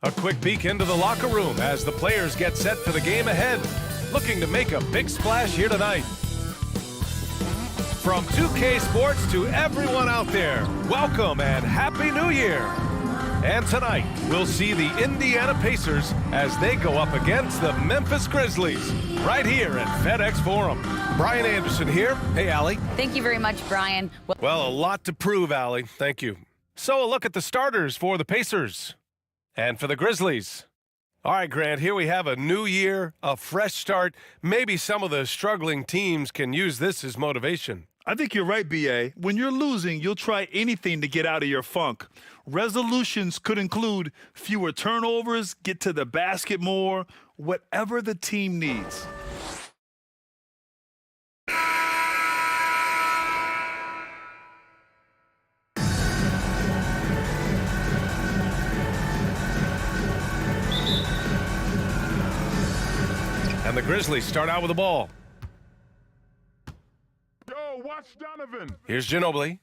A quick peek into the locker room as the players get set for the game ahead, looking to make a big splash here tonight. From 2K Sports to everyone out there, welcome and Happy New Year! And tonight, we'll see the Indiana Pacers as they go up against the Memphis Grizzlies, right here at FedEx Forum. Brian Anderson here. Hey, Allie. Thank you very much, Brian. Well, a lot to prove, Allie. Thank you. So a look at the starters for the Pacers. And for the Grizzlies. All right, Grant, here we have a new year, a fresh start. Maybe some of the struggling teams can use this as motivation. I think you're right, B.A. When you're losing, you'll try anything to get out of your funk. Resolutions could include fewer turnovers, get to the basket more, whatever the team needs. And the Grizzlies start out with the ball. Yo, watch Donovan. Here's Ginobili.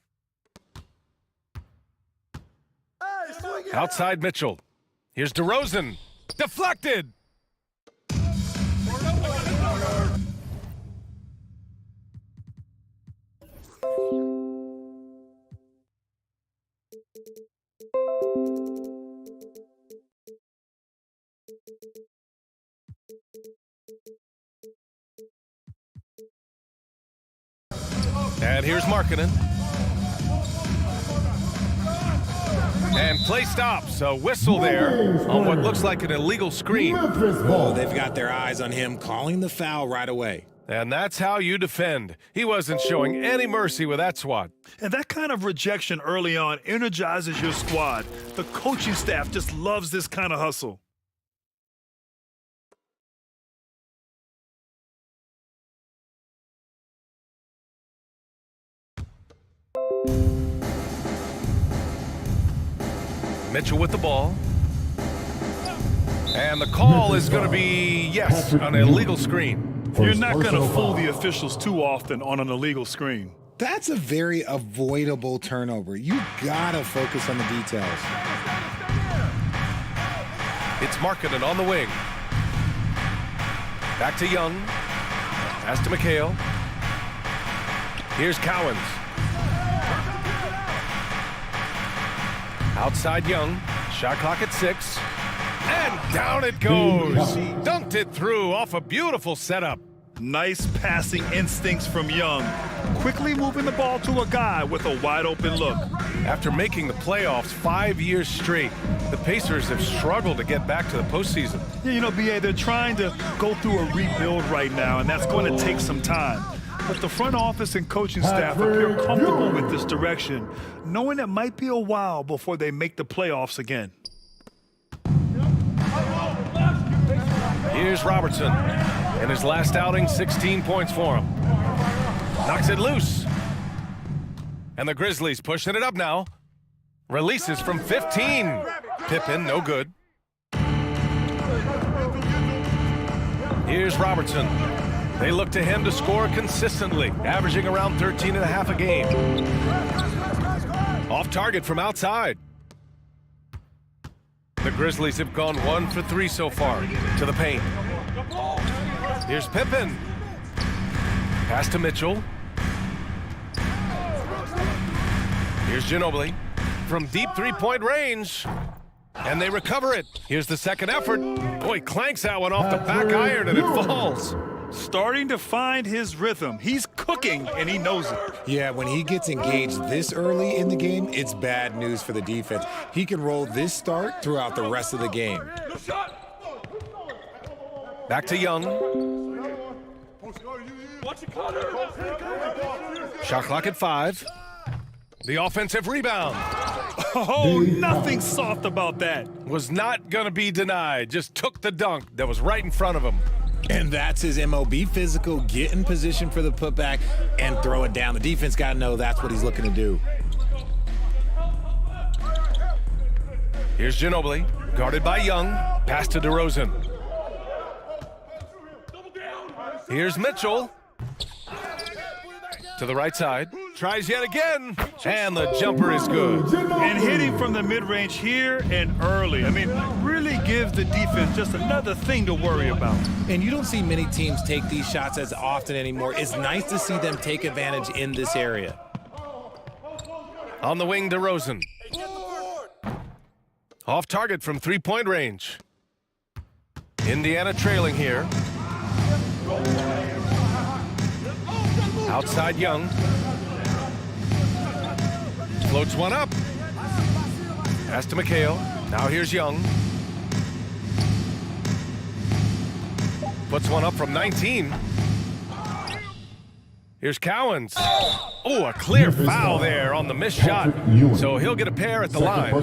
Outside Mitchell. Here's DeRozan. Deflected. And here's Markkanen. And play stops. A whistle there on what looks like an illegal screen. Oh, they've got their eyes on him, calling the foul right away. And that's how you defend. He wasn't showing any mercy with that swat. And that kind of rejection early on energizes your squad. The coaching staff just loves this kind of hustle. Mitchell with the ball. And the call is going to be, yes, an illegal screen. You're not going to fool the officials too often on an illegal screen. That's a very avoidable turnover. You gotta focus on the details. It's Markkanen on the wing. Back to Young. Pass to McHale. Here's Cowens. Outside Young. Shot clock at 6. And down it goes. Dunked it through off a beautiful setup. Nice passing instincts from Young. Quickly moving the ball to a guy with a wide open look. After making the playoffs 5 years straight, the Pacers have struggled to get back to the postseason. Yeah, you know, B.A., they're trying to go through a rebuild right now, and that's going to take some time. But the front office and coaching staff appear comfortable with this direction, knowing it might be a while before they make the playoffs again. Here's Robertson. In his last outing, 16 points for him. Knocks it loose. And the Grizzlies pushing it up now. Releases from 15. Pippen, no good. Here's Robertson. They look to him to score consistently, averaging around 13.5 a game. Off target from outside. The Grizzlies have gone 1 for 3 so far to the paint. Here's Pippen. Pass to Mitchell. Here's Ginobili from deep three-point range. And they recover it. Here's the second effort. Boy, clanks that one off the back iron and it falls. Starting to find his rhythm. He's cooking, and he knows it. Yeah, when he gets engaged this early in the game, it's bad news for the defense. He can roll this start throughout the rest of the game. Back to Young. Shot clock at 5. The offensive rebound. Oh, nothing soft about that. Was not going to be denied. Just took the dunk that was right in front of him. And that's his MO. Be physical, get in position for the putback, and throw it down. The defense got to know that's what he's looking to do. Here's Ginobili, guarded by Young. Pass to DeRozan. Here's Mitchell. To the right side. Tries yet again. And the jumper is good. And hitting from the mid-range here and early. I mean, really gives the defense just another thing to worry about. And you don't see many teams take these shots as often anymore. It's nice to see them take advantage in this area. On the wing, DeRozan. Off target from three-point range. Indiana trailing here. Outside Young. Floats one up. Pass to McHale. Now here's Young. Puts one up from 19. Here's Cowens. Oh, a clear foul there on the missed shot. So he'll get a pair at the line.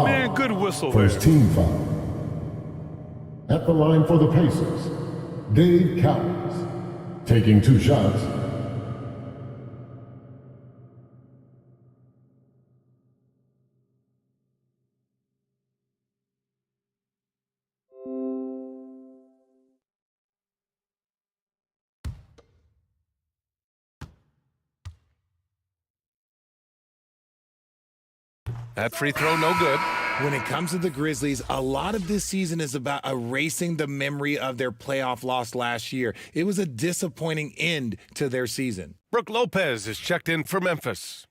Man, good whistle there. First team foul. At the line for the Pacers, Dave Cowens. Taking 2 shots. That free throw, no good. When it comes to the Grizzlies, a lot of this season is about erasing the memory of their playoff loss last year. It was a disappointing end to their season. Brook Lopez is checked in for Memphis.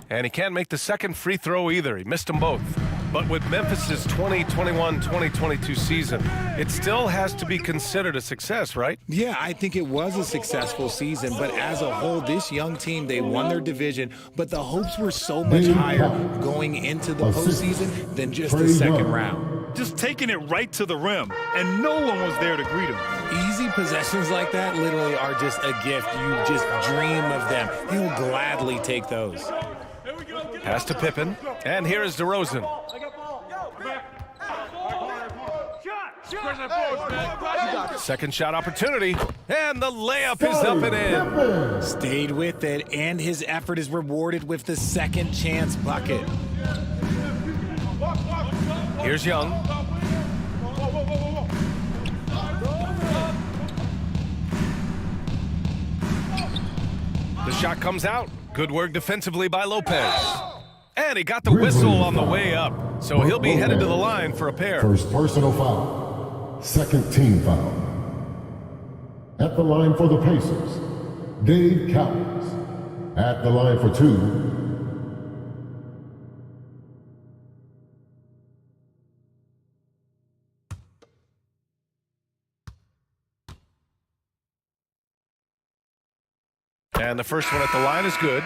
And he can't make the second free throw either. He missed them both. But with Memphis's 2021-2022 season, it still has to be considered a success, right? Yeah, I think it was a successful season, but as a whole, this young team, they won their division, but the hopes were so much higher going into the postseason than just the second round. Just taking it right to the rim, and no one was there to greet him. Easy possessions like that literally are just a gift. You just dream of them. He'll gladly take those. Pass to Pippen, and here is DeRozan. Second shot opportunity, and the layup is up and in. Stayed with it, and his effort is rewarded with the second chance bucket. Here's Young. The shot comes out. Good work defensively by Lopez. And he got the whistle on the way up, so he'll be headed to the line for a pair. First personal foul. Second team foul. At the line for the Pacers, Dave Cowens. At the line for 2. And the first one at the line is good.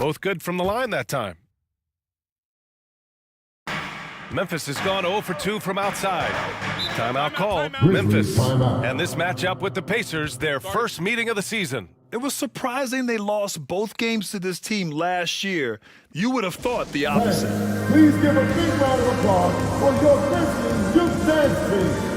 Both good from the line that time. Memphis has gone 0 for 2 from outside. Timeout call, Memphis. Timeout. And this matchup with the Pacers, their first meeting of the season. It was surprising they lost both games to this team last year. You would have thought the opposite. Please give a big round of applause for your Grizzlies Youth Dance Team.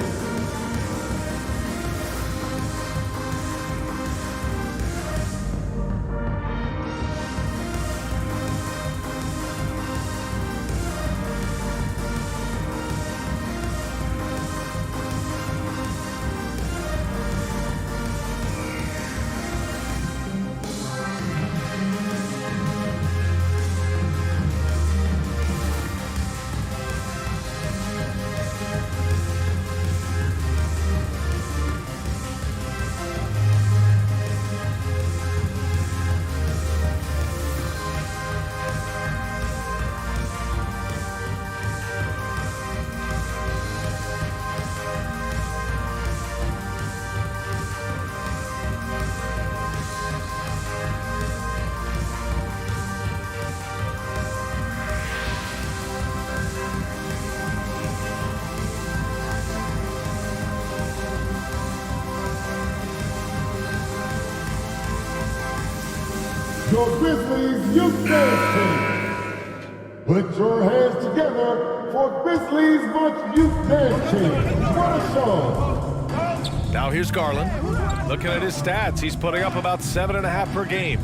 Your Grizzlies Youth Dance Team. Put your hands together for Grizzlies Bunch Youth Dance Team. What a show. Now here's Garland. Looking at his stats, he's putting up about 7.5 per game.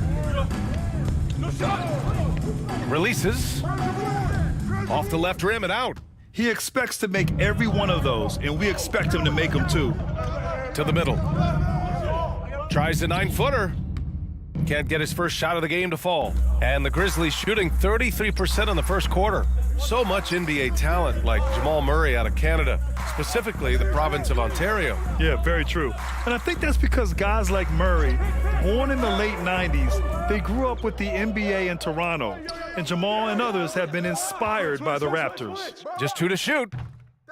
Releases. Off the left rim and out. He expects to make every one of those, and we expect him to make them too. To the middle. Tries a 9-footer. Can't get his first shot of the game to fall. And the Grizzlies shooting 33% in the first quarter. So much NBA talent like Jamal Murray out of Canada, specifically the province of Ontario. Yeah, very true. And I think that's because guys like Murray, born in the late 90s, they grew up with the NBA in Toronto. And Jamal and others have been inspired by the Raptors. Just 2 to shoot.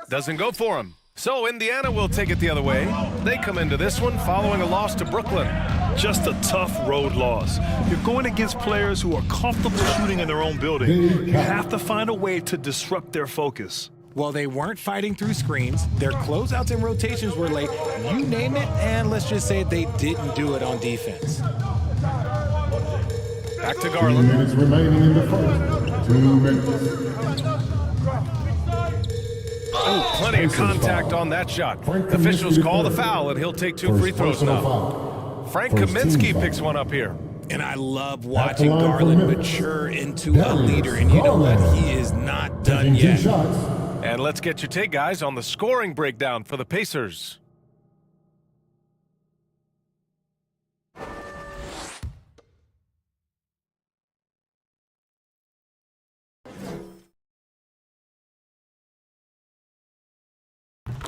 Doesn't go for him. So Indiana will take it the other way. They come into this one following a loss to Brooklyn. Just a tough road loss. You're going against players who are comfortable shooting in their own building. You have to find a way to disrupt their focus. Well, they weren't fighting through screens. Their closeouts and rotations were late. You name it, and let's just say they didn't do it on defense. Back to 3 Garland. minutes remaining in the first. 2 minutes. Oh, plenty of contact on that shot. Officials call the foul, and he'll take 2 free throws now. Frank Kaminsky picks one up here. And I love watching Garland mature into a leader. And you know what? He is not done yet. And let's get your take, guys, on the scoring breakdown for the Pacers.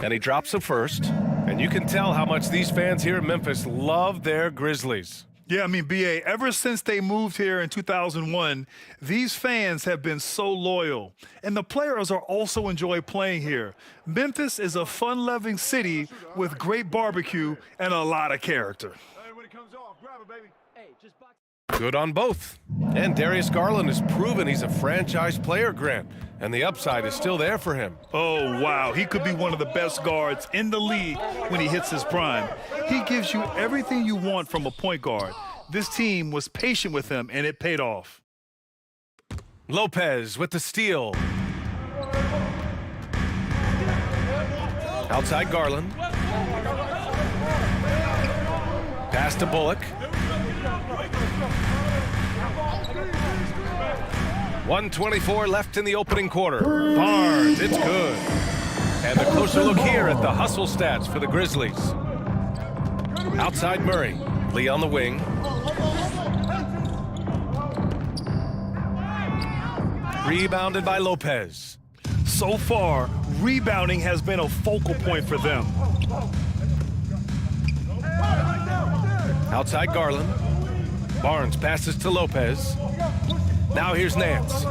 And he drops them first. And you can tell how much these fans here in Memphis love their Grizzlies. Yeah, I mean, B.A., ever since they moved here in 2001, these fans have been so loyal. And the players are also enjoy playing here. Memphis is a fun-loving city with great barbecue and a lot of character. Good on both. And Darius Garland has proven he's a franchise player, Grant. And the upside is still there for him. Oh, wow. He could be one of the best guards in the league when he hits his prime. He gives you everything you want from a point guard. This team was patient with him, and it paid off. Lopez with the steal. Outside Garland. Pass to Bullock. 1:24 left in the opening quarter. Barnes, it's good. And a closer look here at the hustle stats for the Grizzlies. Outside Murray. Lee on the wing. Rebounded by Lopez. So far, rebounding has been a focal point for them. Outside Garland. Barnes passes to Lopez. Now here's Nance.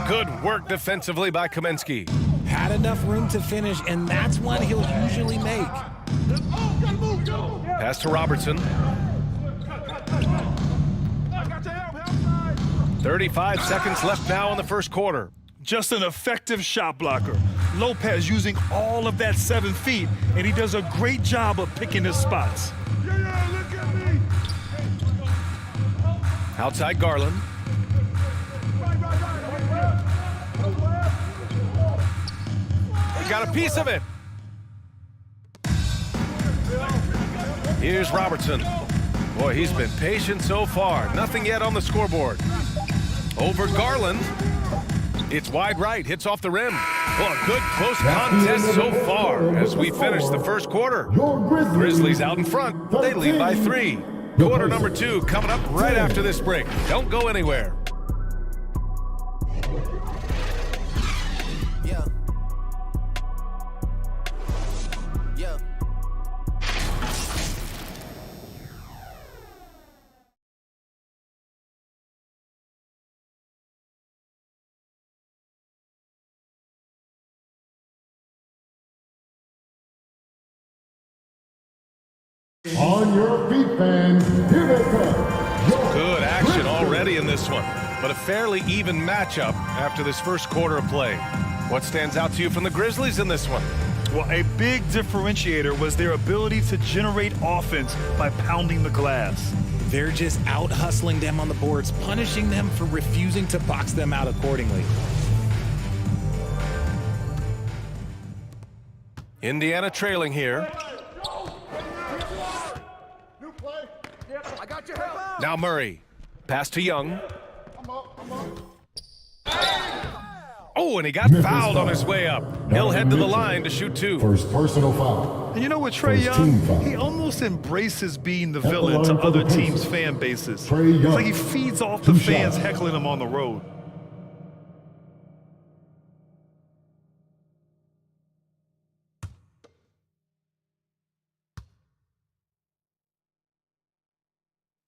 Good work defensively by Kaminsky. Had enough room to finish, and that's one he'll usually make. Pass to Robertson. 35 seconds left now in the first quarter. Just an effective shot blocker. Lopez using all of that 7 feet, and he does a great job of picking his spots. Outside Garland. He got a piece of it. Here's Robertson. Boy, he's been patient so far. Nothing yet on the scoreboard. Over Garland. It's wide right, hits off the rim. Well, a good close contest so far as we finish the first quarter. Grizzlies out in front. They lead by 3. Quarter number 2 coming up right after this break. Don't go anywhere. Yeah. Yeah. On your feet, fans, here they come. Good action already in this one, but a fairly even matchup after this first quarter of play. What stands out to you from the Grizzlies in this one? Well, a big differentiator was their ability to generate offense by pounding the glass. They're just out hustling them on the boards, punishing them for refusing to box them out accordingly. Indiana trailing here. Now Murray. Pass to Young. Oh, and he got fouled on his way up. He'll head to the line to shoot 2. First personal foul. And you know what, Trae Young? He almost embraces being the villain to other teams' fan bases. It's like he feeds off the fans heckling him on the road.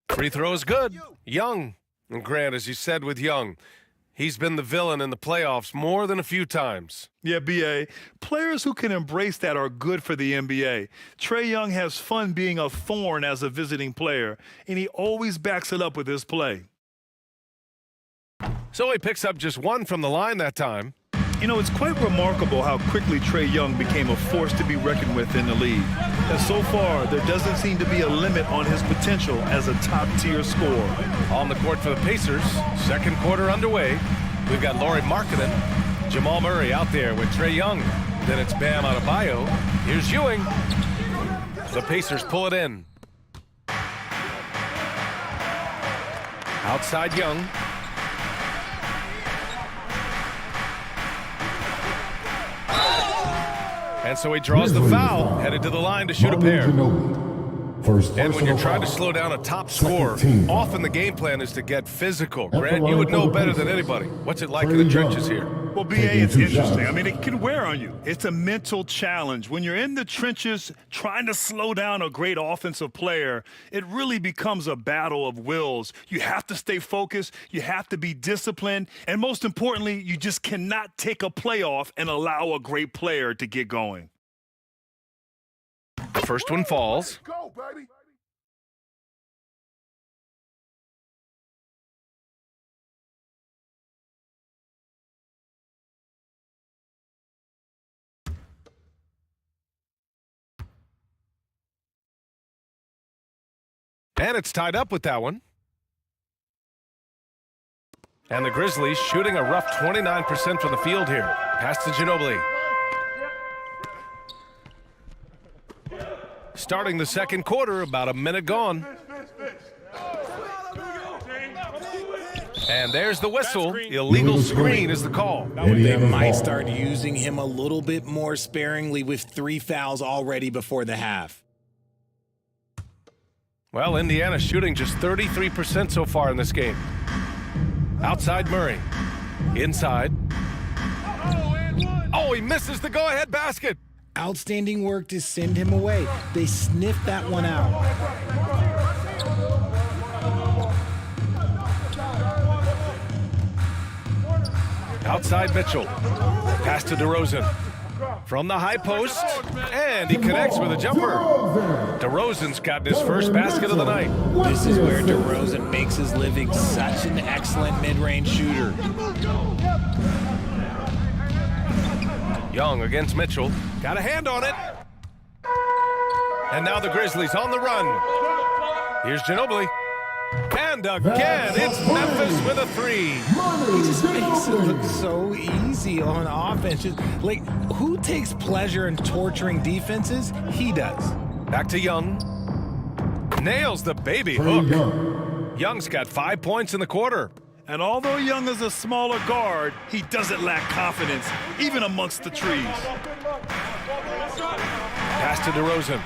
Free throw is good. Young. And Grant, as you said with Young, he's been the villain in the playoffs more than a few times. Yeah, B.A. Players who can embrace that are good for the NBA. Trae Young has fun being a thorn as a visiting player, and he always backs it up with his play. So he picks up just 1 from the line that time. You know, it's quite remarkable how quickly Trae Young became a force to be reckoned with in the league. And so far, there doesn't seem to be a limit on his potential as a top-tier scorer. On the court for the Pacers, second quarter underway. We've got Lauri Markkanen, Jamal Murray out there with Trae Young. Then it's Bam Adebayo. Here's Ewing. The Pacers pull it in. Outside Young. And so he draws the foul, headed to the line to shoot a pair. And when you're trying to slow down a top scorer, often the game plan is to get physical. Grant, you would know better than anybody. What's it like in the trenches here? Well, B.A., it's interesting. I mean, it can wear on you. It's a mental challenge. When you're in the trenches trying to slow down a great offensive player, it really becomes a battle of wills. You have to stay focused. You have to be disciplined. And most importantly, you just cannot take a play off and allow a great player to get going. The first one falls. Go, baby. And it's tied up with that one. And the Grizzlies shooting a rough 29% from the field here. Pass to Ginobili. Starting the second quarter, about a minute gone. And there's the whistle. Illegal screen is the call. They might start using him a little bit more sparingly with 3 fouls already before the half. Well, Indiana shooting just 33% so far in this game. Outside Murray. Inside. Oh, he misses the go-ahead basket. Outstanding work to send him away. They sniffed that one out. Outside Mitchell. Pass to DeRozan. From the high post, and he connects with a jumper. DeRozan's gotten his first basket of the night. This is where DeRozan makes his living, such an excellent mid-range shooter. Young against Mitchell. Got a hand on it. And now the Grizzlies on the run. Here's Ginobili. And again, it's Memphis with a three. He just makes it look so easy on offense. Just, like, who takes pleasure in torturing defenses? He does. Back to Young. Nails the baby hook. Young's got 5 points in the quarter. And although Young is a smaller guard, he doesn't lack confidence, even amongst the trees. Pass to DeRozan.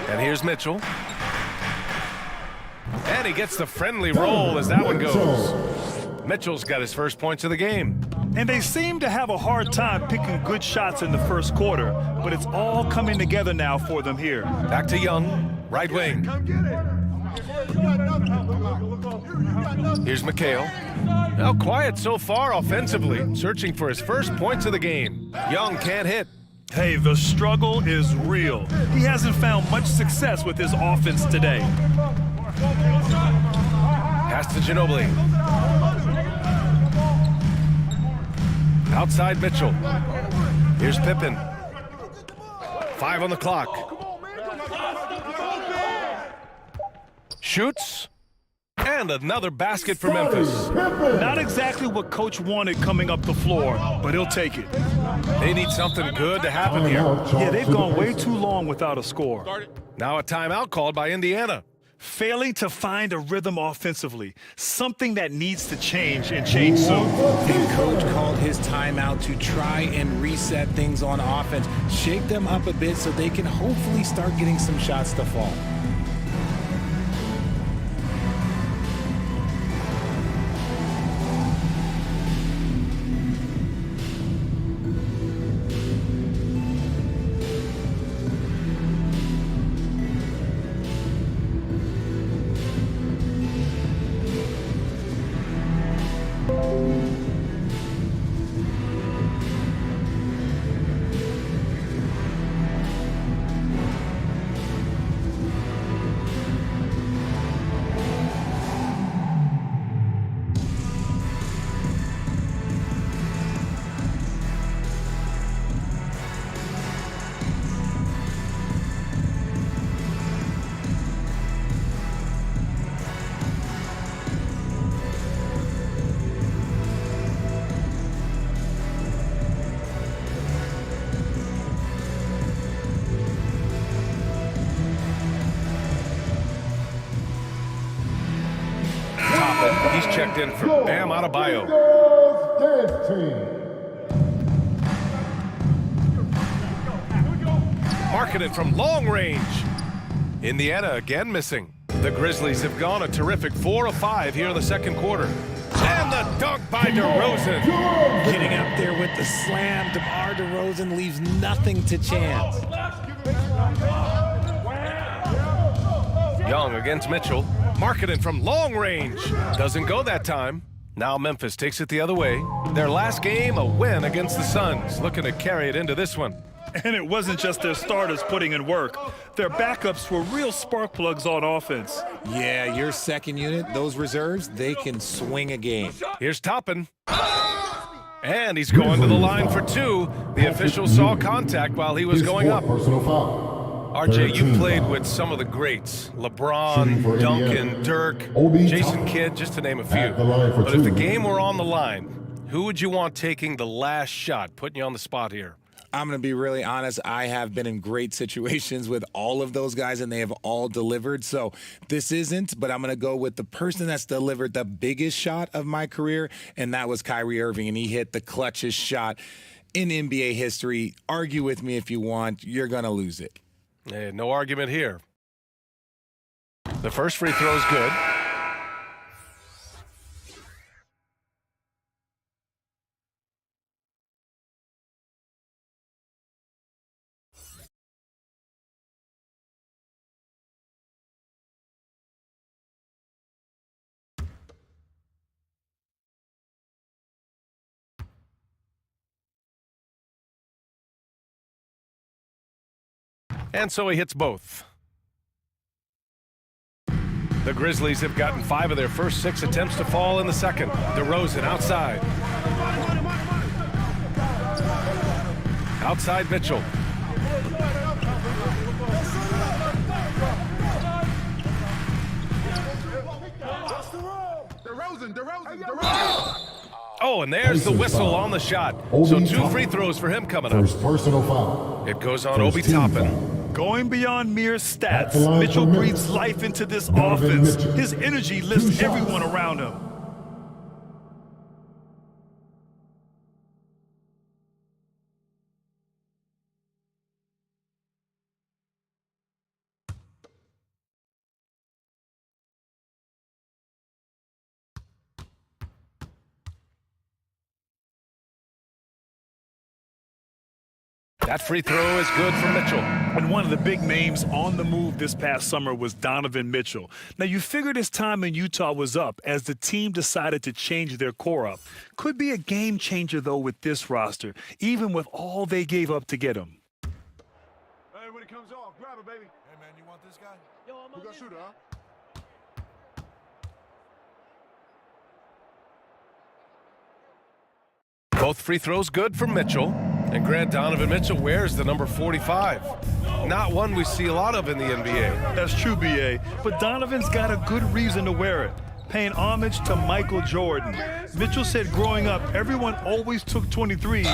And here's Mitchell. And he gets the friendly roll as that one goes. Mitchell's got his first points of the game. And they seem to have a hard time picking good shots in the first quarter, but it's all coming together now for them here. Back to Young, right wing. Here's McHale. Now quiet so far offensively, searching for his first points of the game. Young can't hit. Hey, the struggle is real. He hasn't found much success with his offense today. Pass to Ginobili. Outside Mitchell. Here's Pippen. 5 on the clock. Shoots. And another basket for Memphis. Not exactly what Coach wanted coming up the floor, but he'll take it. They need something good to happen here. Yeah, they've gone way too long without a score. Now a timeout called by Indiana. Failing to find a rhythm offensively, something that needs to change and change soon. And Coach called his timeout to try and reset things on offense, shake them up a bit so they can hopefully start getting some shots to fall. He's checked in for Bam Adebayo. Marketed from long range. Indiana again missing. The Grizzlies have gone a terrific 4 of 5 here in the second quarter. And the dunk by DeRozan. Getting up there with the slam, DeMar DeRozan leaves nothing to chance. Young against Mitchell. Marketed from long range. Doesn't go that time. Now Memphis takes it the other way. Their last game, a win against the Suns. Looking to carry it into this one. And it wasn't just their starters putting in work. Their backups were real spark plugs on offense. Yeah, your second unit, those reserves, they can swing a game. Here's Toppin. And he's going to the line for 2. The official saw contact while he was going up. Personal foul. RJ, you played with some of the greats. LeBron, Duncan, Dirk, Jason Kidd, just to name a few. But if the game were on the line, who would you want taking the last shot? Putting you on the spot here. I'm going to be really honest. I have been in great situations with all of those guys, and they have all delivered. So this isn't, but I'm going to go with the person that's delivered the biggest shot of my career, and that was Kyrie Irving, and he hit the clutchest shot in NBA history. Argue with me if you want. You're going to lose it. Hey, no argument here. The first free throw is good. And so he hits both. The Grizzlies have gotten 5 of their first 6 attempts to fall in the second. DeRozan outside. Outside Mitchell. Oh, and there's the whistle on the shot. So 2 free throws for him coming up. First personal foul. It goes on First Obi team Toppin. foul. Going beyond mere At the stats, line Mitchell for breathes Memphis, life into this Donovan offense. Mitchell. His energy 2 lifts shots. everyone around him. That free throw is good for Mitchell. And one of the big names on the move this past summer was Donovan Mitchell. Now, you figured his time in Utah was up as the team decided to change their core up. Could be a game changer, though, with this roster, even with all they gave up to get him. Hey, when it comes off, grab it, baby. Hey, man, you want this guy? Yo, I'm gonna shoot it, huh? Both free throws good for Mitchell. And Grant, Donovan Mitchell wears the number 45. Not one we see a lot of in the NBA. That's true, B.A., but Donovan's got a good reason to wear it, paying homage to Michael Jordan. Mitchell said growing up, everyone always took 23,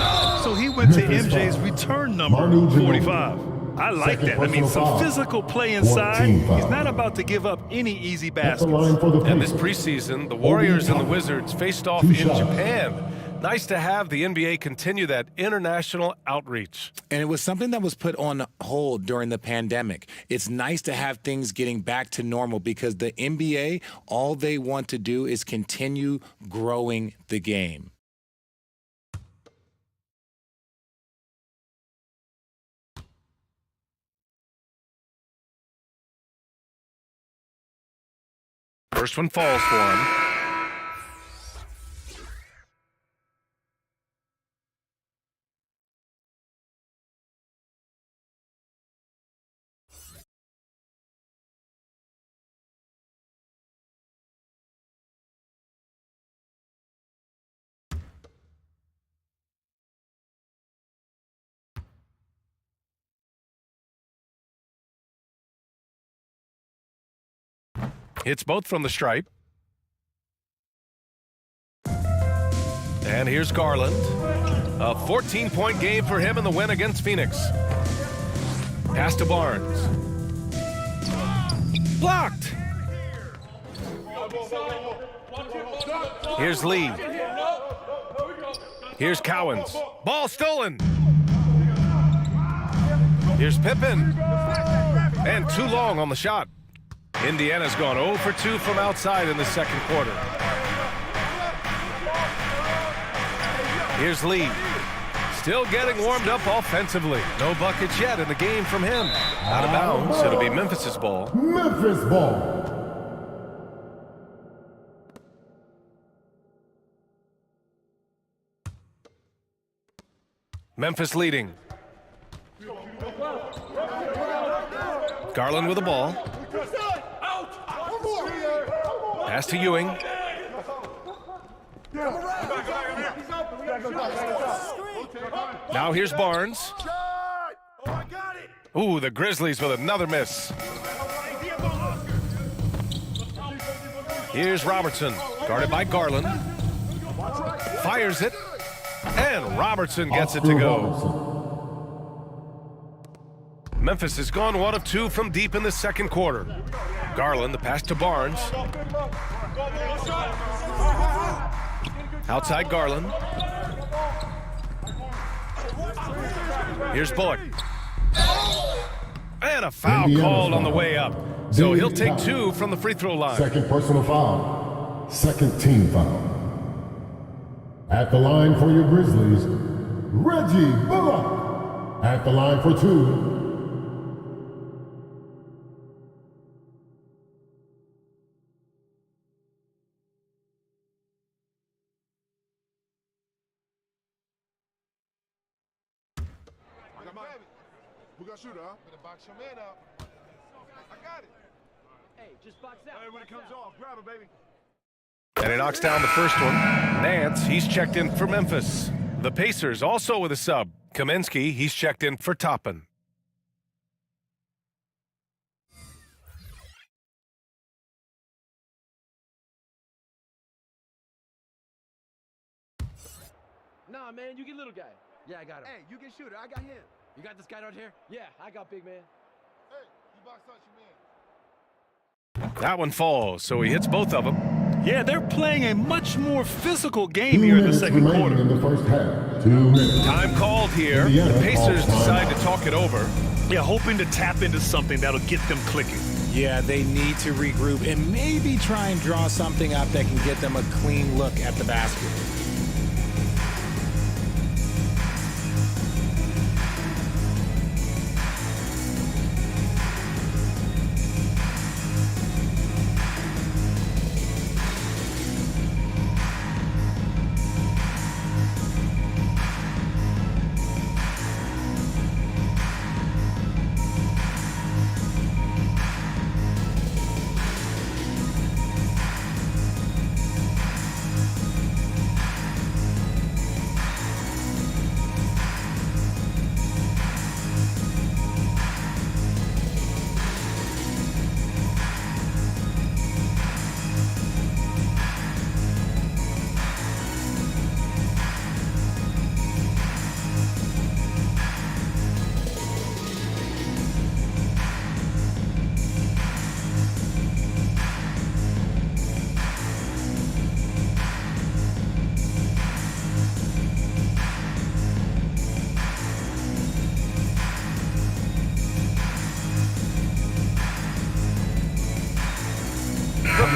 so he went to MJ's return number, 45. I like that. I mean, some physical play inside. He's not about to give up any easy At the baskets. line for the And this Pacers. preseason, the Warriors and the Wizards faced off 2 in shots. Japan. Nice to have the NBA continue that international outreach. And it was something that was put on hold during the pandemic. It's nice to have things getting back to normal because the NBA, all they want to do is continue growing the game. First one falls for him. Hits both from the stripe. And here's Garland. A 14-point game for him in the win against Phoenix. Pass to Barnes. Blocked. Here's Lee. Here's Cowens. Ball stolen. Here's Pippen. And too long on the shot. Indiana's gone 0 for 2 from outside in the second quarter. Here's Lee. Still getting warmed up offensively. No buckets yet in the game from him. Out of bounds. It'll be Memphis's ball. Memphis ball. Memphis leading. Garland with the ball. Pass to Ewing. Now here's Barnes. Ooh, the Grizzlies with another miss. Here's Robertson, guarded by Garland. Fires it, and Robertson gets it to go. Memphis has gone 1 of 2 from deep in the second quarter. Garland, the pass to Barnes. Outside Garland. Here's Bullock. And a foul Indiana called on the foul. way up. So he'll David take Powell. 2 from the free throw line. Second personal foul. Second team foul. At the line for your Grizzlies, Reggie Bullock. At the line for 2. We got shooter, huh? Better box your man up. I got it. Hey, just box out. Hey, when it comes off, grab it, baby. And he knocks down the first one. Nance, he's checked in for Memphis. The Pacers also with a sub. Kaminsky, he's checked in for Toppin. Nah, man, you get little guy. Yeah, I got him. Hey, you get shooter. I got him. You got this guy right here? Yeah, I got big man. Hey, you box out your man. That one falls, so he hits both of them. Yeah, they're playing a much more physical game 2 here in the minutes second remaining quarter. in the first half. 2 minutes. Time called here. The Pacers decide to talk it over. Yeah, hoping to tap into something that'll get them clicking. Yeah, they need to regroup and maybe try and draw something up that can get them a clean look at the basket.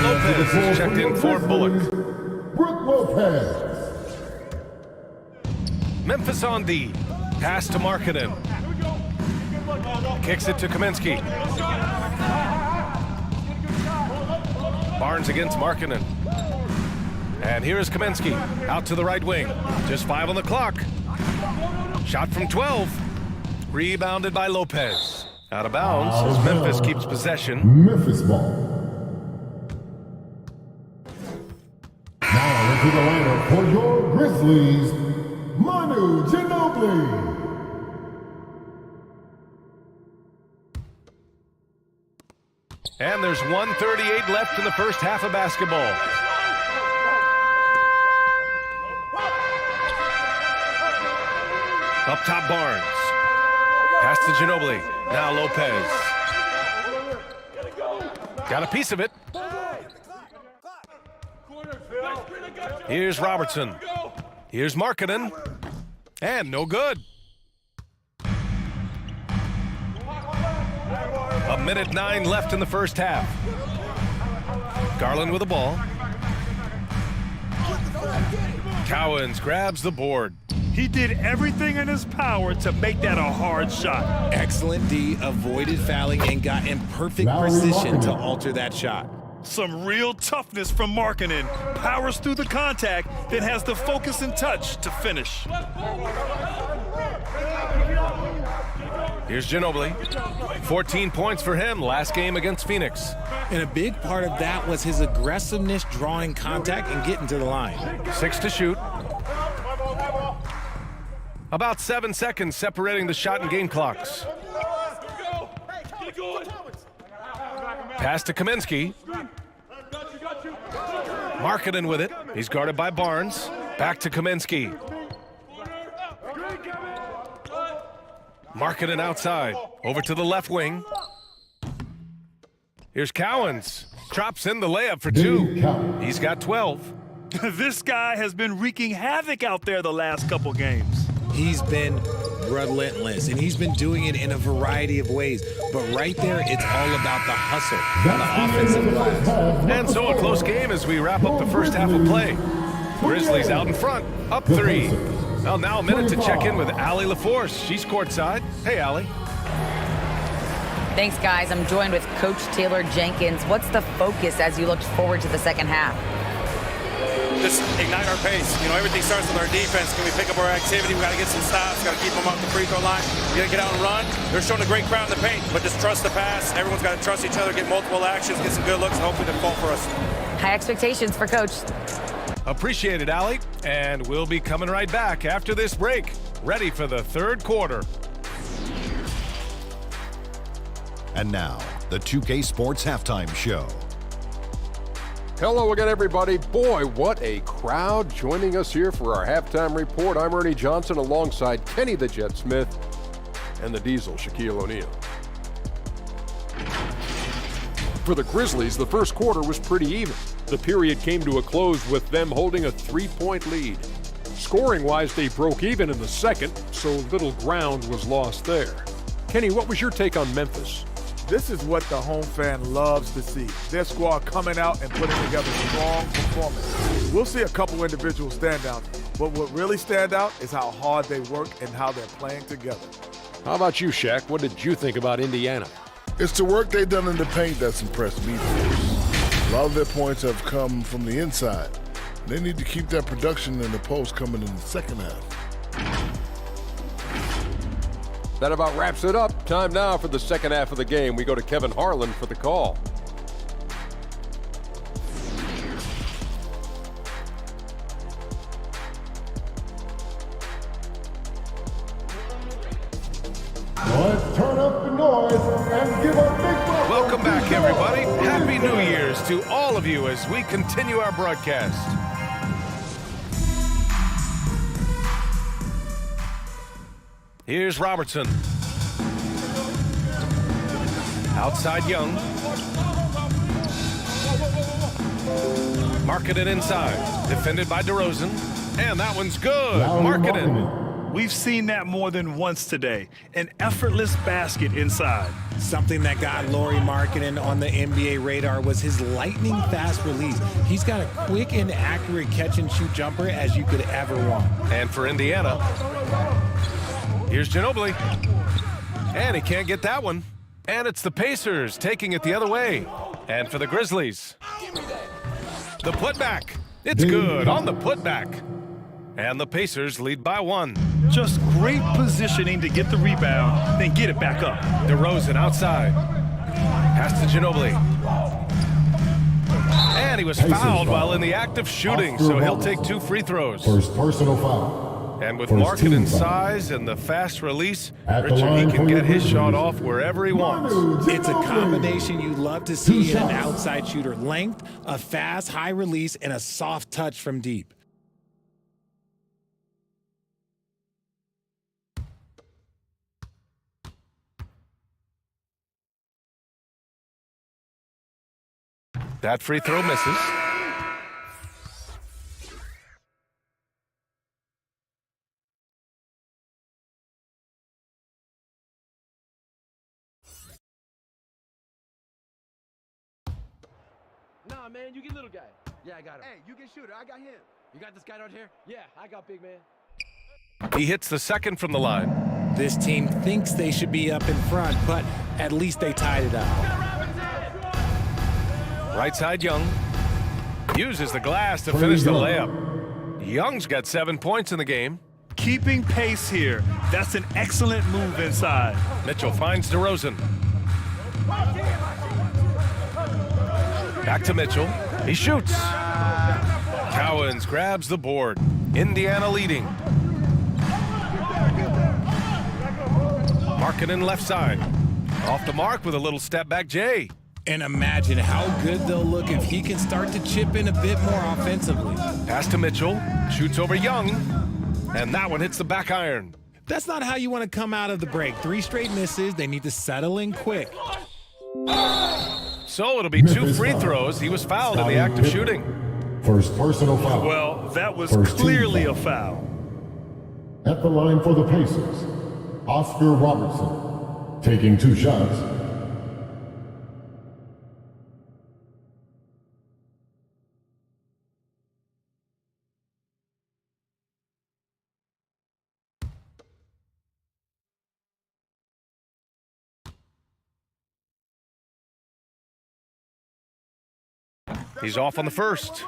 Lopez is checked in for Bullock. Brook Lopez. Memphis on D. Pass to Markkanen. Kicks it to Kaminsky. Barnes against Markkanen. And here is Kaminsky. Out to the right wing. Just 5 on the clock. Shot from 12. Rebounded by Lopez. Out of bounds as Memphis keeps possession. Memphis ball. Now into the lineup for your Grizzlies, Manu Ginobili. And there's 1:38 left in the first half of basketball. Up top, Barnes. Pass to Ginobili. Now Lopez. Got a piece of it. Here's Robertson. Here's Markkanen. And no good. A minute 9 left in the first half. Garland with the ball. Cowens grabs the board. He did everything in his power to make that a hard shot. Excellent D, avoided fouling and got in perfect precision to alter that shot. Some real toughness from Markkanen. Powers through the contact, then has the focus and touch to finish. Here's Ginobili. 14 points for him last game against Phoenix. And a big part of that was his aggressiveness, drawing contact and getting to the line. 6 to shoot. About 7 seconds separating the shot and game clocks. Pass to Kaminsky. Markkanen with it. He's guarded by Barnes. Back to Kaminsky. Markkanen outside. Over to the left wing. Here's Cowens. Drops in the layup for 2. He's got 12. This guy has been wreaking havoc out there the last couple games. He's been relentless, and he's been doing it in a variety of ways. But right there, it's all about the hustle on the offensive glass. And so a close game as we wrap up the first half of play. Grizzlies out in front, up 3. Well, now a minute to check in with Allie LaForce. She's courtside. Hey, Allie. Thanks, guys. I'm joined with Coach Taylor Jenkins. What's the focus as you look forward to the second half? just ignite our pace. You know, everything starts with our defense. Can we pick up our activity? We got to get some stops. Got to keep them off the free throw line. We got to get out and run. They're showing a great crowd in the paint, but just trust the pass. Everyone's got to trust each other, get multiple actions, get some good looks, and hopefully they fall for us. High expectations for Coach. Appreciate it, Allie. And we'll be coming right back after this break. Ready for the third quarter. And now, the 2K Sports Halftime Show. Hello again, everybody. Boy, what a crowd joining us here for our halftime report. I'm Ernie Johnson alongside Kenny the Jet Smith and the Diesel, Shaquille O'Neal. For the Grizzlies, the first quarter was pretty even. The period came to a close with them holding a 3-point lead. Scoring-wise, they broke even in the second, so little ground was lost there. Kenny, what was your take on Memphis? This is what the home fan loves to see. Their squad coming out and putting together strong performance. We'll see a couple individual standouts, but what really stand out is how hard they work and how they're playing together. How about you, Shaq? What did you think about Indiana? It's the work they've done in the paint that's impressed me. A lot of their points have come from the inside. They need to keep that production in the post coming in the second half. That about wraps it up. Time now for the second half of the game. We go to Kevin Harlan for the call. Let's turn up the noise and give a big Welcome back, everybody. Happy New Year's to all of you as we continue our broadcast. Here's Robertson. Outside Young. Marketed inside. Defended by DeRozan. And that one's good. Marketed. We've seen that more than once today. An effortless basket inside. Something that got Lauri Markkanen on the NBA radar was his lightning fast release. He's got a quick and accurate catch and shoot jumper as you could ever want. And for Indiana, here's Ginobili. And he can't get that one. And it's the Pacers taking it the other way. And for the Grizzlies, the putback. It's good on the putback. And the Pacers lead by 1. Just great positioning to get the rebound, then get it back up. DeRozan outside. Pass to Ginobili. And he was fouled while in the act of shooting, so he'll take 2 free throws. First personal foul. And with First team Markkanen's foul. size and the fast release, At the Richard, he line can for get the his shot Grizzlies. off wherever he wants. It's a combination you love to see in an shots. outside shooter. Length, a fast, high release, and a soft touch from deep. That free throw misses. Nah, man, you get little guy. Yeah, I got him. Hey, you get shooter. I got him. You got this guy right here? Yeah, I got big man. He hits the second from the line. This team thinks they should be up in front, but at least they tied it up. Right side Young. Uses the glass to finish the layup. Young's got 7 points in the game. Keeping pace here. That's an excellent move inside. Mitchell finds DeRozan. Back to Mitchell. He shoots. Cowens grabs the board. Indiana leading. Markkanen left side. Off the mark with a little step back Jay. And imagine how good they'll look if he can start to chip in a bit more offensively. Pass to Mitchell. Shoots over Young. And that one hits the back iron. That's not how you want to come out of the break. 3 straight misses. They need to settle in quick. So it'll be 2 free throws. He was fouled in the act of shooting. First personal foul. Well, that was First team clearly foul. a foul. At the line for the Pacers, Oscar Robertson, taking 2 shots. He's off on the first.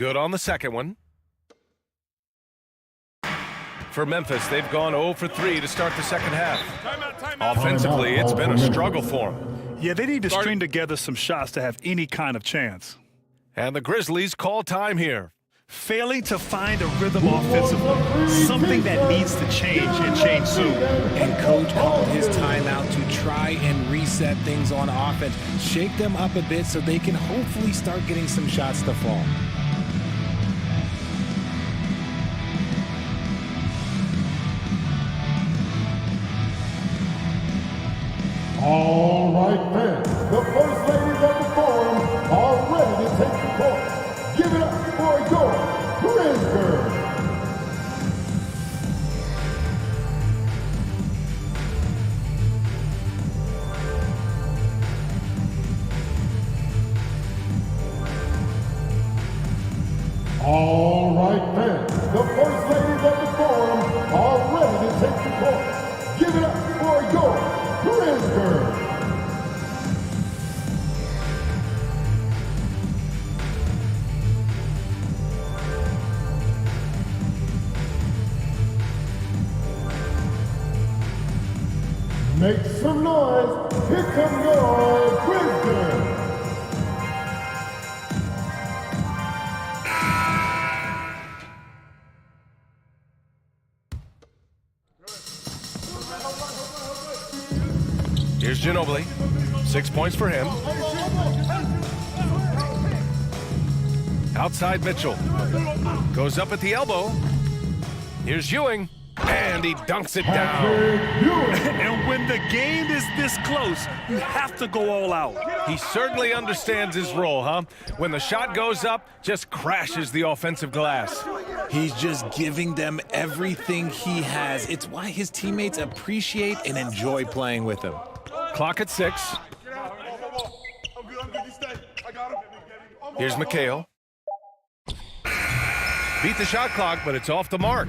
Good on the second one. For Memphis, they've gone 0 for 3 to start the second half. Offensively, it's been a struggle for them. Yeah, they need to string together some shots to have any kind of chance. And the Grizzlies call time here. Failing to find a rhythm offensively, something that needs to change and change soon. And coach called his timeout to try and reset things on offense, shake them up a bit so they can hopefully start getting some shots to fall. All right, fans, the first ladies of the forum are ready to take the court. Give it up for your Grizz Girls. All right, fans, the first ladies of the forum are ready to take the court. Give it up for your Grizz Girls. Make some noise. Here come your Grizz Girls. Here's Ginobili. 6 points for him. Outside Mitchell. Goes up at the elbow. Here's Ewing. And he dunks it down. And when the game is this close, you have to go all out. He certainly understands his role, huh? When the shot goes up, just crashes the offensive glass. He's just giving them everything he has. It's why his teammates appreciate and enjoy playing with him. Clock at 6. Here's McHale. Beat the shot clock, but it's off the mark.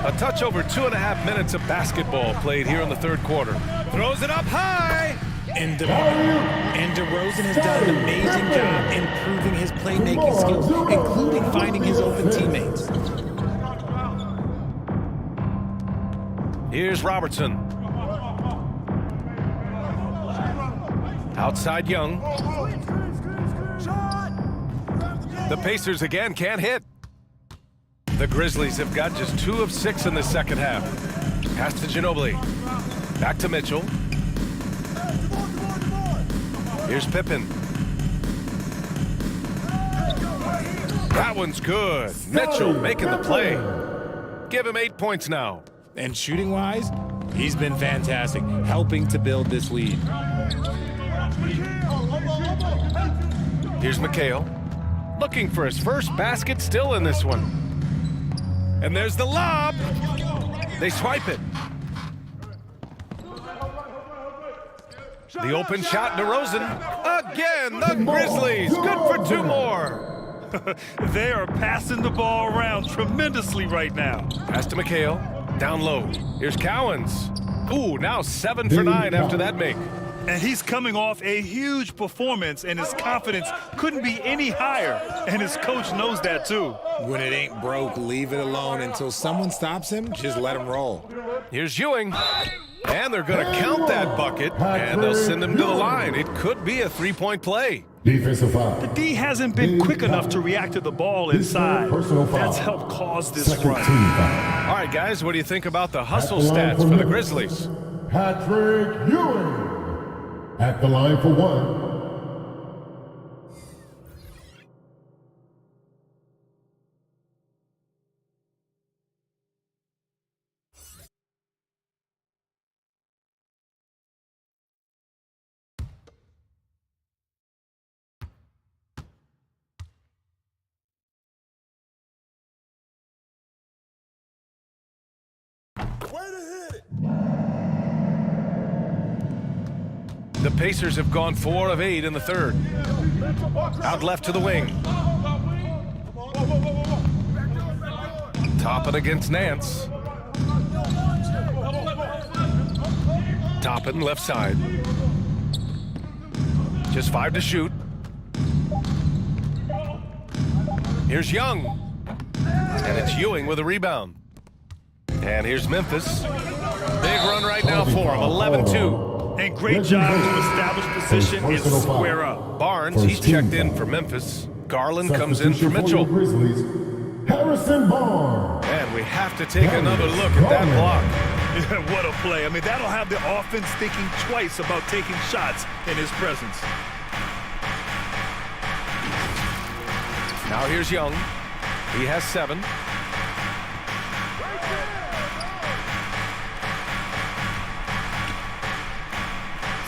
A touch over 2.5 minutes of basketball played here in the third quarter. Throws it up high. And DeRozan has done an amazing job improving his playmaking skills, including finding his open teammates. Here's Robertson. Outside Young. The Pacers again can't hit. The Grizzlies have got just 2 of 6 in the second half. Pass to Ginobili. Back to Mitchell. Here's Pippen. That one's good. Mitchell making the play. Give him 8 points now. And shooting-wise, he's been fantastic, helping to build this lead. Here's McHale. Looking for his first basket, still in this one. And there's the lob. They swipe it. The open shot, DeRozan. Again, the Grizzlies. Good for 2 more. They are passing the ball around tremendously right now. Pass to McHale. Down low. Here's Cowens. Ooh, now 7 for 9 after that make. And he's coming off a huge performance, and his confidence couldn't be any higher. And his coach knows that, too. When it ain't broke, leave it alone. Until someone stops him, just let him roll. Here's Ewing. And they're going to count that bucket, and they'll send him to the line. It could be a 3-point play. Defensive foul. The D hasn't been quick enough to react to the ball inside. That's helped cause this run. All right, guys, what do you think about the hustle stats for the Grizzlies? Patrick Ewing at the line for 1. The Pacers have gone 4 of 8 in the third. Out left to the wing. Toppin against Nance. Toppin left side. Just 5 to shoot. Here's Young. And it's Ewing with a rebound. And here's Memphis. Big run right now for him, 11-2. And great job to establish position and square up. Barnes, he's checked in for Memphis. Garland comes in for Mitchell. Grizzlies, Harrison Barnes. And we have to take another look at that block. Yeah, what a play. I mean, that'll have the offense thinking twice about taking shots in his presence. Now here's Young. He has 7.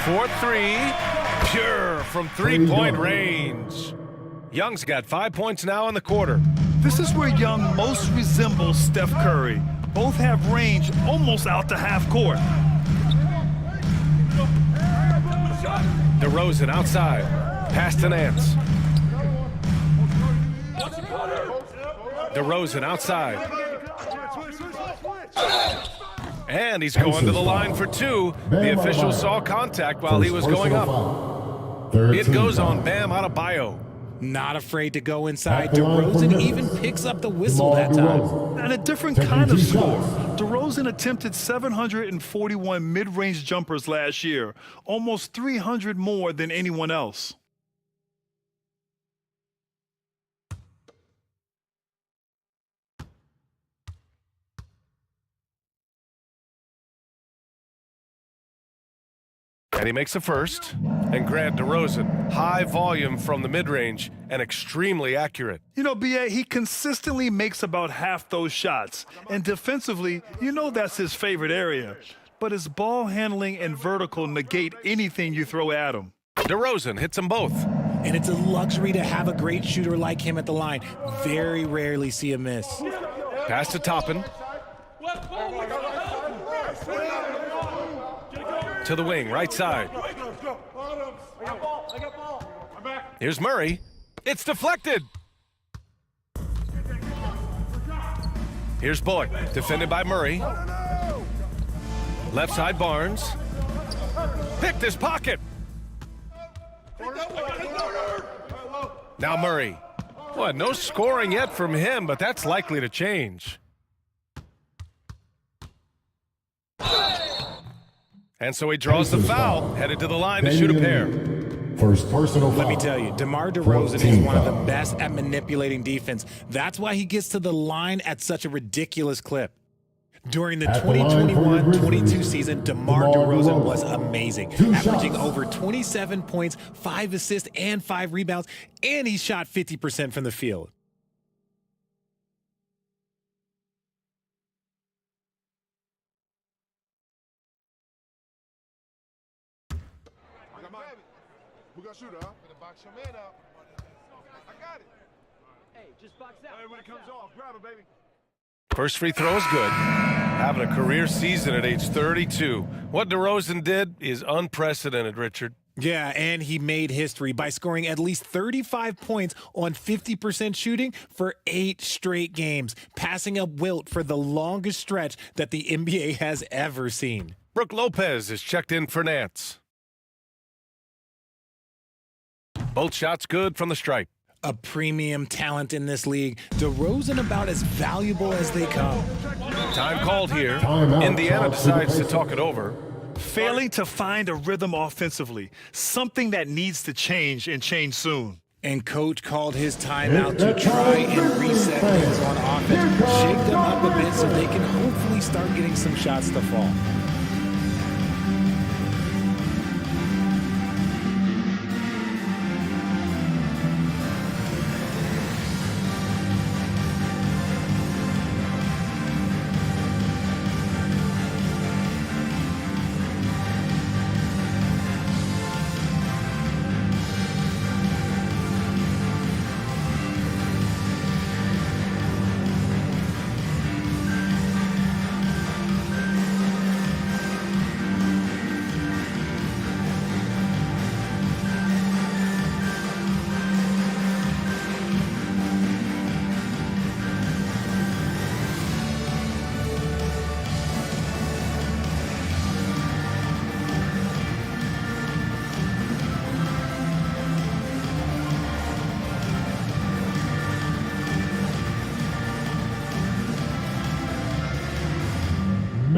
For 3, pure from 3-point range. Young's got 5 points now in the quarter. This is where Young most resembles Steph Curry. Both have range almost out to half court. DeRozan outside. Pass to Nance. DeRozan outside. And he's going to the line for 2. The official saw contact while he was going up. It goes on Bam Adebayo. Not afraid to go inside. DeRozan even picks up the whistle that time. And a different kind of score. DeRozan attempted 741 mid-range jumpers last year, almost 300 more than anyone else. And he makes a first. And Grant DeRozan, high volume from the mid-range and extremely accurate. You know, B.A., he consistently makes about half those shots. And defensively, you know that's his favorite area. But his ball handling and vertical negate anything you throw at him. DeRozan hits them both. And it's a luxury to have a great shooter like him at the line. Very rarely see a miss. Pass to Toppin. To the wing, right side. Here's Murray. It's deflected. Here's Bullock, defended by Murray. Left side, Barnes. Picked his pocket. Now Murray. Well, no scoring yet from him, but that's likely to change. And so he draws the foul, headed to the line to shoot a pair. First personal foul. Let me tell you, DeMar DeRozan is one of the best at manipulating defense. That's why he gets to the line at such a ridiculous clip. During the 2021-22 season, DeMar DeRozan was amazing, averaging over 27 points, 5 assists, and 5 rebounds, and he shot 50% from the field. We got shooter, huh? Gonna box your man out. I got it. Hey, just box out. Hey, when it comes off, grab it, baby. First free throw is good. Having a career season at age 32. What DeRozan did is unprecedented, Richard. Yeah, and he made history by scoring at least 35 points on 50% shooting for 8 straight games, passing up Wilt for the longest stretch that the NBA has ever seen. Brook Lopez is checked in for Nance. Both shots good from the stripe. A premium talent in this league. DeRozan about as valuable as they come. Time called here. Timeout. Indiana decides to talk it over. Failing to find a rhythm offensively, something that needs to change and change soon. And coach called his timeout to try and reset things on offense. Shake them up a bit so they can hopefully start getting some shots to fall.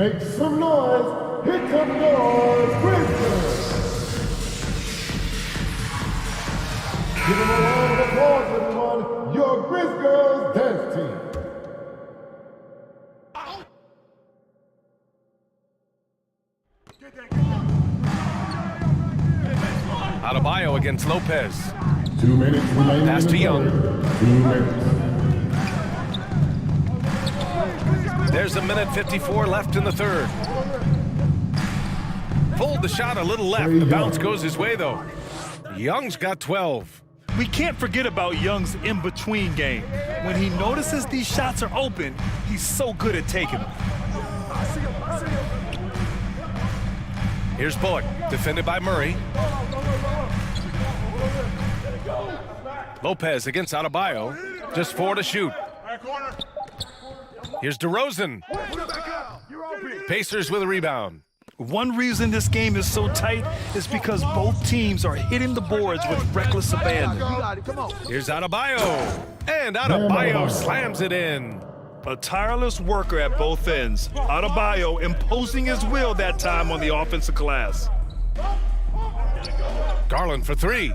Make some noise. Here come your Grizzlies. Give them a round of applause, everyone. Your Grizz Girls dance team. Adebayo against Lopez. 2 minutes remaining. Pass to Young. 2 minutes. There's a minute 54 left in the third. Pulled the shot a little left. The bounce goes his way, though. Young's got 12. We can't forget about Young's in-between game. When he notices these shots are open, he's so good at taking them. Here's Bullock, defended by Murray. Lopez against Adebayo. Just 4 to shoot. Here's DeRozan. Pacers with a rebound. One reason this game is so tight is because both teams are hitting the boards with reckless abandon. Here's Adebayo. And Adebayo slams it in. A tireless worker at both ends. Adebayo imposing his will that time on the offensive glass. Garland for 3.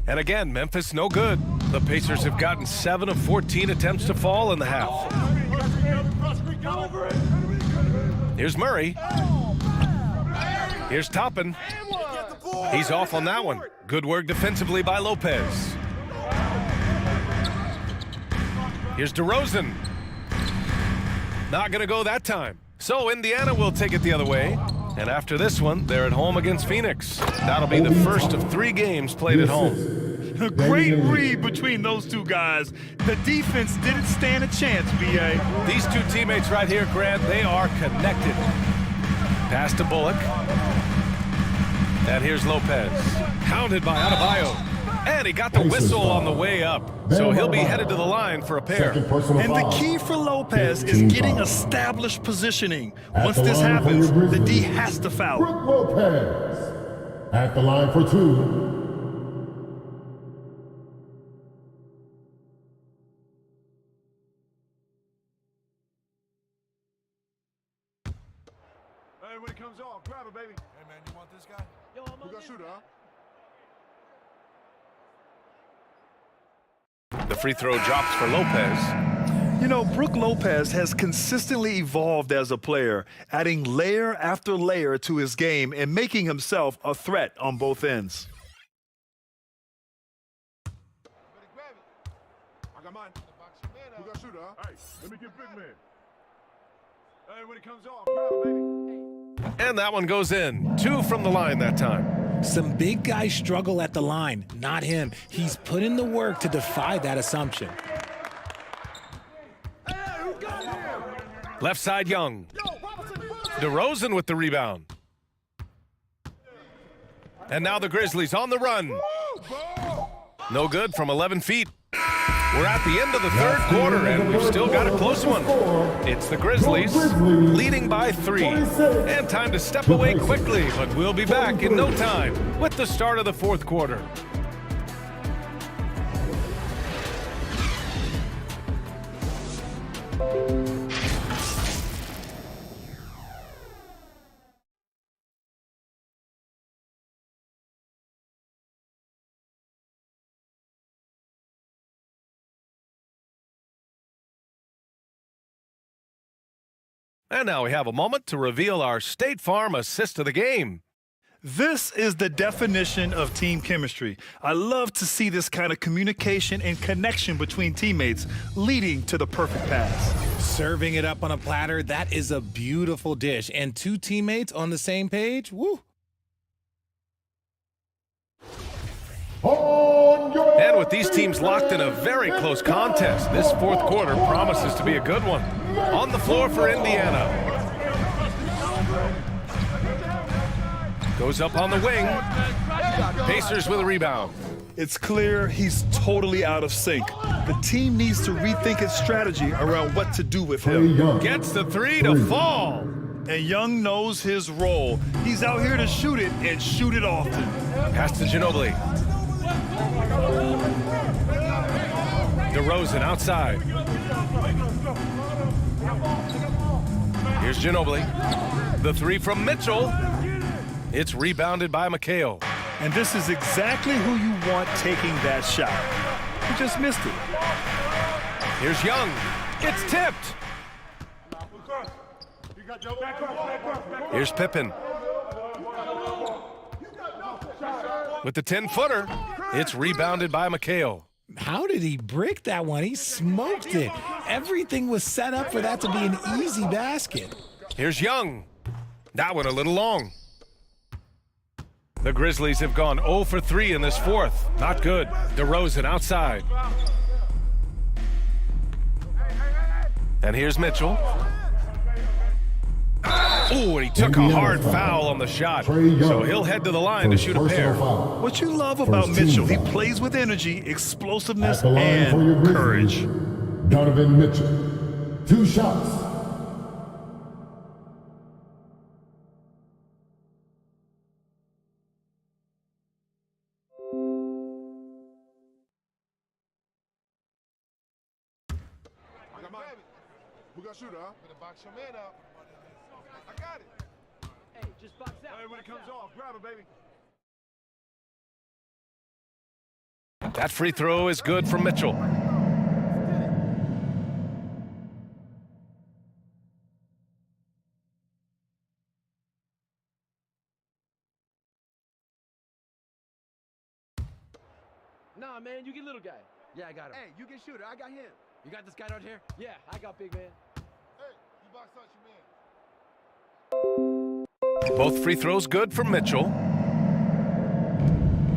And again, Memphis no good. The Pacers have gotten 7 of 14 attempts to fall in the half. Here's Murray. Here's Toppin. He's off on that one. Good work defensively by Lopez. Here's DeRozan. Not going to go that time. So Indiana will take it the other way. And after this one, they're at home against Phoenix. That'll be the first of 3 games played at home. A great read between those two guys. The defense didn't stand a chance, B.A. These two teammates right here, Grant, they are connected. Pass to Bullock. And here's Lopez. Hounded by Adebayo. And he got the whistle on the way up. So he'll be headed to the line for a pair. And the key for Lopez is getting established positioning. Once this happens, the D has to foul. Brook Lopez at the line for 2. Hey, when it comes off, grab it, baby. Hey, man, you want this guy? Yo, I'm Who got shooter, huh? The free throw drops for Lopez. You know, Brook Lopez has consistently evolved as a player, adding layer after layer to his game and making himself a threat on both ends. Grab it. I got mine. Who got shooter, huh? Hey, let me get big man. Hey, when it comes off, grab it, baby. And that one goes in. 2 from the line that time. Some big guys struggle at the line, not him. He's put in the work to defy that assumption. Left side, Young. DeRozan with the rebound. And now the Grizzlies on the run. No good from 11 feet. We're at the end of the third quarter, and we've still got a close one. It's the Grizzlies leading by 3. And time to step away quickly, but we'll be back in no time with the start of the fourth quarter. And now we have a moment to reveal our State Farm assist of the game. This is the definition of team chemistry. I love to see this kind of communication and connection between teammates leading to the perfect pass. Serving it up on a platter, that is a beautiful dish. And 2 teammates on the same page, woo. And with these teams locked in a very close contest, this fourth quarter promises to be a good one. On the floor for Indiana. Goes up on the wing. Pacers with a rebound. It's clear he's totally out of sync. The team needs to rethink its strategy around what to do with him. Gets the 3 to fall. And Young knows his role. He's out here to shoot it and shoot it often. Pass to Ginobili. DeRozan outside. Here's Ginobili. The three from Mitchell. It's rebounded by McHale. And this is exactly who you want taking that shot. He just missed it. Here's Young. It's tipped. Here's Pippen. With the 10-footer, it's rebounded by McHale. How did he break that one? He smoked it. Everything was set up for that to be an easy basket. Here's Young. That one a little long. The Grizzlies have gone 0 for 3 in this fourth. Not good. DeRozan outside. And here's Mitchell. Oh, and he took a hard foul on the shot. So he'll head to the line to shoot a pair. What you love about Mitchell, he plays with energy, explosiveness, At the line for your and Grizzlies, courage. Donovan Mitchell. 2 shots. We got shooter, huh? Better box your man up. I got it. Hey, just box out. Hey, when it comes off, grab it, baby. That free throw is good from Mitchell. Nah, man, you get little guy. Yeah, I got him. Hey, you get shooter. I got him. You got this guy right here? Yeah, I got big man. Hey, you box out your man. Both free throws good from Mitchell.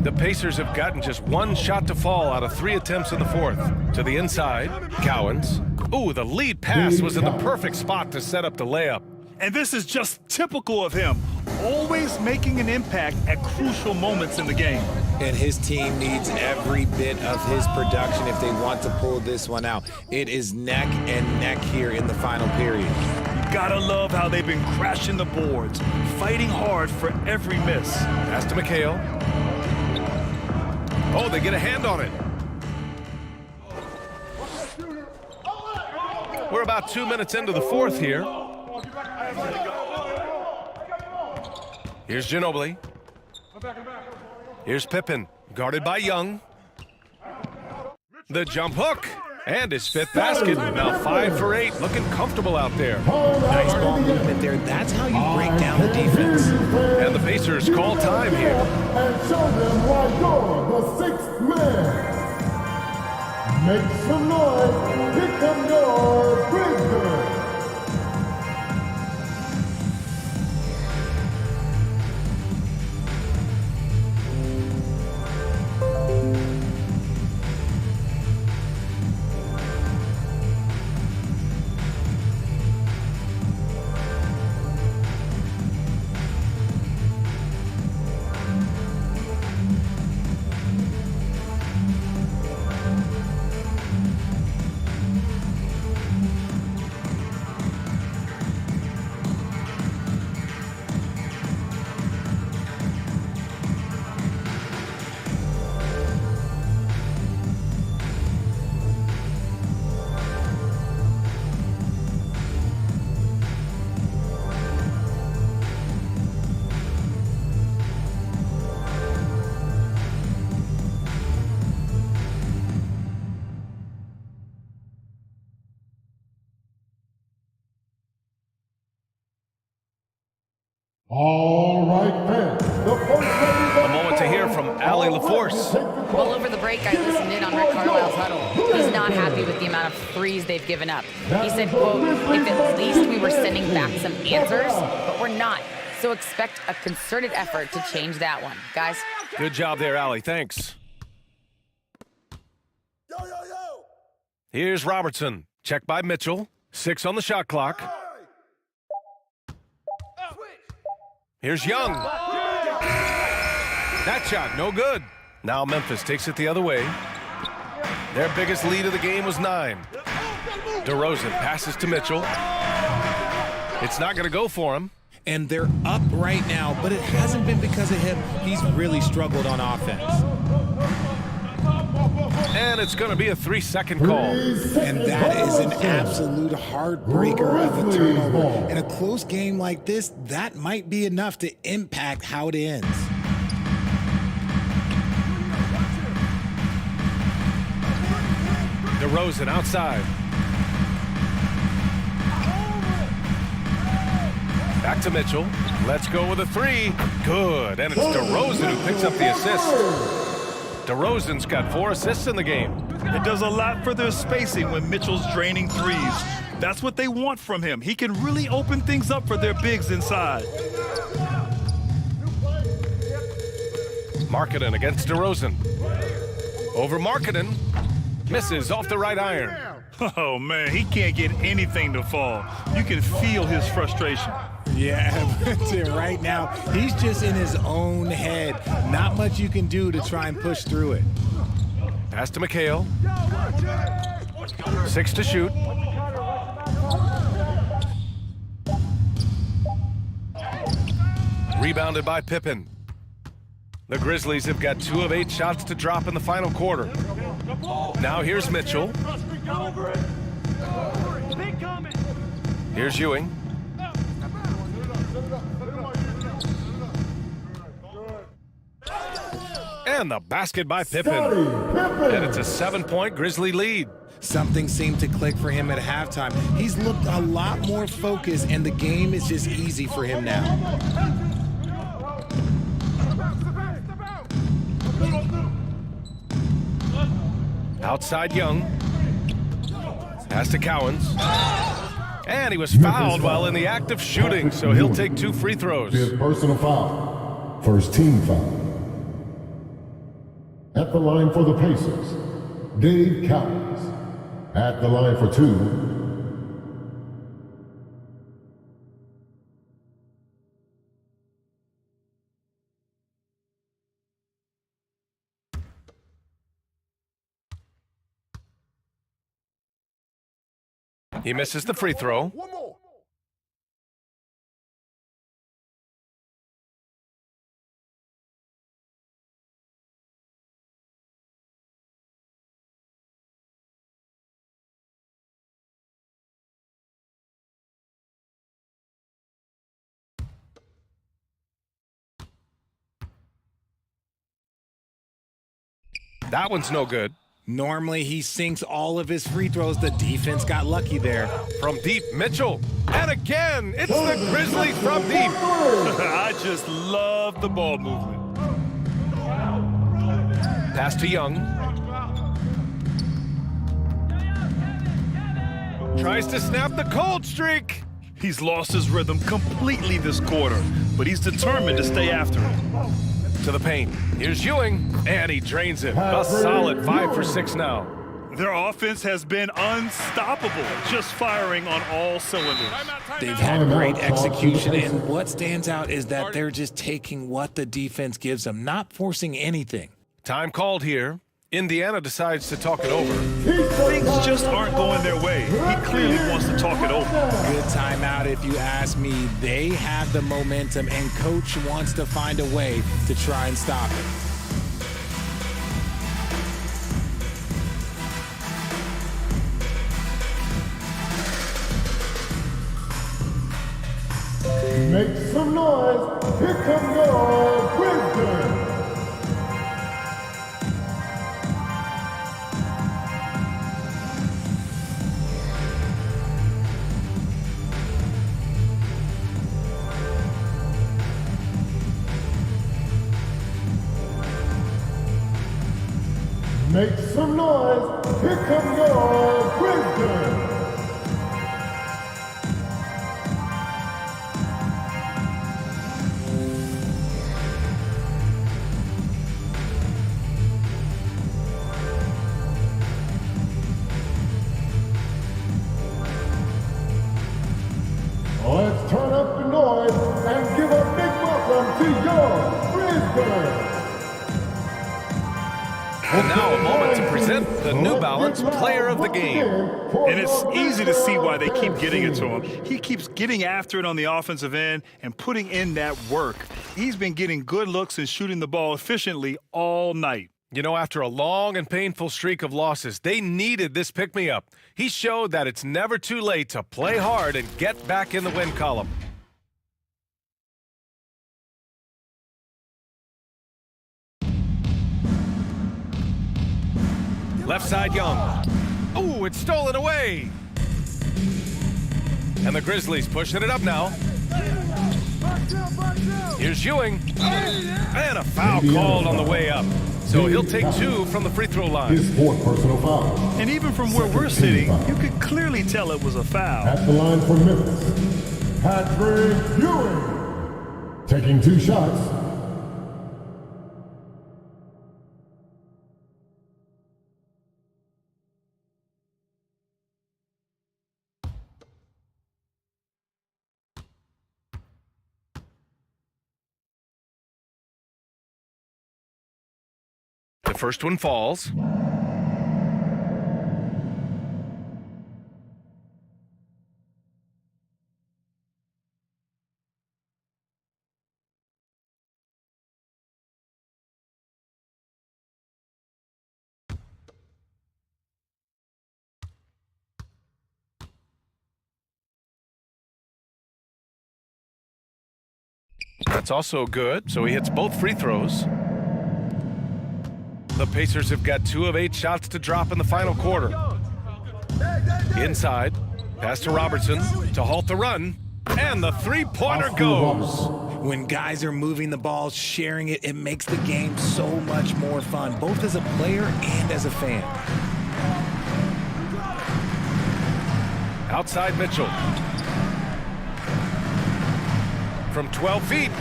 The Pacers have gotten just one shot to fall out of 3 attempts in the fourth. To the inside, Cowens. Ooh, the lead pass was in the perfect spot to set up the layup. And this is just typical of him, always making an impact at crucial moments in the game. And his team needs every bit of his production if they want to pull this one out. It is neck and neck here in the final period. You gotta love how they've been crashing the boards, fighting hard for every miss. Pass to McHale. Oh, they get a hand on it. We're about 2 minutes into the fourth here. Here's Ginobili. Here's Pippen, guarded by Young. The jump hook, and his 5th basket. Now 5 for 8, looking comfortable out there. Nice ball movement there. That's how you break down the defense. And the Pacers call time here. And show them why you're the 6th man. Make some noise. Here come your Grizzlies. All right, fans. A moment to hear from Allie LaForce. Well, over the break, I listened in on Rick Carlisle's huddle. He's not happy with the amount of threes they've given up. He said, quote, if at least we were sending back some answers, but we're not. So expect a concerted effort to change that one. Guys. Good job there, Allie. Thanks. Here's Robertson. Checked by Mitchell. 6 on the shot clock. Here's Young. That shot, no good. Now Memphis takes it the other way. Their biggest lead of the game was 9. DeRozan passes to Mitchell. It's not going to go for him. And they're up right now, but it hasn't been because of him. He's really struggled on offense. And And it's going to be a 3-second call. And that is an absolute heartbreaker of a turnover. In a close game like this, that might be enough to impact how it ends. DeRozan outside. Back to Mitchell. Let's go with a 3. Good. And it's DeRozan who picks up the assist. DeRozan's got 4 assists in the game. It does a lot for their spacing when Mitchell's draining threes. That's what they want from him. He can really open things up for their bigs inside. Markkanen against DeRozan. Over Markkanen. Misses off the right iron. Oh, man, he can't get anything to fall. You can feel his frustration. Yeah, right now, he's just in his own head. Not much you can do to try and push through it. Pass to McHale. 6 to shoot. Rebounded by Pippen. The Grizzlies have got 2 of 8 shots to drop in the final quarter. Now here's Mitchell. Here's Ewing. And the basket by Pippen. And it's a 7-point Grizzly lead. Something seemed to click for him at halftime. He's looked a lot more focused, and the game is just easy for him now. Outside Young. Pass to Cowens. And he was fouled while in the act of shooting, so he'll take 2 free throws. Fifth personal foul. First team foul. At the line for the Pacers, Dave Cowens. At the line for 2, He misses the free throw. One more. That one's no good. Normally, he sinks all of his free throws. The defense got lucky there. From deep, Mitchell. And again, it's the Grizzlies from deep. I just love the ball movement. Pass to Young. Tries to snap the cold streak. He's lost his rhythm completely this quarter, but he's determined to stay after it. To the paint. Here's Ewing, and he drains it. A solid 5 for 6 now. Their offense has been unstoppable, just firing on all cylinders. They've had great execution, and what stands out is that they're just taking what the defense gives them, not forcing anything. Time called here. Indiana decides to talk it over. Things just aren't going their way. He clearly wants to talk it over. Good timeout if you ask me. They have the momentum, and coach wants to find a way to try and stop it. make some noise. Here come your Grizzlies. Make some noise. Here come your Grizzlies. Let's turn up the noise and give a big welcome to your Grizzlies. And now a moment to present the New Balance Player of the Game. And it's easy to see why they keep getting it to him. He keeps getting after it on the offensive end and putting in that work. He's been getting good looks and shooting the ball efficiently all night. You know, after a long and painful streak of losses, they needed this pick-me-up. He showed that it's never too late to play hard and get back in the win column. Left side, Young. Oh, it's stolen away. And the Grizzlies pushing it up now. Here's Ewing. And a foul called on the way up. So he'll take 2 from the free throw line. His 4th personal foul. And even from where we're sitting, you could clearly tell it was a foul. At the line for Memphis, Patrick Ewing. Taking 2 shots. The first one falls. That's also good, so he hits both free throws. The Pacers have got 2 of 8 shots to drop in the final quarter. Inside, pass to Robertson to halt the run, and the three-pointer goes. When guys are moving the ball, sharing it, it makes the game so much more fun, both as a player and as a fan. Outside Mitchell. From 12 feet.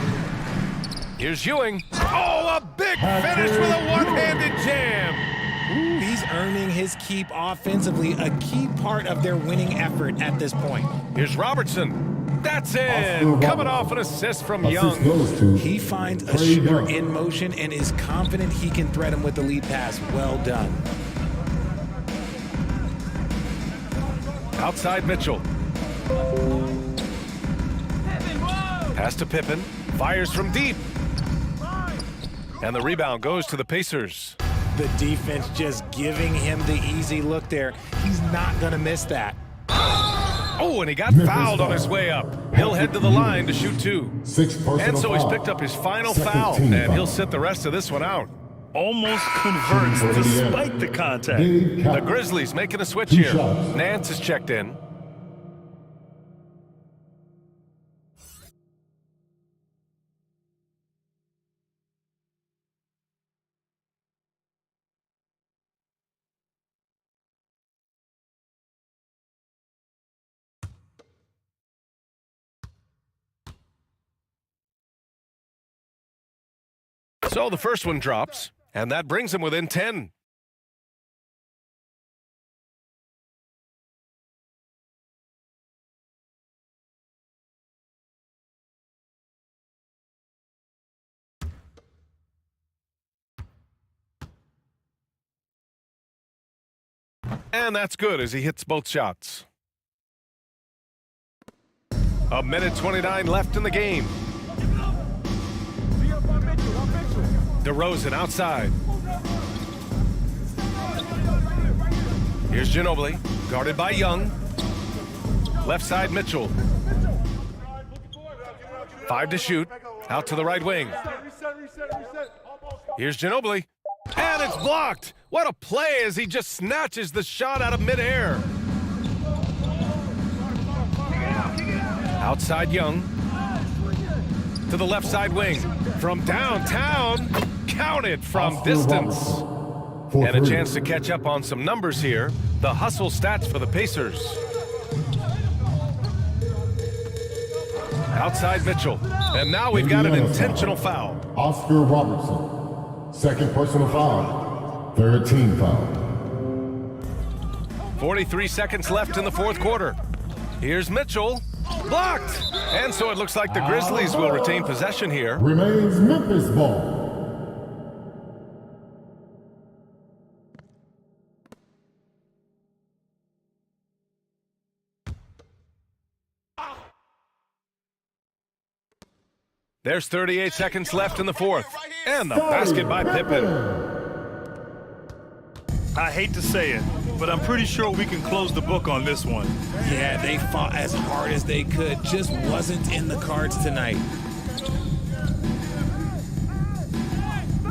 Here's Ewing. Oh, a big finish with a one-handed jam. Ooh, he's earning his keep offensively, a key part of their winning effort at this point. Here's Robertson. That's in. Coming off an assist from Young. He finds a shooter in motion and is confident he can thread him with the lead pass. Well done. Outside Mitchell. Pass to Pippen. Fires from deep. And the rebound goes to the Pacers. The defense just giving him the easy look there. He's not going to miss that. Oh, and he got fouled on his way up. He'll head to the line to shoot 2. And so he's picked up his final foul, and he'll sit the rest of this one out. Almost converts despite the contact. The Grizzlies making a switch here. Nance is checked in. So the first one drops, and that brings him within 10. And that's good as he hits both shots. 1:29 left in the game. DeRozan outside. Here's Ginobili, guarded by Young. Left side, Mitchell. 5 to shoot, out to the right wing. Here's Ginobili, and it's blocked. What a play as he just snatches the shot out of midair. Outside Young, to the left side wing. From downtown, counted from distance. And a chance to catch up on some numbers here. The hustle stats for the Pacers. Outside Mitchell. And now we've got an intentional foul. Oscar Robertson. 2nd personal foul. 3rd team foul. 43 seconds left in the 4th quarter. Here's Mitchell. Blocked! And so it looks like the Grizzlies will retain possession here. Remains Memphis ball. There's 38 seconds left in the 4th. And the basket by Pippen. I hate to say it, but I'm pretty sure we can close the book on this one. Yeah, they fought as hard as they could. Just wasn't in the cards tonight.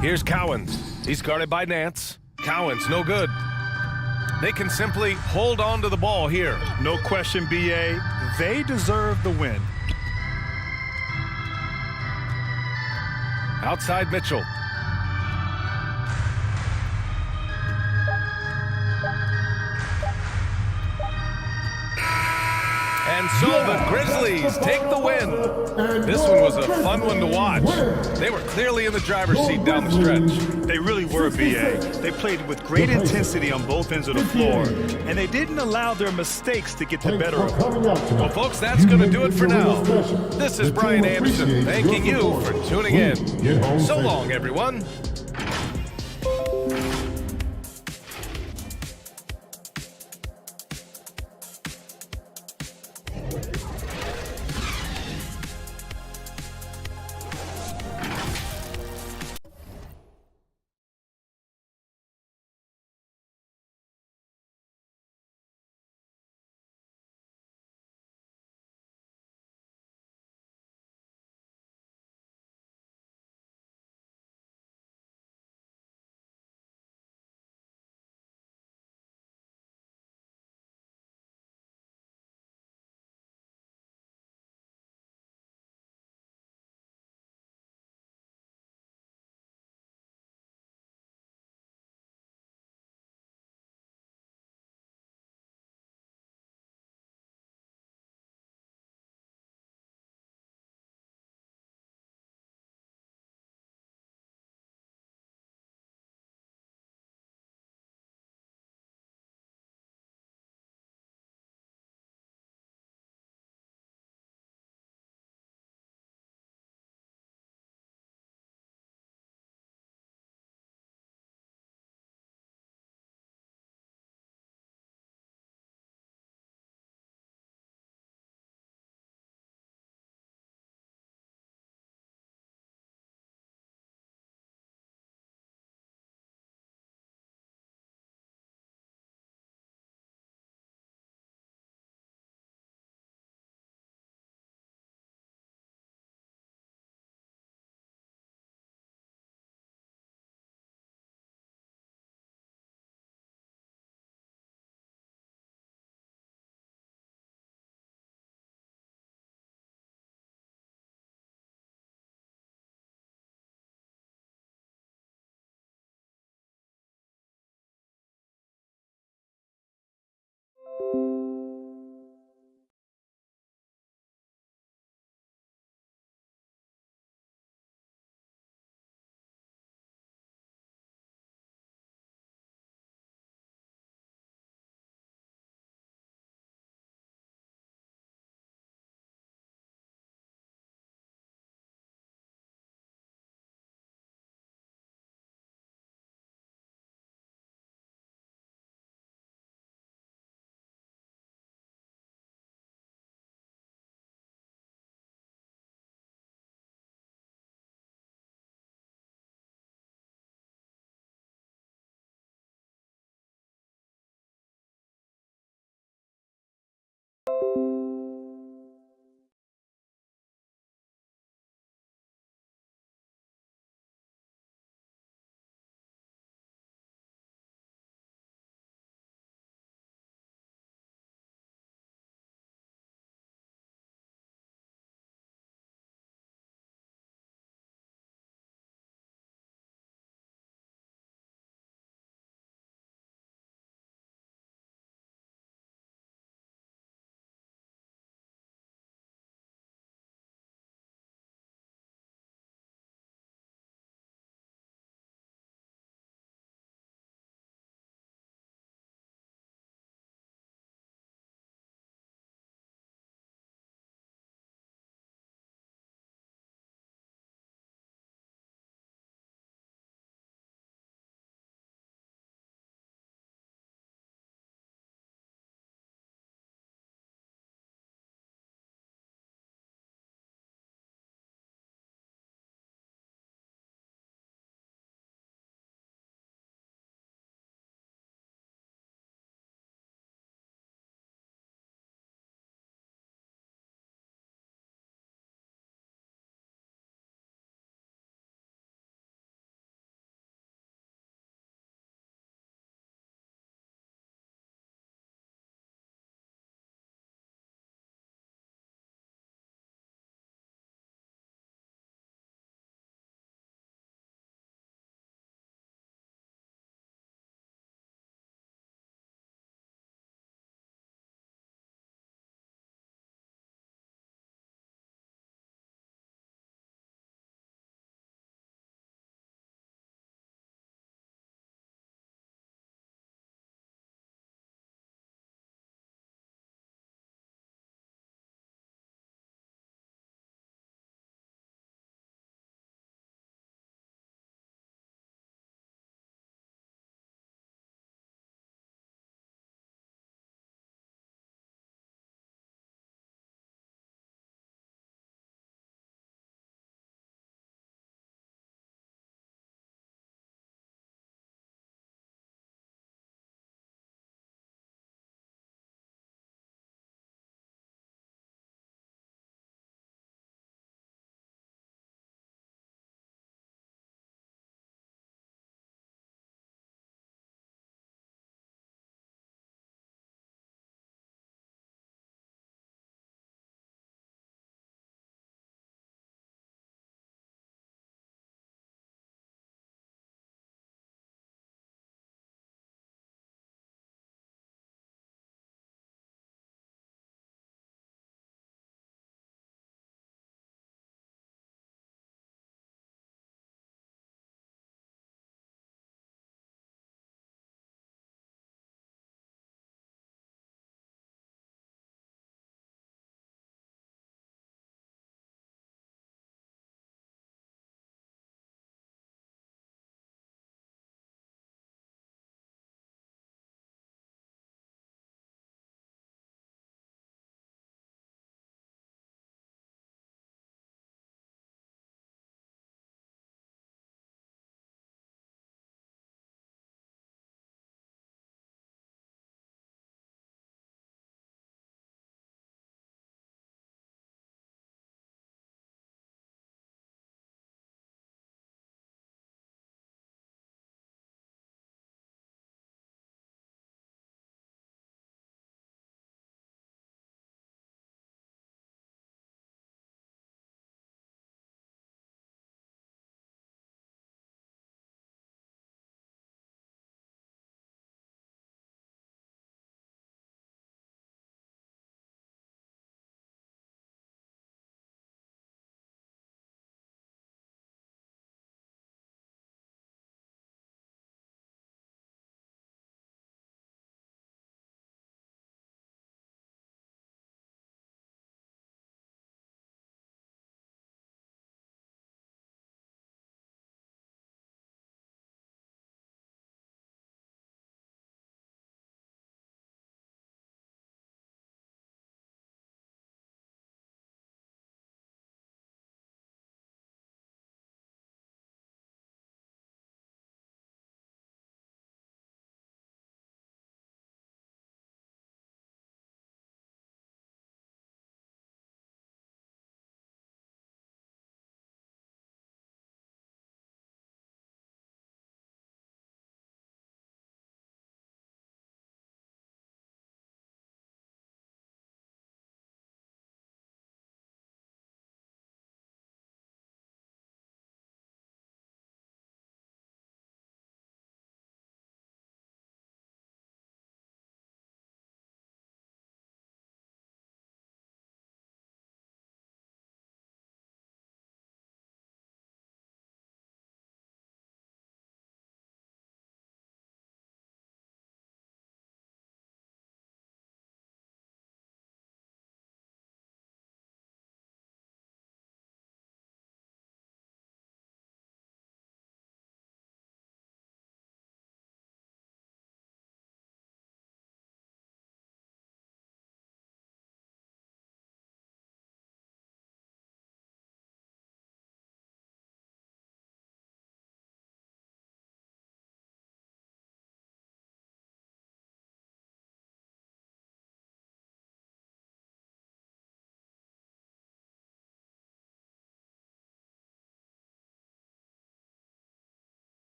Here's Cowens. He's guarded by Nance. Cowens, no good. They can simply hold on to the ball here. No question, B.A. They deserve the win. Outside Mitchell. And so the Grizzlies take the win. This one was a fun one to watch. They were clearly in the driver's seat down the stretch. They really were, B.A. They played with great intensity on both ends of the floor, and they didn't allow their mistakes to get the better of them. Well, folks, that's going to do it for now. This is Brian Anderson thanking you for tuning in. So long, everyone.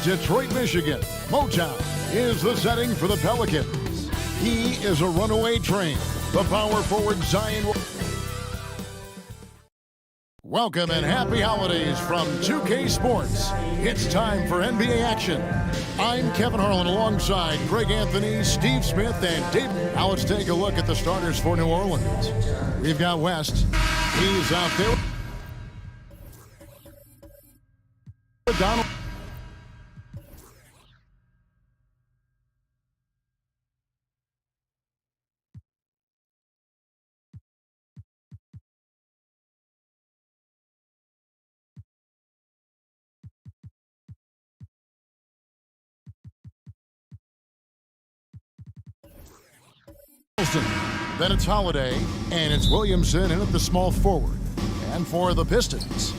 Detroit, Michigan. Motown is the setting for the Pelicans. He is a runaway train. The power forward Zion. Welcome and happy holidays from 2K Sports. It's time for NBA action. I'm Kevin Harlan alongside Greg Anthony, Steve Smith, and Dave. Now let's take a look at the starters for New Orleans. We've got West. He's out there. Donald. Then it's Holiday, and it's Williamson in at the small forward. And for the Pistons,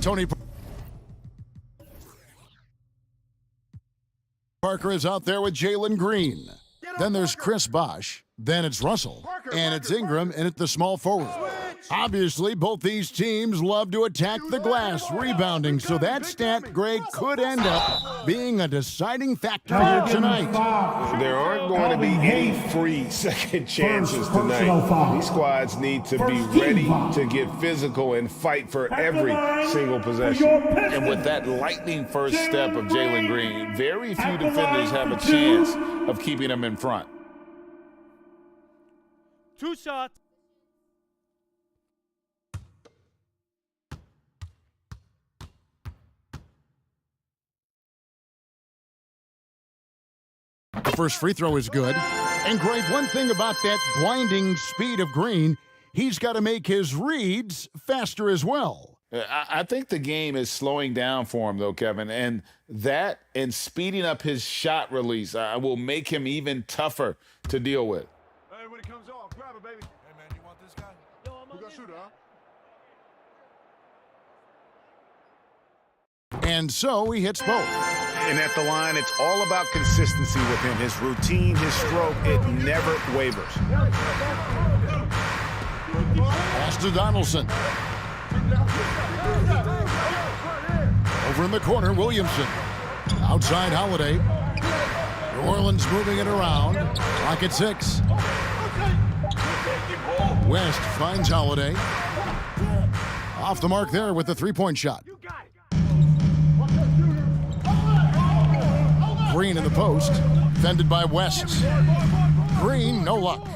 Tony Parker is out there with Jalen Green. Then there's Chris Bosh. Then it's Russell. And it's Ingram in at the small forward. Obviously, both these teams love to attack the glass, rebounding, so that stat, Greg, could end up being a deciding factor here tonight. There aren't going to be any free second chances tonight. These squads need to be ready to get physical and fight for every single possession. And with that lightning first step of Jalen Green, very few defenders have a chance of keeping him in front. 2 shots. The first free throw is good. And Greg, one thing about that blinding speed of Green, he's got to make his reads faster as well. I think the game is slowing down for him, though, Kevin. And that and speeding up his shot release will make him even tougher to deal with. Hey, when it comes off, grab it, baby. Hey, man, you want this guy? Yo, I'm gonna shoot, huh? And so he hits both. And at the line, it's all about consistency with him. His routine, his stroke, it never wavers. Pass to Donaldson. Over in the corner, Williamson. Outside Holiday. New Orleans moving it around. Clock at 6. West finds Holiday. Off the mark there with the three-point shot. Green in the post, fended by West. Green, no luck.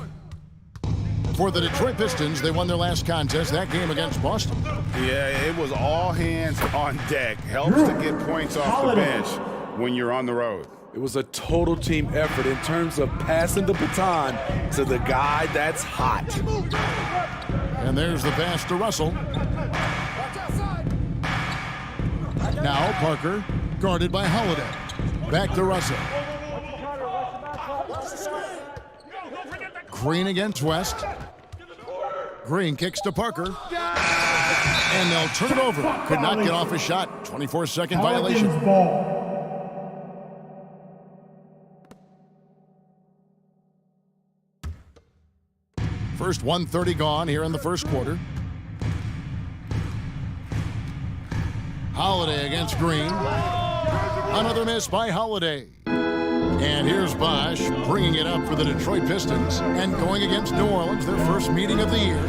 For the Detroit Pistons, they won their last contest, that game against Boston. Yeah, it was all hands on deck. Helps to get points off the bench when you're on the road. It was a total team effort in terms of passing the baton to the guy that's hot. And there's the pass to Russell. Now Parker, guarded by Holiday. Back to Russell. Green against West. Green kicks to Parker. And they'll turn it over. Could not get off a shot. 24-second violation. First 1:30 gone here in the first quarter. Holiday against Green. Another miss by Holiday. And here's Bosh bringing it up for the Detroit Pistons and going against New Orleans, their first meeting of the year.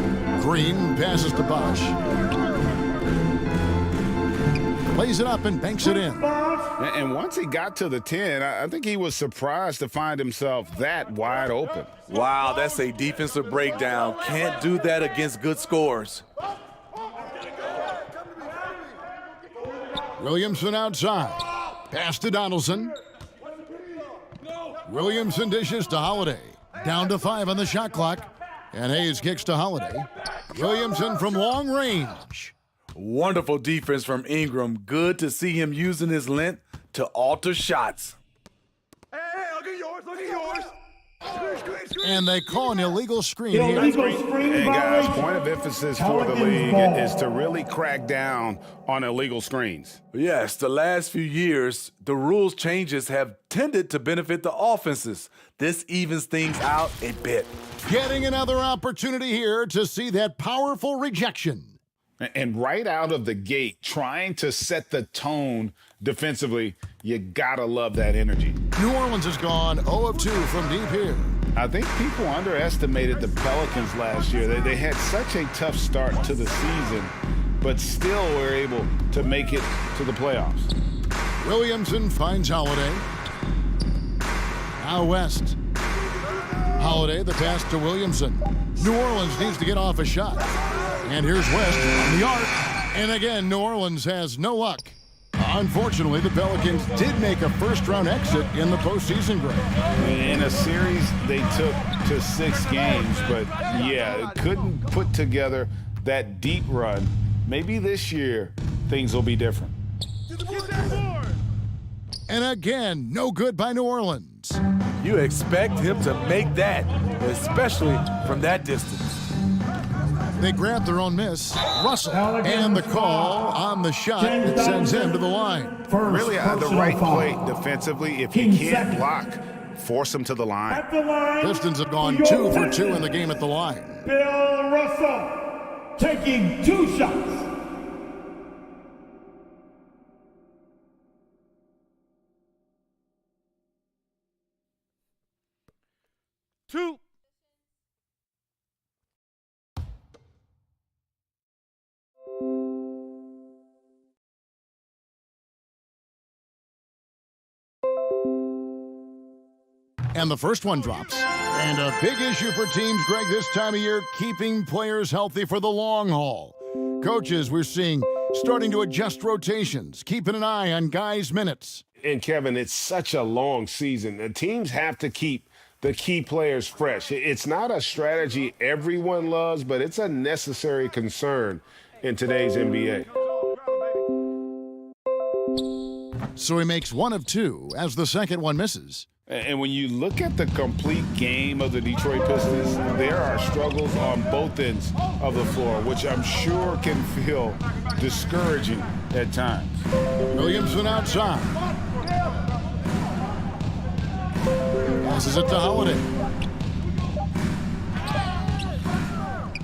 Green passes to Bosh. Plays it up and banks it in. And once he got to the 10, I think he was surprised to find himself that wide open. Wow, that's a defensive breakdown. Can't do that against good scores. Williamson outside. Pass to Donaldson. Williamson dishes to Holiday. Down to 5 on the shot clock. And Hayes kicks to Holiday. Williamson from long range. Wonderful defense from Ingram. Good to see him using his length to alter shots. Hey, look at yours, look at yours. And they call an illegal screen here. Hey, guys, point of emphasis for the league is to really crack down on illegal screens. Yes, the last few years, the rules changes have tended to benefit the offenses. This evens things out a bit. Getting another opportunity here to see that powerful rejection. And right out of the gate, trying to set the tone defensively, you gotta love that energy. New Orleans has gone 0 of 2 from deep here. I think people underestimated the Pelicans last year. They had such a tough start to the season, but still were able to make it to the playoffs. Williamson finds Holiday. Now West. Holiday, the pass to Williamson. New Orleans needs to get off a shot. And here's West on the arc. And again, New Orleans has no luck. Unfortunately, the Pelicans did make a first-round exit in the postseason, Greg. In a series they took to 6 games, but yeah, couldn't put together that deep run. Maybe this year things will be different. And again, no good by New Orleans. You expect him to make that, especially from that distance. They grab their own miss. Russell, and the call on the shot that sends him to the line. Really the right play defensively. If you can't block, force him to the line. Pistons have gone 2 for 2 in the game at the line. Bill Russell taking 2 shots. Two. And the first one drops. And a big issue for teams, Greg, this time of year, keeping players healthy for the long haul. Coaches, we're seeing starting to adjust rotations, keeping an eye on guys' minutes. And Kevin, it's such a long season. The teams have to keep the key players fresh. It's not a strategy everyone loves, but it's a necessary concern in today's NBA. So he makes 1 of 2 as the second one misses. And when you look at the complete game of the Detroit Pistons, there are struggles on both ends of the floor, which I'm sure can feel discouraging at times. Williamson outside. Passes it to Holiday.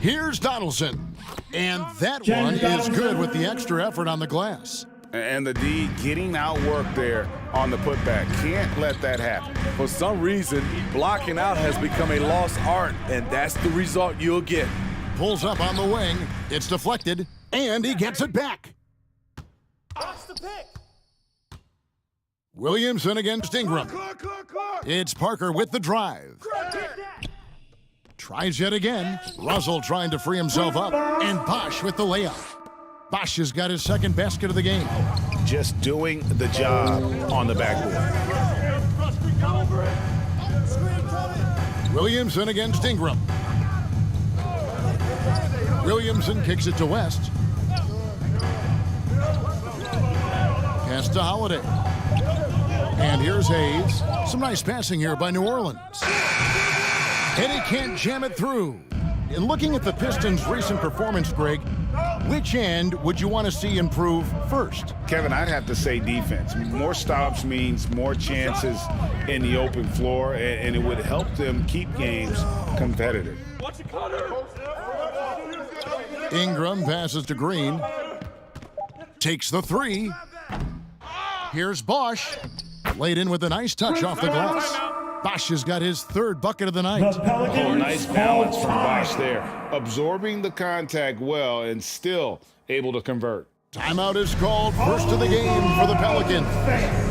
Here's Donaldson. And that one is good with the extra effort on the glass. And the D getting outworked there on the putback. Can't let that happen. For some reason, blocking out has become a lost art, and that's the result you'll get. Pulls up on the wing. It's deflected, and he gets it back. Williamson against Ingram. It's Parker with the drive. Tries yet again. Russell trying to free himself up, and Bosh with the layup. Bosh has got his second basket of the game. Just doing the job on the backboard. Williamson against Ingram. Williamson kicks it to West. Pass to Holiday. And here's Hayes. Some nice passing here by New Orleans. And he can't jam it through. In looking at the Pistons' recent performance, Greg, which end would you want to see improve first? Kevin, I'd have to say defense. More stops means more chances in the open floor, and it would help them keep games competitive. Ingram passes to Green. Takes the 3. Here's Bosh. Laid in with a nice touch off the glass. Bosh has got his 3rd bucket of the night. Oh, nice balance from Bosh there. Absorbing the contact well and still able to convert. Timeout is called. First of the game for the Pelicans.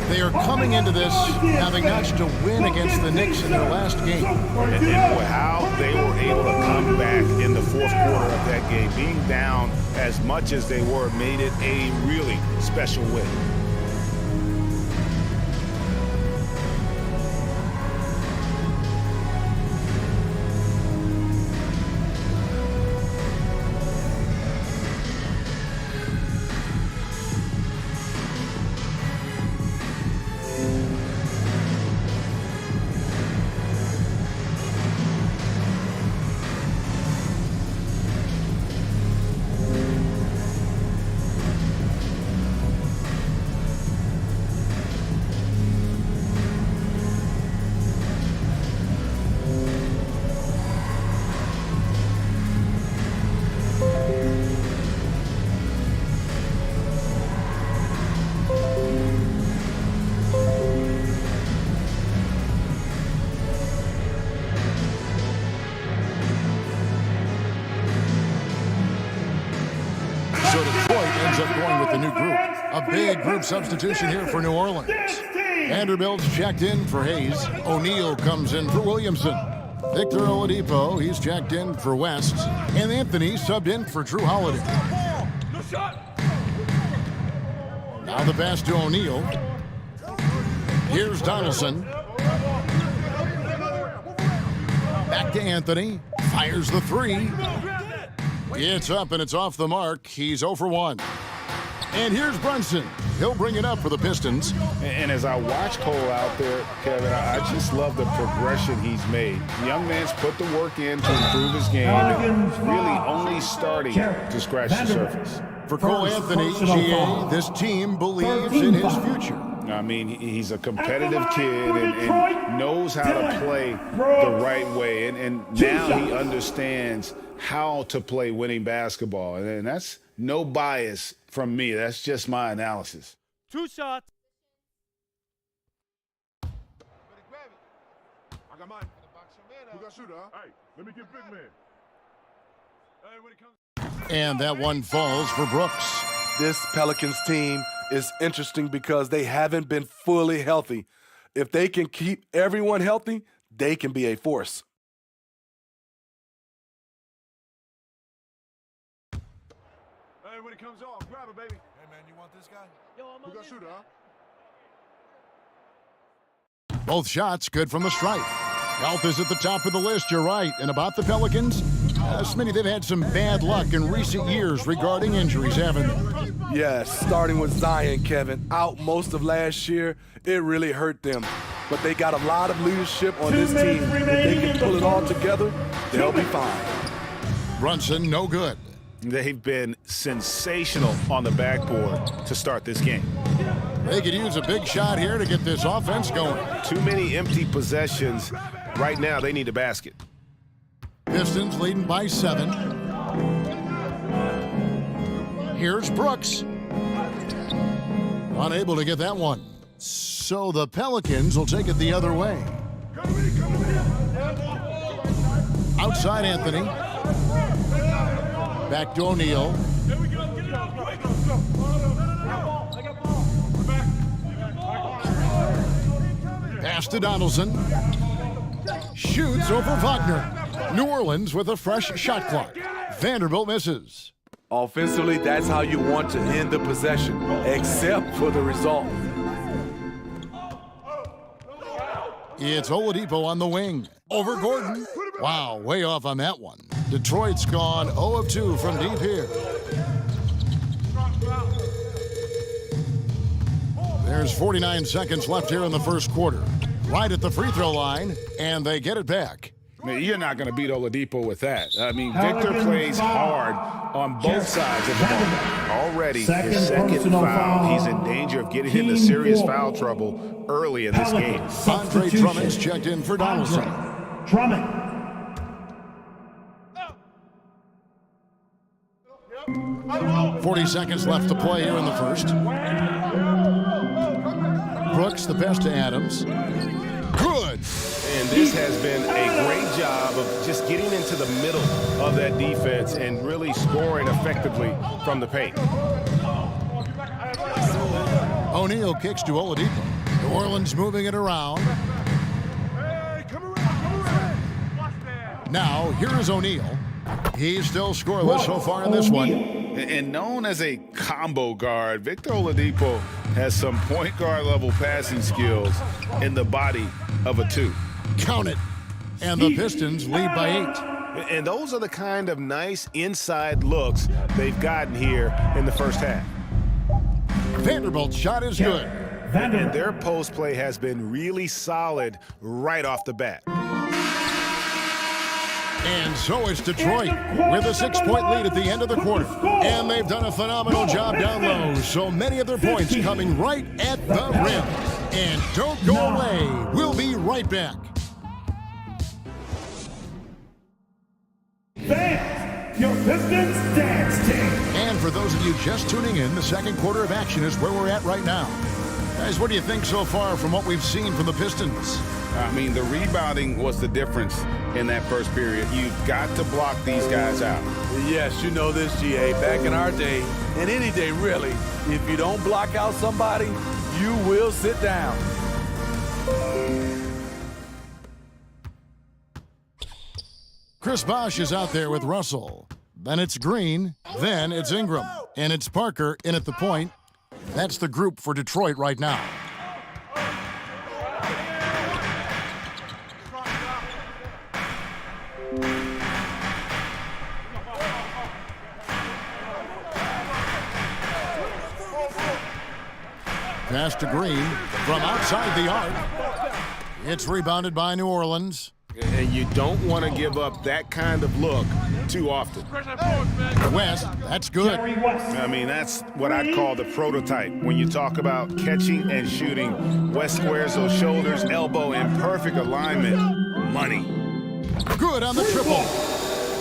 They are coming into this having notched to win against the Knicks in their last game. And how they were able to come back in the 4th quarter of that game, being down as much as they were, made it a really special win. A big group substitution here for New Orleans. Vanderbilt's checked in for Hayes. O'Neal comes in for Williamson. Victor Oladipo, he's checked in for West. And Anthony subbed in for Drew Holiday. Now the pass to O'Neal. Here's Donaldson. Back to Anthony. Fires the three. It's up and it's off the mark. He's 0 for 1. And here's Brunson. He'll bring it up for the Pistons. And as I watch Cole out there, Kevin, I just love the progression he's made. The young man's put the work in to improve his game and really only starting to scratch the surface. For Cole Anthony, GA, this team believes in his future. I mean, he's a competitive kid and knows how to play the right way. And now he understands how to play winning basketball. And that's no bias from me. That's just my analysis. 2 shots. I got mine. Who got shooter, huh? Hey, let me get big man. Hey, when it comes. And that one falls for Brooks. This Pelicans team is interesting because they haven't been fully healthy. If they can keep everyone healthy, they can be a force. Hey, when it comes off, grab it, baby. Hey, man, you want this guy? Who got shooter, huh? Both shots good from the stripe. Health is at the top of the list, you're right. And about the Pelicans, Smitty, they've had some bad luck in recent years regarding injuries, haven't they? Yes, starting with Zion, Kevin, out most of last year, it really hurt them. But they got a lot of leadership on this team. If they can pull it all together, they'll be fine. Brunson, no good. They've been sensational on the backboard to start this game. They could use a big shot here to get this offense going. Too many empty possessions. Right now, they need a basket. Pistons leading by 7. Here's Brooks. Unable to get that one. So the Pelicans will take it the other way. Outside Anthony. Back to O'Neal. Pass to Donaldson. Shoots over Wagner. New Orleans with a fresh shot clock. Vanderbilt misses. Offensively, that's how you want to end the possession, except for the result. It's Oladipo on the wing. Over Gordon. Wow, way off on that one. Detroit's gone 0 of 2 from deep here. There's 49 seconds left here in the first quarter. Right at the free throw line, and they get it back. You're not going to beat Oladipo with that. I mean, Victor plays hard on both sides of the ball. Already, his second foul, he's in danger of getting into serious foul trouble early in this game. Andre Drummond's checked in for Donaldson. Drummond. 40 seconds left to play here in the first. Brooks, the pass to Adams. Good. And this has been a great job of just getting into the middle of that defense and really scoring effectively from the paint. O'Neal kicks to Oladipo. New Orleans moving it around. Now, here is O'Neal. He's still scoreless so far in this one. And known as a combo guard, Victor Oladipo has some point guard level passing skills in the body of a 2. Count it. And the Pistons lead by 8. And those are the kind of nice inside looks they've gotten here in the first half. Vanderbilt's shot is good. And their post play has been really solid right off the bat. And so it's Detroit with a 6-point lead at the end of the quarter. And they've done a phenomenal job down low. So many of their points coming right at the rim. And don't go away. We'll be right back. Fans, your Pistons dance team. And for those of you just tuning in, the second quarter of action is where we're at right now. Guys, what do you think so far from what we've seen from the Pistons? I mean, the rebounding was the difference in that first period. You've got to block these guys out. Yes, you know this, GA. Back in our day, and any day really, if you don't block out somebody, you will sit down. Chris Bosh is out there with Russell. Then it's Green. Then it's Ingram. And it's Parker in at the point. That's the group for Detroit right now. Pass to Green from outside the arc. It's rebounded by New Orleans. And you don't want to give up that kind of look too often. West, that's good. I mean, that's what I'd call the prototype. When you talk about catching and shooting, West squares those shoulders, elbow in perfect alignment. Money. Good on the triple.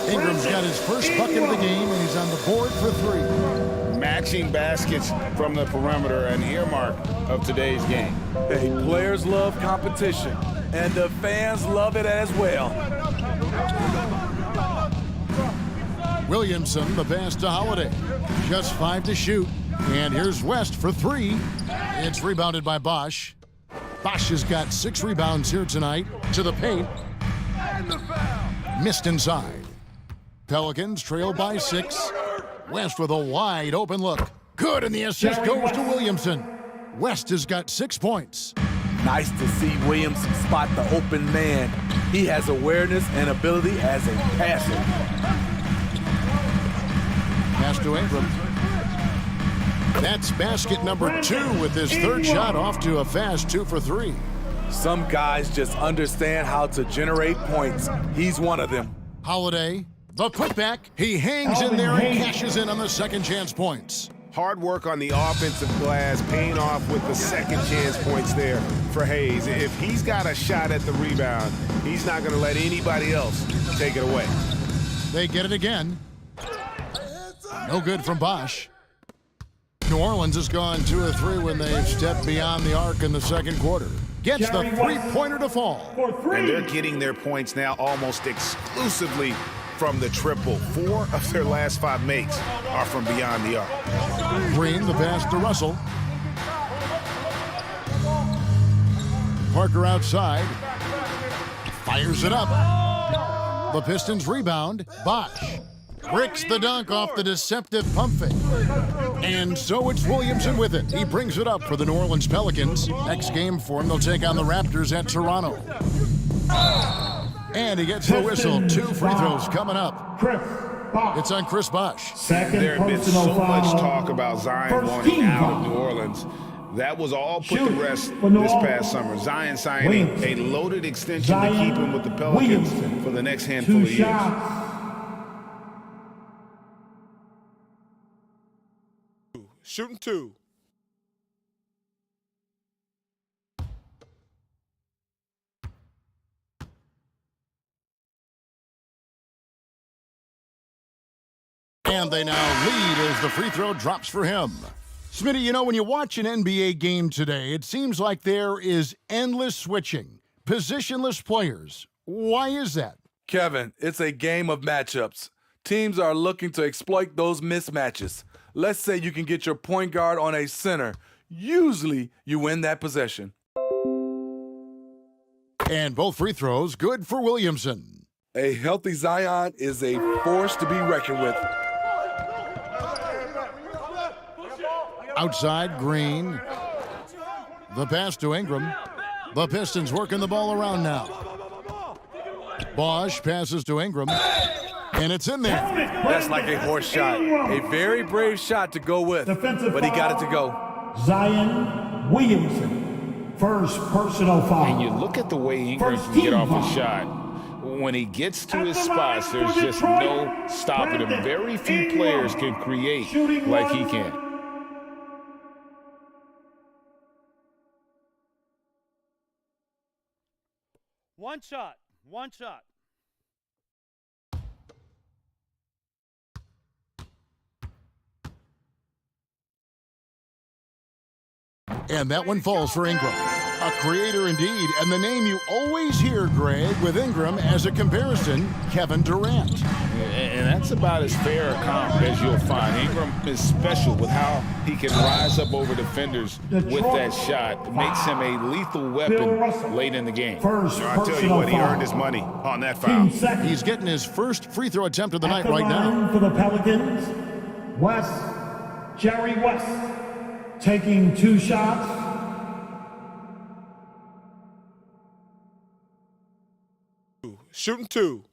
Ingram's got his first bucket of the game, and he's on the board for 3. Matching baskets from the perimeter, an earmark of today's game. Hey, players love competition, and the fans love it as well. Williamson, the pass to Holiday. Just 5 to shoot. And here's West for 3. It's rebounded by Bosh. Bosh has got 6 rebounds here tonight. To the paint. Missed inside. Pelicans trail by 6. West with a wide open look. Good, and the assist goes to Williamson. West has got 6 points. Nice to see Williamson spot the open man. He has awareness and ability as a passer. Pass to Ingram. That's basket number 2 with his third shot off to a fast 2 for 3. Some guys just understand how to generate points. He's one of them. Holiday, the putback. He hangs in there and cashes in on the second chance points. Hard work on the offensive glass, paying off with the second chance points there for Hayes. If he's got a shot at the rebound, he's not going to let anybody else take it away. They get it again. No good from Bosh. New Orleans has gone 2 of 3 when they've stepped beyond the arc in the second quarter. Gets the three-pointer to fall. And they're getting their points now almost exclusively from the triple. 4 of their last 5 makes are from beyond the arc. Green, the pass to Russell. Parker outside. Fires it up. The Pistons rebound. Bosh bricks the dunk off the deceptive pump fake. And so it's Williamson with it. He brings it up for the New Orleans Pelicans. Next game for him, they'll take on the Raptors at Toronto. And he gets the whistle. 2 free throws coming up. It's on Chris Bosh. There had been so much talk about Zion wanting out of New Orleans. That was all put to rest this past summer. Zion signing a loaded extension to keep him with the Pelicans for the next handful of years. Shooting 2. And they now lead as the free throw drops for him. Smitty, you know, when you watch an NBA game today, it seems like there is endless switching, positionless players. Why is that? Kevin, it's a game of matchups. Teams are looking to exploit those mismatches. Let's say you can get your point guard on a center. Usually, you win that possession. And both free throws good for Williamson. A healthy Zion is a force to be reckoned with. Outside, Green. The pass to Ingram. The Pistons working the ball around now. Bosh passes to Ingram. And it's in there. That's like a horse shot. A very brave shot to go with, but he got it to go. Zion Williamson, first personal foul. And you look at the way Ingram can get off a shot. When he gets to his spots, there's just no stopping him. Very few players can create like he can. One shot. And that one falls for Ingram. A creator indeed, and the name you always hear, Greg, with Ingram as a comparison, Kevin Durant. And that's about as fair a comp as you'll find. Ingram is special with how he can rise up over defenders with that shot. It makes him a lethal weapon late in the game. I'll tell you what, he earned his money on that foul. He's getting his first free throw attempt of the night right now. For the Pelicans, Jerry West, taking 2 shots. Shooting 2.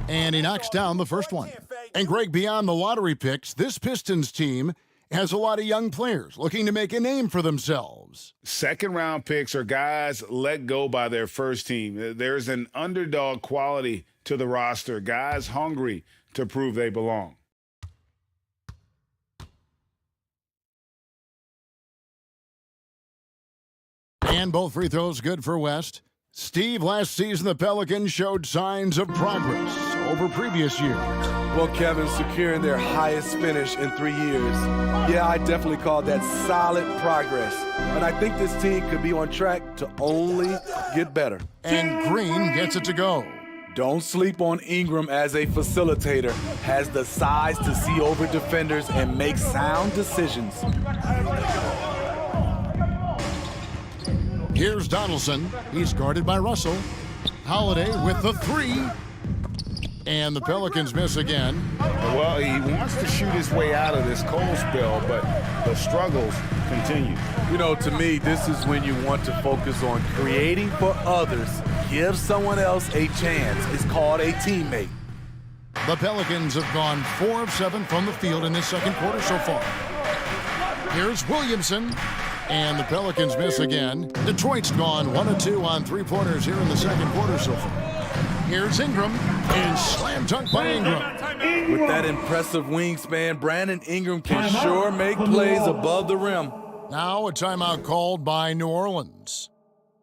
And he knocks down the first one. And Greg, beyond the lottery picks, this Pistons team has a lot of young players looking to make a name for themselves. Second-round picks are guys let go by their first team. There's an underdog quality to the roster, guys hungry to prove they belong. And both free throws good for West. Steve, last season the Pelicans showed signs of progress over previous years. Well, Kevin, securing their highest finish in 3 years. Yeah, I definitely call that solid progress. And I think this team could be on track to only get better. And Green gets it to go. Don't sleep on Ingram as a facilitator. Has the size to see over defenders and make sound decisions. Here's Donaldson. He's guarded by Russell. Holiday with the 3. And the Pelicans miss again. Well, he wants to shoot his way out of this cold spell, but the struggles continue. You know, to me, this is when you want to focus on creating for others. Give someone else a chance. It's called a teammate. The Pelicans have gone 4 of 7 from the field in this second quarter so far. Here's Williamson. And the Pelicans miss again. Detroit's gone 1 of 2 on 3-pointers here in the second quarter so far. Here's Ingram, and slam dunk by Ingram. With that impressive wingspan, Brandon Ingram can sure make plays above the rim. Now a timeout called by New Orleans.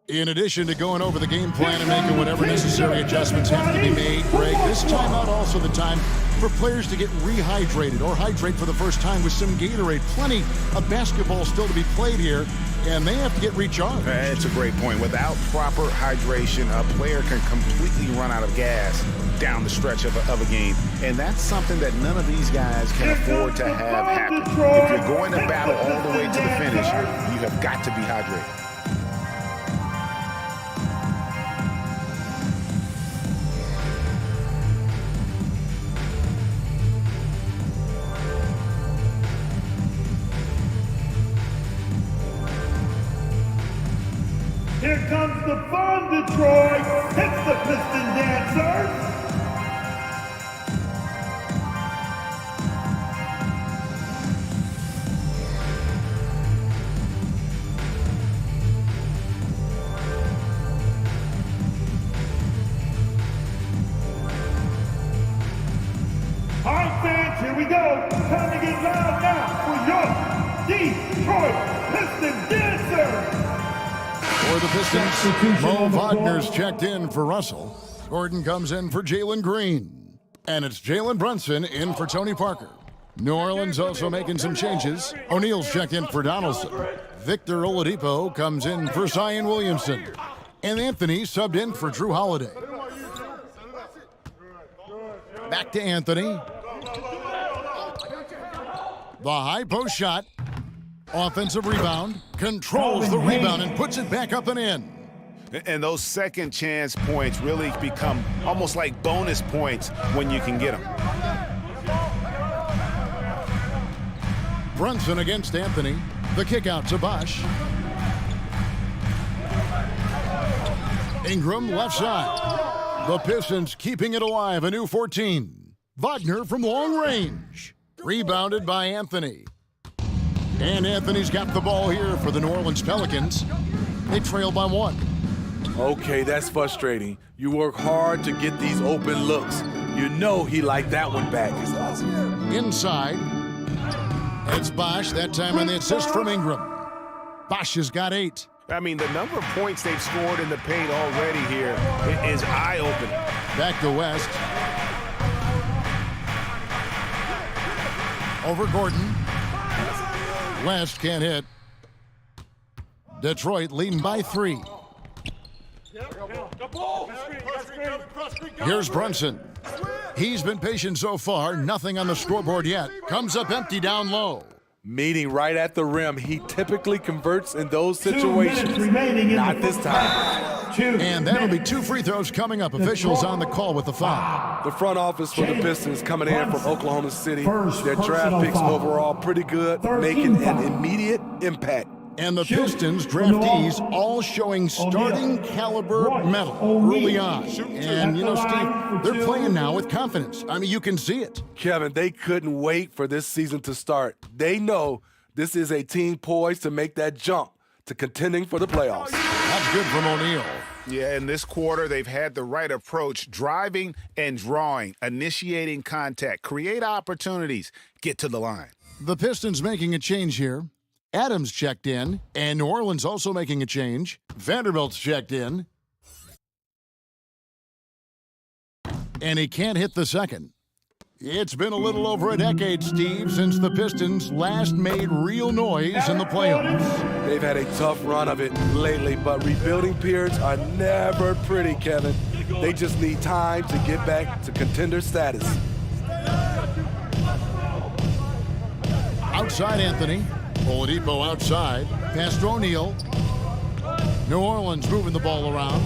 In addition to going over the game plan and making whatever necessary adjustments have to be made, Greg, this timeout also the time for players to get rehydrated or hydrate for the first time with some Gatorade. Plenty of basketball still to be played here, and they have to get recharged. That's a great point. Without proper hydration, a player can completely run out of gas down the stretch of a game. And that's something that none of these guys can afford to have happen. If you're going to battle all the way to the finish, you have got to be hydrated. Here comes the fun, Detroit. Hits the Piston Dancers. All right, fans, here we go. Time to get loud now for your Detroit Piston Dancers. For the Pistons, Mo Wagner's checked in for Russell. Gordon comes in for Jalen Green. And it's Jalen Brunson in for Tony Parker. New Orleans also making some changes. O'Neal's checked in for Donaldson. Victor Oladipo comes in for Zion Williamson. And Anthony subbed in for Drew Holiday. Back to Anthony. The high post shot. Offensive rebound, controls the rebound and puts it back up and in. And those second chance points really become almost like bonus points when you can get them. Brunson against Anthony. The kick out to Bosh. Ingram left side. The Pistons keeping it alive, a new 14. Wagner from long range. Rebounded by Anthony. And Anthony's got the ball here for the New Orleans Pelicans. They trail by 1. Okay, that's frustrating. You work hard to get these open looks. You know he liked that one back. Inside. It's Bosh, that time on the assist from Ingram. Bosh has got 8. I mean, the number of points they've scored in the paint already here is eye-opening. Back to West. Over Gordon. West can't hit. Detroit leading by 3. Here's Brunson. He's been patient so far. Nothing on the scoreboard yet. Comes up empty down low. Meeting right at the rim. He typically converts in those situations. Not this time. And that'll be 2 free throws coming up. Officials on the call with the foul. The front office for the Pistons coming in from Oklahoma City. Their draft picks overall pretty good, making an immediate impact. And the Pistons draftees all showing starting caliber metal early on. And, you know, Steve, they're playing now with confidence. I mean, you can see it. Kevin, they couldn't wait for this season to start. They know this is a team poised to make that jump to contending for the playoffs. That's good from O'Neal. Yeah, in this quarter, they've had the right approach, driving and drawing, initiating contact, create opportunities, get to the line. The Pistons making a change here. Adams checked in, and New Orleans also making a change. Vanderbilt's checked in. And he can't hit the second. It's been a little over a decade, Steve, since the Pistons last made real noise in the playoffs. They've had a tough run of it lately, but rebuilding periods are never pretty, Kevin. They just need time to get back to contender status. Outside Anthony. Oladipo outside. Pass to O'Neal. New Orleans moving the ball around.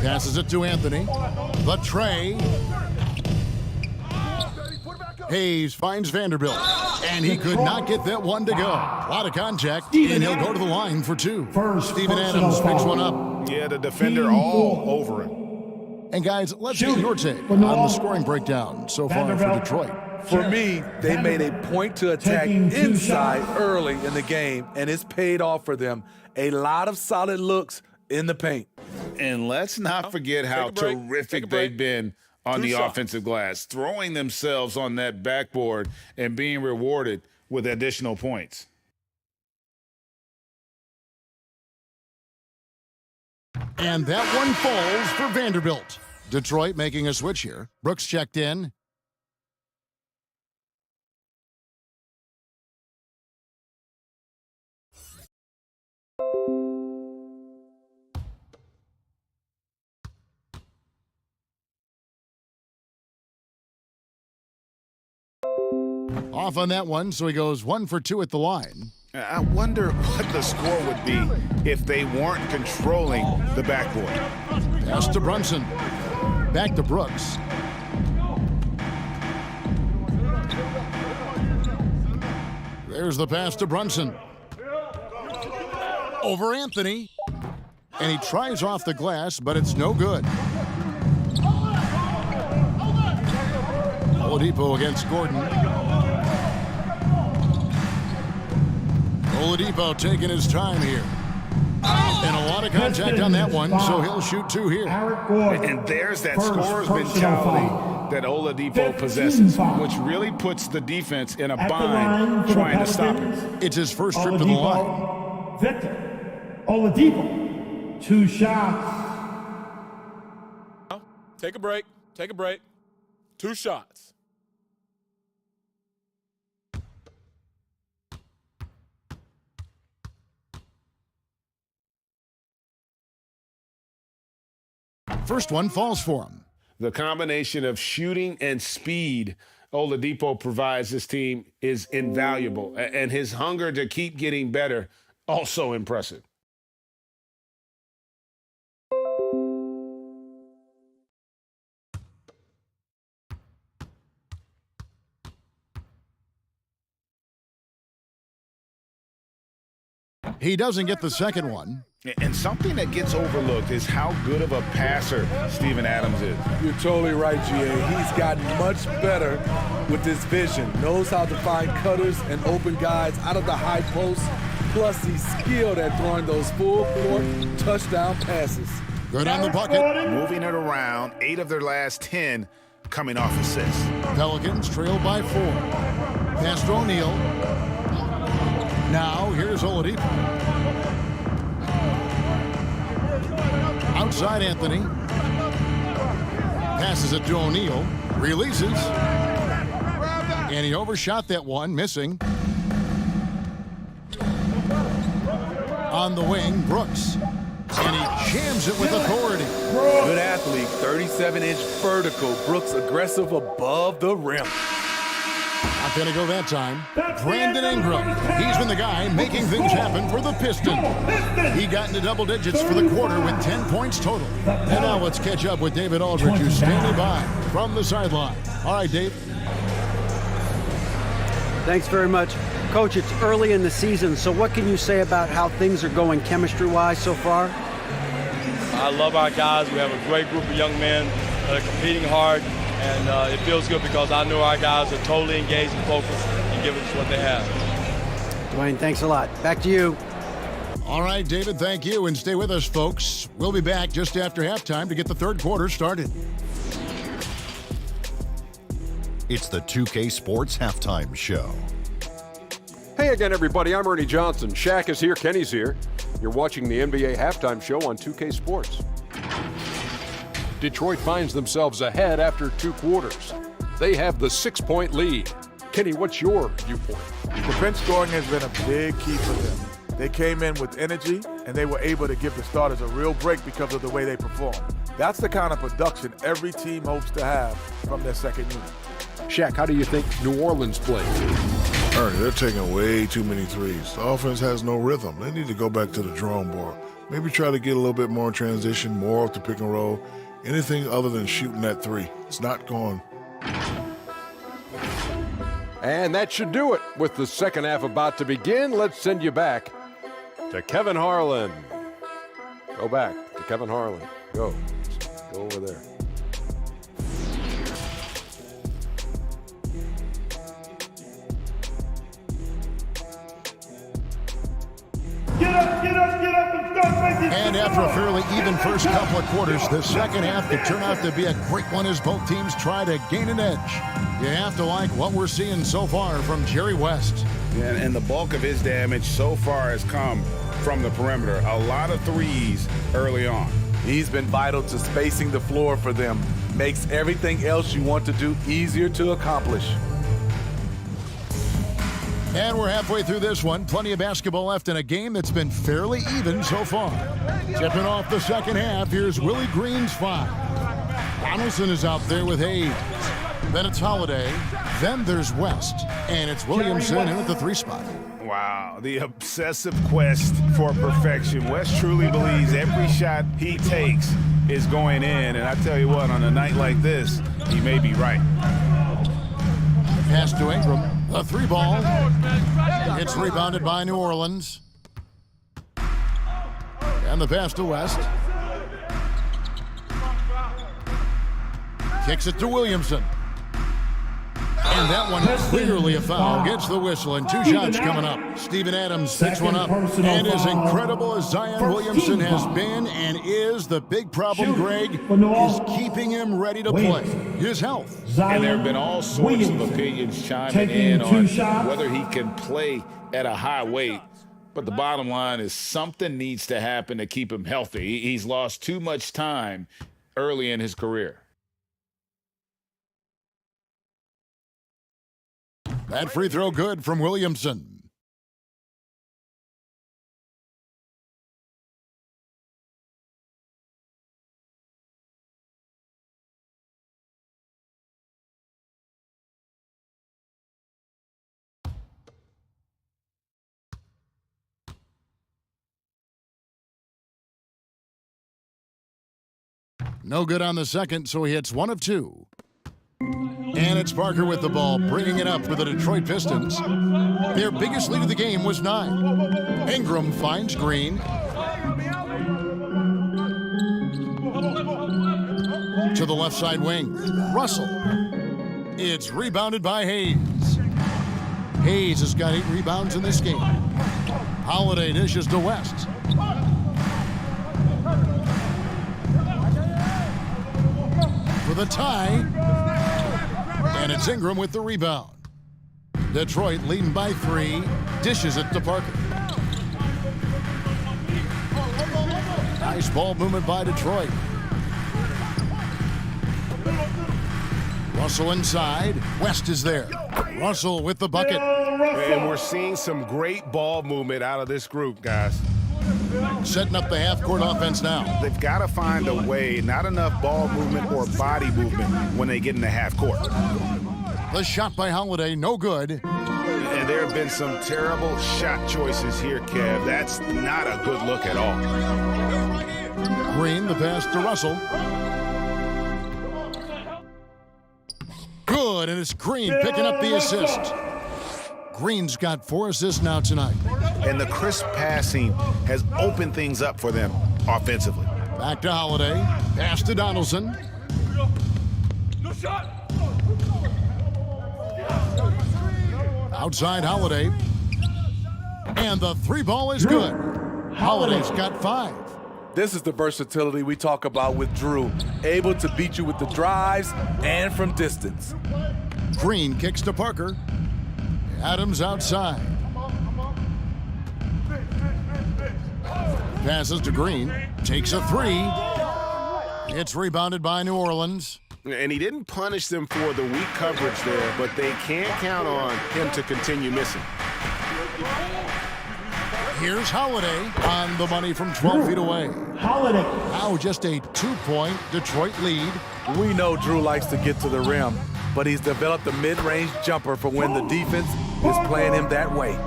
Passes it to Anthony. But Trey. Hayes finds Vanderbilt. And he could not get that one to go. A lot of contact, and he'll go to the line for 2. Steven Adams picks one up. Yeah, the defender all over him. And guys, let's get your take on the scoring breakdown so far for Detroit. For me, they made a point to attack inside early in the game, and it's paid off for them. A lot of solid looks in the paint. And let's not forget how terrific they've been on the offensive glass, throwing themselves on that backboard and being rewarded with additional points. And that one falls for Vanderbilt. Detroit making a switch here. Brooks checked in. Off on that one, so he goes 1 for 2 at the line. I wonder what the score would be if they weren't controlling the backboard. Pass to Brunson. Back to Brooks. There's the pass to Brunson. Over Anthony. And he tries off the glass, but it's no good. Oladipo against Gordon. Oladipo taking his time here. And a lot of contact on that one, so he'll shoot 2 here. And there's that scorer's mentality that Oladipo possesses, which really puts the defense in a bind trying to stop him. It's his first trip to the line. Victor Oladipo, 2 shots. Take a break. Take a break. 2 shots. First one falls for him. The combination of shooting and speed Oladipo provides this team is invaluable, and his hunger to keep getting better also impressive. He doesn't get the second one. And something that gets overlooked is how good of a passer Steven Adams is. You're totally right, GA. He's gotten much better with his vision. Knows how to find cutters and open guys out of the high post. Plus, he's skilled at throwing those full-court touchdown passes. Good on the bucket. Moving it around, 8 of their last 10 coming off assists. Pelicans trail by 4. Pass to O'Neal. Now, here's Oladipo. side, Anthony. Passes it to O'Neal. Releases. And he overshot that one, missing. On the wing, Brooks. And he jams it with authority. Good athlete, 37-inch vertical. Brooks aggressive above the rim. Not going to go that time. Brandon Ingram. He's been the guy making things happen for the Pistons. He got into double digits for the quarter with 10 points total. And now let's catch up with David Aldridge, who's standing by from the sideline. All right, Dave. Thanks very much. Coach, it's early in the season, so what can you say about how things are going chemistry-wise so far? I love our guys. We have a great group of young men that are competing hard, and it feels good because I know our guys are totally engaged and focused and giving us what they have. Dwayne, thanks a lot. Back to you. All right, David, thank you, and stay with us, folks. We'll be back just after halftime to get the third quarter started. It's the 2K Sports Halftime Show. Hey again, everybody. I'm Ernie Johnson. Shaq is here. Kenny's here. You're watching the NBA Halftime Show on 2K Sports. Detroit finds themselves ahead after 2 quarters. They have the 6-point lead. Kenny, what's your viewpoint? The bench scoring has been a big key for them. They came in with energy, and they were able to give the starters a real break because of the way they performed. That's the kind of production every team hopes to have from their second unit. Shaq, how do you think New Orleans played? Ernie, they're taking way too many threes. The offense has no rhythm. They need to go back to the drawing board. Maybe try to get a little bit more in transition, more off the pick and roll. Anything other than shooting that three. It's not going. And that should do it. With the second half about to begin, let's send you back to Kevin Harlan. Go back to Kevin Harlan. Go over there. Get up, get up, get up, and start making. And after a fairly even first couple of quarters, the second half could turn out to be a great one as both teams try to gain an edge. You have to like what we're seeing so far from Jerry West. And the bulk of his damage so far has come from the perimeter. A lot of threes early on. He's been vital to spacing the floor for them. Makes everything else you want to do easier to accomplish. And we're halfway through this one. Plenty of basketball left in a game that's been fairly even so far. Tipping off the second half, here's Willie Green's 5. Donaldson is out there with Hayes. Then it's Holiday. Then there's West. And it's Williamson in at the 3 spot. Wow, the obsessive quest for perfection. West truly believes every shot he takes is going in. And I tell you what, on a night like this, he may be right. Pass to Ingram. A 3 ball. It's rebounded by New Orleans. And the pass to West. Kicks it to Williamson. And that one clearly a foul. Gets the whistle and 2 shots coming up. Steven Adams picks one up. And as incredible as Zion Williamson has been and is, the big problem, Greg, is keeping him ready to play. His health. And there have been all sorts of opinions chiming in on whether he can play at a high weight. But the bottom line is something needs to happen to keep him healthy. He's lost too much time early in his career. That free throw good from Williamson. No good on the second, so he hits 1 of 2. And it's Parker with the ball, bringing it up for the Detroit Pistons. Their biggest lead of the game was 9. Ingram finds Green. To the left side wing. Russell. It's rebounded by Hayes. Hayes has got 8 rebounds in this game. Holiday dishes to West. For the tie. And it's Ingram with the rebound. Detroit leading by 3. Dishes it to Parker. High Nice ball movement by Detroit. Russell inside. West is there. Russell with the bucket. And we're seeing some great ball movement out of this group, guys. Setting up the half-court offense now. They've got to find a way, not enough ball movement or body movement when they get in the half court. The shot by Holiday, no good. And there have been some terrible shot choices here, Kev. That's not a good look at all. Green, the pass to Russell. Good, and it's Green picking up the assist. Green's got 4 assists now tonight. And the crisp passing has opened things up for them offensively. Back to Holiday. Pass to Donaldson. No shot. Outside Holiday. And the 3 ball is good. Holiday's got 5. This is the versatility we talk about with Drew. Able to beat you with the drives and from distance. Green kicks to Parker. Adams outside. Passes to Green. Takes a 3. It's rebounded by New Orleans. And he didn't punish them for the weak coverage there, but they can't count on him to continue missing. Here's Holiday on the money from 12 feet away. Holiday. Now just a 2-point Detroit lead. We know Drew likes to get to the rim, but he's developed a mid-range jumper for when the defense is playing him that way.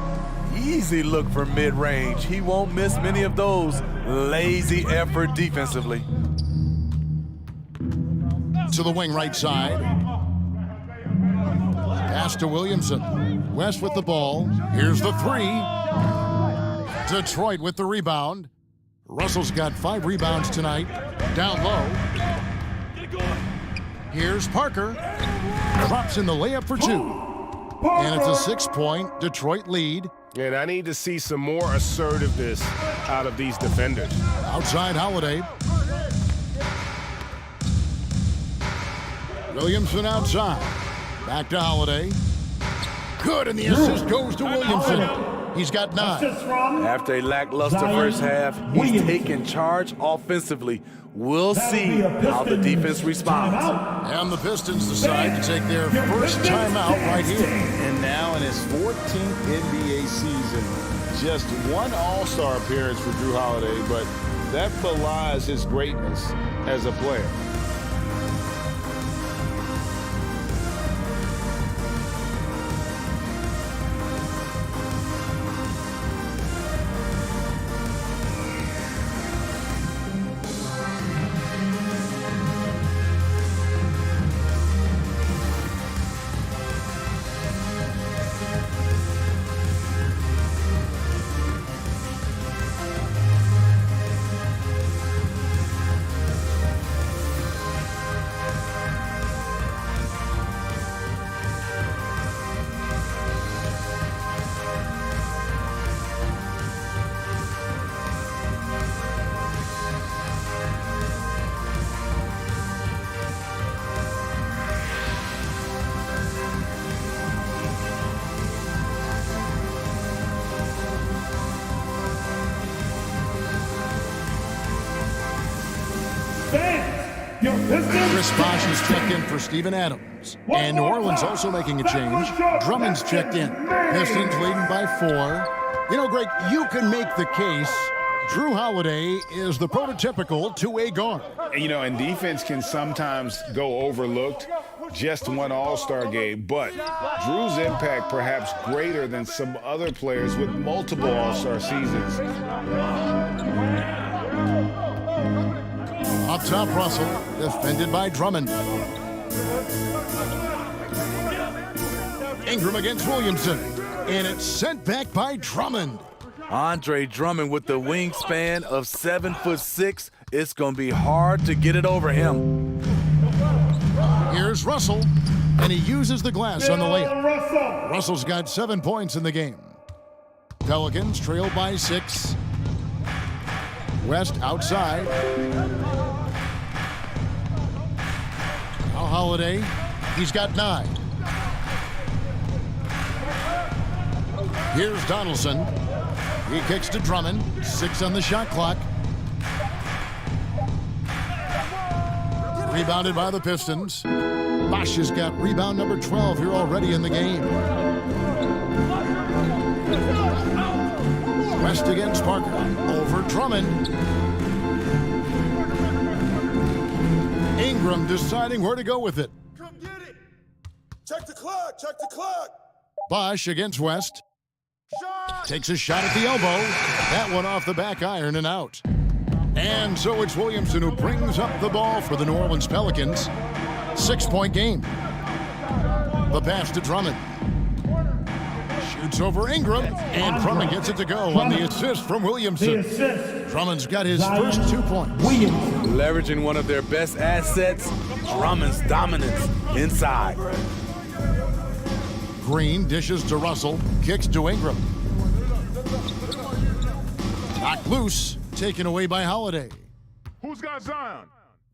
Easy look for mid-range. He won't miss many of those. Lazy effort defensively. To the wing right side. Pass to Williamson. West with the ball. Here's the 3. Detroit with the rebound. Russell's got 5 rebounds tonight. Down low. Here's Parker. Drops in the layup for 2. And it's a 6-point Detroit lead. And I need to see some more assertiveness out of these defenders. Outside Holiday. Williamson outside. Back to Holiday. Good, and the assist goes to Williamson. He's got 9. After a lackluster first half, he's taking charge offensively. We'll see how the defense responds. And the Pistons decide to take their first timeout right here. And now in his 14th NBA season, just 1 All-Star appearance for Drew Holiday, but that belies his greatness as a player. Chris Bosh is checked in for Steven Adams. And New Orleans also making a change. Drummond's checked in. Pistons leading by 4. You know, Greg, you can make the case Drew Holiday is the prototypical two-way guard. You know, and defense can sometimes go overlooked. Just 1 All-Star game, but Drew's impact perhaps greater than some other players with multiple All-Star seasons. Up top, Russell, defended by Drummond. Ingram against Williamson, and it's sent back by Drummond. Andre Drummond with the wingspan of 7'6". It's going to be hard to get it over him. Here's Russell, and he uses the glass on the layup. Russell's got 7 points in the game. Pelicans trail by 6. West outside. Now Holiday, he's got 9. Here's Donaldson. He kicks to Drummond. 6 on the shot clock. Rebounded by the Pistons. Bosh has got rebound number 12 here already in the game. West against Parker. Over Drummond. Ingram deciding where to go with it. Come get it. Check the clock. Check the clock. Bosh against West. Shot. Takes a shot at the elbow. That one off the back iron and out. And so it's Williamson who brings up the ball for the New Orleans Pelicans. 6-point game. The pass to Drummond. Shoots over Ingram, and Drummond gets it to go on the assist from Williamson. Drummond's got his first 2 points. Leveraging one of their best assets, Drummond's dominance inside. Green dishes to Russell, kicks to Ingram. Knocked loose, taken away by Holiday. Who's got Zion?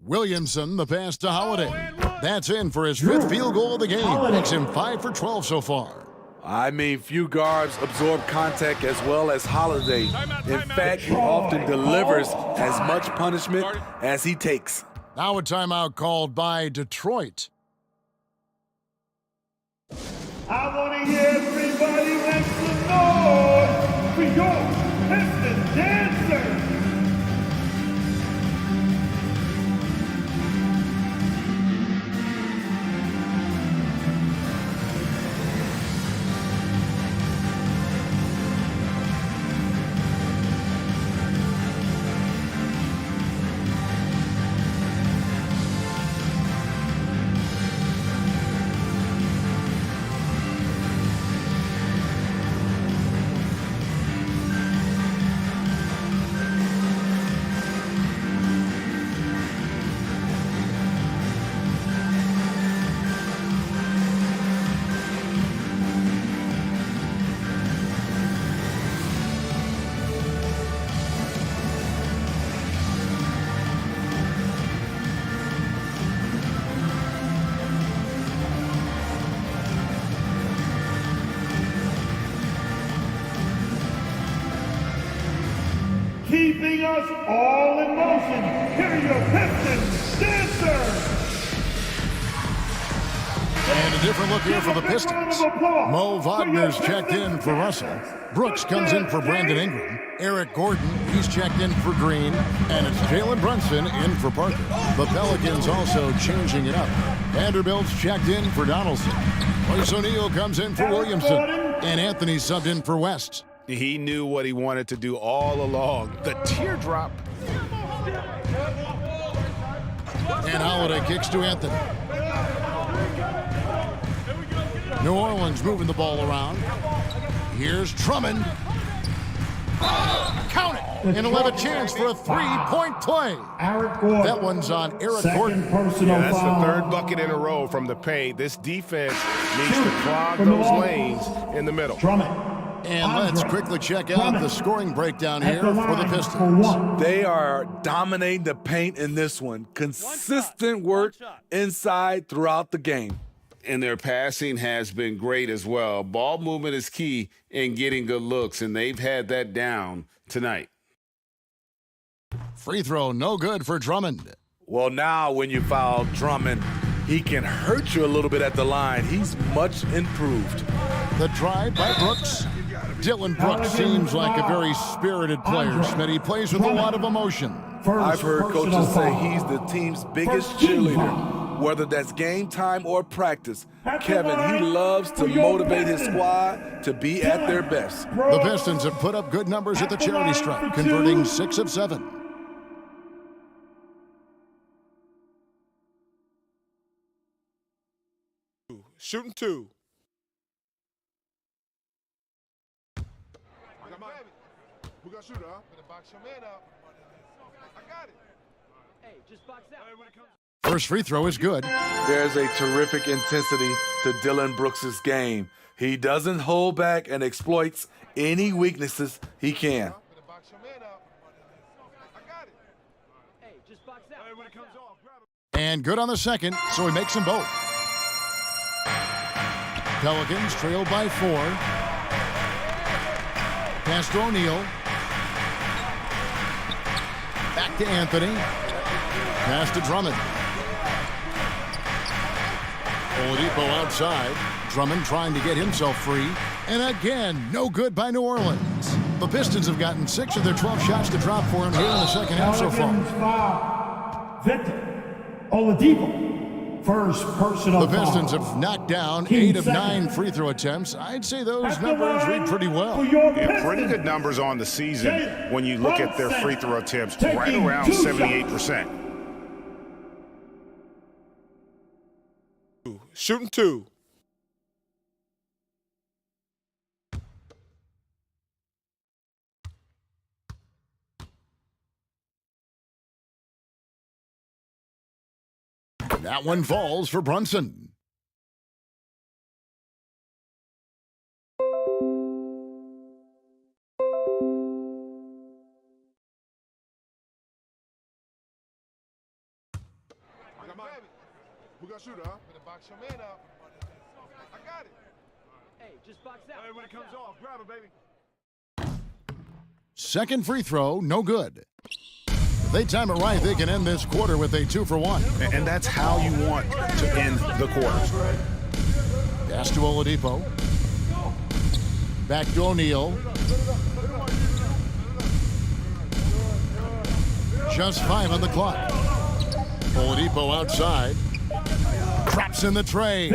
Williamson, the pass to Holiday. That's in for his 5th field goal of the game. Makes him 5 for 12 so far. I mean, few guards absorb contact as well as Holiday. In fact, he often delivers as much punishment as he takes. Now a timeout called by Detroit. I want to hear everybody make some noise for your Pistons dancers. Keeping us all in motion, here are your Pistons dancers. And a different look here for the Pistons. Mo Wagner's checked in for Russell. Brooks comes in for Brandon Ingram. Eric Gordon, he's checked in for Green. And it's Jalen Brunson in for Parker. The Pelicans also changing it up. Vanderbilt's checked in for Donaldson. Royce O'Neal comes in for Williamson. And Anthony subbed in for West. He knew what he wanted to do all along. The teardrop. And Holiday kicks to Anthony. New Orleans moving the ball around. Here's Drummond. Count it! And he'll have a chance for a 3-point play. That one's on Eric Gordon. Yeah, that's the 3rd bucket in a row from the paint. This defense needs to clog those lanes in the middle. And let's quickly check out the scoring breakdown here for the Pistons. They are dominating the paint in this one. Consistent work inside throughout the game. And their passing has been great as well. Ball movement is key in getting good looks, and they've had that down tonight. Free throw, no good for Drummond. Well, now when you foul Drummond, he can hurt you a little bit at the line. He's much improved. The drive by Brooks. Dylan Brooks seems like a very spirited player, Schmidt. He plays with a lot of emotion. I've heard coaches say he's the team's biggest cheerleader, whether that's game time or practice. Kevin, he loves to motivate his squad to be at their best. The Pistons have put up good numbers at the charity stripe, converting 6 of 7. Shooting 2. Who got shooter, huh? Gonna box your man up. I got it. Hey, just box out. First free throw is good. There's a terrific intensity to Dylan Brooks' game. He doesn't hold back and exploits any weaknesses he can. Gonna box your man up. I got it. Hey, just box out. Hey, when it comes off, grab it. And good on the second, so he makes them both. Pelicans trailed by 4. Pass to O'Neal. Back to Anthony. Pass to Drummond. Oladipo outside. Drummond trying to get himself free. And again, no good by New Orleans. The Pistons have gotten 6 of their 12 shots to drop for him here in the second half so far. Victor Oladipo. First personal The Pistons have knocked down 8 of 9 free throw attempts. I'd say those numbers read pretty well. Yeah, pretty good numbers on the season when you look at their free throw attempts, right around 78%. Shooting 2. That one falls for Brunson. We got to shoot, huh? Better box your man up. I got it. Hey, just box out. Hey, when it comes off, grab it, baby. Second free throw, no good. If they time it right, they can end this quarter with a 2 for 1. And that's how you want to end the quarters. Pass to Oladipo. Back to O'Neal. Just 5 on the clock. Oladipo outside. Drops in the tray.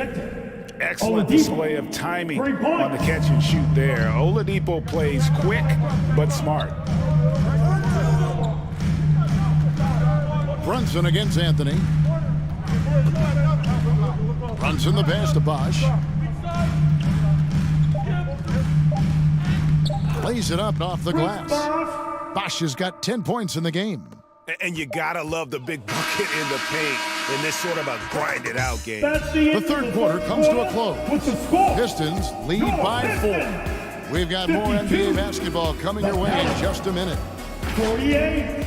Excellent display of timing on the catch and shoot there. Oladipo plays quick but smart. Brunson against Anthony. Brunson the pass to Bosh. Plays it up off the glass. Bosh has got 10 points in the game. And you gotta love the big bucket in the paint in this sort of a grinded-out game. The third quarter comes to a close. Pistons lead by 4. We've got more NBA basketball coming your way in just a minute. 48.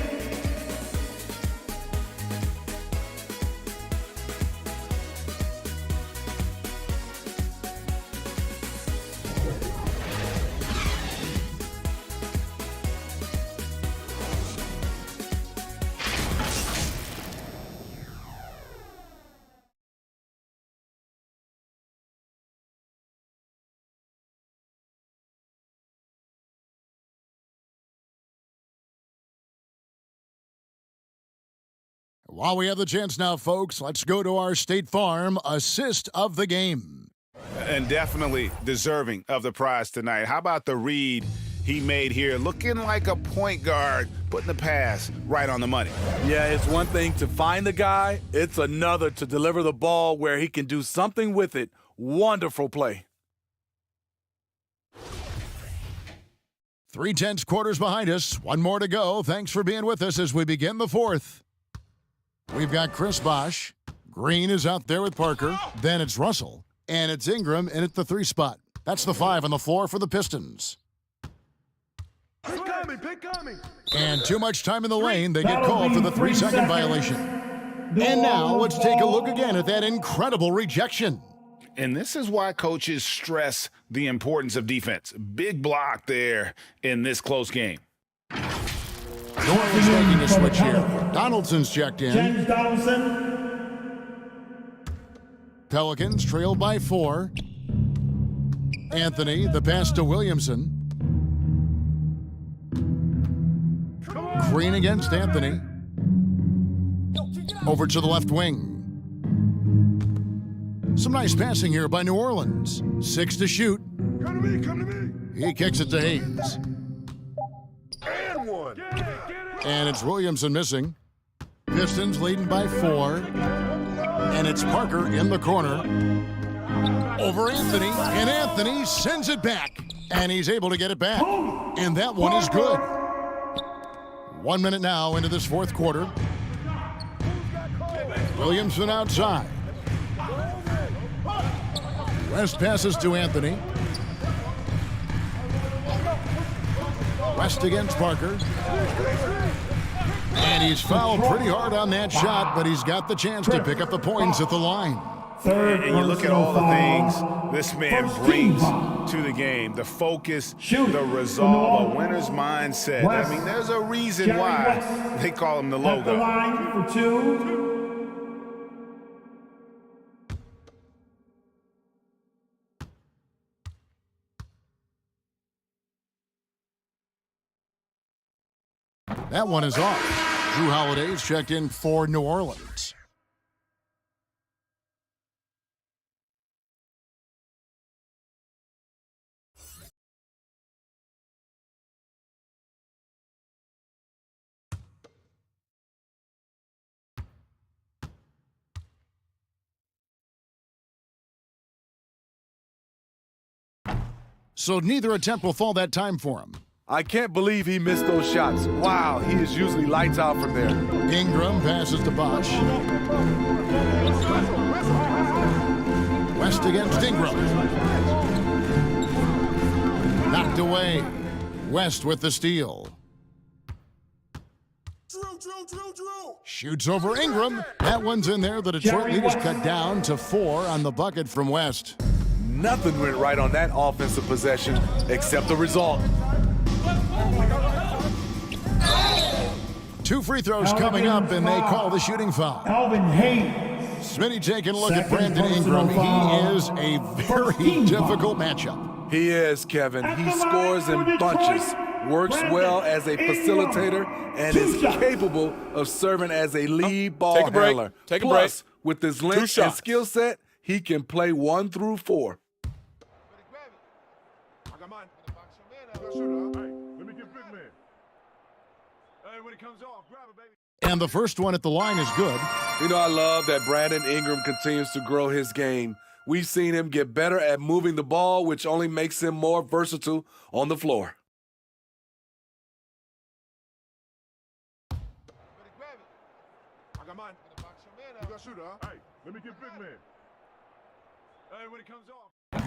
While we have the chance now, folks, let's go to our State Farm assist of the game. And definitely deserving of the prize tonight. How about the read he made here? Looking like a point guard, putting the pass right on the money. Yeah, it's one thing to find the guy. It's another to deliver the ball where he can do something with it. Wonderful play. 3/10 quarters behind us. One more to go. Thanks for being with us as we begin the fourth. We've got Chris Bosh. Green is out there with Parker. Then it's Russell. And it's Ingram in at the 3 spot. That's the 5 on the floor for the Pistons. Pick coming. And too much time in the lane. They get called for the 3-second violation. And now let's take a look again at that incredible rejection. And this is why coaches stress the importance of defense. Big block there in this close game. Norton's making a switch here. Donaldson's checked in. James Donaldson. Pelicans trail by 4. Anthony, the pass to Williamson. Green against Anthony. Over to the left wing. Some nice passing here by New Orleans. 6 to shoot. Come to me. He kicks it to Hayes. And one. And it's Williamson missing. Pistons leading by 4. And it's Parker in the corner. Over Anthony. And Anthony sends it back. And he's able to get it back. And that one is good. 1 minute now into this fourth quarter. Williamson outside. West passes to Anthony. West against Parker. And he's fouled pretty hard on that shot, but he's got the chance to pick up the points at the line. And you look at all the things this man brings to the game. The focus, the resolve, a winner's mindset. I mean, there's a reason why they call him the logo. At the line for 2. That one is off. Drew Holiday's checked in for New Orleans. So neither attempt will fall that time for him. I can't believe he missed those shots. Wow, he is usually lights out from there. Ingram passes to Bosch. West against Ingram. Knocked away. West with the steal. Shoots over Ingram. That one's in there. The Detroit lead is cut down to 4 on the bucket from West. Nothing went right on that offensive possession except the result. 2 free throws coming up, and they call the shooting foul. Alvin Hayes. Smitty taking a look at Brandon Ingram. He is a very difficult matchup. He is, Kevin. He scores in bunches, works well as a facilitator, and is capable of serving as a lead ball handler. Take a break. Plus, with his length and skill set, he can play 1 through 4. And the first one at the line is good. You know, I love that Brandon Ingram continues to grow his game. We've seen him get better at moving the ball, which only makes him more versatile on the floor.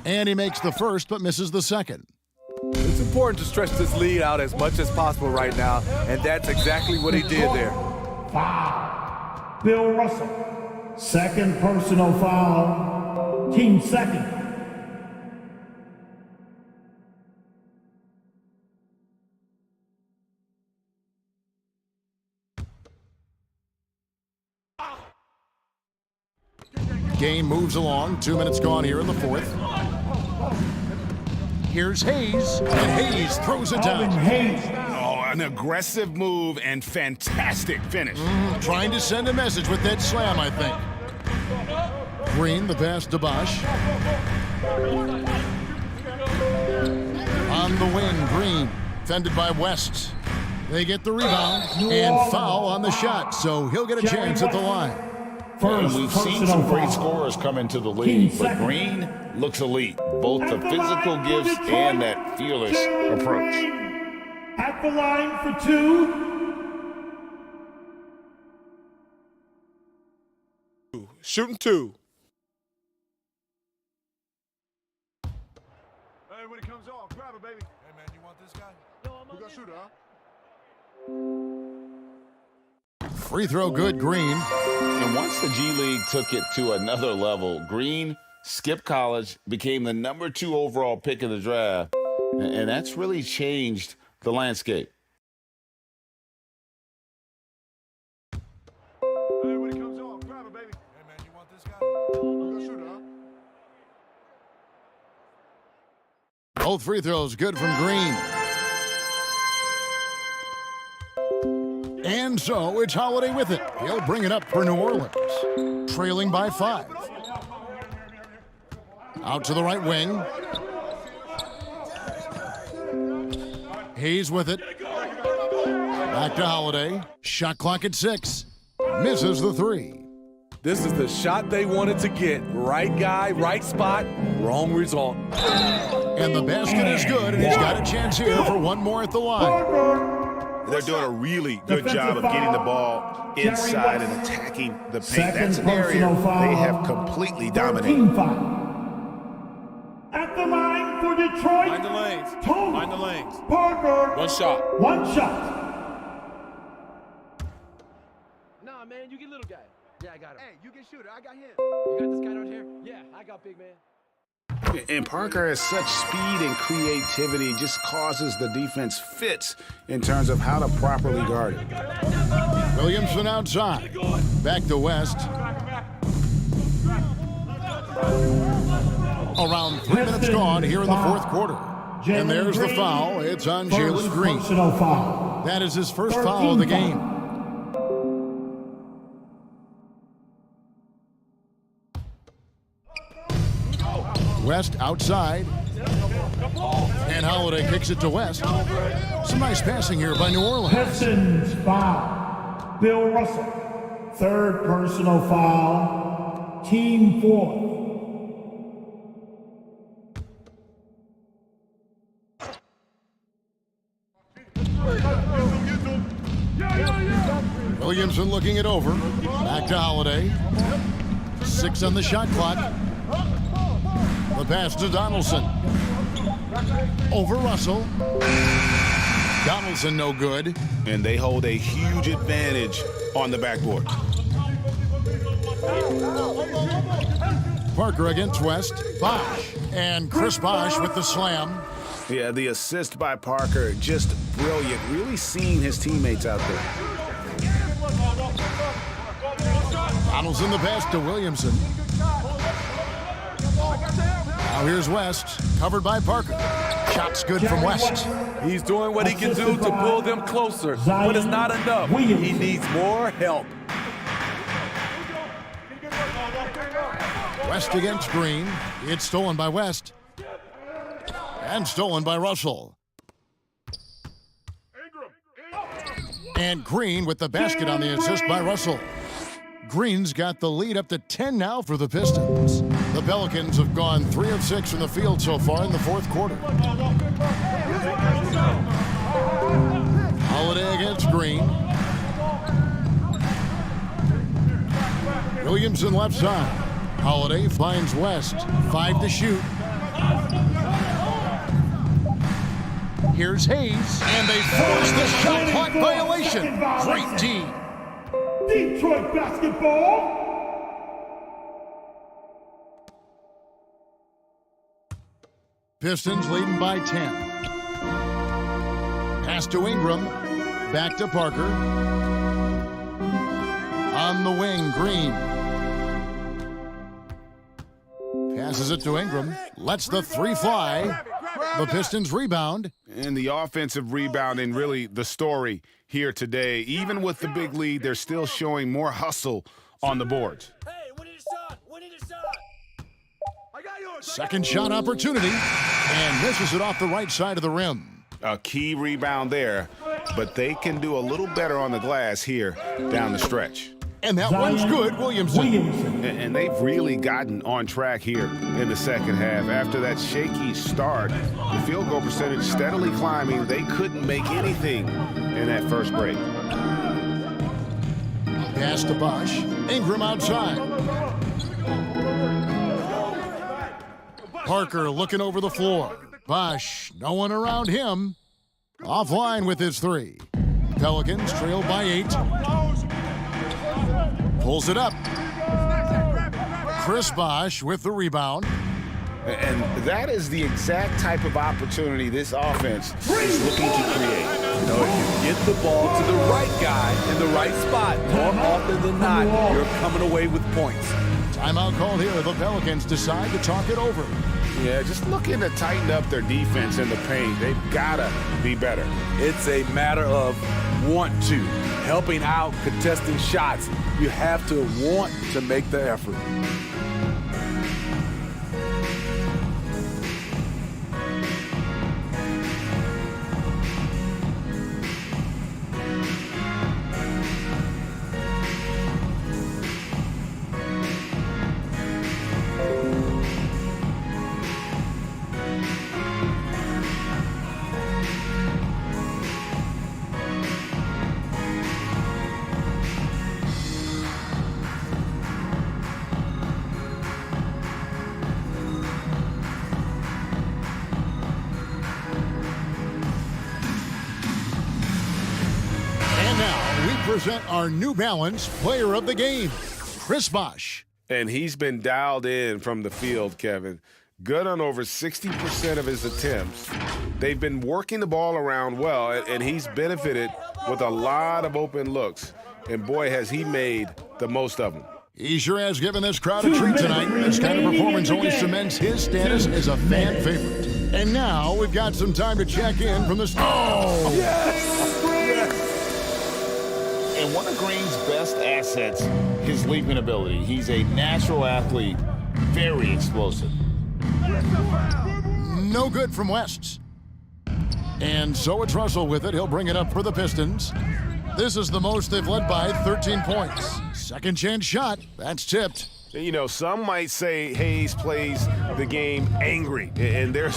And he makes the first, but misses the second. It's important to stretch this lead out as much as possible right now, and that's exactly what he did there. Foul. Bill Russell. Second personal foul. Team second. Game moves along. 2 minutes gone here in the fourth. Here's Hayes, and Hayes throws it down. Oh, an aggressive move and fantastic finish. Trying to send a message with that slam, I think. Green, the pass to Bosch. On the wing, Green, fended by West. They get the rebound and foul on the shot, so he'll get a chance at the line. And we've seen some great scorers come into the league, but Green looks elite. Both the physical gifts and that fearless approach. At the line for 2. Shooting 2. Hey, when it comes off, grab it, baby. Hey, man, you want this guy? No, I'm gonna shoot, huh? Free throw good, Green. And once the G League took it to another level, Green skipped college, became the number 2 overall pick in the draft, and that's really changed the landscape. Hey, when it comes off, grab it, baby. Hey, man, you want this guy? You gonna shoot, huh? Both free throws good from Green. And so it's Holiday with it. He'll bring it up for New Orleans, trailing by 5. Out to the right wing. Hayes with it. Back to Holiday. Shot clock at 6. Misses the 3. This is the shot they wanted to get. Right guy, right spot, wrong result. And the basket is good, and he's got a chance here for one more at the line. They're doing a really good job of getting the ball inside and attacking the paint. That's an area they have completely dominated. At the line for Detroit. Mind the lanes. Tony Mind the lanes. Parker. One shot. One shot. Nah, man, you get little guy. Yeah, I got him. Hey, you get shooter. I got him. You got this guy right here? Yeah, I got big man. And Parker has such speed and creativity, just causes the defense fits in terms of how to properly guard it. Williamson outside. Back to West. Around 3 minutes gone here in the fourth quarter. And there's the foul. It's on Jalen Green. Personal foul. That is his first foul of the game. West outside. And Holiday kicks it to West. Some nice passing here by New Orleans. Pistons foul. Bill Russell. Third personal foul. Team fourth. Williamson looking it over. Back to Holiday. 6 on the shot clock. The pass to Donaldson. Over Russell. Donaldson no good. And they hold a huge advantage on the backboard. Parker against West. Bosh. And Chris Bosh with the slam. Yeah, the assist by Parker, just brilliant. Really seeing his teammates out there. Donaldson the pass to Williamson. Now here's West, covered by Parker. Shot's good from West. He's doing what he can do to pull them closer, but it's not enough. He needs more help. West against Green. It's stolen by West. And stolen by Russell. And Green with the basket on the assist by Russell. Green's got the lead up to 10 now for the Pistons. The Pelicans have gone 3 of 6 from the field so far in the fourth quarter. Holiday against Green. Williamson left side. Holiday finds West. 5 to shoot. Here's Hayes, and they force the shot clock violation. Great D. Detroit basketball. Pistons leading by 10. Pass to Ingram. Back to Parker. On the wing, Green. Passes it to Ingram. Lets the 3 fly. The Pistons rebound. And the offensive rebounding, really the story here today. Even with the big lead, they're still showing more hustle on the boards. Second shot opportunity, and misses it off the right side of the rim. A key rebound there, but they can do a little better on the glass here down the stretch. And that one's good, Williamson. And they've really gotten on track here in the second half. After that shaky start, the field goal percentage steadily climbing. They couldn't make anything in that first break. Pass to Bosh. Ingram outside. Parker looking over the floor. Bosh, no one around him. Offline with his 3. Pelicans trail by 8. Pulls it up. Chris Bosh with the rebound. And that is the exact type of opportunity this offense is looking to create. You know, if you get the ball to the right guy in the right spot, more often than not, you're coming away with points. Timeout called here. The Pelicans decide to talk it over. Yeah, just looking to tighten up their defense in the paint. They've got to be better. It's a matter of want to. Helping out, contesting shots. You have to want to make the effort. Present our New Balance Player of the Game, Chris Bosh. And he's been dialed in from the field, Kevin. Good on over 60% of his attempts. They've been working the ball around well, and he's benefited with a lot of open looks. And boy, has he made the most of them. He sure has given this crowd a treat tonight. This kind of performance only cements his status as a fan favorite. And now we've got some time to check in from the... Oh! Yes! And one of Green's best assets, his leaping ability. He's a natural athlete, very explosive. No good from West. And so it's Russell with it. He'll bring it up for the Pistons. This is the most they've led by, 13 points. Second chance shot. That's tipped. You know, some might say Hayes plays the game angry, and there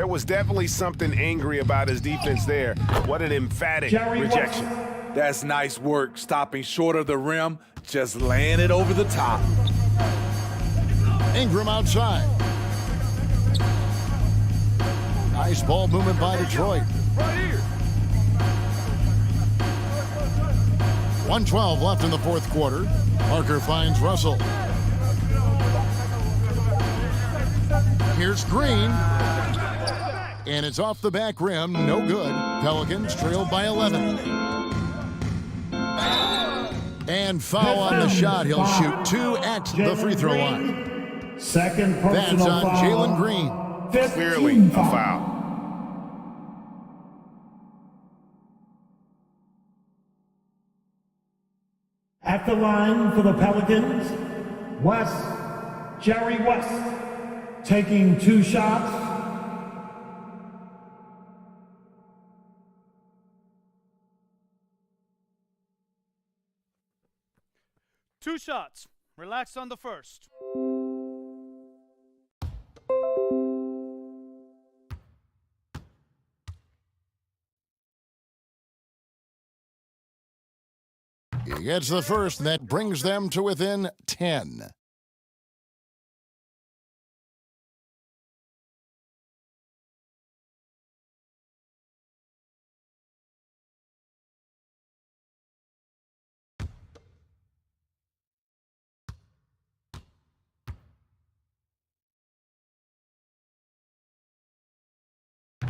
was definitely something angry about his defense there. What an emphatic rejection. That's nice work, stopping short of the rim, just laying it over the top. Ingram outside. Nice ball movement by Detroit. 1:12 left in the fourth quarter. Parker finds Russell. Here's Green. And it's off the back rim. No good. Pelicans trailed by 11. And foul on the shot. He'll shoot 2 at the free throw line. Second That's personal on foul. Jalen Green. Clearly a foul. At the line for the Pelicans, Jerry West, taking 2 shots. Two shots. Relax on the first. He gets the first, and that brings them to within 10.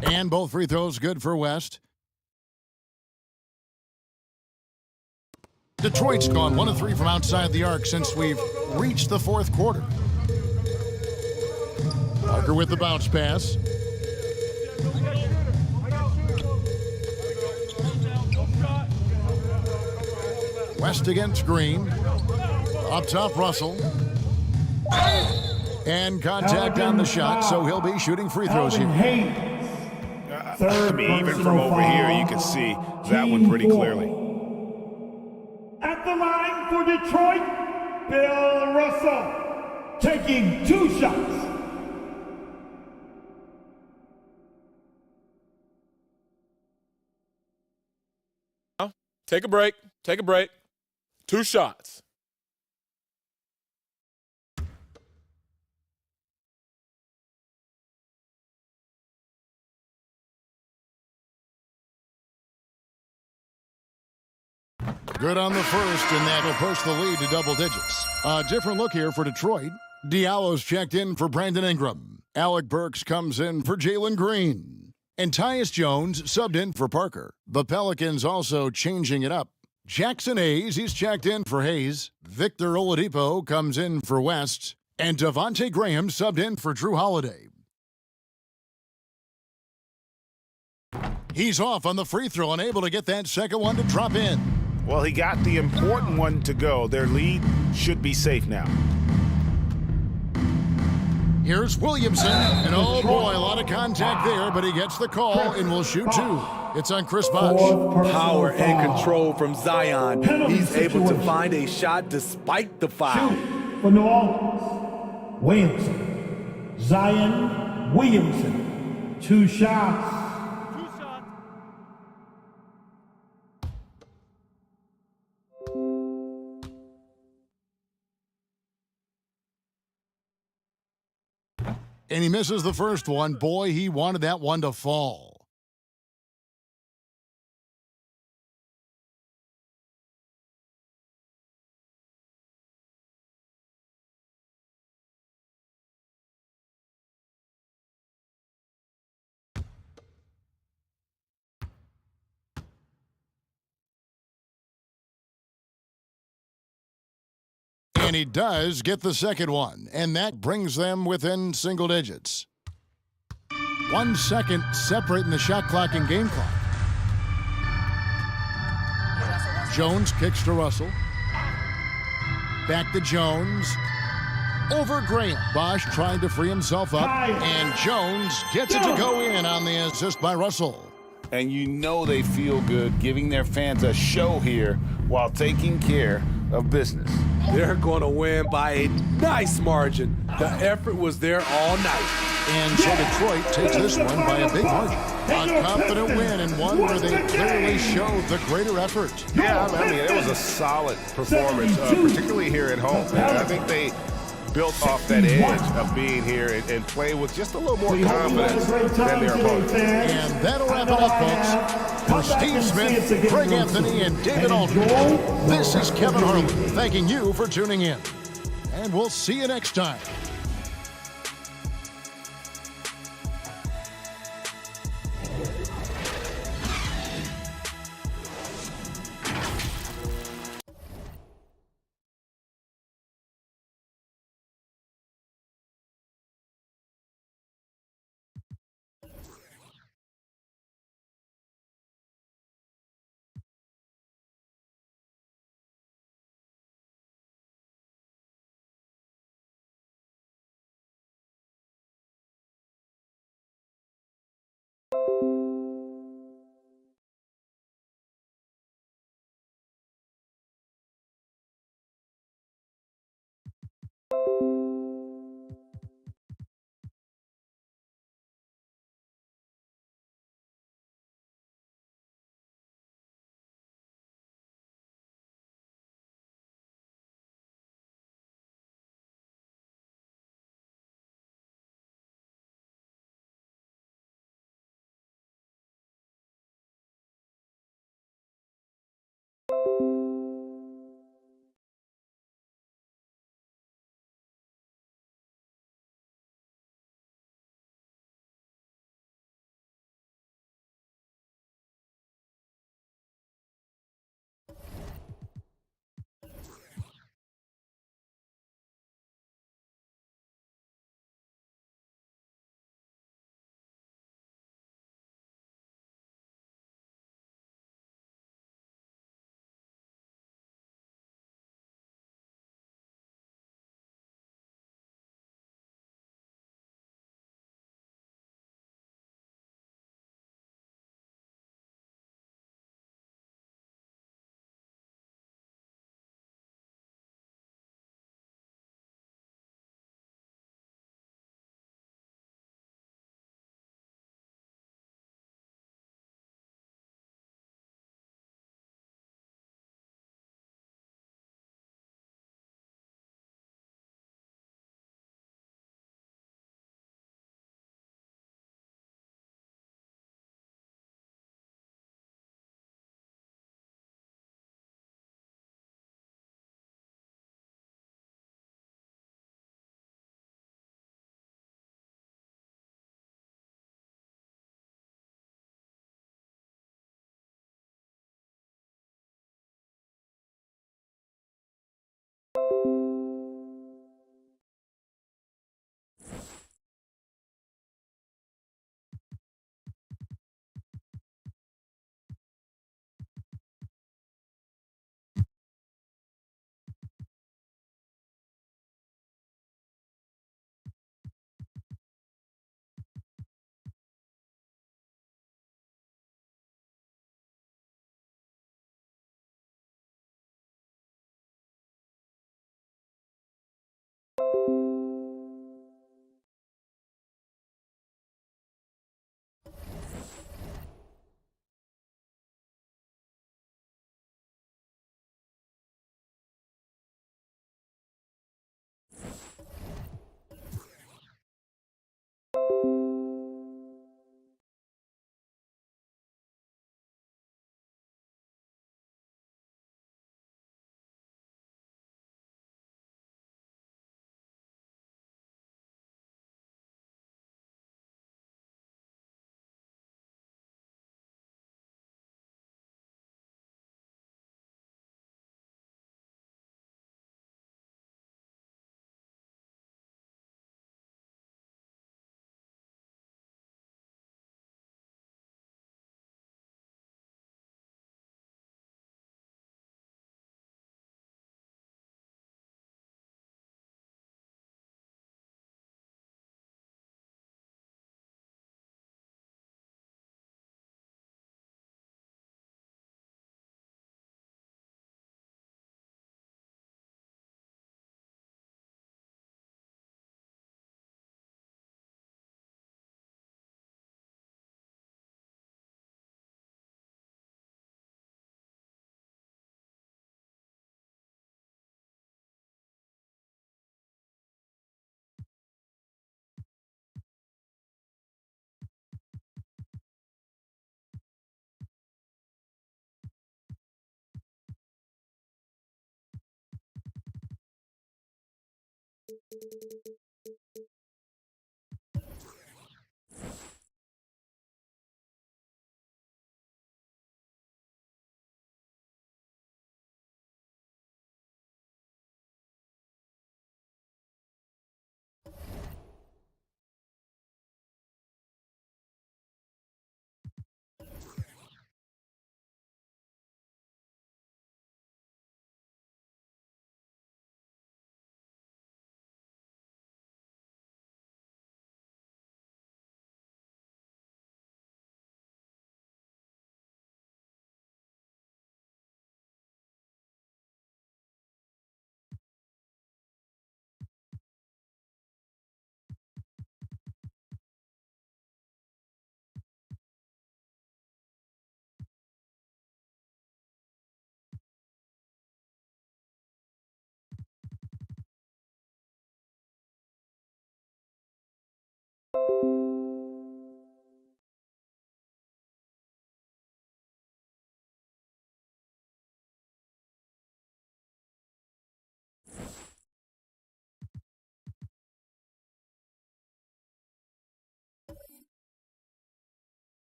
And both free throws good for West. Detroit's gone 1 of 3 from outside the arc since we've reached the fourth quarter. Parker with the bounce pass. West against Green. Up top, Russell. And contact on the shot, so he'll be shooting free throws here. I mean, even from over here, you can see that one pretty clearly. At the line for Detroit, Bill Russell, taking 2 shots. Take a break. Take a break. 2 shots. Good on the first, and that'll push the lead to double digits. A different look here for Detroit. Diallo's checked in for Brandon Ingram. Alec Burks comes in for Jalen Green. And Tyus Jones subbed in for Parker. The Pelicans also changing it up. Jackson Hayes, he's checked in for Hayes. Victor Oladipo comes in for West. And Devontae Graham subbed in for Drew Holiday. He's off on the free throw, unable to get that second one to drop in. Well, he got the important one to go. Their lead should be safe now. Here's Williamson, and oh boy, a lot of contact there, but he gets the call and will shoot 2. It's on Chris Bosh. Power and control from Zion. He's able to find a shot despite the foul. For New Orleans, Williamson. Zion Williamson, 2 shots. And he misses the first one. Boy, he wanted that one to fall. And he does get the second one, and that brings them within single digits. 1 second separating the shot clock and game clock. Jones kicks to Russell. Back to Jones. Over Graham. Bosch trying to free himself up. And Jones gets it to go in on the assist by Russell. And you know they feel good giving their fans a show here while taking care of business. They're going to win by a nice margin. The effort was there all night. And so Detroit takes this one by a big margin. A confident win and one where they clearly showed the greater effort. Yeah, I mean, it was a solid performance, particularly here at home. And I think they built off that edge of being here and play with just a little more confidence than their opponents. And that'll wrap it up, folks. For Steve Smith, Greg Anthony, and David Aldridge, this is Kevin Harlan thanking you for tuning in. And we'll see you next time.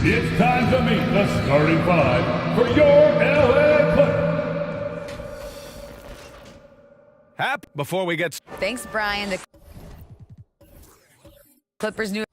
It's time to meet the starting five for your LA Clippers. Before we get... Thanks, Brian. The Clippers' new...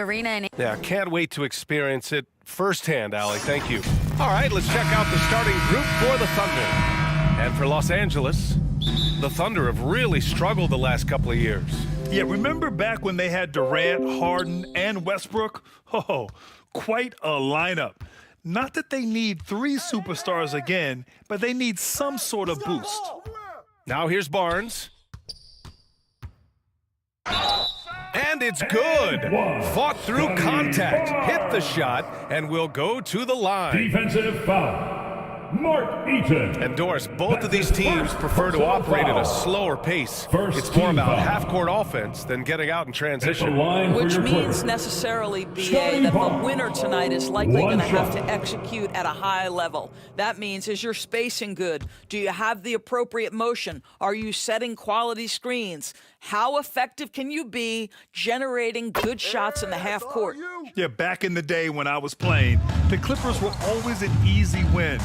arena. And Yeah, can't wait to experience it firsthand, Allie. Thank you. All right, let's check out the starting group for the Thunder. And for Los Angeles, the Thunder have really struggled the last couple of years. Yeah, remember back when they had Durant, Harden, and Westbrook? Oh, quite a lineup. Not that they need three superstars again, but they need some sort of boost. Now here's Barnes. And it's good. Fought through contact, hit the shot, and will go to the line. Defensive foul. Mark Eaton. And Doris, both of these teams prefer to operate at a slower pace. It's more about half-court offense than getting out in transition. Which means necessarily, BA, that the winner tonight is likely going to have to execute at a high level. That means, is your spacing good? Do you have the appropriate motion? Are you setting quality screens? How effective can you be generating good shots in the half court? Yeah, back in the day when I was playing, the Clippers were always an easy win.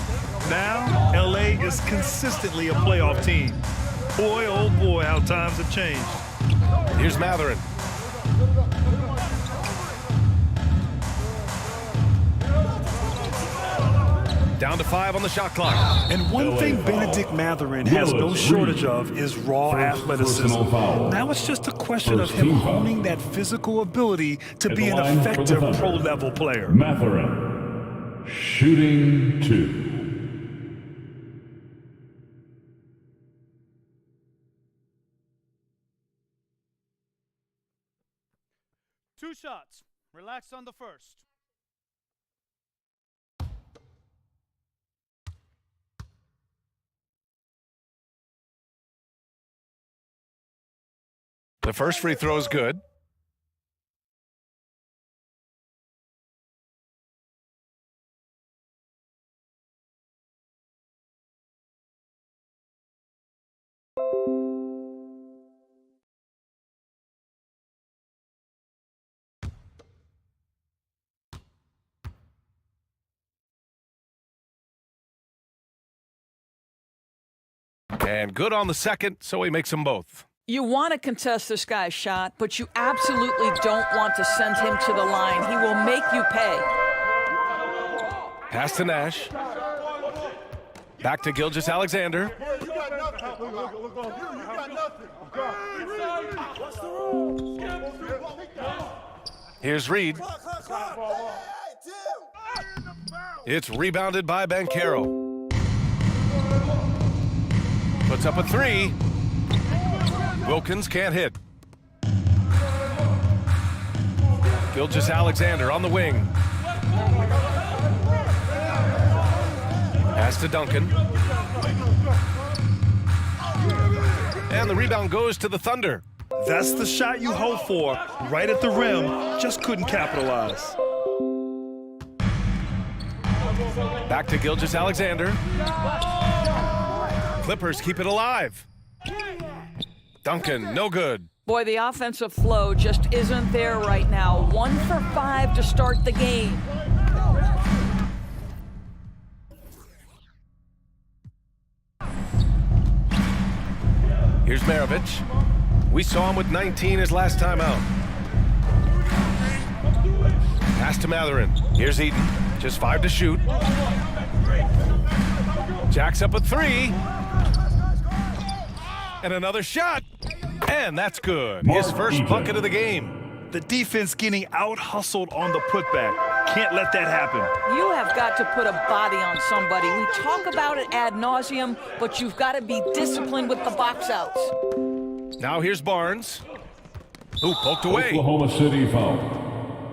Now, LA is consistently a playoff team. Boy, oh boy, how times have changed. Here's Mathurin. Down to 5 on the shot clock. And one thing Benedict Mathurin has no shortage of is raw athleticism. Now it's just a question of him honing that physical ability to be an effective pro-level player. Mathurin, shooting 2. Two shots. Relax on the first. The first free throw is good. And good on the second, so he makes them both. You want to contest this guy's shot, but you absolutely don't want to send him to the line. He will make you pay. Pass to Nash. Back to Gilgeous-Alexander. Here's Reed. It's rebounded by Banchero. Puts up a three. Wilkins can't hit. Gilgeous-Alexander on the wing. Pass to Duncan. And the rebound goes to the Thunder. That's the shot you hope for, right at the rim, just couldn't capitalize. Back to Gilgeous-Alexander. Clippers keep it alive. Duncan, no good. Boy, the offensive flow just isn't there right now. 1 for 5 to start the game. Here's Maravich. We saw him with 19 his last time out. Pass to Mathurin. Here's Eaton. Just 5 to shoot. Jacks up a 3. And another shot. And that's good. His first bucket of the game. The defense getting out-hustled on the putback. Can't let that happen. You have got to put a body on somebody. We talk about it ad nauseum, but you've got to be disciplined with the box outs. Now here's Barnes. Ooh, poked away. Oklahoma City foul.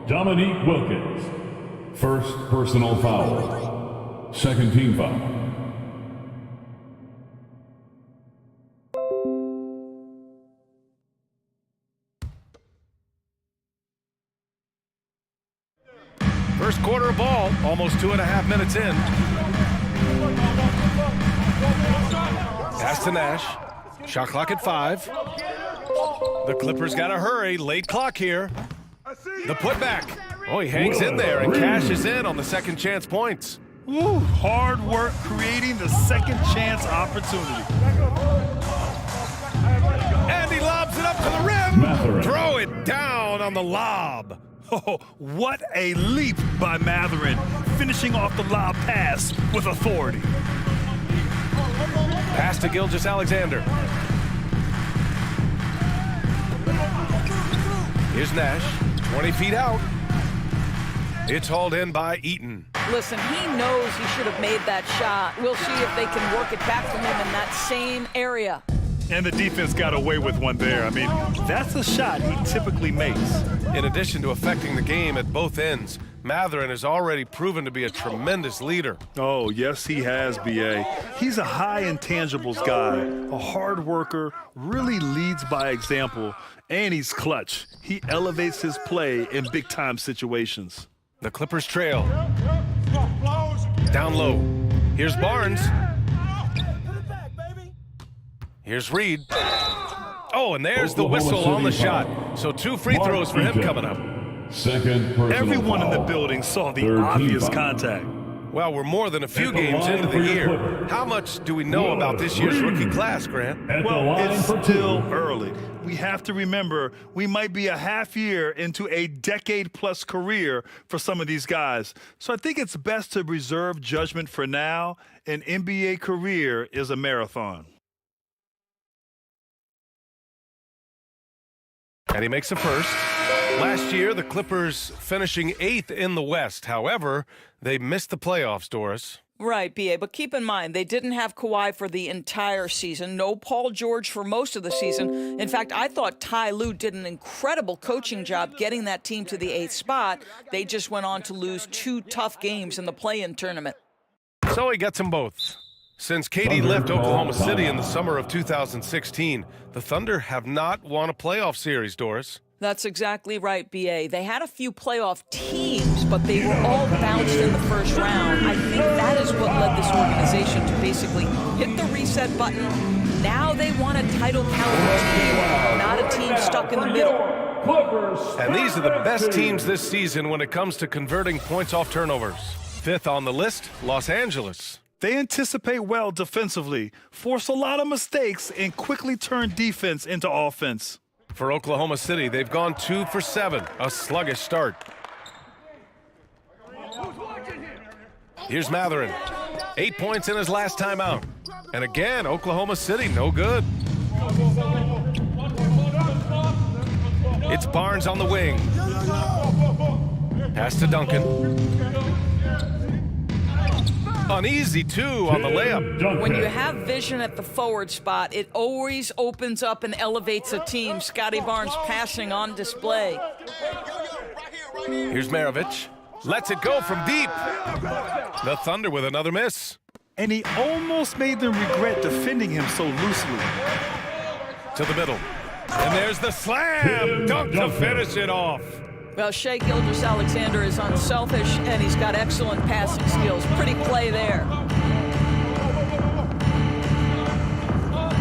Dominique Wilkins. First personal foul. Second team foul. First quarter of ball, almost 2.5 minutes in. Pass to Nash. Shot clock at 5. The Clippers got to hurry. Late clock here. The putback. Oh, he hangs in there and cashes in on the second chance points. Woo, hard work creating the second chance opportunity. And he lobs it up to the rim. Mathurin. Throw it down on the lob. Oh, what a leap by Mathurin, finishing off the lob pass with authority. Pass to Gilgeous-Alexander. Here's Nash, 20 feet out. It's hauled in by Eaton. Listen, he knows he should have made that shot. We'll see if they can work it back from him in that same area. And the defense got away with one there. I mean, that's a shot he typically makes. In addition to affecting the game at both ends, Mathurin has already proven to be a tremendous leader. Oh, yes, he has, B.A. He's a high intangibles guy, a hard worker, really leads by example, and he's clutch. He elevates his play in big-time situations. The Clippers trail. Down low. Here's Barnes. Here's Reed. Oh, and there's the whistle on the shot. So 2 free throws for him coming up. Second personal Everyone in the foul. building saw the Third team obvious foul. contact. Well, we're more than a few At the games line into for the your year. Clippers. How much do we know about this year's rookie class, Grant? At the Well, line it's for still two. early. We have to remember we might be a half year into a decade-plus career for some of these guys. So I think it's best to reserve judgment for now. An NBA career is a marathon. And he makes a first. Last year, the Clippers finishing 8th in the West. However, they missed the playoffs, Doris. Right, B.A., but keep in mind, they didn't have Kawhi for the entire season, no Paul George for most of the season. In fact, I thought Ty Lue did an incredible coaching job getting that team to the 8th spot. They just went on to lose 2 tough games in the play-in tournament. So he gets them both. Since KD left Oklahoma City in the summer of 2016, the Thunder have not won a playoff series, Doris. That's exactly right, B.A. They had a few playoff teams, but they were all bounced in the first round. I think that is what led this organization to basically hit the reset button. Now they want a title caliber team, not a team stuck in the middle. And these are the best teams this season when it comes to converting points off turnovers. 5th on the list, Los Angeles. They anticipate well defensively, force a lot of mistakes, and quickly turn defense into offense. For Oklahoma City, they've gone 2 for 7, a sluggish start. Here's Mathurin, 8 points in his last time out. And again, Oklahoma City, no good. It's Barnes on the wing. Pass to Duncan. An easy 2 on the layup. When you have vision at the forward spot, it always opens up and elevates a team. Scotty Barnes passing on display. Here's Maravich. Lets it go from deep. The Thunder with another miss. And he almost made them regret defending him so loosely. To the middle. And there's the slam. Dunk to finish it off. Well, Shai Gilgeous-Alexander is unselfish, and he's got excellent passing skills. Pretty play there.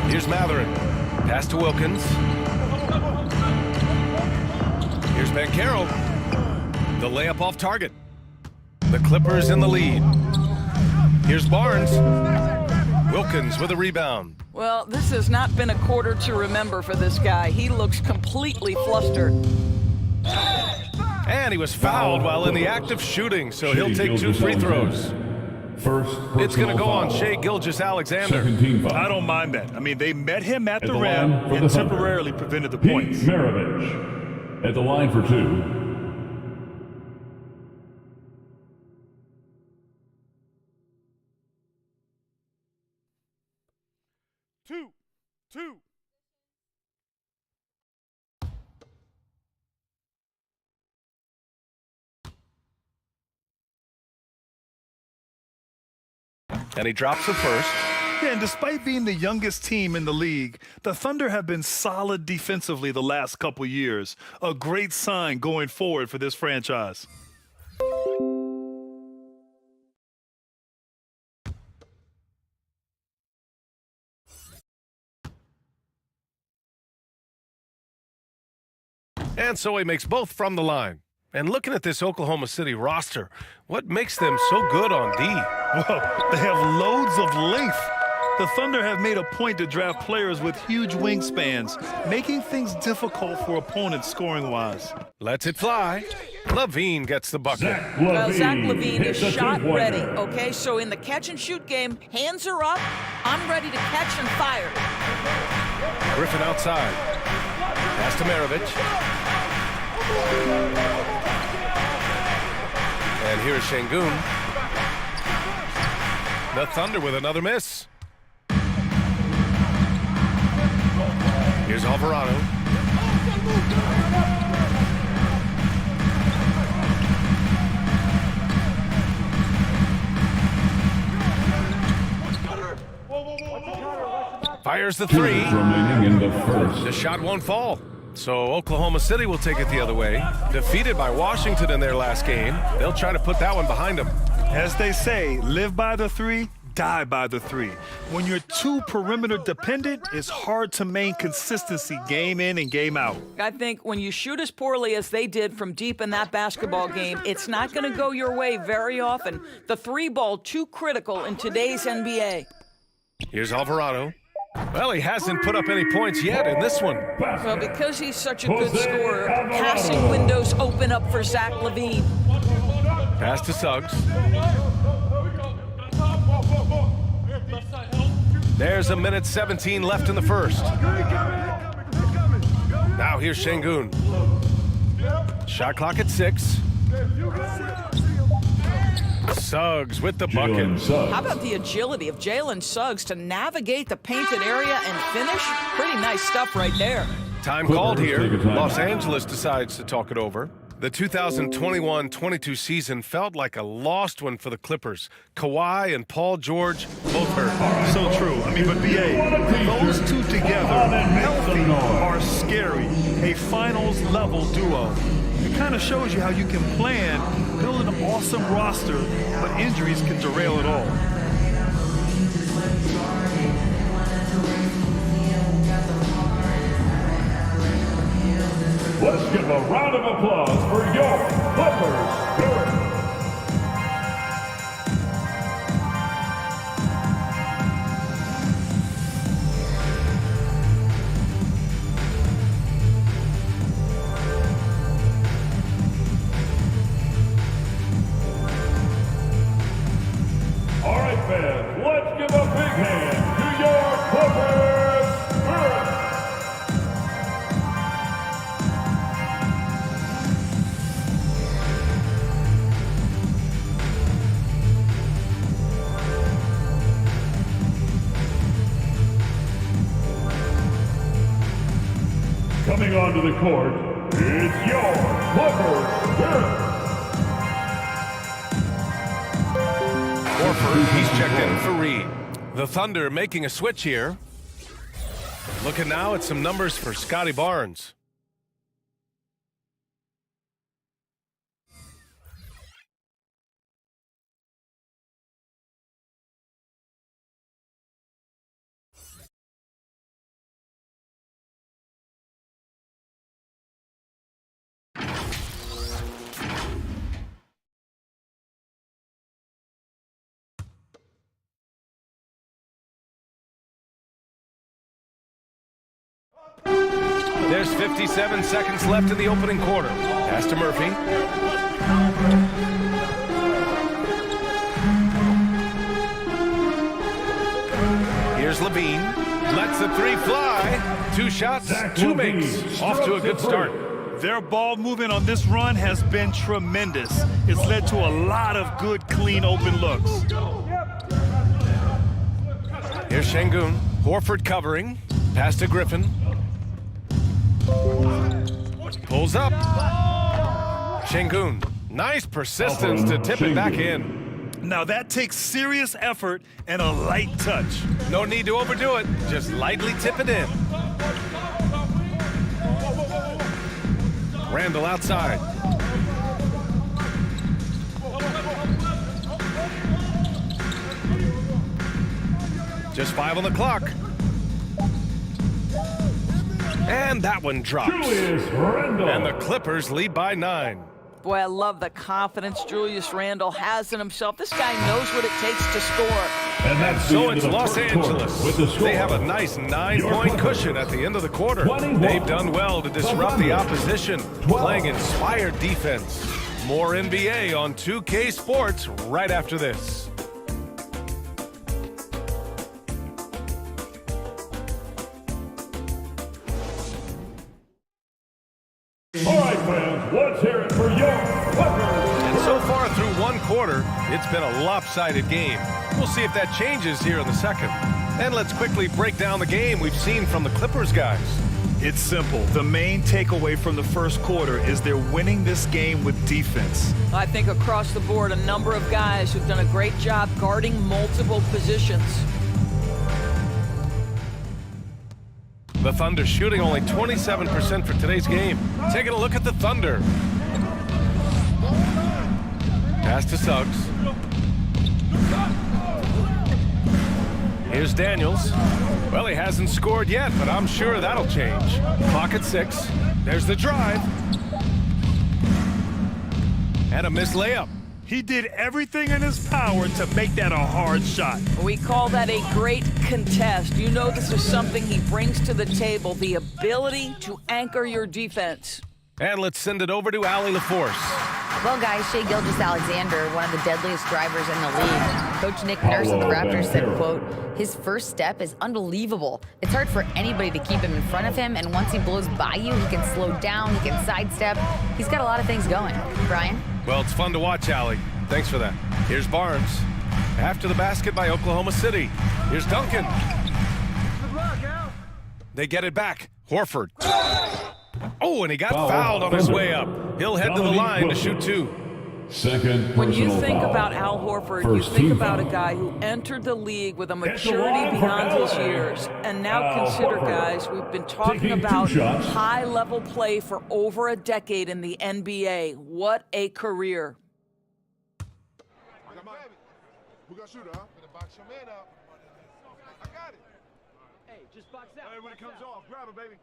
Here's Matherin. Pass to Wilkins. Here's Banchero. The layup off target. The Clippers in the lead. Here's Barnes. Wilkins with a rebound. Well, this has not been a quarter to remember for this guy. He looks completely flustered. And he was fouled while in the act of shooting, so he'll take 2 free throws. It's going to go on Shai Gilgeous-Alexander. I don't mind that. I mean, they met him at the rim and temporarily prevented the points. Maravich at the line for 2. And he drops the first. Yeah, and despite being the youngest team in the league, the Thunder have been solid defensively the last couple years. A great sign going forward for this franchise. And so he makes both from the line. And looking at this Oklahoma City roster, what makes them so good on D? Well, they have loads of length. The Thunder have made a point to draft players with huge wingspans, making things difficult for opponents scoring-wise. Lets it fly. LaVine gets the bucket. Well, Zach LaVine is shot ready, okay? So in the catch-and-shoot game, hands are up. I'm ready to catch and fire. Griffin outside. Pass to Maravich. And here's Şengün. The Thunder with another miss. Here's Alvarado. Fires the 3. Remaining in the first. The shot won't fall. So Oklahoma City will take it the other way. Defeated by Washington in their last game, they'll try to put that one behind them. As they say, live by the 3, die by the 3. When you're too perimeter dependent, it's hard to maintain consistency game in and game out. I think when you shoot as poorly as they did from deep in that basketball game, it's not going to go your way very often. The 3 ball too critical in today's NBA. Here's Alvarado. Well, he hasn't put up any points yet in this one. Well, because he's such a good scorer, passing windows open up for Zach LaVine. Pass to Suggs. There's 1:17 left in the first. Now here's Şengün. Shot clock at 6. Suggs with the bucket. How about the agility of Jalen Suggs to navigate the painted area and finish? Pretty nice stuff right there. Time called here. Los Angeles decides to talk it over. The 2021-22 season felt like a lost one for the Clippers. Kawhi and Paul George both hurt. So true. I mean, but BA, those two together, healthy, are scary. A finals-level duo. It kind of shows you how you can plan, build an awesome roster, but injuries can derail it all. Let's give a round of applause for your Clippers Spirit. All right, fans, let's give a big hand to your Clippers Spirit. onto the court, it's your Clippers. Horford, he's checked in for Reed. The Thunder making a switch here. Looking now at some numbers for Scotty Barnes. There's 57 seconds left in the opening quarter. Pass to Murphy. Here's Levine. Lets the three fly. 2 shots, 2 makes. Off to a good start. Their ball movement on this run has been tremendous. It's led to a lot of good, clean, open looks. Here's Şengün. Horford covering. Pass to Griffin. Pulls up. Şengün. Nice persistence to tip it back in. Now that takes serious effort and a light touch. No need to overdo it. Just lightly tip it in. Randall outside. Just 5 on the clock. And that one drops. And the Clippers lead by 9. Boy, I love the confidence Julius Randle has in himself. This guy knows what it takes to score. And so it's Los Angeles. They have a nice 9-point cushion at the end of the quarter. They've done well to disrupt the opposition, playing inspired defense. More NBA on 2K Sports right after this. All right, fans, let's hear it for your Clippers. And so far through one quarter, it's been a lopsided game. We'll see if that changes here in the second. And let's quickly break down the game we've seen from the Clippers guys. It's simple. The main takeaway from the first quarter is they're winning this game with defense. I think across the board, a number of guys who've done a great job guarding multiple positions. The Thunder shooting only 27% for today's game. Taking a look at the Thunder. Pass to Suggs. Here's Daniels. Well, he hasn't scored yet, but I'm sure that'll change. Clock at 6. There's the drive. And a missed layup. He did everything in his power to make that a hard shot. We call that a great contest. You know this is something he brings to the table, the ability to anchor your defense. And let's send it over to Allie LaForce. Well, guys, Shai Gilgeous-Alexander, one of the deadliest drivers in the league. Coach Nick Nurse of the Raptors said, quote, his first step is unbelievable. It's hard for anybody to keep him in front of him, and once he blows by you, he can slow down, he can sidestep. He's got a lot of things going. Brian? Well, it's fun to watch, Allie. Thanks for that. Here's Barnes. After the basket by Oklahoma City. Here's Duncan. They get it back. Horford. Oh, and he got fouled on his way up. He'll head to the line to shoot 2. Second when you think about Al Horford, you think about a guy who entered the league with a maturity beyond his years. And now consider, guys, we've been talking about high-level play for over a decade in the NBA. What a career. Who got shooter, huh? Gonna box your man up. I got it. Hey, just box out. Hey, when it comes off, grab it, baby.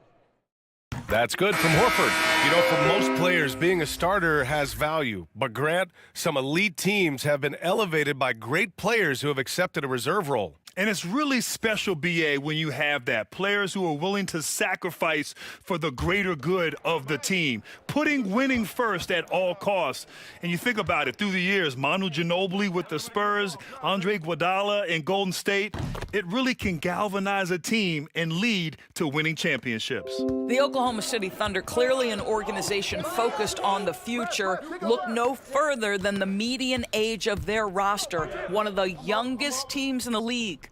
That's good from Horford. You know, for most players, being a starter has value. But Grant, some elite teams have been elevated by great players who have accepted a reserve role. And it's really special, BA, when you have that. Players who are willing to sacrifice for the greater good of the team, putting winning first at all costs. And you think about it, through the years, Manu Ginobili with the Spurs, Andre Iguodala in Golden State, it really can galvanize a team and lead to winning championships. The Oklahoma City Thunder, clearly an organization focused on the future, look no further than the median age of their roster, one of the youngest teams in the league.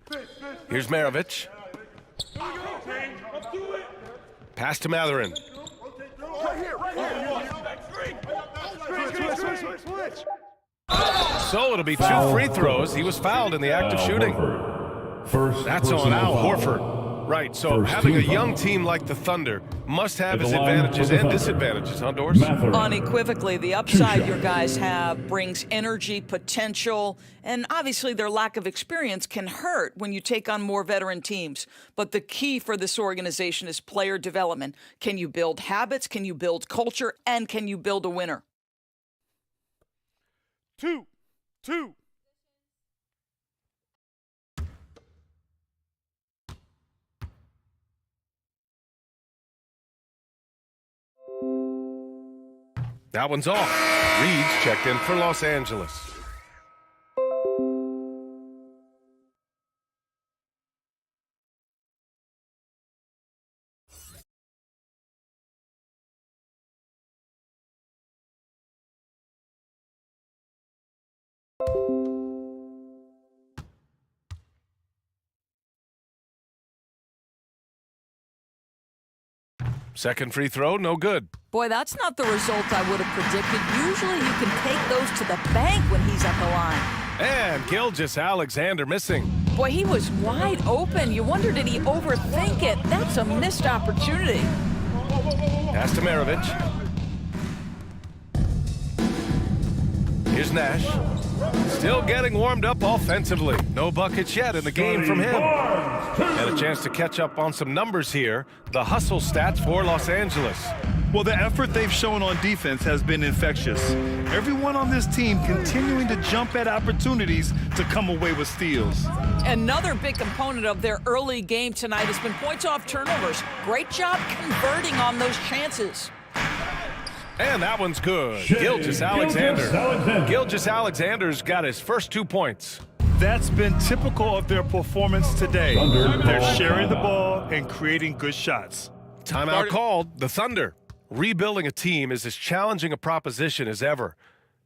Here's Maravich. Pass to Mathurin. So it'll be 2 free throws. He was fouled in the act of shooting. That's on Al Horford. Right, so having a young team like the Thunder must have its advantages and disadvantages, huh, Doris? Unequivocally, the upside your guys have brings energy, potential, and obviously their lack of experience can hurt when you take on more veteran teams. But the key for this organization is player development. Can you build habits? Can you build culture? And can you build a winner? 2. That one's off. Reed's checked in for Los Angeles. Second free throw, no good. Boy, that's not the result I would have predicted. Usually you can take those to the bank when he's at the line. And Gilgeous-Alexander missing. Boy, he was wide open. You wonder, did he overthink it? That's a missed opportunity. Pass to Maravich. Here's Nash. Still getting warmed up offensively. No buckets yet in the game from him. And a chance to catch up on some numbers here. The hustle stats for Los Angeles. Well, the effort they've shown on defense has been infectious. Everyone on this team continuing to jump at opportunities to come away with steals. Another big component of their early game tonight has been points off turnovers. Great job converting on those chances. And that one's good. Gilgeous-Alexander. Gilgeous-Alexander's got his first 2 points. That's been typical of their performance today. They're sharing the ball and creating good shots. Timeout called. The Thunder. Rebuilding a team is as challenging a proposition as ever,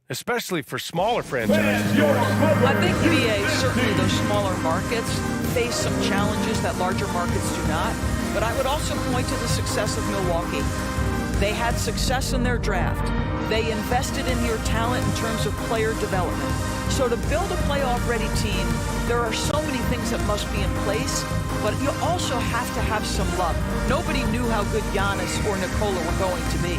especially for smaller franchises. I think VA, certainly those smaller markets, face some challenges that larger markets do not. But I would also point to the success of Milwaukee. They had success in their draft. They invested in your talent in terms of player development. So to build a playoff-ready team, there are so many things that must be in place, but you also have to have some luck. Nobody knew how good Giannis or Nikola were going to be.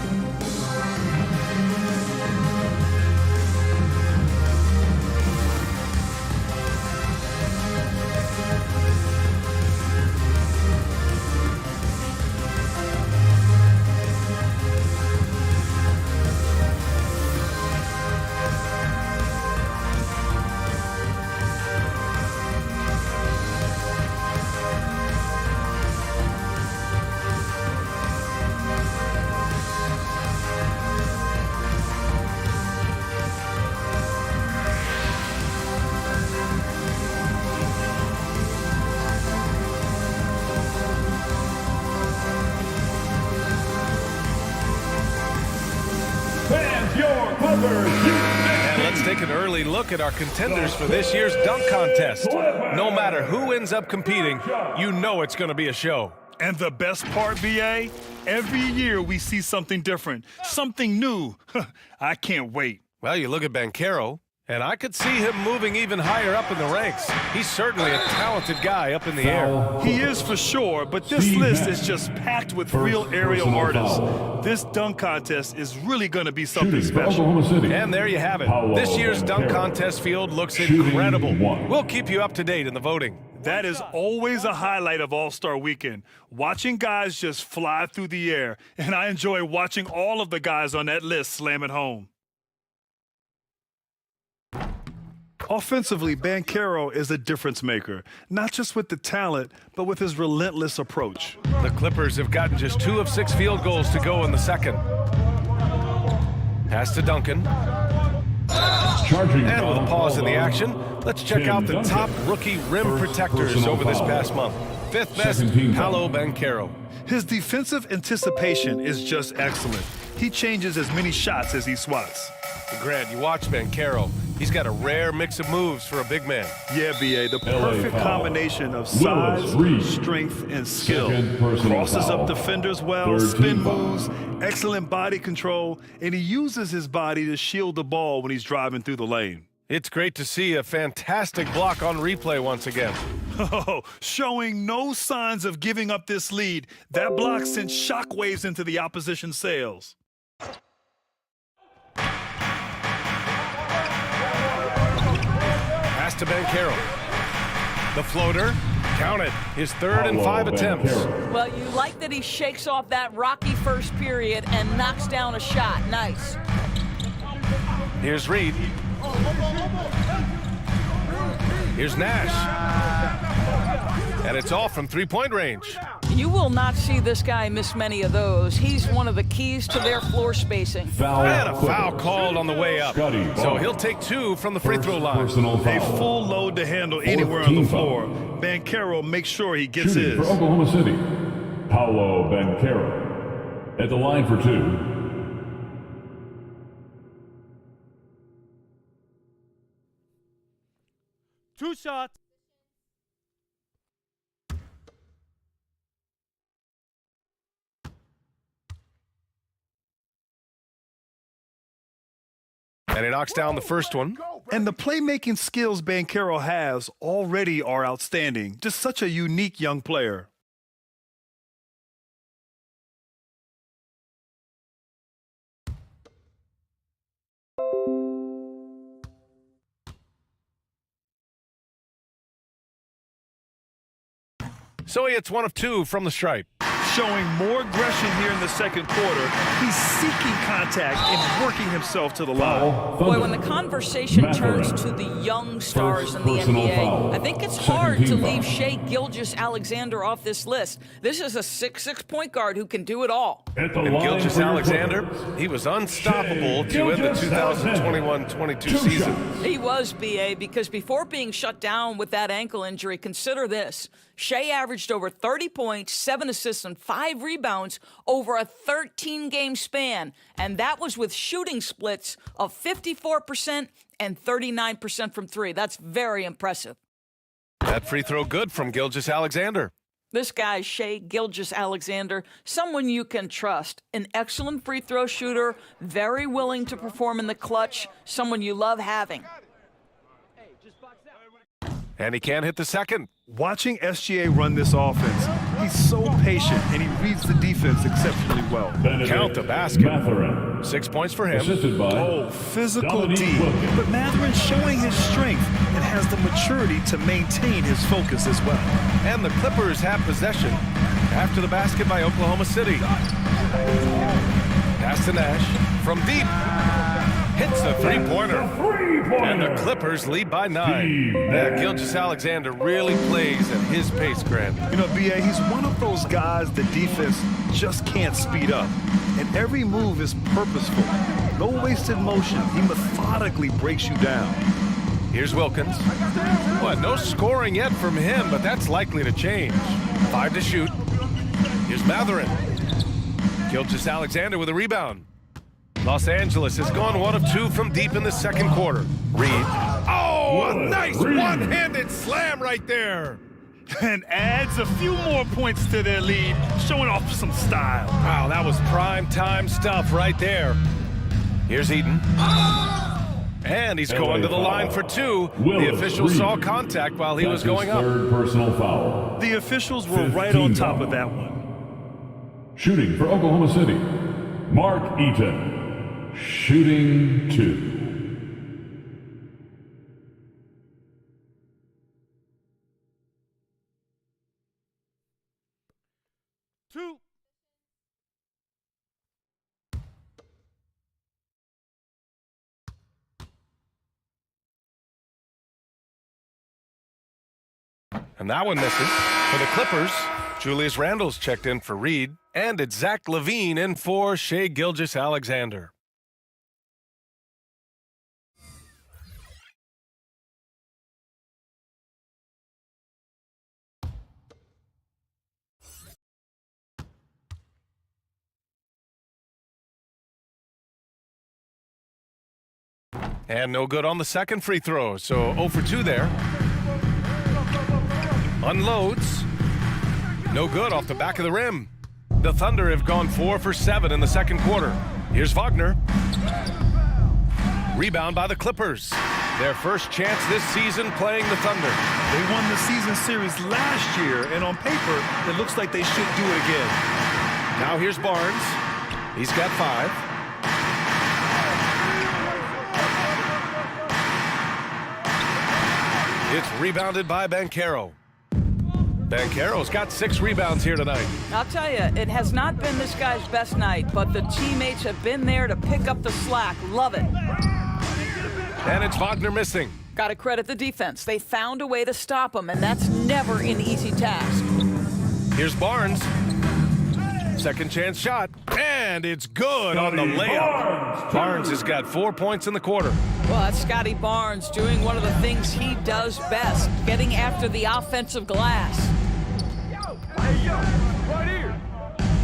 And let's take an early look at our contenders for this year's dunk contest. No matter who ends up competing, you know it's going to be a show. And the best part, VA, every year we see something different, something new. I can't wait. Well, you look at Banchero, and I could see him moving even higher up in the ranks. He's certainly a talented guy up in the air. He is for sure, but this list is just packed with real aerial artists. This dunk contest is really going to be something special. And there you have it. This year's dunk contest field looks incredible. We'll keep you up to date in the voting. That is always a highlight of All-Star Weekend, watching guys just fly through the air. And I enjoy watching all of the guys on that list slam it home. Offensively, Banchero is a difference maker, not just with the talent, but with his relentless approach. The Clippers have gotten just 2 of 6 field goals to go in the second. Pass to Duncan. And with a pause in the action, let's check out the top rookie rim protectors over this past month. 5th best, Paolo Banchero. His defensive anticipation is just excellent. He changes as many shots as he swats. Grant, you watch Banchero. He's got a rare mix of moves for a big man. Yeah, B.A., the perfect combination of size, strength, and skill. Crosses up defenders well, spin moves, excellent body control, and he uses his body to shield the ball when he's driving through the lane. It's great to see a fantastic block on replay once again. Oh, showing no signs of giving up this lead. That block sent shockwaves into the opposition sails. Pass to Banchero. The floater, count it, his third and 5 attempts. Well, you like that he shakes off that rocky first period and knocks down a shot. Nice. Here's Reed. Here's Nash. And it's all from three-point range. You will not see this guy miss many of those. He's one of the keys to their floor spacing. And a foul called on the way up. So he'll take 2 from the free throw line. A full load to handle anywhere on the floor. Banchero makes sure he gets his. For Oklahoma City, Paolo Banchero at the line for 2. Two shots. And he knocks down the first one. And the playmaking skills Banchero has already are outstanding. Just such a unique young player. So he hits 1 of 2 from the stripe. Showing more aggression here in the second quarter. He's seeking contact and working himself to the line. Boy, when the conversation turns to the young stars in the NBA, I think it's hard to leave Shai Gilgeous-Alexander off this list. This is a 6'6" point guard who can do it all. And Gilgeous-Alexander, he was unstoppable to end the 2021-22 season. He was, B.A., because before being shut down with that ankle injury, consider this. Shai averaged over 30 points, 7 assists, and 5 rebounds over a 13-game span, and that was with shooting splits of 54% and 39% from 3. That's very impressive. That free throw good from Gilgeous-Alexander. This guy, Shai Gilgeous-Alexander, someone you can trust. An excellent free throw shooter, very willing to perform in the clutch, someone you love having. And he can't hit the second. Watching SGA run this offense, he's so patient and he reads the defense exceptionally well. Count the basket. 6 points for him. Physical D. But Matherin's showing his strength and has the maturity to maintain his focus as well. And the Clippers have possession after the basket by Oklahoma City. Pass to Nash from deep. Hits the three-pointer. And the Clippers lead by 9. Gilgeous-Alexander really plays at his pace, Grant. You know, B.A., he's one of those guys the defense just can't speed up. And every move is purposeful. No wasted motion. He methodically breaks you down. Here's Wilkins. No scoring yet from him, but that's likely to change. 5 to shoot. Here's Matherin. Gilgeous-Alexander with a rebound. Los Angeles has gone 1 of 2 from deep in the second quarter. Reed. Oh, a nice one-handed slam right there. And adds a few more points to their lead, showing off some style. Wow, that was prime time stuff right there. Here's Eden. And he's going to the line for 2. The official saw contact while he was going up. Third personal foul. The officials were right on top of that one. Shooting for Oklahoma City, Mark Eaton. Shooting 2. And that one misses. For the Clippers, Julius Randle's checked in for Reed. And it's Zach LaVine in for Shai Gilgeous-Alexander. And no good on the second free throw, so 0 for 2 there. Unloads. No good off the back of the rim. The Thunder have gone 4 for 7 in the second quarter. Here's Wagner. Rebound by the Clippers. Their first chance this season playing the Thunder. They won the season series last year, and on paper, it looks like they should do it again. Now here's Barnes. He's got 5. It's rebounded by Banchero. Banchero's got 6 rebounds here tonight. I'll tell you, it has not been this guy's best night, but the teammates have been there to pick up the slack. Love it. And it's Wagner missing. Got to credit the defense. They found a way to stop him, and that's never an easy task. Here's Barnes. Second chance shot, and it's good on the layup. Barnes has got 4 points in the quarter. Well, that's Scotty Barnes doing one of the things he does best, getting after the offensive glass.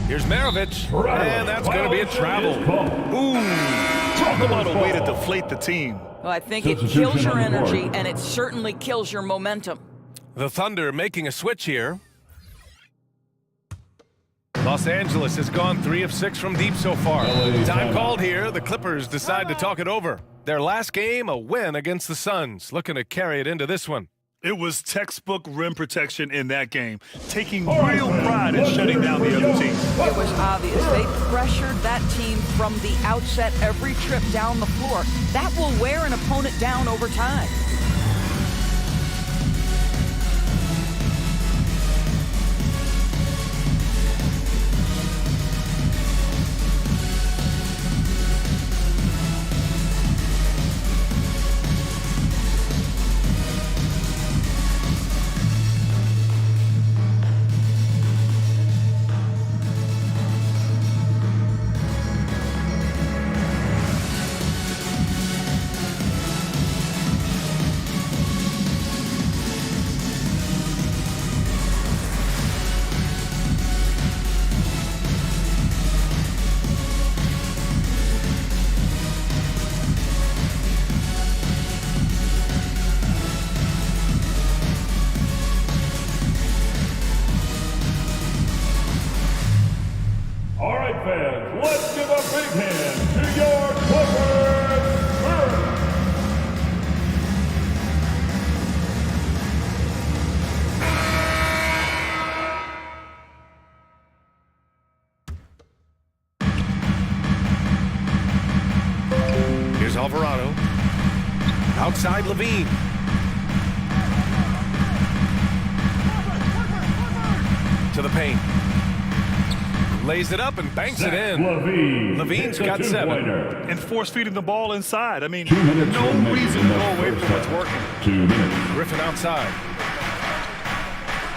Here's Maravich, and that's going to be a travel. Ooh, talk about a way to deflate the team. Well, I think it kills your energy, and it certainly kills your momentum. The Thunder making a switch here. Los Angeles has gone 3 of 6 from deep so far. Time called here. The Clippers decide to talk it over. Their last game, a win against the Suns. Looking to carry it into this one. It was textbook rim protection in that game, taking real pride in shutting down the other team. It was obvious. They pressured that team from the outset every trip down the floor. That will wear an opponent down over time. Fans, let's give a big hand to your Clippers first. Here's Alvarado. Outside Levine. To the paint. Lays it up and banks it in. Levine's got 7. And force feeding the ball inside. I mean, no reason to go away from what's working. 2 minutes. Griffin outside.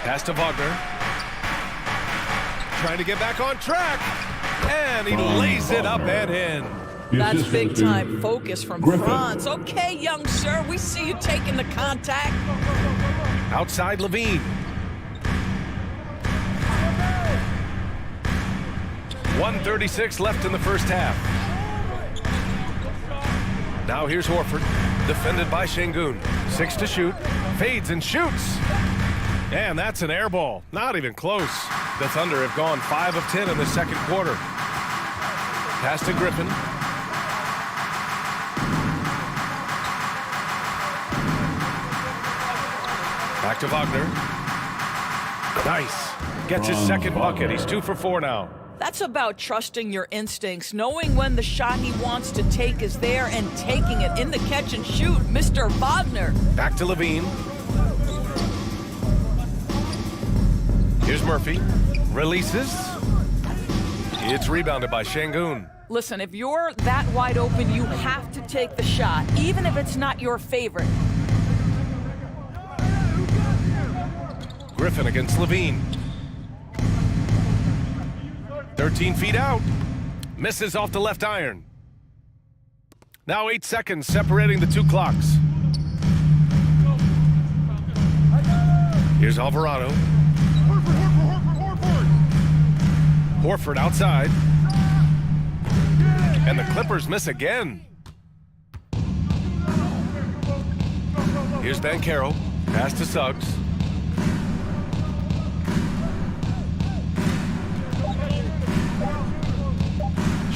Pass to Wagner. Trying to get back on track. And he lays it up and in. That's big time focus from Franz. Okay, young sir, we see you taking the contact. Outside Levine. 1:36 left in the first half. Now here's Horford, defended by Şengün. 6 to shoot, fades and shoots. And that's an air ball, not even close. The Thunder have gone 5 of 10 in the second quarter. Pass to Griffin. Back to Wagner. Nice. Gets his second bucket. He's 2 for 4 now. That's about trusting your instincts, knowing when the shot he wants to take is there and taking it in the catch and shoot. Mr. Wagner. Back to Levine. Here's Murphy. Releases. It's rebounded by Şengün. Listen, if you're that wide open, you have to take the shot, even if it's not your favorite. Griffin against Levine. 13 feet out. Misses off the left iron. Now 8 seconds separating the 2 clocks. Here's Alvarado. Horford outside. And the Clippers miss again. Here's Banchero. Pass to Suggs.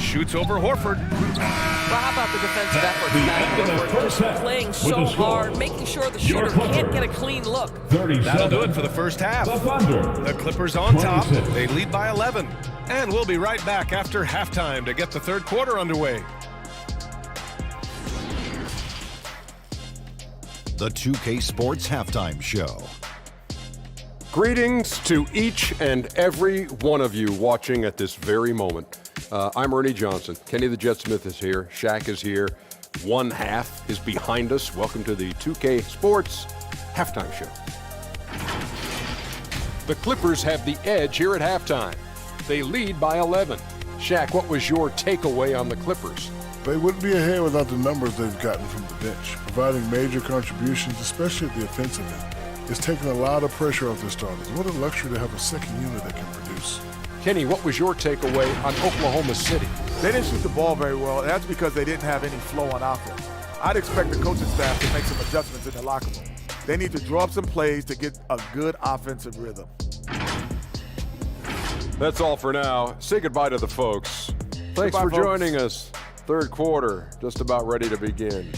Shoots over Horford. Well, how about the defensive effort tonight? Just playing so hard, making sure the shooter can't get a clean look. That'll do it for the first half. The Clippers on top. They lead by 11. And we'll be right back after halftime to get the third quarter underway. The 2K Sports Halftime Show. Greetings to each and every one of you watching at this very moment. I'm Ernie Johnson. Kenny the Jet Smith is here. Shaq is here. One half is behind us. Welcome to the 2K Sports Halftime Show. The Clippers have the edge here at halftime. They lead by 11. Shaq, what was your takeaway on the Clippers? They wouldn't be ahead without the numbers they've gotten from the bench, providing major contributions, especially at the offensive end. It's taken a lot of pressure off their starters. What a luxury to have a second unit that can produce. Kenny, what was your takeaway on Oklahoma City? They didn't shoot the ball very well. That's because they didn't have any flow on offense. I'd expect the coaching staff to make some adjustments in the locker room. They need to draw up some plays to get a good offensive rhythm. That's all for now. Say goodbye to the folks. Thanks for joining us. Third quarter, just about ready to begin.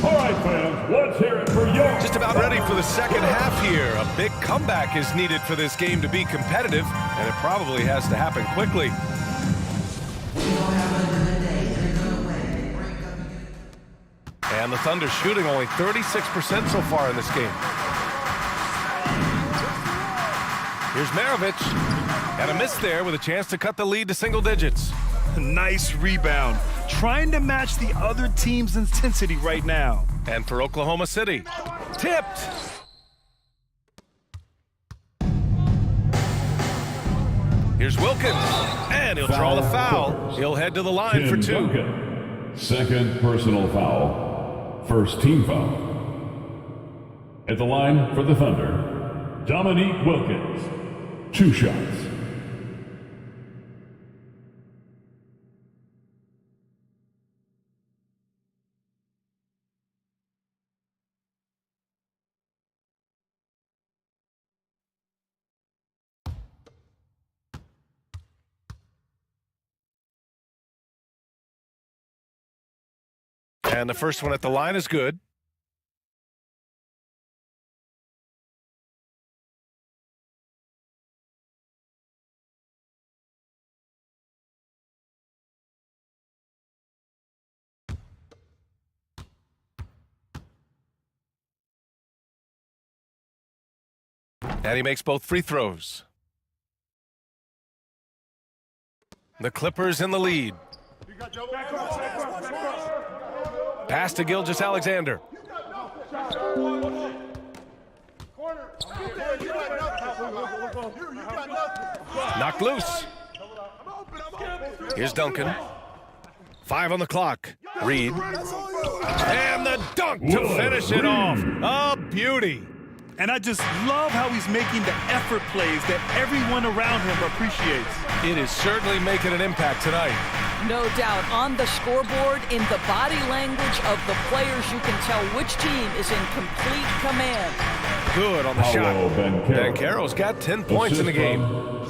All right, fans, let's hear it for your... Just about ready for the second half here. A big comeback is needed for this game to be competitive, and it probably has to happen quickly. And the Thunder shooting only 36% so far in this game. Here's Maravich. And a miss there with a chance to cut the lead to single digits. Nice rebound. Trying to match the other team's intensity right now. And for Oklahoma City, tipped. Here's Wilkins. And he'll draw the foul. He'll head to the line for two. Duncan. Second personal foul. First team foul. At the line for the Thunder, Dominique Wilkins. 2 shots. And the first one at the line is good. And he makes both free throws. The Clippers in the lead. Pass to Gilgeous-Alexander. Knocked loose. Here's Duncan. 5 on the clock. Reed. And the dunk to finish it off. A beauty. And I just love how he's making the effort plays that everyone around him appreciates. It is certainly making an impact tonight. No doubt. On the scoreboard, in the body language of the players, you can tell which team is in complete command. Good on the shot. Banchero's got 10 points in the game.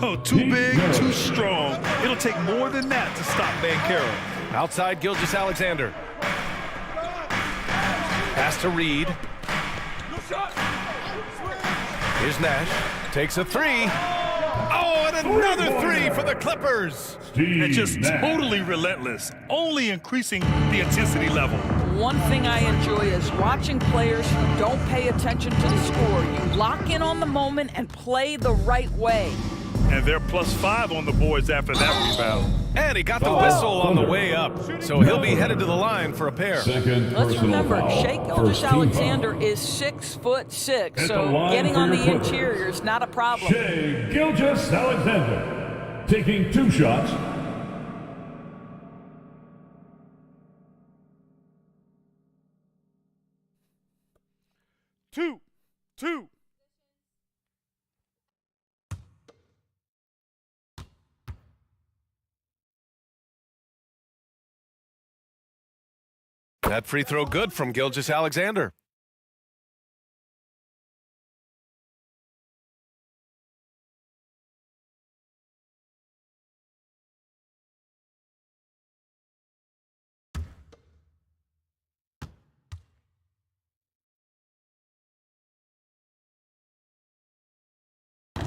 Oh, too big, too strong. It'll take more than that to stop Banchero. Outside Gilgeous-Alexander. Pass to Reed. Here's Nash. Takes a 3. Oh, and another 3 for the Clippers. And just totally relentless, only increasing the intensity level. One thing I enjoy is watching players who don't pay attention to the score. You lock in on the moment and play the right way. And they're +5 on the boards after that rebound. And he got the whistle on the way up, so he'll be headed to the line for a pair. Let's remember, Shai Gilgeous-Alexander is 6'6", so getting on the interior is not a problem. Shai Gilgeous-Alexander taking 2 shots. Two. That free throw good from Gilgeous-Alexander.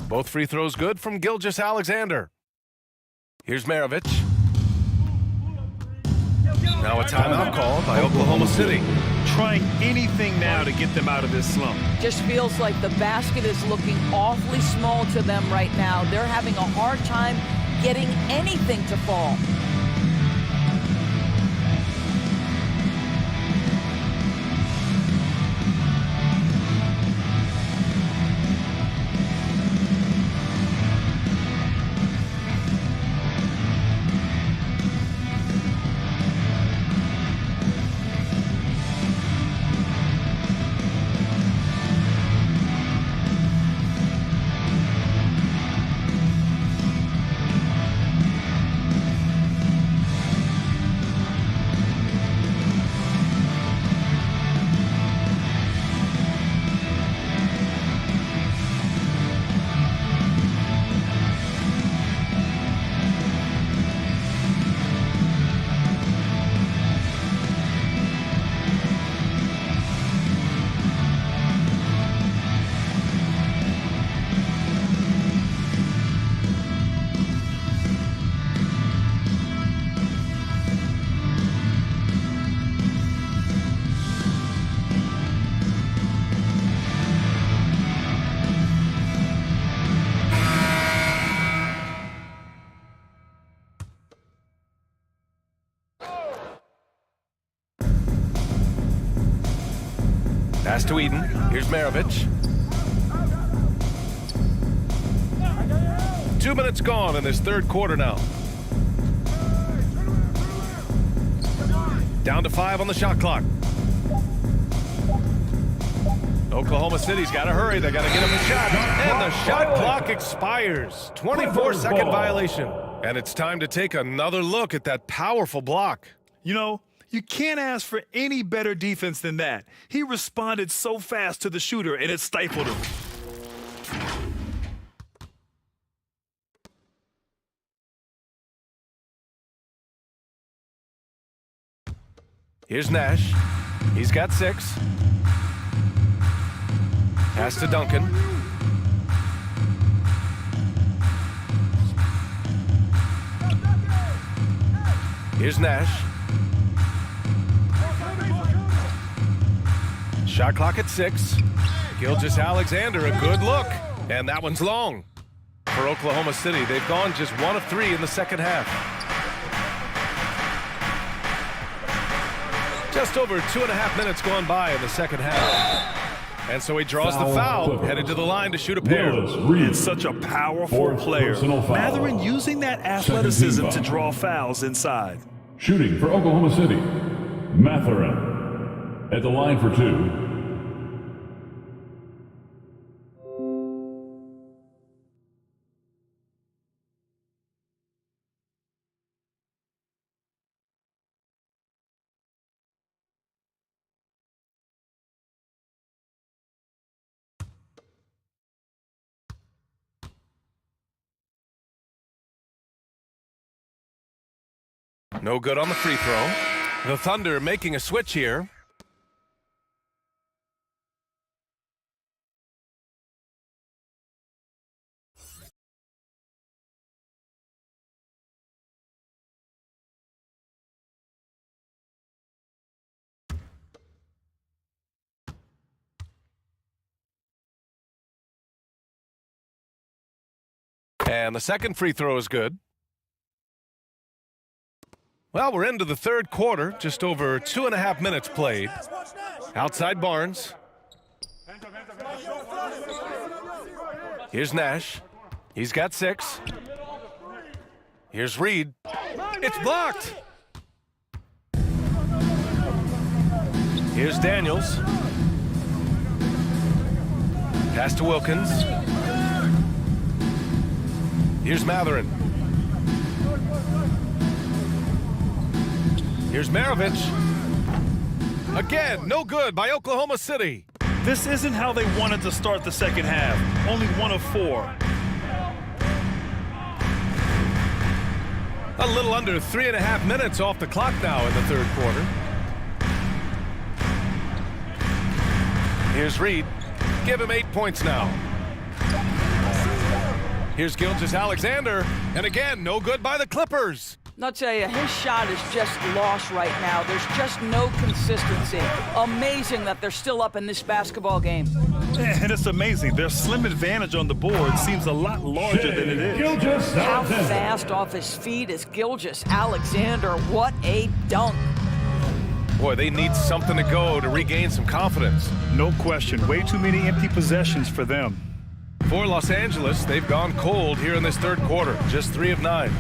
Both free throws good from Gilgeous-Alexander. Here's Maravich. Now a timeout call by Oklahoma City. Trying anything now to get them out of this slump. Just feels like the basket is looking awfully small to them right now. They're having a hard time getting anything to fall. Pass to Eden. Here's Maravich. 2 minutes gone in this third quarter now. Down to 5 on the shot clock. Oklahoma City's got to hurry. They got to get him a shot. And the shot clock expires. 24-second violation. And it's time to take another look at that powerful block. You know, you can't ask for any better defense than that. He responded so fast to the shooter, and it stifled him. Here's Nash. He's got 6. Pass to Duncan. Here's Nash. Shot clock at 6. Gilgeous-Alexander, a good look. And that one's long. For Oklahoma City, they've gone just 1 of 3 in the second half. Just over 2.5 minutes gone by in the second half. And so he draws the foul, headed to the line to shoot a pair. It's such a powerful player. Mathurin using that athleticism to draw fouls inside. Shooting for Oklahoma City, Mathurin at the line for 2. No good on the free throw. The Thunder making a switch here. And the second free throw is good. Well, we're into the third quarter, just over 2.5 minutes played. Outside Barnes. Here's Nash. He's got 6. Here's Reed. It's blocked. Here's Daniels. Pass to Wilkins. Here's Mathurin. Here's Maravich. Again, no good by Oklahoma City. This isn't how they wanted to start the second half. Only 1 of 4. A little under 3.5 minutes off the clock now in the third quarter. Here's Reed. Give him 8 points now. Here's Gilgeous-Alexander. And again, no good by the Clippers. I'll tell you, his shot is just lost right now. There's just no consistency. Amazing that they're still up in this basketball game. And it's amazing. Their slim advantage on the board seems a lot larger than it is. How fast off his feet is Gilgeous-Alexander? What a dunk. Boy, they need something to go to regain some confidence. No question. Way too many empty possessions for them. For Los Angeles, they've gone cold here in this third quarter. Just 3 of 9.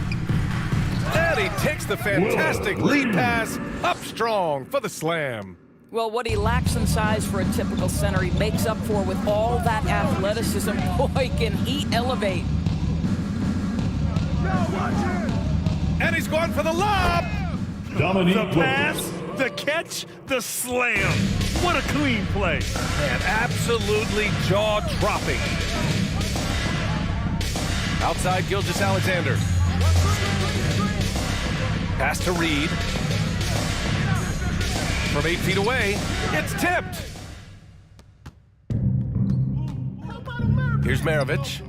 And he takes the fantastic lead pass up strong for the slam. Well, what he lacks in size for a typical center, he makes up for with all that athleticism. Boy, can he elevate. And he's going for the lob. The pass, the catch, the slam. What a clean play. And absolutely jaw-dropping. Outside Gilgeous-Alexander. Pass to Reed. From 8 feet away, it's tipped. Here's Maravich.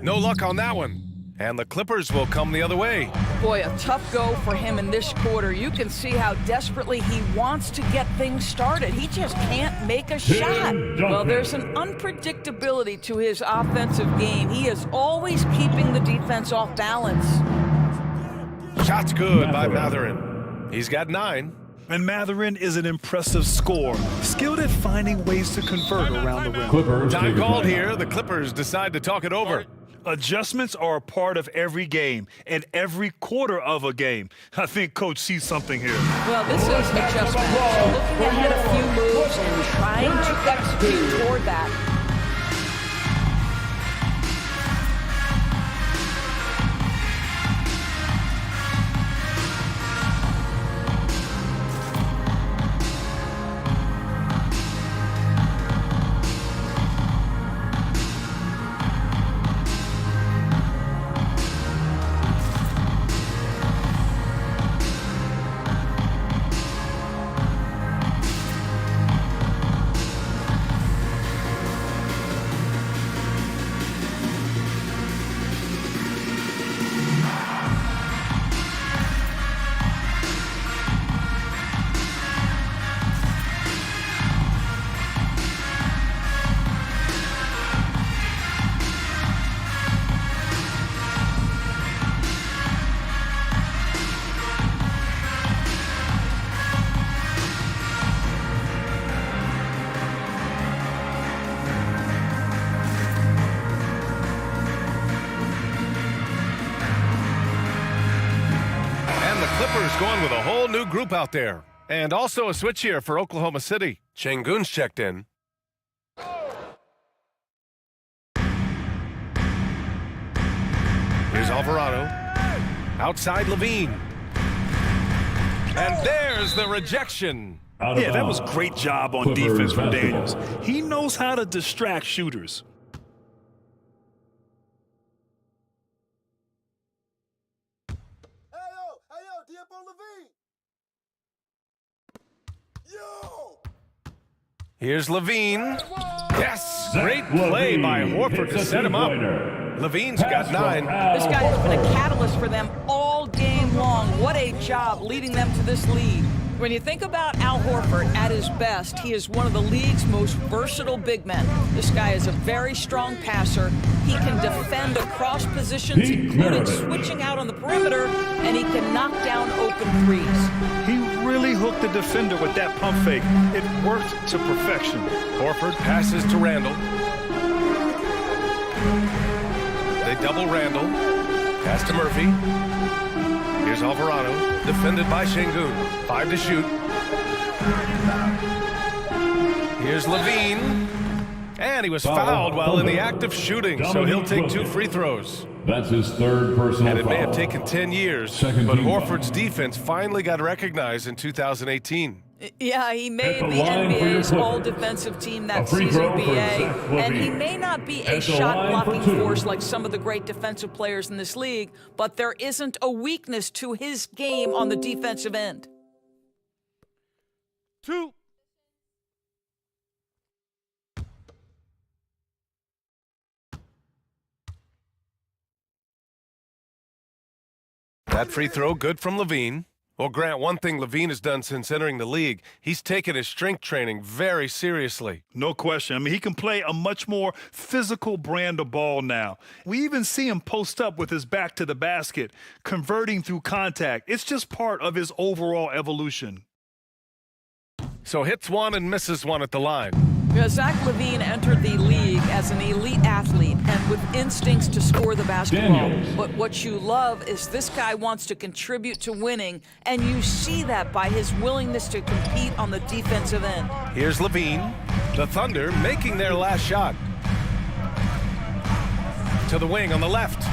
No luck on that one. And the Clippers will come the other way. Boy, a tough go for him in this quarter. You can see how desperately he wants to get things started. He just can't make a shot. Well, there's an unpredictability to his offensive game. He is always keeping the defense off balance. Shot's good by Mathurin. He's got 9. And Mathurin is an impressive scorer, skilled at finding ways to convert around the rim. Time called here. The Clippers decide to talk it over. Adjustments are a part of every game and every quarter of a game. I think Coach sees something here. Well, this is adjustment. So looking ahead a few moves and trying to execute toward that. Clippers going with a whole new group out there. And also a switch here for Oklahoma City. Şengün's checked in. Here's Alvarado. Outside Levine. And there's the rejection. Yeah, that was great job on defense from Daniels. He knows how to distract shooters. Here's Levine. Yes, great play by Horford to set him up. Levine's got 9. This guy has been a catalyst for them all game long. What a job leading them to this lead. When you think about Al Horford at his best, he is one of the league's most versatile big men. This guy is a very strong passer. He can defend across positions, including switching out on the perimeter, and he can knock down open threes. He really hooked the defender with that pump fake. It worked to perfection. Horford passes to Randall. They double Randall. Pass to Murphy. Here's Alvarado, defended by Şengün. 5 to shoot. Here's Levine. And he was fouled while in the act of shooting, so he'll take 2 free throws. That's his third personal And it foul. may have taken 10 years, Second but team foul. Horford's defense finally got recognized in 2018. Yeah, he made At the the line for your NBA's Clippers. all-defensive team A that free season, throw for BA, Zach and he LaVine. may not be a At the line shot-blocking for two. force like some of the great defensive players in this league, but there isn't a weakness to his game on the defensive end. 2. That free throw good from Levine. Well, Grant, one thing Levine has done since entering the league, he's taken his strength training very seriously. No question. I mean, he can play a much more physical brand of ball now. We even see him post up with his back to the basket, converting through contact. It's just part of his overall evolution. So hits one and misses one at the line. Zach LaVine entered the league as an elite athlete and with instincts to score the basketball. Daniels. But what you love is this guy wants to contribute to winning, and you see that by his willingness to compete on the defensive end. Here's Levine. The Thunder making their last shot. To the wing on the left.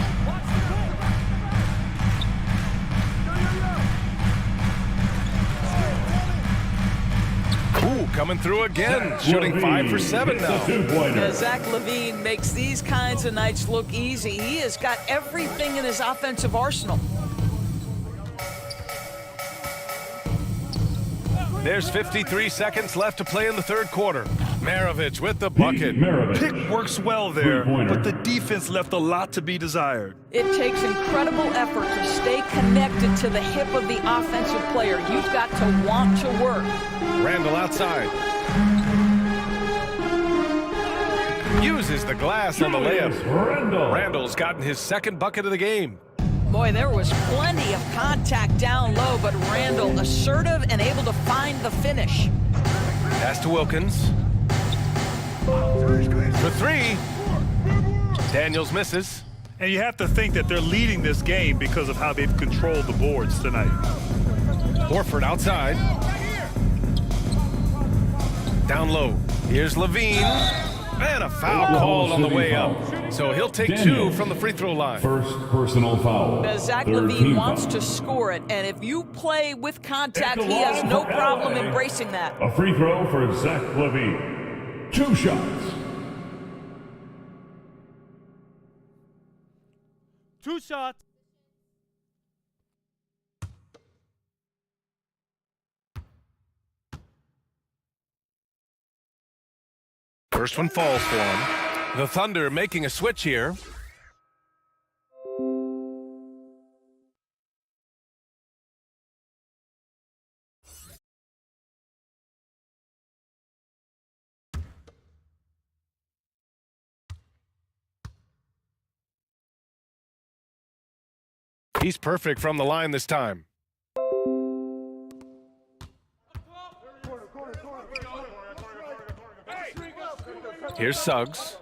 Ooh, coming through again. Shooting 5 for 7 now. Zach LaVine makes these kinds of nights look easy. He has got everything in his offensive arsenal. There's 53 seconds left to play in the third quarter. Maravich with the bucket. Pick works well there, Three-pointer. but the defense left a lot to be desired. It takes incredible effort to stay connected to the hip of the offensive player. You've got to want to work. Randall outside. Uses the glass on the layup. Randall's gotten his second bucket of the game. Boy, there was plenty of contact down low, but Randall assertive and able to find the finish. Pass to Wilkins. For 3. Daniels misses. And you have to think that they're leading this game because of how they've controlled the boards tonight. Horford outside. Down low. Here's Levine. And a foul called on the way up. So he'll take 2 Daniels. from the free throw line. First personal foul. Zach Third LaVine team wants foul. to score it, and if you play with contact, At the he has line no for problem LA. embracing that. A free throw for Zach LaVine. 2 shots. 2 shots. First one falls for him. The Thunder making a switch here. He's perfect from the line this time. Here's Suggs.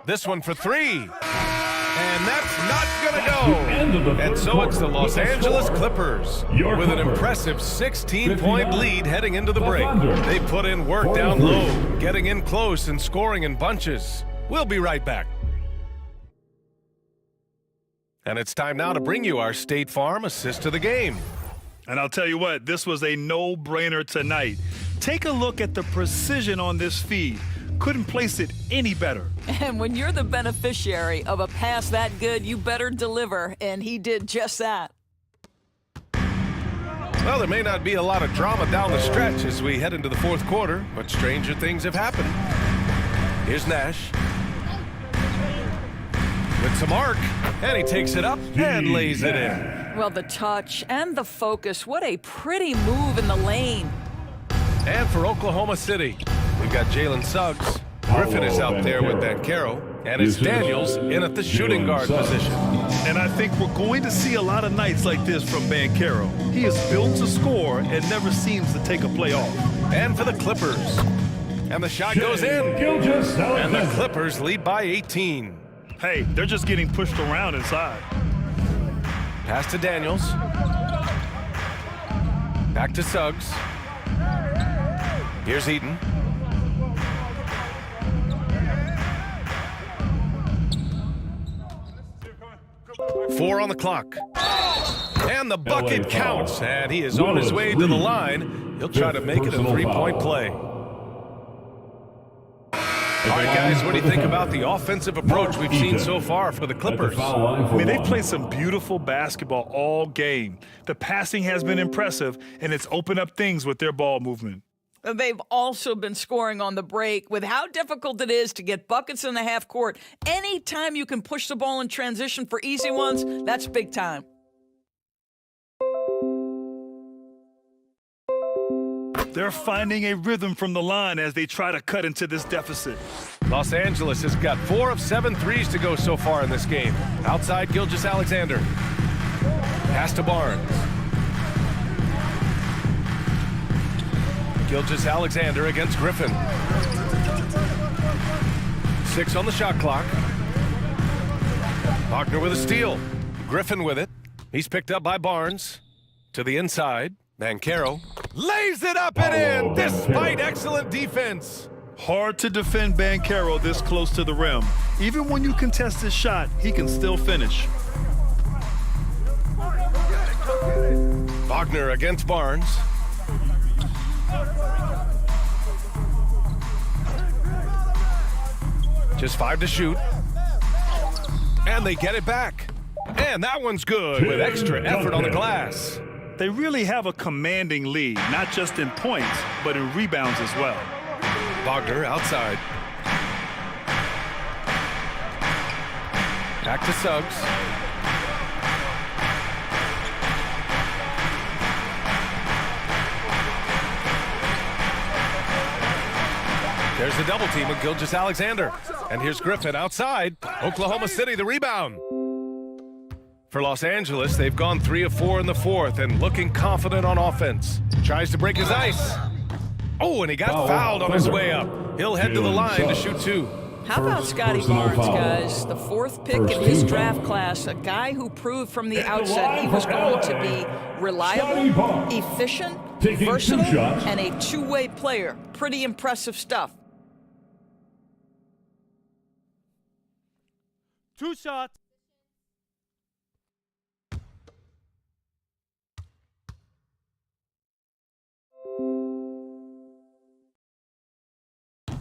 This one for 3. And that's not going to go. And so it's the Los Angeles Clippers with an impressive 16-point lead heading into the break. They put in work down low, getting in close and scoring in bunches. We'll be right back. And it's time now to bring you our State Farm assist to the game. And I'll tell you what, this was a no-brainer tonight. Take a look at the precision on this feed. Couldn't place it any better. And when you're the beneficiary of a pass that good, you better deliver, and he did just that. Well, there may not be a lot of drama down the stretch as we head into the fourth quarter, but stranger things have happened. Here's Nash. With some arc, and he takes it up and lays it in. Well, the touch and the focus, what a pretty move in the lane. And for Oklahoma City, we've got Jalen Suggs. Griffin is out there with Bancaro, and it's Daniels in at the shooting guard position. And I think we're going to see a lot of nights like this from Bancaro. He is built to score and never seems to take a play off. And for the Clippers. And the shot goes in. And the Clippers lead by 18. Hey, they're just getting pushed around inside. Pass to Daniels. Back to Suggs. Here's Eaton. 4 on the clock. And the bucket counts, and he is on his way to the line. He'll try to make it a 3-point play. All right, guys, what do you think about the offensive approach we've seen so far for the Clippers? I mean, they've played some beautiful basketball all game. The passing has been impressive, and it's opened up things with their ball movement. They've also been scoring on the break. With how difficult it is to get buckets in the half court, anytime you can push the ball in transition for easy ones, that's big time. They're finding a rhythm from the line as they try to cut into this deficit. Los Angeles has got 4 of 7 threes to go so far in this game. Outside, Gilgeous-Alexander. Pass to Barnes. Gilgeous-Alexander against Griffin. 6 on the shot clock. Wagner with a steal. Griffin with it. He's picked up by Barnes. To the inside. Banchero lays it up and in despite excellent defense. Hard to defend Banchero this close to the rim. Even when you contest his shot, he can still finish. Wagner against Barnes. Just 5 to shoot. And they get it back. And that one's good with extra effort on the glass. They really have a commanding lead, not just in points, but in rebounds as well. Wagner outside. Back to Suggs. There's the double team with Gilgeous-Alexander. And here's Griffin outside. Oklahoma City the rebound. For Los Angeles, they've gone 3 of 4 in the fourth and looking confident on offense. Tries to break his ice. Oh, and he got fouled on his way up. He'll head to the line to shoot 2. How about Scotty Barnes, guys? The 4th pick in his draft class, a guy who proved from the outset he was going to be reliable, efficient, versatile, and a two-way player. Pretty impressive stuff. 2 shots.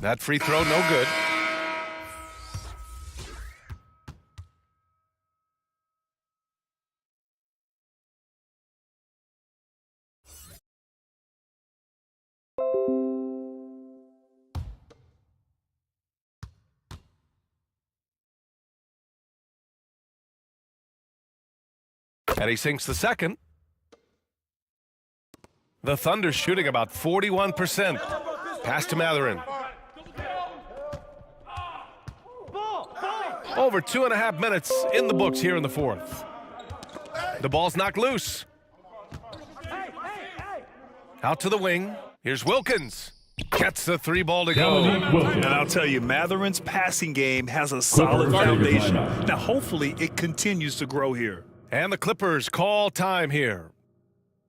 That free throw, no good. And he sinks the second. The Thunder shooting about 41%. Pass to Mathurin. Over 2.5 minutes in the books here in the fourth. The ball's knocked loose. Out to the wing. Here's Wilkins. Gets the 3 ball to go. And I'll tell you, Mathurin's passing game has a solid foundation. Now, hopefully, it continues to grow here. And the Clippers call time here.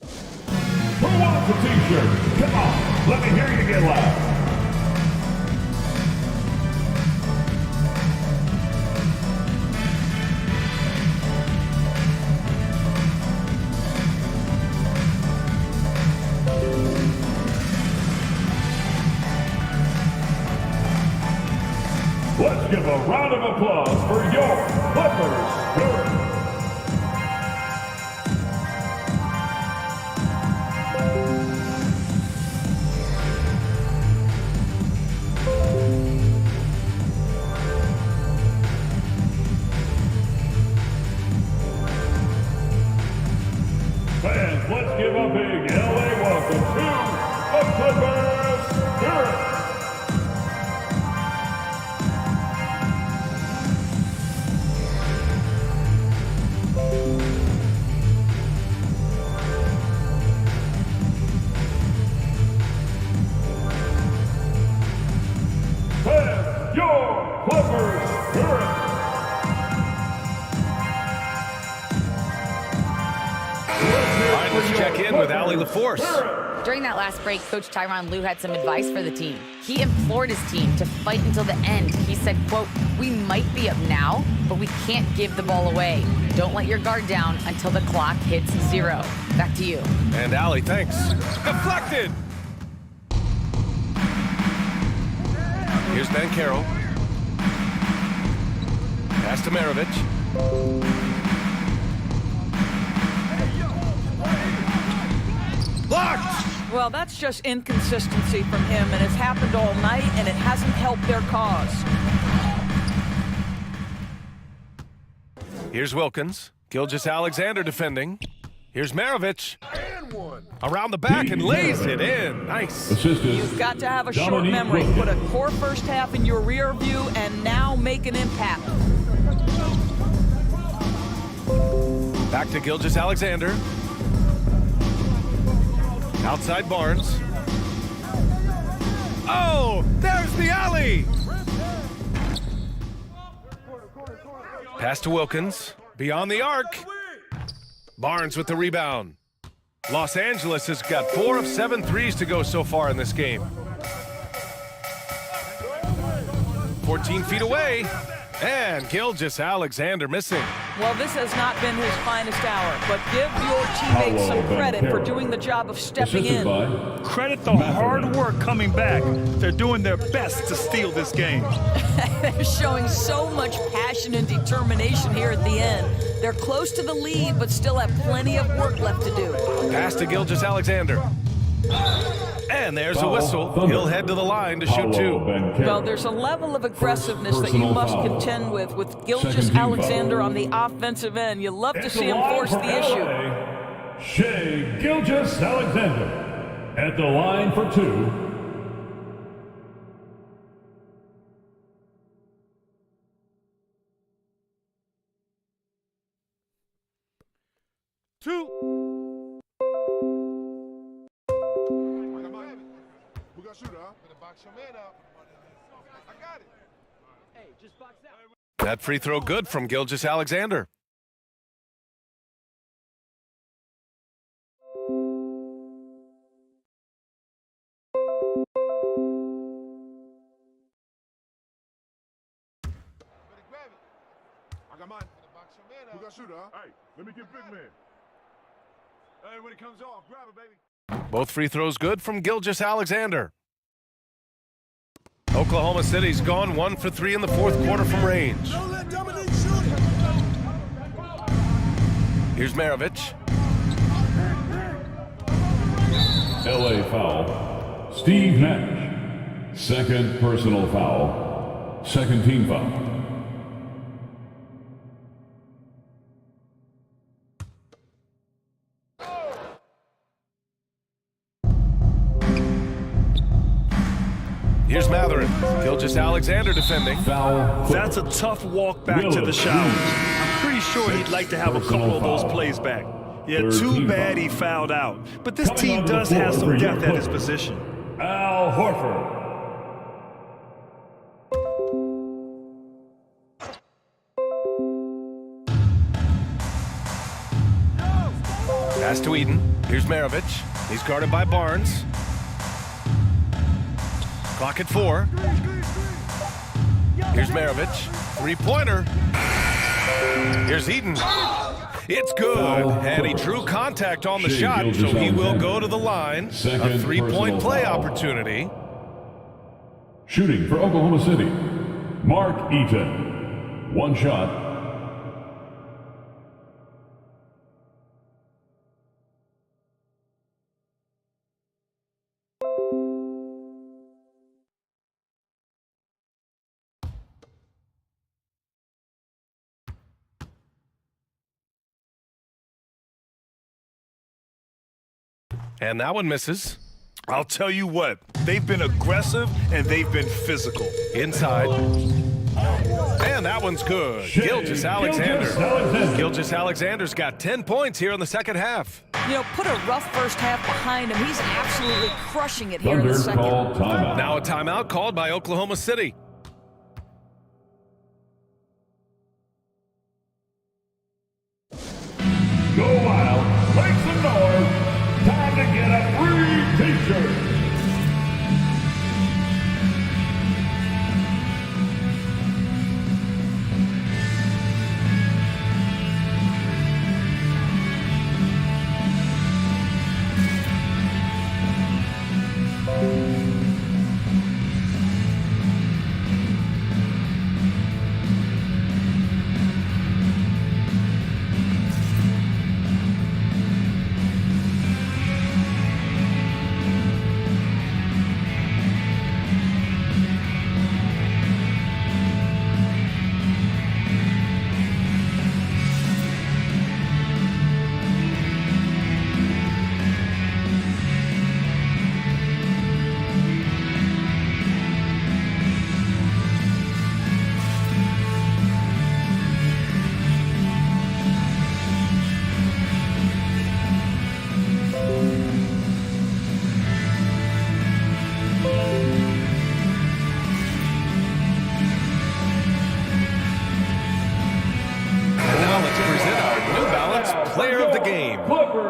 Who wants a t-shirt? Come on, let me hear you get loud. Let's give a round of applause for your Clippers Spirit. Fans, let's give a big LA welcome to the Clippers Spirit. Fans, your Clippers Spirit. All right, let's check in with Allie LaForce. During that last break, Coach Tyronn Lue had some advice for the team. He implored his team to fight until the end. He said, quote, "We might be up now, but we can't give the ball away. Don't let your guard down until the clock hits 0. Back to you." And Allie, thanks. Deflected! Here's Banchero. Pass to Maravich. Blocked! Well, that's just inconsistency from him, and it's happened all night, and it hasn't helped their cause. Here's Wilkins. Gilgeous-Alexander defending. Here's Maravich. Around the back and lays it in. Nice. You've got to have a short memory. Put a core first half in your rear view and now make an impact. Back to Gilgeous-Alexander. Outside Barnes. Oh, there's the alley. Pass to Wilkins. Beyond the arc. Barnes with the rebound. Los Angeles has got 4 of 7 threes to go so far in this game. 14 feet away. And Gilgeous-Alexander missing. Well, this has not been his finest hour, but give your teammates some credit for doing the job of stepping in. Credit the hard work coming back. They're doing their best to steal this game. They're showing so much passion and determination here at the end. They're close to the lead, but still have plenty of work left to do. Pass to Gilgeous-Alexander. And there's a whistle. He'll head to the line to shoot 2. Well, there's a level of aggressiveness that you must contend with Gilgeous-Alexander on the offensive end. You love to see him force the issue. Shai Gilgeous-Alexander at the line for 2. That free throw good from Gilgeous-Alexander. I got mine. Who got shooter, huh? Hey, let me get big man. Hey, when it comes off, grab it, baby. Both free throws good from Gilgeous-Alexander. Oklahoma City's gone 1 for 3 in the 4th quarter from range. Here's Maravich. LA foul. Steve Nash. Second personal foul. Second team foul. Here's Matherin. Gilgeous-Alexander defending. Foul. That's a tough walk back to the shower. I'm pretty sure he'd like to have a couple of those plays back. Yeah, too bad he fouled out. But this team does have some depth at his position. Al Horford. Pass to Eden. Here's Maravich. He's guarded by Barnes. Clock at 4. Here's Maravich. 3-pointer. Here's Eden. It's good. And he drew contact on the shot, so he will go to the line. A 3-point play opportunity. Shooting for Oklahoma City, Mark Eaton. 1 shot. And that one misses. I'll tell you what, they've been aggressive and they've been physical. Inside. And that one's good. Gilgeous-Alexander. Gilgeous-Alexander's got 10 points here in the second half. You know, put a rough first half behind him. He's absolutely crushing it here in the second. Now a timeout called by Oklahoma City. Go Wild, make some noise. shirt.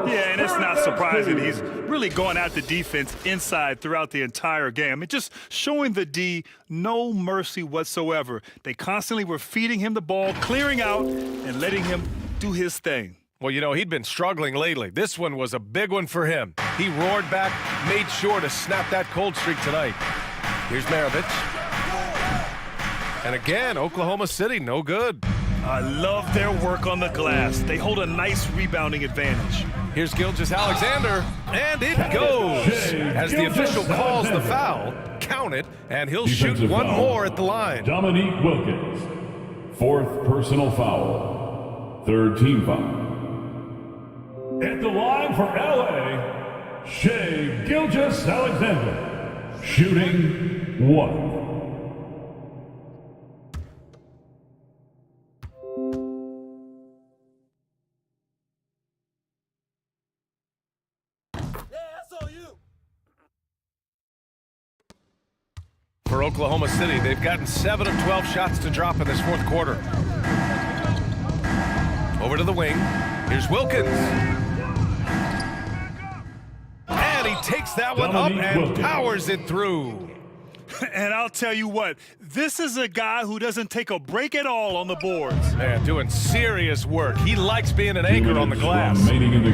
Yeah, and it's not surprising. He's really going at the defense inside throughout the entire game. I mean, just showing the D no mercy whatsoever. They constantly were feeding him the ball, clearing out, and letting him do his thing. Well, you know, he'd been struggling lately. This one was a big one for him. He roared back, made sure to snap that cold streak tonight. Here's Maravich. And again, Oklahoma City, no good. I love their work on the glass. They hold a nice rebounding advantage. Here's Gilgeous-Alexander, and it goes. As the official calls the foul, count it, and he'll shoot one more at the line. Dominique Wilkins, fourth personal foul, third team foul. At the line for LA, Shai Gilgeous-Alexander, shooting 1. For Oklahoma City, they've gotten 7 of 12 shots to drop in this fourth quarter. Over to the wing. Here's Wilkins. And he takes that one up and powers it through. And I'll tell you what, this is a guy who doesn't take a break at all on the boards. Man, doing serious work. He likes being an anchor on the glass.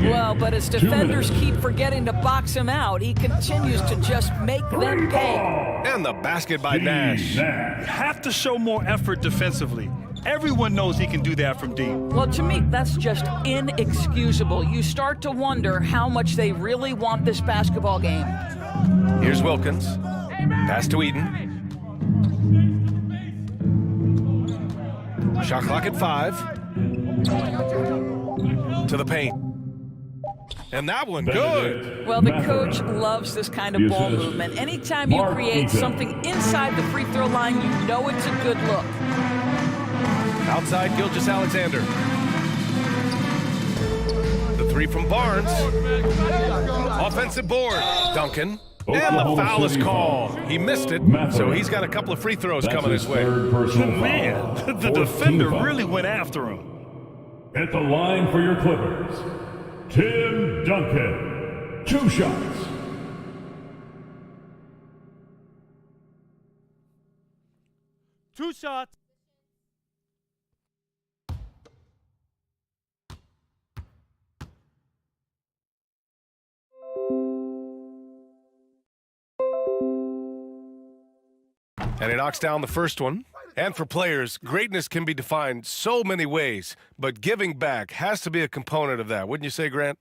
Well, but as defenders keep forgetting to box him out, he continues to just make them pay. And the basket by Nash. You have to show more effort defensively. Everyone knows he can do that from deep. Well, to me, that's just inexcusable. You start to wonder how much they really want this basketball game. Here's Wilkins. Pass to Eden. Shot clock at 5. To the paint. And that one, good. Well, the coach loves this kind of ball movement. Anytime you create something inside the free throw line, you know it's a good look. Outside Gilgeous-Alexander. The three from Barnes. Offensive board. Duncan. And the foul is called. He missed it, so he's got a couple of free throws coming his way. Man, the defender really went after him. At the line for your Clippers, Tim Duncan, 2 shots. Two shots. And he knocks down the first one. And for players, greatness can be defined so many ways, but giving back has to be a component of that. Wouldn't you say, Grant?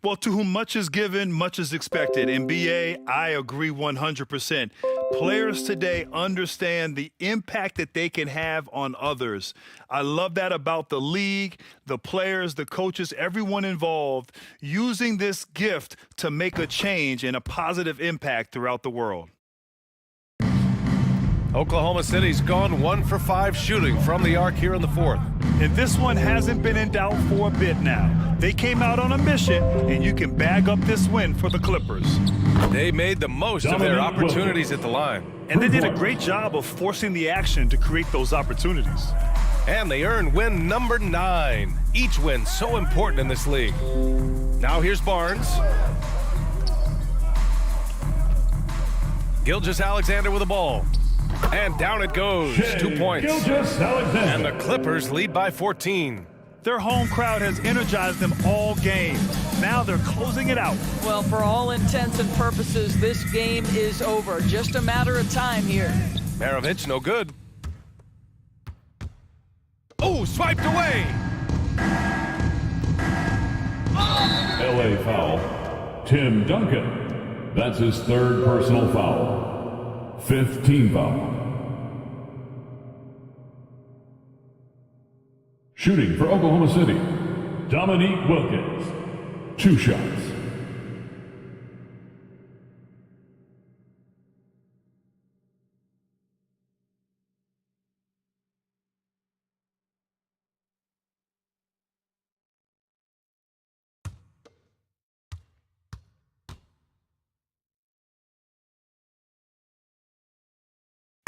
Well, to whom much is given, much is expected. In BA, I agree 100%. Players today understand the impact that they can have on others. I love that about the league, the players, the coaches, everyone involved, using this gift to make a change and a positive impact throughout the world. Oklahoma City's gone 1 for 5 shooting from the arc here in the fourth. And this one hasn't been in doubt for a bit now. They came out on a mission, and you can bag up this win for the Clippers. They made the most of their opportunities at the line. And they did a great job of forcing the action to create those opportunities. And they earned win number 9. Each win so important in this league. Now here's Barnes. Gilgeous-Alexander with the ball. And down it goes. 2 points. Gilgeous-Alexander. And the Clippers lead by 14. Their home crowd has energized them all game. Now they're closing it out. Well, for all intents and purposes, this game is over. Just a matter of time here. Maravich, no good. Oh, swiped away. LA foul. Tim Duncan. That's his third personal foul. Fifth team foul. Shooting for Oklahoma City, Dominique Wilkins. 2 shots.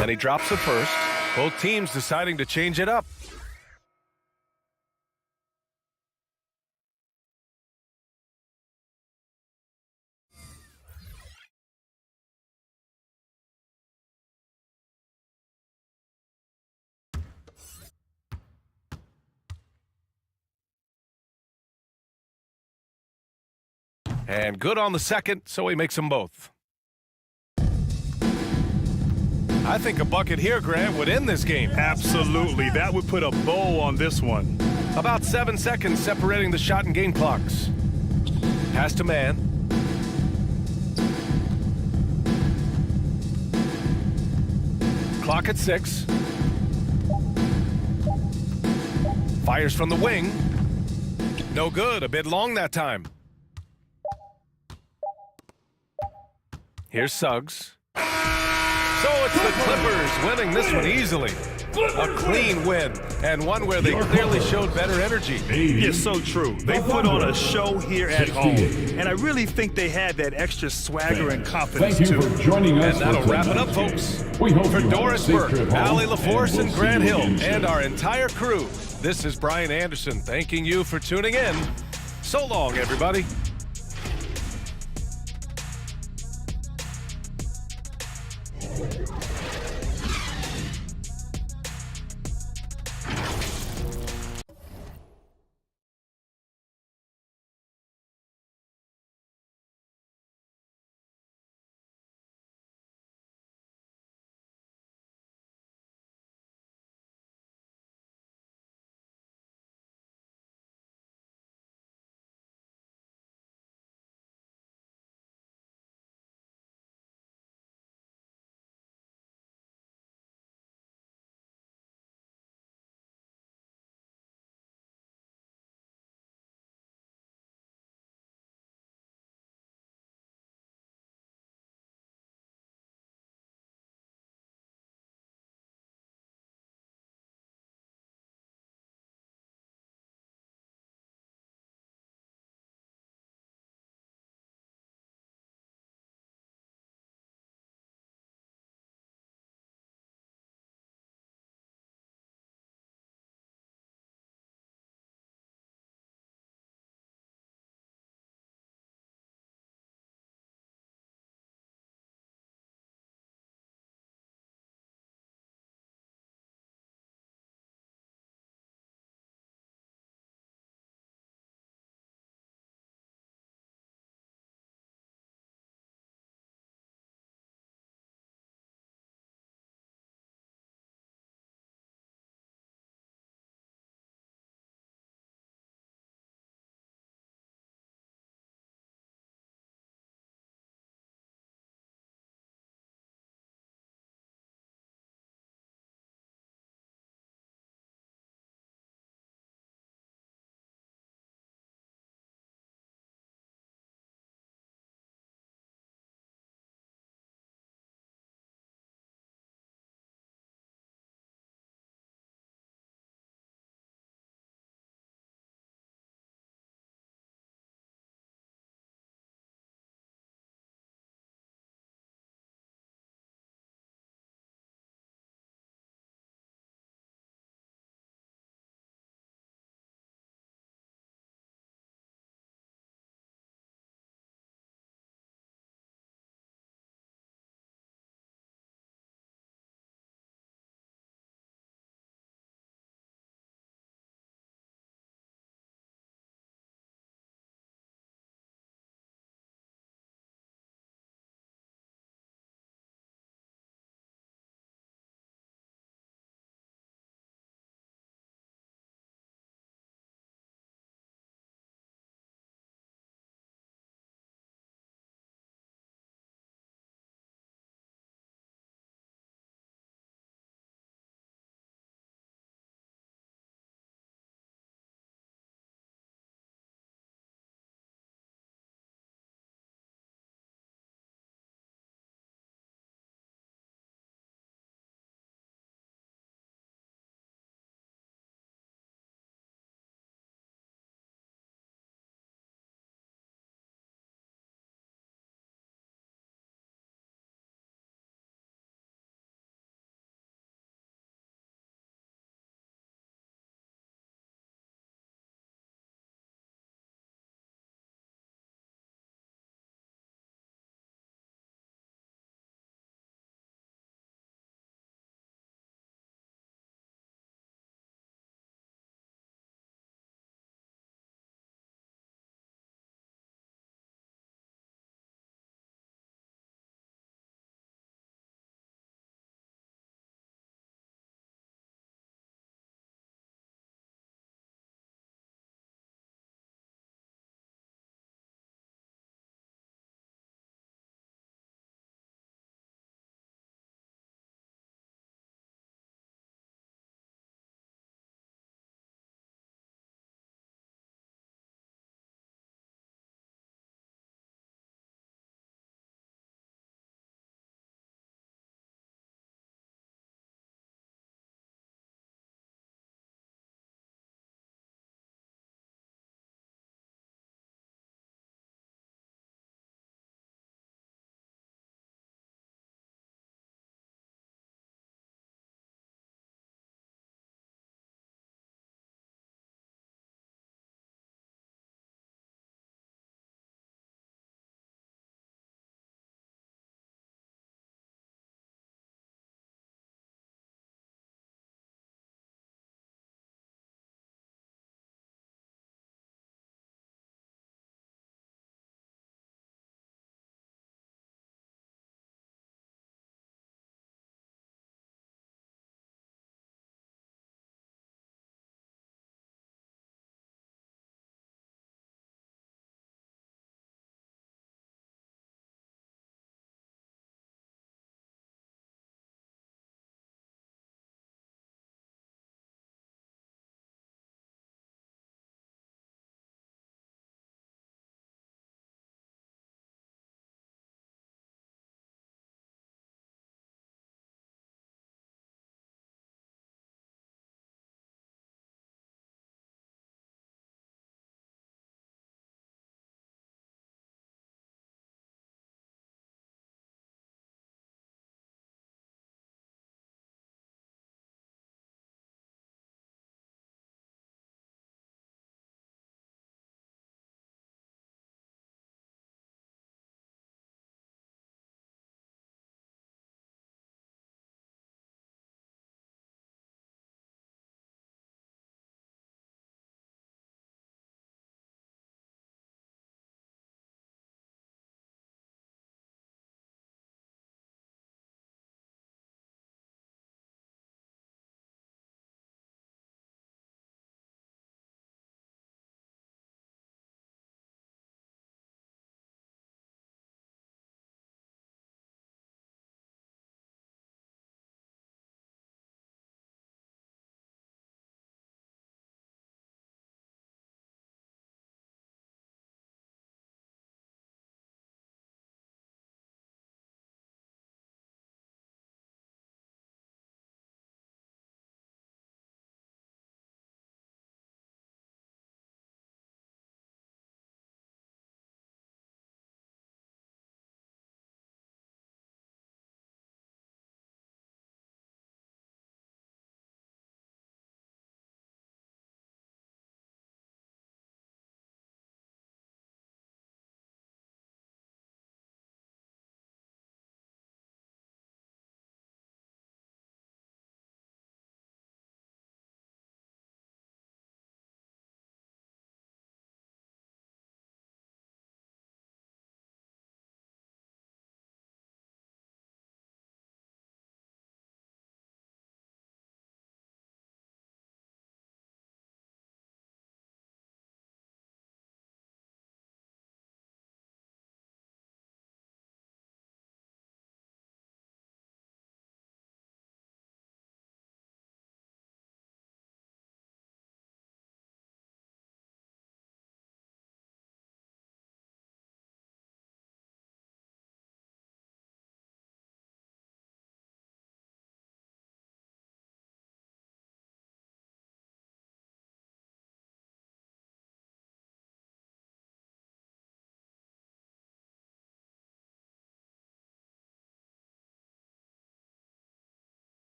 And he drops the first. Both teams deciding to change it up. And good on the second, so he makes them both. I think a bucket here, Grant, would end this game. Absolutely. That would put a bow on this one. About 7 seconds separating the shot and game clocks. Pass to man. Clock at 6. Fires from the wing. No good. A bit long that time. Here's Suggs. So it's the Clippers winning this one easily. A clean win, and one where they clearly showed better energy. It's so true. They put on a show here at home, and I really think they had that extra swagger and confidence, Thank you too. for joining us. And that'll for wrap it up, tonight's folks. game. We hope For you have a Doris safe Burke, trip home, Allie LaForce, and we'll Grant see you Hill, again soon. and our entire crew, this is Brian Anderson thanking you for tuning in. So long, everybody.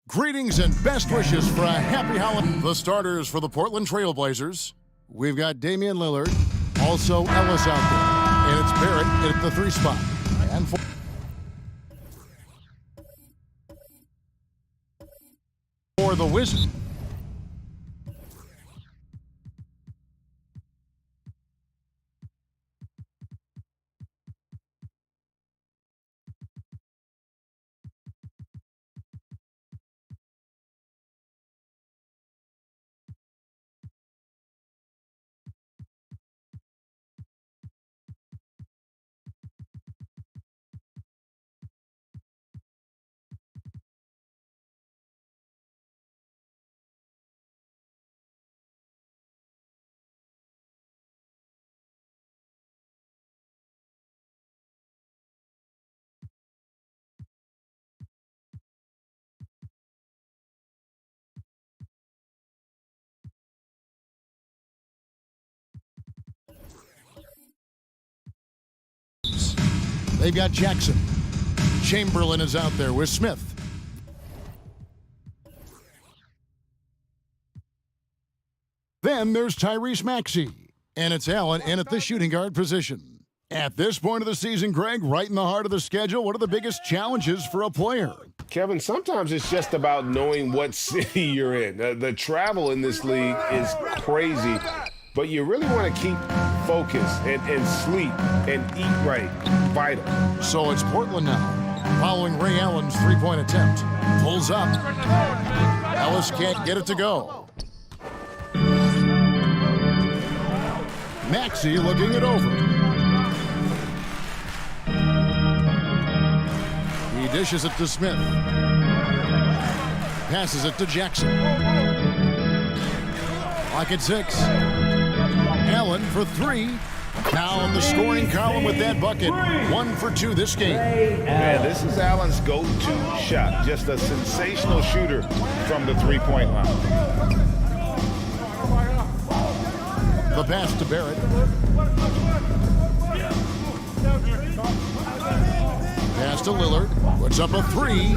Greetings and best wishes for a happy holiday. The starters for the Portland Trail Blazers. We've got Damian Lillard, also Ellis out there, and it's Barrett at the 3 spot. And for the Wizards. They've got Jackson. Chamberlain is out there with Smith. Then there's Tyrese Maxey. And it's Allen in at the shooting guard position. At this point of the season, Greg, right in the heart of the schedule, what are the biggest challenges for a player? Kevin, sometimes it's just about knowing what city you're in. The travel in this league is crazy, but you really want to keep focus and sleep and eat right. Vital. So it's Portland now, following Ray Allen's three-point attempt. Pulls up. Ellis can't get it to go. Maxey looking it over. He dishes it to Smith. Passes it to Jackson. Clock at 6. Allen for 3. Now in the scoring column with that bucket. 1 for 2 this game. Man, this is Allen's go-to shot. Just a sensational shooter from the three-point line. The pass to Barrett. Pass to Lillard. Puts up a 3.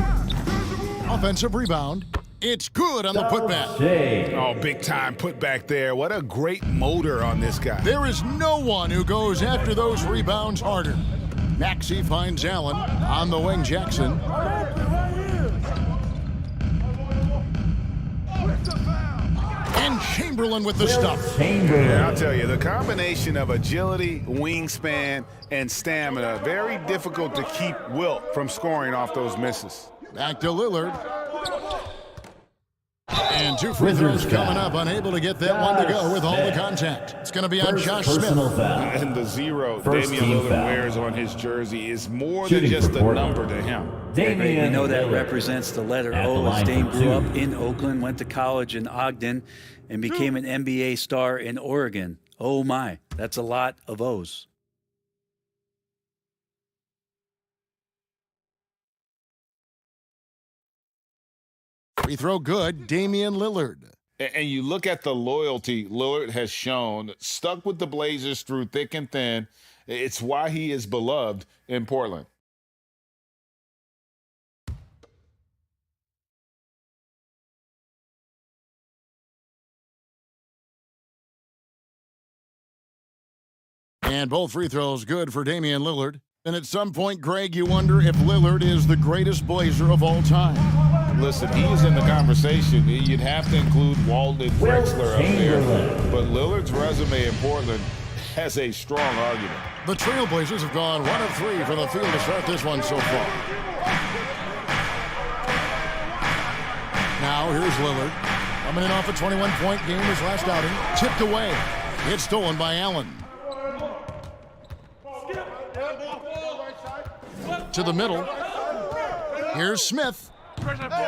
Offensive rebound. It's good on the putback. Oh, big-time putback there. What a great motor on this guy. There is no one who goes after those rebounds harder. Maxey finds Allen on the wing. Jackson. And Chamberlain with the stuff. Yeah, I'll tell you, the combination of agility, wingspan, and stamina, very difficult to keep Wilt from scoring off those misses. Back to Lillard. And 2 free throws coming up, unable to get that one to go with all the contact. It's going to be on Josh Smith. And the 0 Damian Lillard wears on his jersey is more than just a number to him. We know that represents the letter O, as Dame grew up in Oakland, went to college in Ogden, and became an NBA star in Oregon. Oh my, that's a lot of O's. Free throw good, Damian Lillard. And you look at the loyalty Lillard has shown, stuck with the Blazers through thick and thin. It's why he is beloved in Portland. And both free throws good for Damian Lillard. And at some point, Greg, you wonder if Lillard is the greatest Blazer of all time. Listen, he is in the conversation. You'd have to include Walden Drexler up there. But Lillard's resume in Portland has a strong argument. The Trailblazers have gone 1 of 3 from the field to start this one so far. Now here's Lillard. Coming in off a 21-point game his last outing. Tipped away. It's stolen by Allen. To the middle. Here's Smith.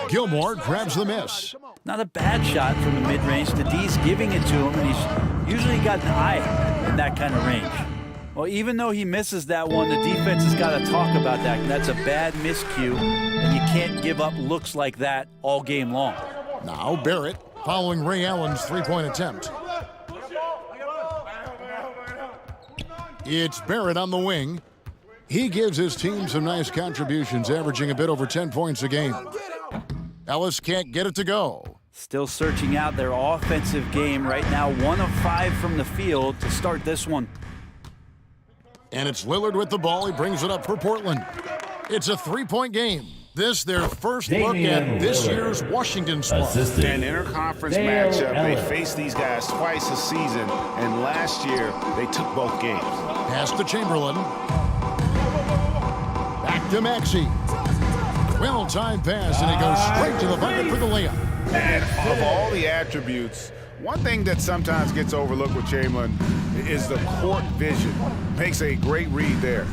Gilmore grabs the miss. Not a bad shot from the mid-range. D's giving it to him, and he's usually got an eye in that kind of range. Well, even though he misses that one, the defense has got to talk about that. That's a bad miscue, and you can't give up looks like that all game long. Now Barrett following Ray Allen's three-point attempt. It's Barrett on the wing. He gives his team some nice contributions, averaging a bit over 10 points a game. Ellis can't get it to go. Still searching out their offensive game right now. 1 of 5 from the field to start this one. And it's Lillard with the ball. He brings it up for Portland. It's a 3-point game. This their first look at this year's Washington squad. An interconference matchup. They faced these guys twice a season, and last year they took both games. Pass to Chamberlain. Back to Maxey. Well-timed pass, and he goes straight to the bucket for the layup. And of all the attributes, one thing that sometimes gets overlooked with Chamberlain is the court vision. Makes a great read there.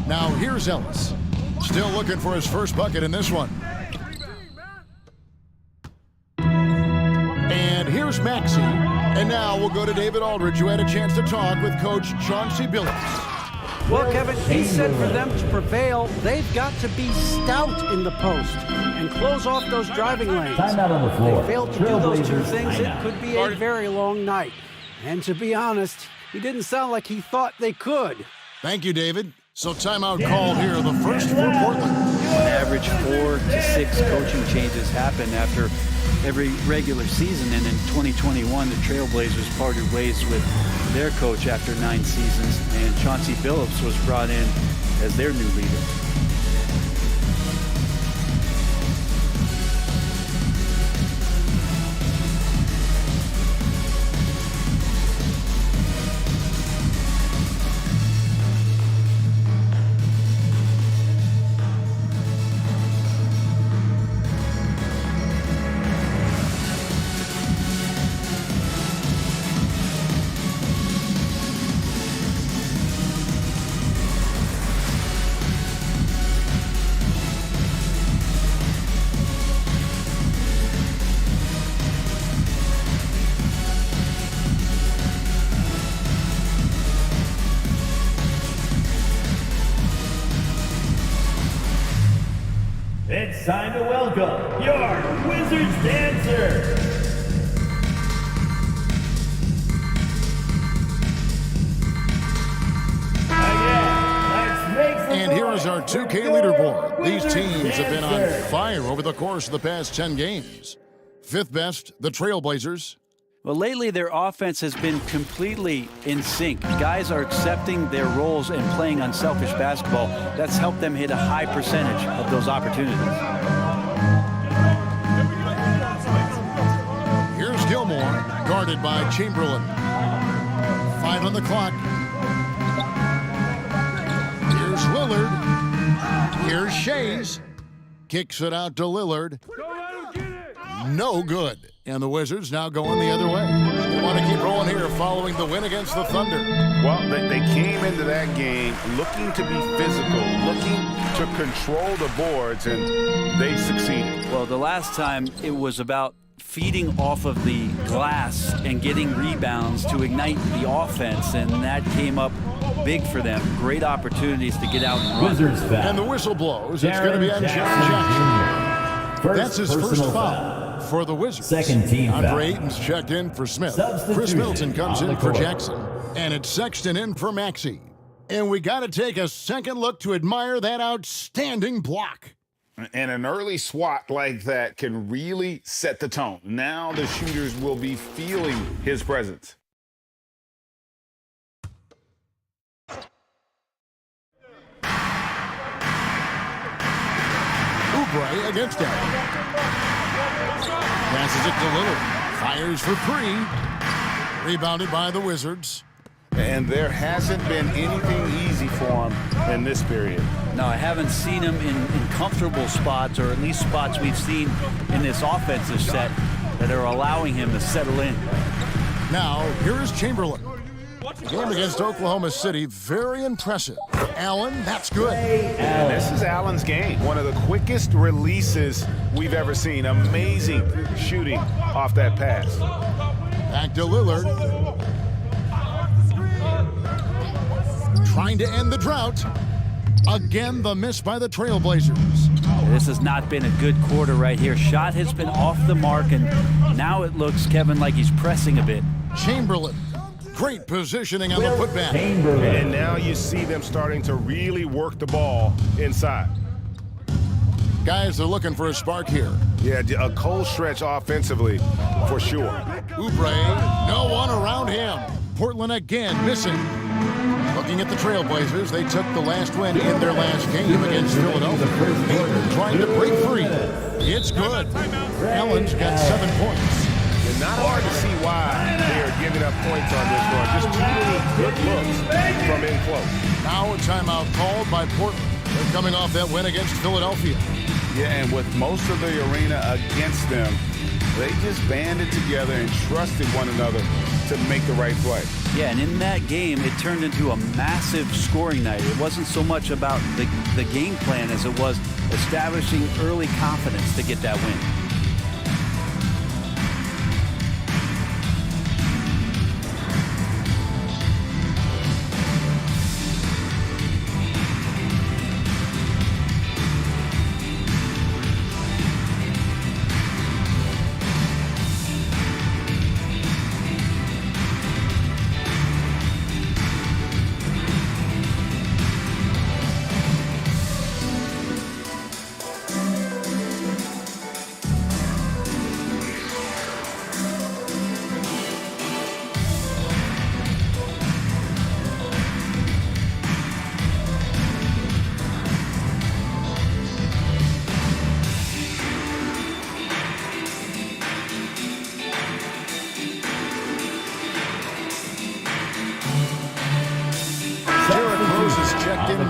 Now here's Ellis. Still looking for his first bucket in this one. And here's Maxey. And now we'll go to David Aldridge, who had a chance to talk with Coach Chauncey Billups. Well, Kevin, he said for them to prevail, they've got to be stout in the post and close off those driving lanes. Timeout on the floor. They failed to do those two things. It could be a very long night. And to be honest, he didn't sound like he thought they could. Thank you, David. So timeout called here, the first for Portland. On average, 4 to 6 coaching changes happen after every regular season. And in 2021, the Trailblazers parted ways with their coach after 9 seasons, and Chauncey Billups was brought in as their new leader. It's time to welcome your Wizards dancer. And here is our 2K leaderboard. These teams have been on fire over the course of the past 10 games. 5th best, the Trailblazers. Well, lately their offense has been completely in sync. Guys are accepting their roles and playing unselfish basketball. That's helped them hit a high percentage of those opportunities. Here's Gilmore, guarded by Chamberlain. 5 on the clock. Here's Lillard. Here's Shays. Kicks it out to Lillard. No good. And the Wizards now going the other way. They want to keep rolling here following the win against the Thunder. Well, they came into that game looking to be physical, looking to control the boards, and they succeeded. Well, the last time it was about feeding off of the glass and getting rebounds to ignite the offense, and that came up big for them. Great opportunities to get out and run. Wizards foul. And the whistle blows. It's going to be on Jaren Jackson. That's his first foul for the Wizards. Second team foul. Andre Ayton's checked in for Smith. Chris Middleton comes in for Jackson. And it's Sexton in for Maxey. And we got to take a second look to admire that outstanding block. And an early swat like that can really set the tone. Now the shooters will be feeling his presence. Oubre against Allen. Passes it to Lillard. Fires for 3. Rebounded by the Wizards. And there hasn't been anything easy for him in this period. No, I haven't seen him in comfortable spots, or at least spots we've seen in this offensive set that are allowing him to settle in. Now, here is Chamberlain. Game against Oklahoma City, very impressive. Allen, that's good. And this is Allen's game. One of the quickest releases we've ever seen. Amazing shooting off that pass. Back to Lillard. Trying to end the drought. Again, the miss by the Trailblazers. This has not been a good quarter right here. Shot has been off the mark, and now it looks, Kevin, like he's pressing a bit. Chamberlain. Great positioning on the putback. And now you see them starting to really work the ball inside. Guys are looking for a spark here. Yeah, a cold stretch offensively for sure. Oubre, no one around him. Portland again missing. Looking at the Trailblazers, they took the last win in their last game against Philadelphia. Ayton trying to break free. It's good. Allen's got 7 points. And not hard to see why they are giving up points on this one. Just too many good looks from in close. Now a timeout called by Portland. They're coming off that win against Philadelphia. Yeah, and with most of the arena against them, they just banded together and trusted one another to make the right play. Yeah, and in that game, it turned into a massive scoring night. It wasn't so much about the game plan as it was establishing early confidence to get that win.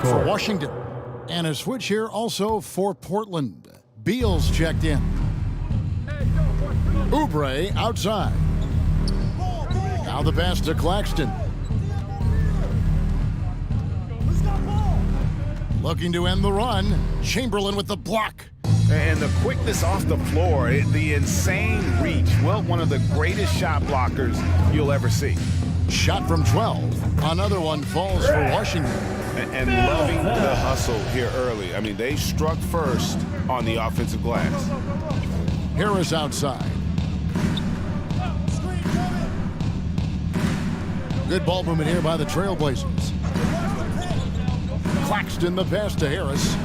For Washington. And a switch here also for Portland. Beal's checked in. Oubre outside. Now the pass to Claxton. Looking to end the run. Chamberlain with the block. And the quickness off the floor, the insane reach. Well, one of the greatest shot blockers you'll ever see. Shot from 12. Another one falls for Washington. And loving the hustle here early. I mean, they struck first on the offensive glass. Harris outside. Good ball movement here by the Trailblazers. Claxton the pass to Harris.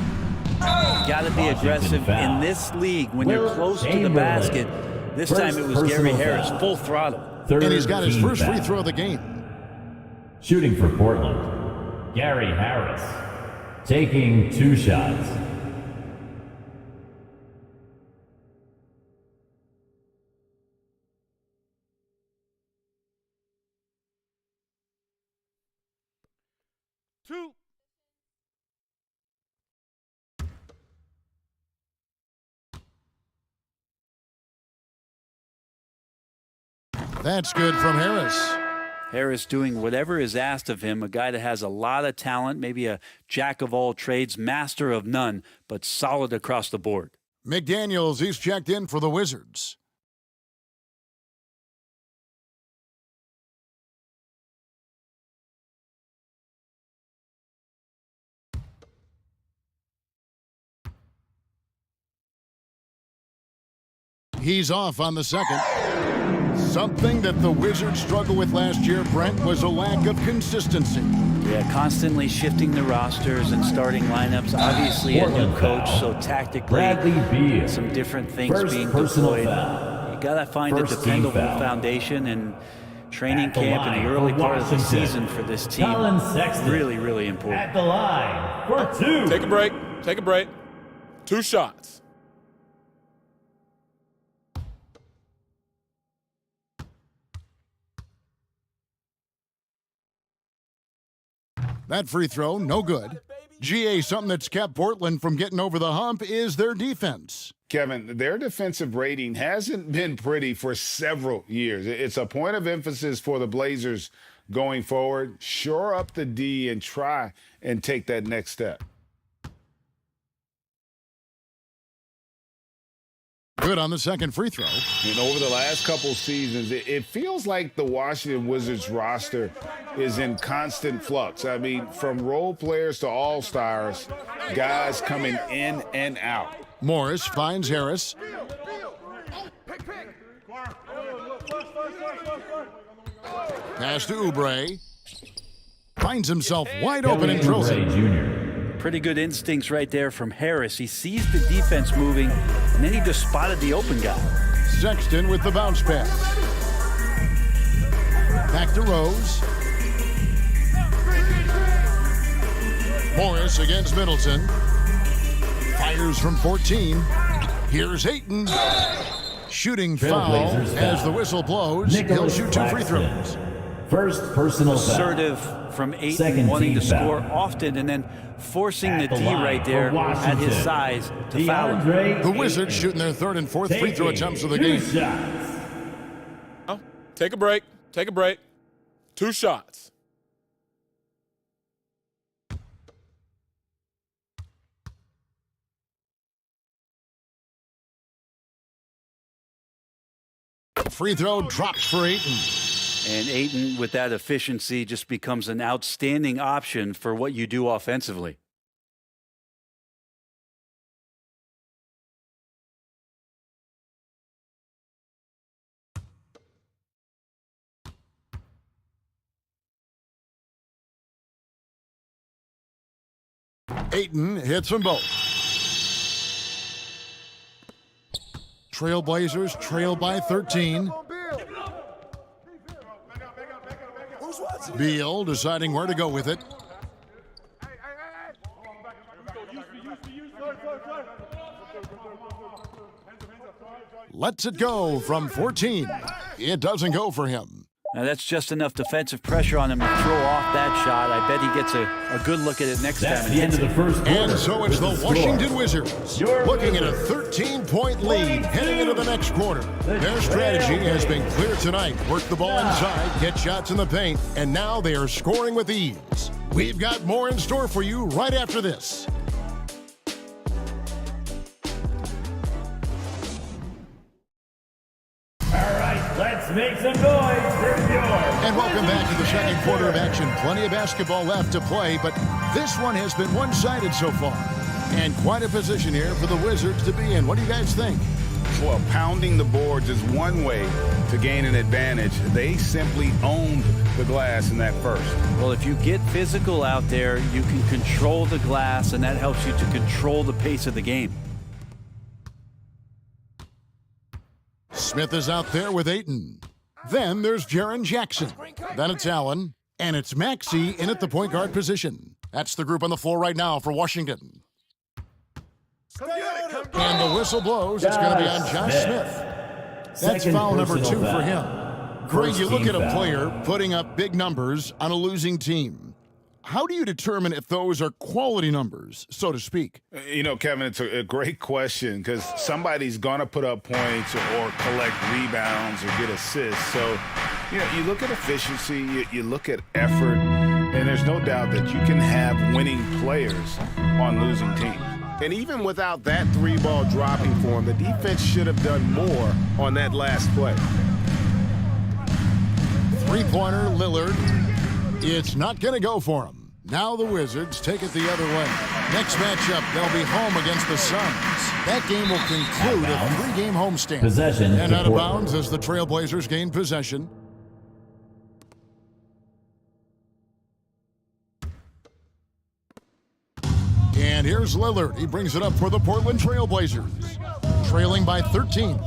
Got to be aggressive in this league when you're close to the basket. This time it was Gary Harris, full throttle. And he's got his first free throw of the game. Shooting for Portland, Gary Harris, taking 2 shots. 2. That's good from Harris. Harris doing whatever is asked of him, a guy that has a lot of talent, maybe a jack of all trades, master of none, but solid across the board. McDaniels, he's checked in for the Wizards. He's off on the second. Something that the Wizards struggled with last year, Brent, was a lack of consistency. Yeah, constantly shifting the rosters and starting lineups. Obviously a new coach, so tactically some different things being deployed. You got to find a dependable foundation, and training camp in the early part of the season for this team really, really important. At the line for 2. Take a break. Take a break. 2 shots. That free throw, no good. GA, something that's kept Portland from getting over the hump is their defense. Kevin, their defensive rating hasn't been pretty for several years. It's a point of emphasis for the Blazers going forward. Shore up the D and try and take that next step. Good on the second free throw. And over the last couple seasons, it feels like the Washington Wizards roster is in constant flux. I mean, from role players to all-stars, guys coming in and out. Morris finds Harris. Pass to Oubre. Finds himself wide open and drills it. Pretty good instincts right there from Harris. He sees the defense moving, and then he just spotted the open guy. Sexton with the bounce pass. Back to Rose. Morris against Middleton. Fires from 14. Here's Ayton. Shooting foul as the whistle blows. He'll shoot 2 free throws. First personal foul. Assertive from Ayton, wanting to score often and then forcing the D right there at his size to foul him. The Wizards shooting their 3rd and 4th free throw attempts of the game. Take a break. Take a break. 2 shots. Free throw drops for Ayton. And Ayton, with that efficiency, just becomes an outstanding option for what you do offensively. Ayton hits them both. Trailblazers trail by 13. Beal deciding where to go with it. Lets it go from 14. It doesn't go for him. Now that's just enough defensive pressure on him to throw off that shot. I bet he gets a good look at it next time. That's the end of the first quarter. And so it's the Washington Wizards looking at a 13-point lead heading into the next quarter. Their strategy has been clear tonight. Work the ball inside, get shots in the paint, and now they are scoring with ease. We've got more in store for you right after this. Let's make some noise for Bjorn. And welcome back to the second quarter of action. Plenty of basketball left to play, but this one has been one-sided so far. And quite a position here for the Wizards to be in. What do you guys think? Well, pounding the boards is one way to gain an advantage. They simply owned the glass in that first. Well, if you get physical out there, you can control the glass, and that helps you to control the pace of the game. Smith is out there with Ayton. Then there's Jaren Jackson. Then it's Allen. And it's Maxey in at the point guard position. That's the group on the floor right now for Washington. And the whistle blows. It's going to be on Josh Smith. That's foul number 2 for him. Greg, you look at a player putting up big numbers on a losing team. how do you determine if those are quality numbers, so to speak? You know, Kevin, it's a great question because somebody's going to put up points or collect rebounds or get assists. So, you know, you look at efficiency, you look at effort, and there's no doubt that you can have winning players on losing teams. And even without that three-ball dropping for him, the defense should have done more on that last play. Three-pointer, Lillard. It's not going to go for him. Now the Wizards take it the other way. Next matchup, they'll be home against the Suns. That game will conclude a three-game homestand. Possession. And out of bounds as the Trailblazers gain possession. And here's Lillard. He brings it up for the Portland Trailblazers. Trailing by 13.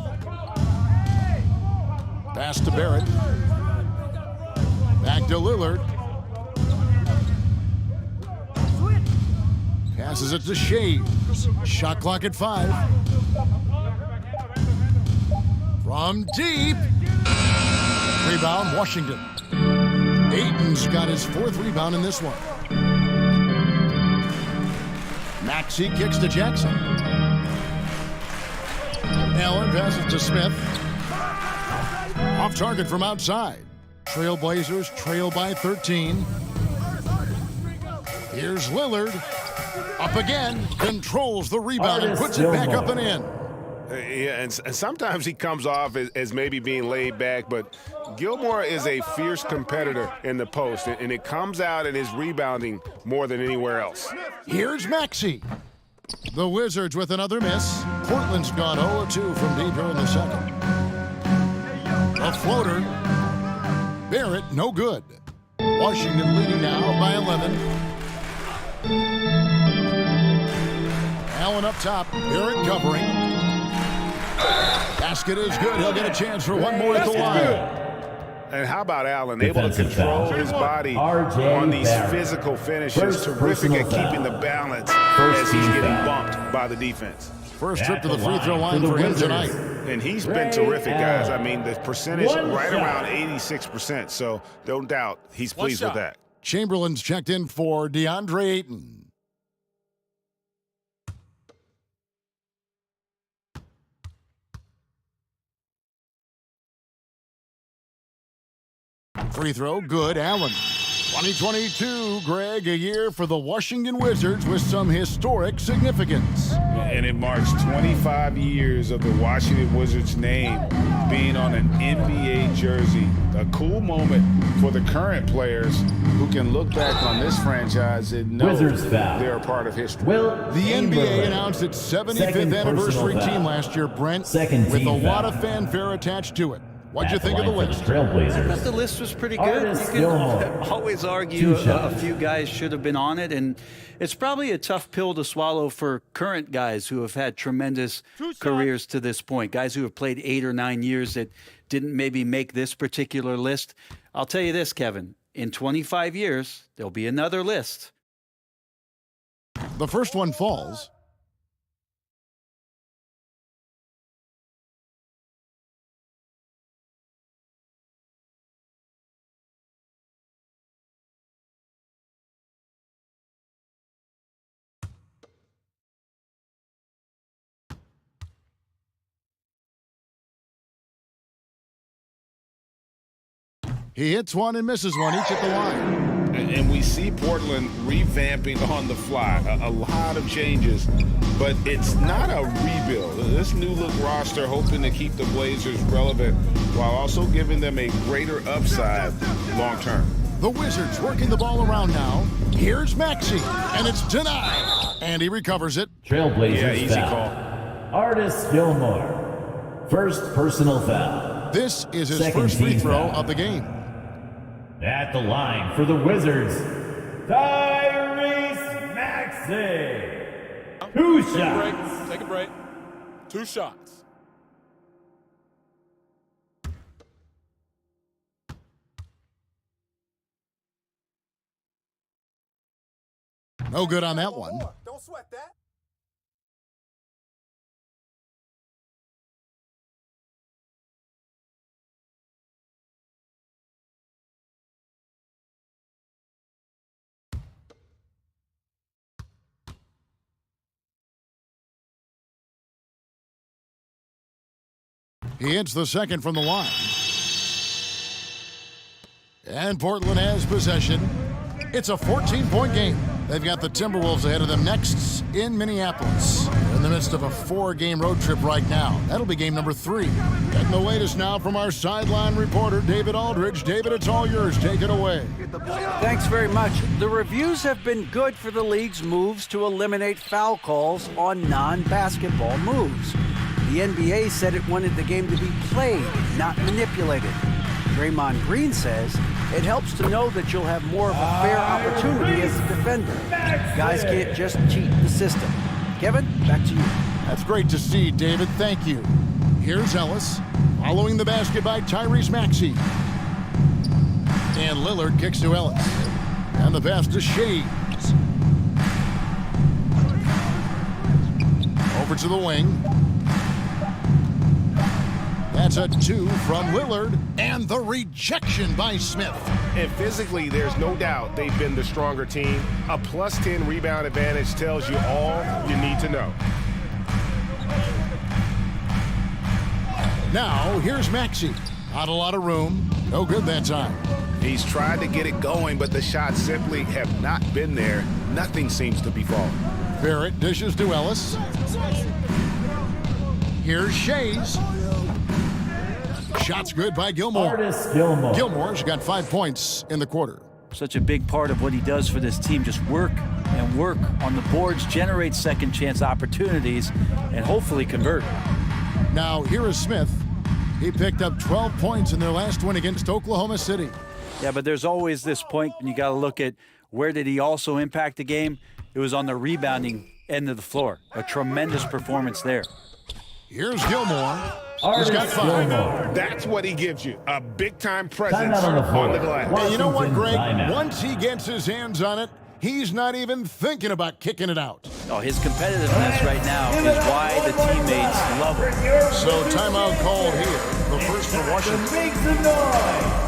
Pass to Barrett. Back to Lillard. Passes it to Shaves. Shot clock at 5. From deep. Rebound, Washington. Ayton's got his 4th rebound in this one. Maxey kicks to Jackson. Allen passes to Smith. Off target from outside. Trailblazers trail by 13. Here's Lillard. Up again. Controls the rebound and puts it back up and in. Yeah, and sometimes he comes off as maybe being laid back, but Gilmore is a fierce competitor in the post, and it comes out in his rebounding more than anywhere else. Here's Maxey. The Wizards with another miss. Portland's gone 0-2 from deep here in the second. A floater. Barrett, no good. Washington leading now by 11. Allen up top. Barrett covering. Basket is good. He'll get a chance for one more at the line. And how about Allen, able to control his body on these physical finishes, terrific at keeping the balance as he's getting bumped by the defense. First trip to the free throw line for him tonight. And he's been terrific, guys. I mean, the percentage right around 86%, so no doubt he's pleased with that. Chamberlain's checked in for DeAndre Ayton. Free throw, good. Allen. 2022, Greg, a year for the Washington Wizards with some historic significance. And it marks 25 years of the Washington Wizards name being on an NBA jersey. A cool moment for the current players who can look back on this franchise and know they're a part of history. The NBA announced its 75th anniversary team last year, Brent, with a lot of fanfare attached to it. What'd you think of the list? I thought the list was pretty good. You can always argue a few guys should have been on it, and it's probably a tough pill to swallow for current guys who have had tremendous careers to this point, guys who have played 8 or 9 years that didn't maybe make this particular list. I'll tell you this, Kevin, in 25 years, there'll be another list. The first one falls. He hits one and misses one, each at the line. And we see Portland revamping on the fly. A lot of changes, but it's not a rebuild. This new look roster hoping to keep the Blazers relevant while also giving them a greater upside long term. The Wizards working the ball around now. Here's Maxey, and it's denied. And he recovers it. Trailblazers easy foul. call. Artis Gilmore. First personal foul. This is his Second first free team throw foul. of the game. At the line for the Wizards, Tyrese Maxey. 2 shots. Take a break. 2 shots. No good on that one. Don't sweat that. He hits the second from the line. And Portland has possession. It's a 14-point game. They've got the Timberwolves ahead of them next in Minneapolis. They're in the midst of a 4-game road trip right now. That'll be game number 3. Getting the latest now from our sideline reporter, David Aldridge. David, it's all yours. Take it away. Thanks very much. The reviews have been good for the league's moves to eliminate foul calls on non-basketball moves. The NBA said it wanted the game to be played, not manipulated. Draymond Green says it helps to know that you'll have more of a fair opportunity as a defender. Guys can't just cheat the system. Kevin, back to you. That's great to see, David. Thank you. Here's Ellis, following the basket by Tyrese Maxey. And Lillard kicks to Ellis. And the pass to Shades. Over to the wing. That's a 2 from Lillard, and the rejection by Smith. And physically, there's no doubt they've been the stronger team. A plus 10 rebound advantage tells you all you need to know. Now, here's Maxey. Not a lot of room. No good that time. He's tried to get it going, but the shots simply have not been there. Nothing seems to be falling. Barrett dishes to Ellis. Here's Shays. Shots good by Gilmore. Artis Gilmore. Gilmore's got 5 points in the quarter. Such a big part of what he does for this team, just work and work on the boards, generate second chance opportunities, and hopefully convert. Now, here is Smith. He picked up 12 points in their last win against Oklahoma City. Yeah, but there's always this point, and you got to look at where did he also impact the game? It was on the rebounding end of the floor. A tremendous performance there. Here's Gilmore. He's got 5. That's what he gives you, a big-time presence on the glass. And you know what, Greg? Timeout. Once he gets his hands on it, he's not even thinking about kicking it out. Oh, his competitiveness right now is why the teammates love him. So timeout called here. The first for Washington. Make some noise.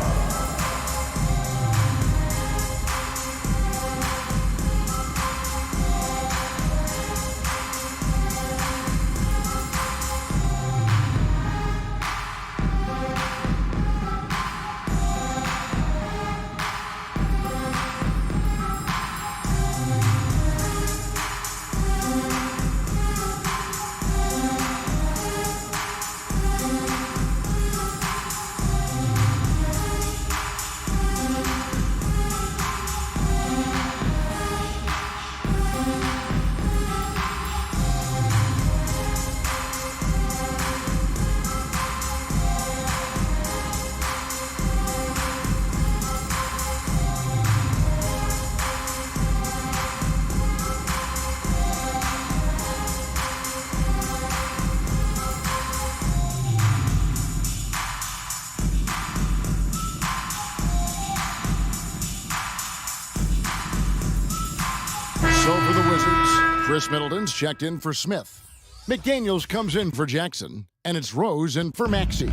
So for the Wizards, Chris Middleton's checked in for Smith. McDaniels comes in for Jackson, and it's Rose in for Maxey.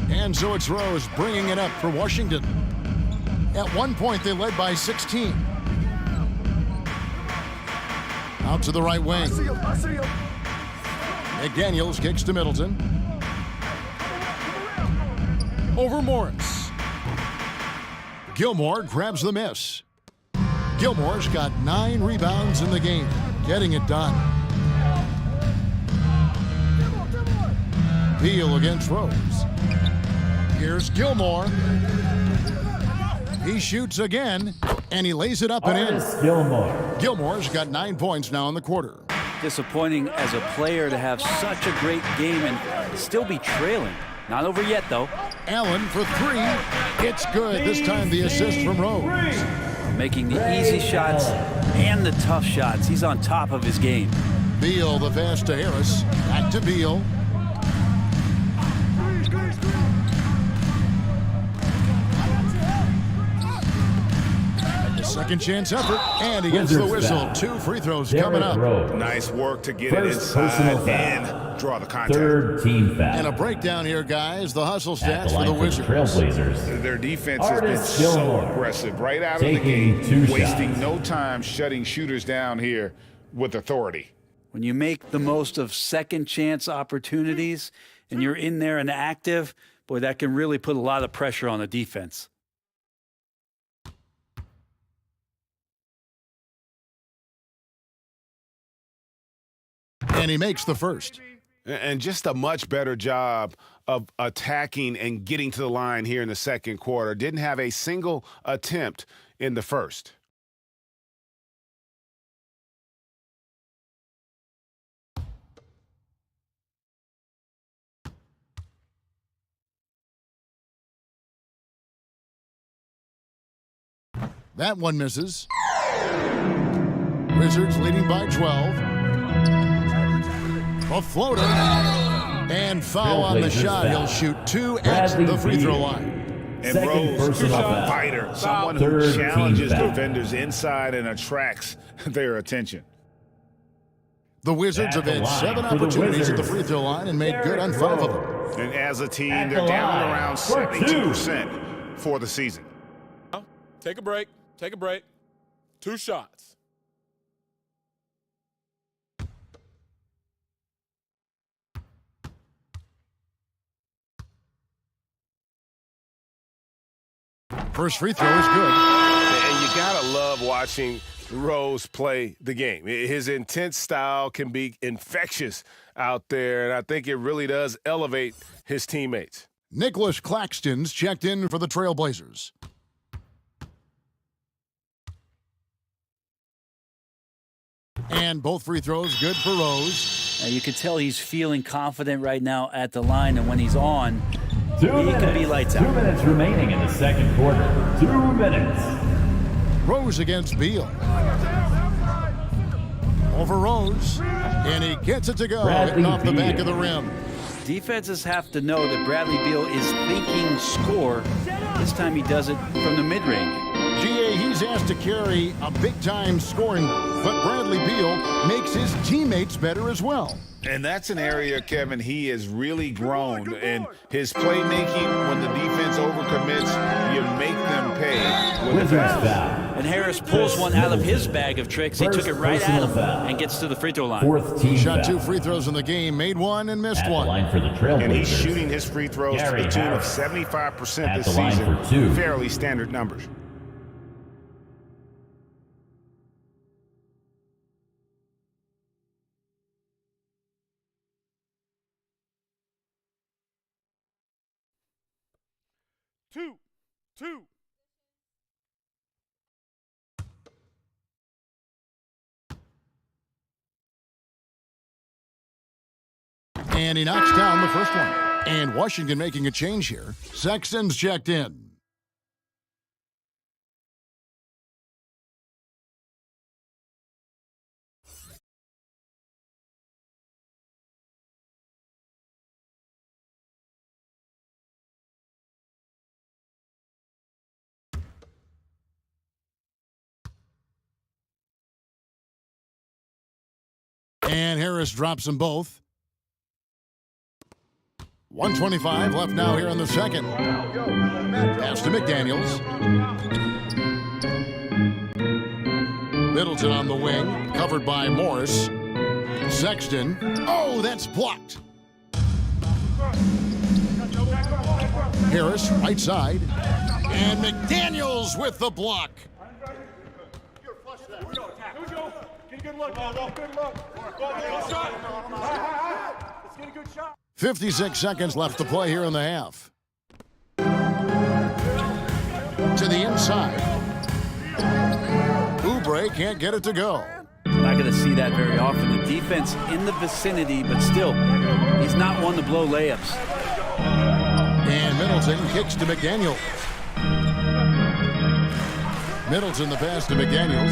And so it's Rose bringing it up for Washington. At one point, they led by 16. Out to the right wing. McDaniels kicks to Middleton. Over Morris. Gilmore grabs the miss. Gilmore's got 9 rebounds in the game, getting it done. Beal against Rose. Here's Gilmore. He shoots again, and he lays it up and in. Gilmore. Gilmore's got 9 points now in the quarter. Disappointing as a player to have such a great game and still be trailing. Not over yet, though. Allen for 3. It's good. This time the assist from Rose. Making the easy shots and the tough shots. He's on top of his game. Beal the pass to Harris. Back to Beal. Second chance effort, and he gets the whistle. 2 free throws coming up. Nice work to get it inside and draw the contact. Third team foul. And a breakdown here, guys. The hustle stats for the line Wizards. Trailblazers. Their defense has been Artis so Gilmore. aggressive right out of the Taking gate, 2 wasting shots. no time shutting shooters down here with authority. When you make the most of second chance opportunities and you're in there and active, boy, that can really put a lot of pressure on the defense. And he makes the first. And just a much better job of attacking and getting to the line here in the second quarter. Didn't have a single attempt in the first. That one misses. Wizards leading by 12. A floater. And foul on the shot. He'll shoot 2 at the free throw line. And Rose, a fighter, someone who challenges defenders inside and attracts their attention. The Wizards have had 7 opportunities at the free throw line and made good on 5 of them. And as a team, they're down around 72% for the season. Take a break. Take a break. 2 shots. First free throw is good. And you got to love watching Rose play the game. His intense style can be infectious out there, and I think it really does elevate his teammates. Nicholas Claxton's checked in for the Trailblazers. And both free throws good for Rose. You can tell he's feeling confident right now at the line, and when he's on, he can be lights out. 2 minutes remaining in the second quarter. 2 minutes. Rose against Beal. Over Rose. And he gets it to go. Hitting off the back of the rim. Defenses have to know that Bradley Beal is thinking score. This time he does it from the mid-range. GA, he's asked to carry a big-time scoring, but Bradley Beal makes his teammates better as well. And that's an area, Kevin, he has really grown. And his playmaking, when the defense overcommits, you make them pay. Wizards foul. And Harris pulls one out of his bag of tricks. He took it right at him and gets to the free throw line. Fourth team Shot foul. 2 free throws in the game, made 1 and missed At 1. the line for the Trailblazers. And he's shooting his free throws to the tune of Harris. 75% At this the line season. for 2. Fairly standard numbers. Two. And he knocks down the first one. And Washington making a change here. Sexton's checked in. And Harris drops them both. 1:25 left now here in the second. Pass to McDaniels. Middleton on the wing, covered by Morris. Sexton. Oh, that's blocked. Harris, right side. And McDaniels with the block. Get a good look. Good look. Good shot. Let's get a good shot. 56 seconds left to play here in the half. To the inside. Oubre can't get it to go. Not going to see that very often. The defense in the vicinity, but still, he's not one to blow layups. And Middleton kicks to McDaniels. Middleton the pass to McDaniels.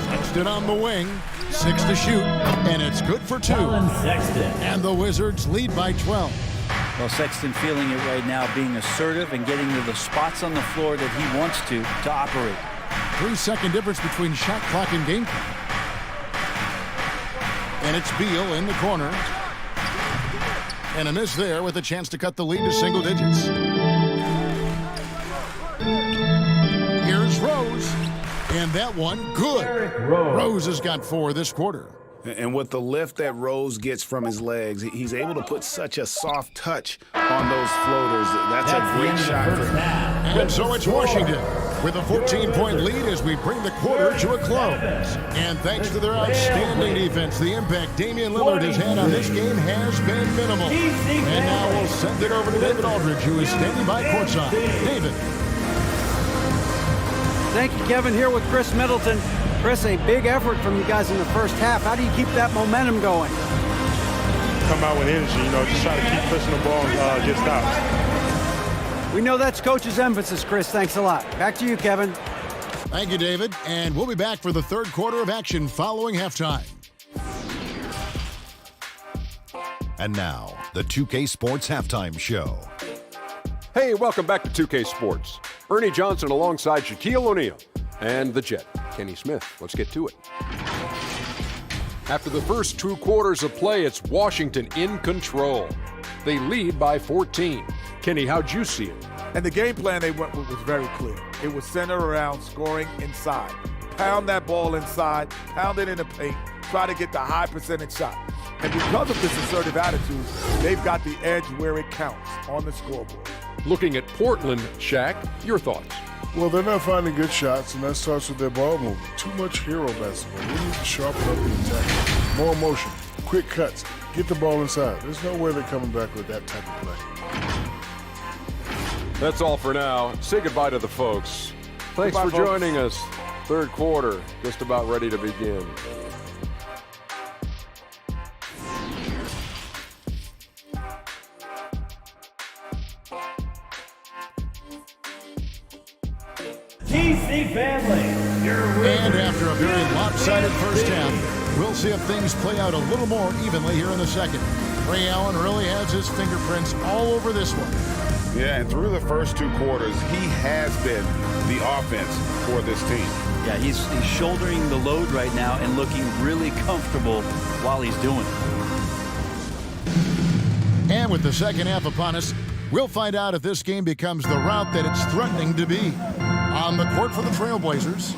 Sexton on the wing. 6 to shoot, and it's good for 2. And the Wizards lead by 12. Well, Sexton feeling it right now, being assertive and getting to the spots on the floor that he wants to operate. 3-second difference between shot clock and game clock. And it's Beal in the corner. And a miss there with a chance to cut the lead to single digits. Here's Rose. And that one, good. Rose has got 4 this quarter. And with the lift that Rose gets from his legs, he's able to put such a soft touch on those floaters. That's a great shot for him. And so it's Washington with a 14-point lead as we bring the quarter to a close. And thanks to their outstanding defense, the impact Damian Lillard has had on this game has been minimal. And now we'll send it over to David Aldridge, who is standing by courtside. David. Thank you, Kevin. Here with Chris Middleton. Chris, a big effort from you guys in the first half. How do you keep that momentum going? Come out with energy, just try to keep pushing the ball and get stops. We know that's Coach's emphasis, Chris. Thanks a lot. Back to you, Kevin. Thank you, David. And we'll be back for the third quarter of action following halftime. And now, the 2K Sports Halftime Show. Hey, welcome back to 2K Sports. Ernie Johnson alongside Shaquille O'Neal and the Jet, Kenny Smith. Let's get to it. After the first 2 quarters of play, it's Washington in control. They lead by 14. Kenny, how'd you see it? And the game plan they went with was very clear. It was centered around scoring inside. Pound that ball inside, pound it in the paint, try to get the high percentage shot. And because of this assertive attitude, they've got the edge where it counts on the scoreboard. Looking at Portland, Shaq, your thoughts? Well, they're not finding good shots, and that starts with their ball movement. Too much hero basketball. We need to sharpen up the attack. More motion, quick cuts, get the ball inside. There's no way they're coming back with that type of play. That's all for now. Say goodbye to the folks. Thanks Goodbye, for joining us. Third quarter, just about ready to begin. TC family, And after a very lopsided first half, we'll see if things play out a little more evenly here in the second. Ray Allen really has his fingerprints all over this one. Yeah, and through the first 2 quarters, he has been the offense for this team. Yeah, he's shouldering the load right now and looking really comfortable while he's doing it. And with the second half upon us, we'll find out if this game becomes the route that it's threatening to be. On the court for the Trailblazers,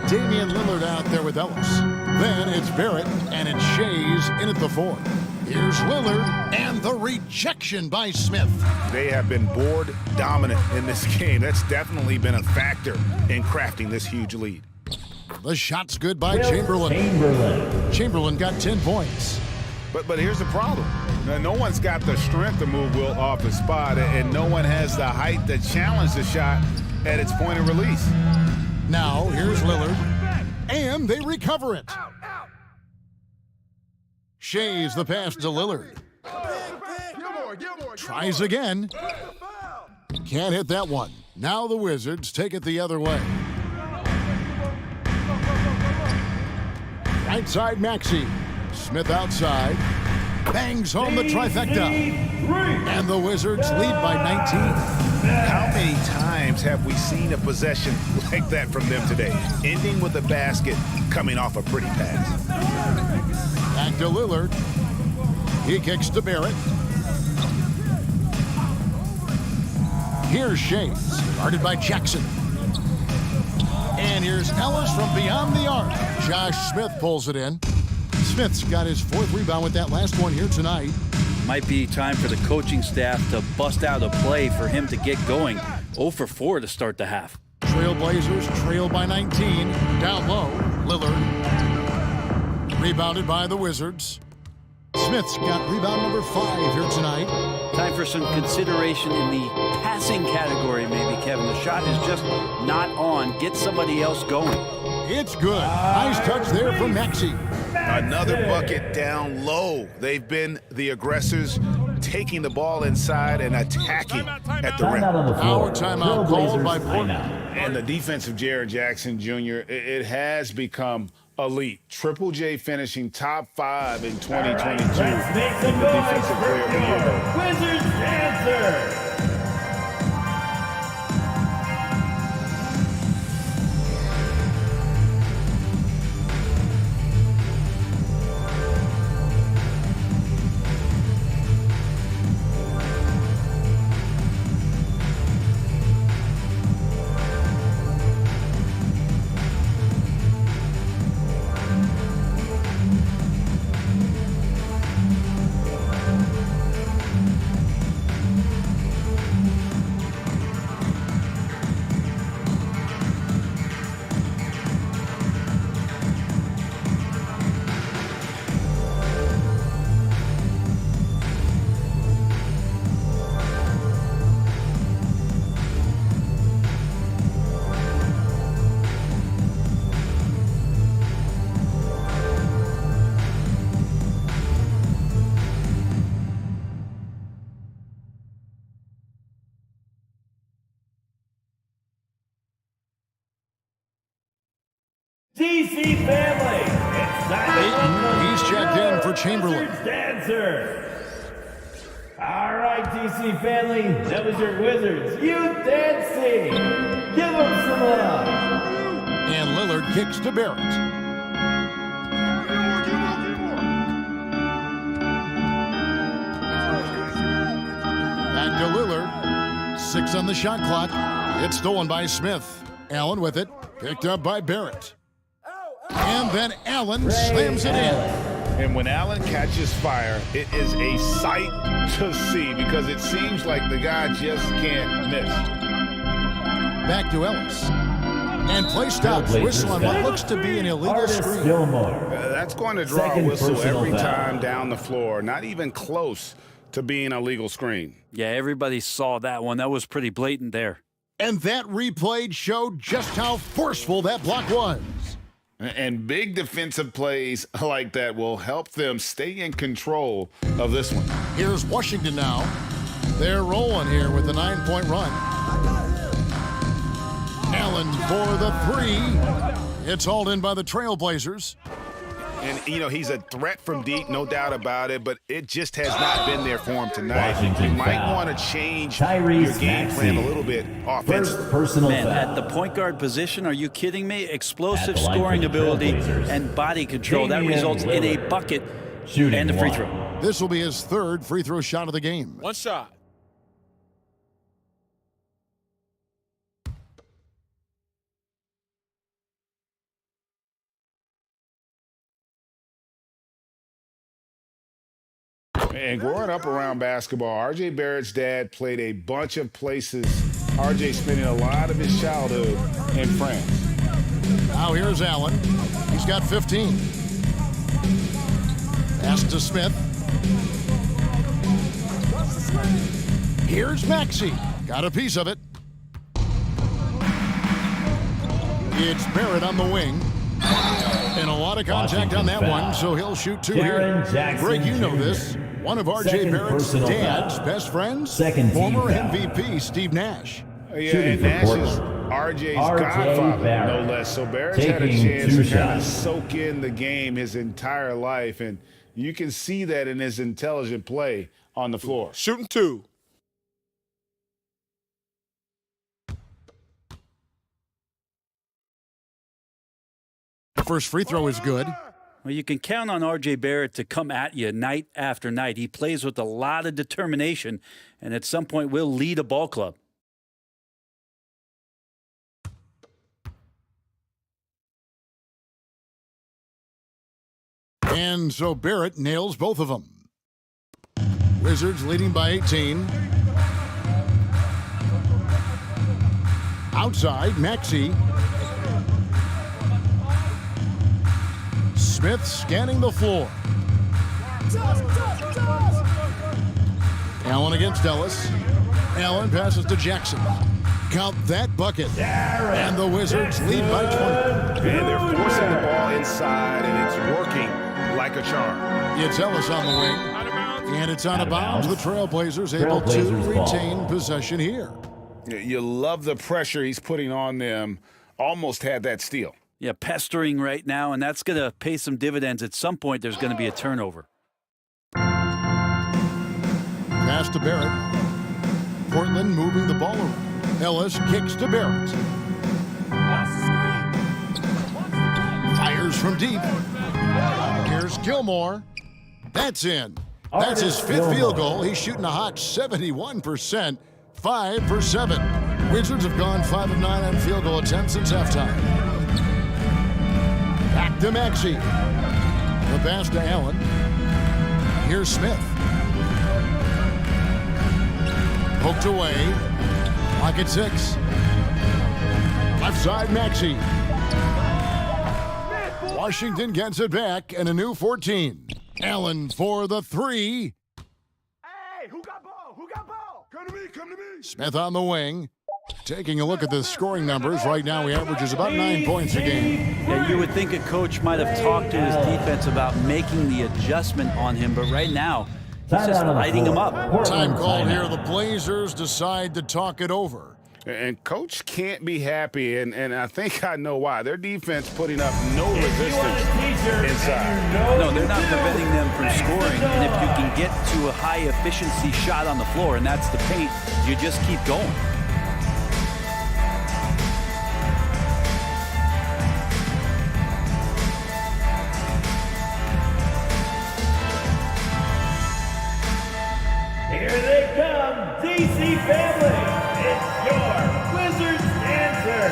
Damian Lillard out there with Ellis. Then it's Barrett, and it's Shays in at the 4. Here's Lillard, and the rejection by Smith. They have been board dominant in this game. That's definitely been a factor in crafting this huge lead. The shot's good by Chamberlain. Chamberlain got 10 points. But here's the problem. No one's got the strength to move Will off his spot, and no one has the height to challenge the shot at its point of release. Now, here's Lillard, and they recover it. Shays the pass to Lillard. Tries again. Can't hit that one. Now the Wizards take it the other way. Right side, Maxey. Smith outside. Bangs home the trifecta. And the Wizards lead by 19. How many times have we seen a possession like that from them today? Ending with a basket, coming off a pretty pass. Back to Lillard. He kicks to Barrett. Here's Shays, guarded by Jackson. And here's Ellis from beyond the arc. Josh Smith pulls it in. Smith's got his 4th rebound with that last one here tonight. Might be time for the coaching staff to bust out a play for him to get going. 0 for 4 to start the half. Trailblazers trail by 19. Down low, Lillard. Rebounded by the Wizards. Smith's got rebound number 5 here tonight. Time for some consideration in the passing category, maybe, Kevin. The shot is just not on. Get somebody else going. It's good. Nice touch there from Maxey. Another bucket down low. They've been the aggressors, taking the ball inside and attacking at the rim. Our timeout called by Portland. And the defense of Jaren Jackson Jr., it has become elite. Triple J finishing top 5 in 2022. Let's make some the defensive player of the year. Wizards answer. DC family, it's time to welcome He's checked in for Chamberlain. Wizards Dancer. All right, DC family, that was your Wizards Youth Dancing. Give them some love. And Lillard kicks to Barrett. Back to Lillard. 6 on the shot clock. It's stolen by Smith. Allen with it. Picked up by Barrett. And then Allen slams it in. And when Allen catches fire, it is a sight to see because it seems like the guy just can't miss. Back to Ellis. And play stops. Whistle on what looks to be an illegal screen. That's going to draw a whistle every foul. time down the floor. Not even close to being a legal screen. Yeah, everybody saw that one. That was pretty blatant there. And that replay showed just how forceful that block was. And big defensive plays like that will help them stay in control of this one. Here's Washington now. They're rolling here with a 9-point run. Allen for the 3. It's hauled in by the Trailblazers. And, you know, he's a threat from deep, no doubt about it, but it just has not been there for him tonight. You might want to change your game plan a little bit offensively. Man, at the point guard position, are you kidding me? Explosive scoring ability and body control. That results in a bucket and a free throw. This will be his 3rd free throw shot of the game. One shot. And growing up around basketball, R.J. Barrett's dad played a bunch of places. R.J. spending a lot of his childhood in France. Now here's Allen. He's got 15. Pass to Smith. Here's Maxey. Got a piece of it. It's Barrett on the wing. And a lot of contact on that one, so he'll shoot 2 here. Greg, you know this. One of R.J. Barrett's dad's best friends, former MVP Steve Nash. Yeah, and Nash is R.J.'s godfather, no less. So Barrett's had a chance to kind of soak in the game his entire life, and you can see that in his intelligent play on the floor. Shooting 2. The first free throw is good. Well, you can count on R.J. Barrett to come at you night after night. He plays with a lot of determination, and at some point will lead a ball club. And so Barrett nails both of them. Wizards leading by 18. Outside, Maxey. Smith scanning the floor. Allen against Ellis. Allen passes to Jackson. Count that bucket. And the Wizards lead by 20. And they're forcing the ball inside, and it's working like a charm. It's Ellis on the wing. And it's out of bounds. The Trailblazers able to retain possession here. You love the pressure he's putting on them. Almost had that steal. Yeah, pestering right now, and that's going to pay some dividends. At some point, there's going to be a turnover. Pass to Barrett. Portland moving the ball around. Ellis kicks to Barrett. Fires from deep. Here's Gilmore. That's in. That's his 5th field goal. He's shooting a hot 71%. 5 for 7. Wizards have gone 5 of 9 on field goal attempts since halftime. Back to Maxey. The pass to Allen. Here's Smith. Poked away. Clock at 6. Left side, Maxey. Washington gets it back and a new 14. Allen for the 3. Hey, who got ball? Who got ball? Come to me, come to me. Smith on the wing. Taking a look at the scoring numbers, right now he averages about 9 points a game. Yeah, you would think a coach might have talked to his defense about making the adjustment on him, but right now, he's just lighting him up. Time called here. The Blazers decide to talk it over. And Coach can't be happy, and I think I know why. Their defense putting up no resistance inside. No, they're not preventing them from scoring. And if you can get to a high-efficiency shot on the floor, and that's the paint, you just keep going. Here they come, DC family. It's your Wizards answer.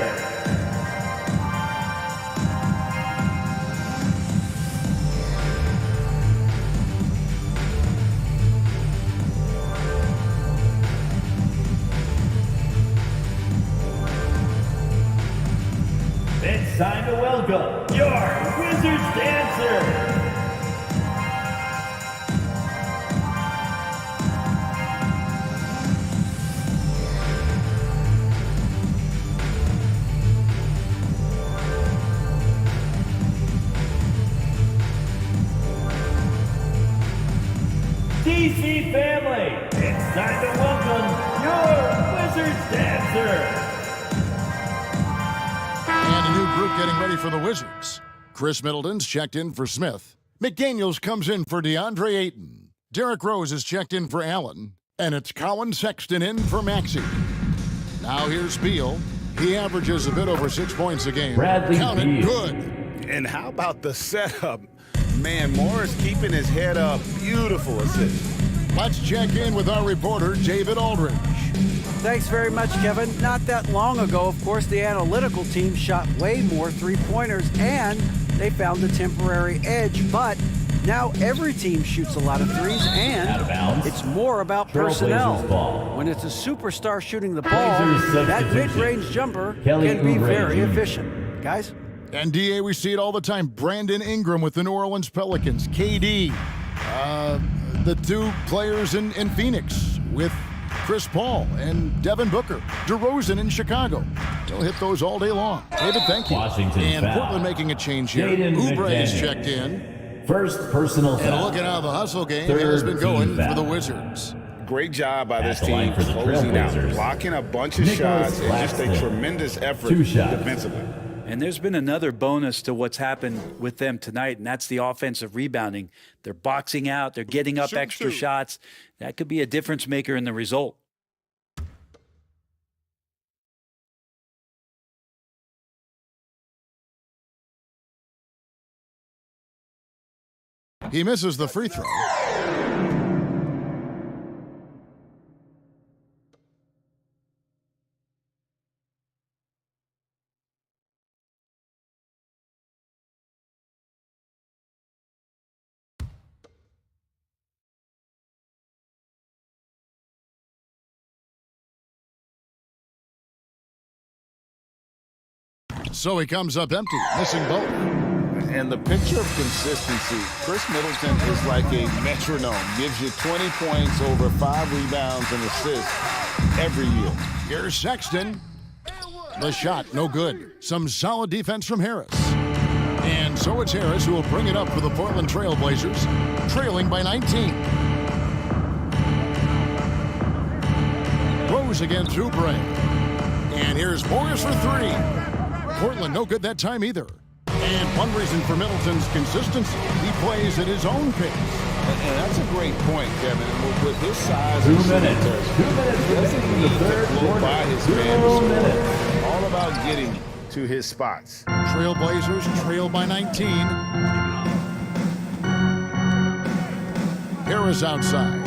It's time to welcome your Wizards dancer. DC family, it's time to welcome your Wizards dancer. And a new group getting ready for the Wizards. Chris Middleton's checked in for Smith. McDaniels comes in for DeAndre Ayton. Derrick Rose is checked in for Allen. And it's Colin Sexton in for Maxey. Now here's Beal. He averages a bit over 6 points a game. Bradley Count it Beal. good. And how about the setup? Man, Morris keeping his head up. Beautiful assist. Let's check in with our reporter, David Aldridge. Thanks very much, Kevin. Not that long ago, of course, the analytical team shot way more three-pointers, and they found a temporary edge. But now every team shoots a lot of threes, and it's more about personnel. When it's a superstar shooting the ball, that mid-range jumper can be very efficient. Guys? And DA, we see it all the time. Brandon Ingram with the New Orleans Pelicans. KD, the two players in Phoenix with Chris Paul and Devin Booker. DeRozan in Chicago. They'll hit those all day long. David, thank you. Washington and foul. Portland making a change here. Jaden Oubre is McDaniel. checked in. First personal And foul. looking how the hustle game Third has been going team for foul. the Wizards. Great job by this At the line team for the closing out, Trailblazers. blocking a bunch of Nicholas shots, and just a Claxton. tremendous effort 2 shots. defensively. And there's been another bonus to what's happened with them tonight, and that's the offensive rebounding. They're boxing out. They're getting up extra shots. That could be a difference maker in the result. He misses the free throw. So he comes up empty, missing both. And the picture of consistency, Chris Middleton is like a metronome. Gives you 20 points, over 5 rebounds and assists every year. Here's Sexton. The shot, no good. Some solid defense from Harris. And so it's Harris who will bring it up for the Portland Trailblazers, trailing by 19. Rose again through Bray. And here's Morris for 3. Portland no good that time either. And one reason for Middleton's consistency, he plays at his own pace. And that's a great point, Kevin. And with his size, 2 and minutes. shooting, 2 minutes he doesn't remaining in need the third to blow quarter. by his 2 man to score. minutes. All about getting to his spots. Trailblazers trail by 19. Harris outside.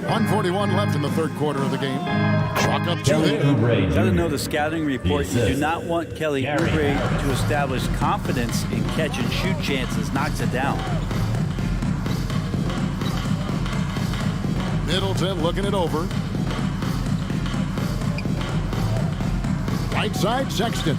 .141 left in the third quarter of the game. Chalk up 2 Kelly there. Oubre Got to Jr. know the scouting report. You do not want Kelly Gary Oubre Harris. to establish confidence in catch and shoot chances. Knocks it down. Middleton looking it over. Right side, Sexton.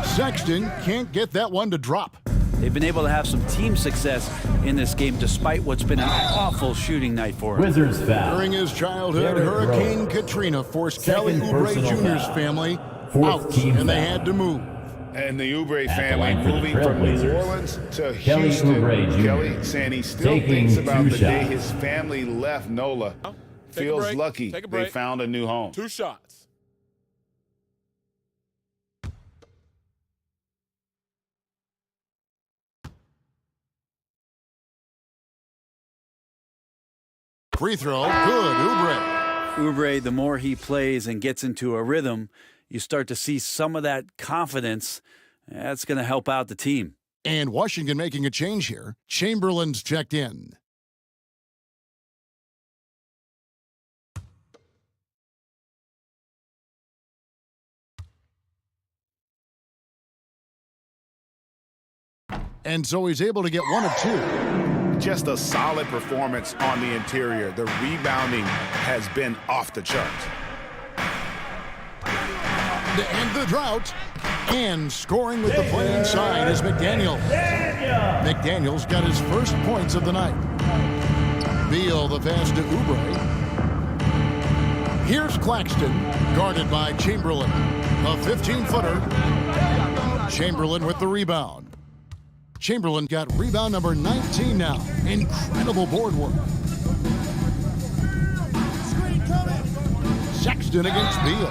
Sexton can't get that one to drop. They've been able to have some team success in this game despite what's been an awful shooting night for him. Wizards foul. During his childhood, Derrick Hurricane Rose. Katrina forced Second Kelly Oubre personal Jr.'s foul. family Fourth out, team and they foul. had to move. And the Oubre At the family line for the moving from New Trailblazers, Orleans to Kelly Houston. Oubre Jr. Kelly saying he still taking thinks about 2 the day shots. his family left NOLA. Feels break. lucky Take a they break. found a new home. 2 shots. Free throw, good, Oubre. Oubre, the more he plays and gets into a rhythm, you start to see some of that confidence. That's going to help out the team. And Washington making a change here. Chamberlain's checked in. And so he's able to get 1 of 2. Just a solid performance on the interior. The rebounding has been off the charts. To end the drought. And scoring with the play inside is McDaniels. McDaniels got his first points of the night. Beal the pass to Oubre. Here's Claxton, guarded by Chamberlain. A 15-footer. Chamberlain with the rebound. Chamberlain got rebound number 19 now. Incredible board work. Sexton against Beal.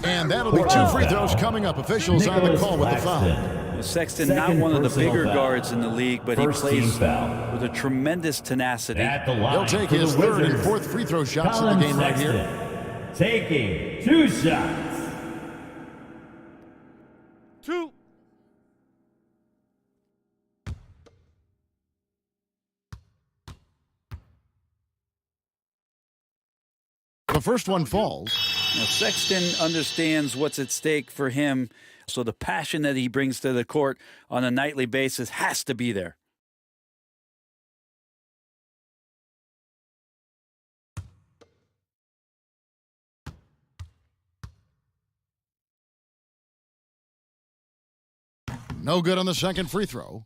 And that'll be 2 free throws coming up. Officials on the call with the foul. Sexton, not one of the bigger guards in the league, but he plays with a tremendous tenacity. He'll take his 3rd and 4th free throw shots in the game right here. Taking 2 shots. 2. The first one falls. Now, Sexton understands what's at stake for him, so the passion that he brings to the court on a nightly basis has to be there. No good on the second free throw.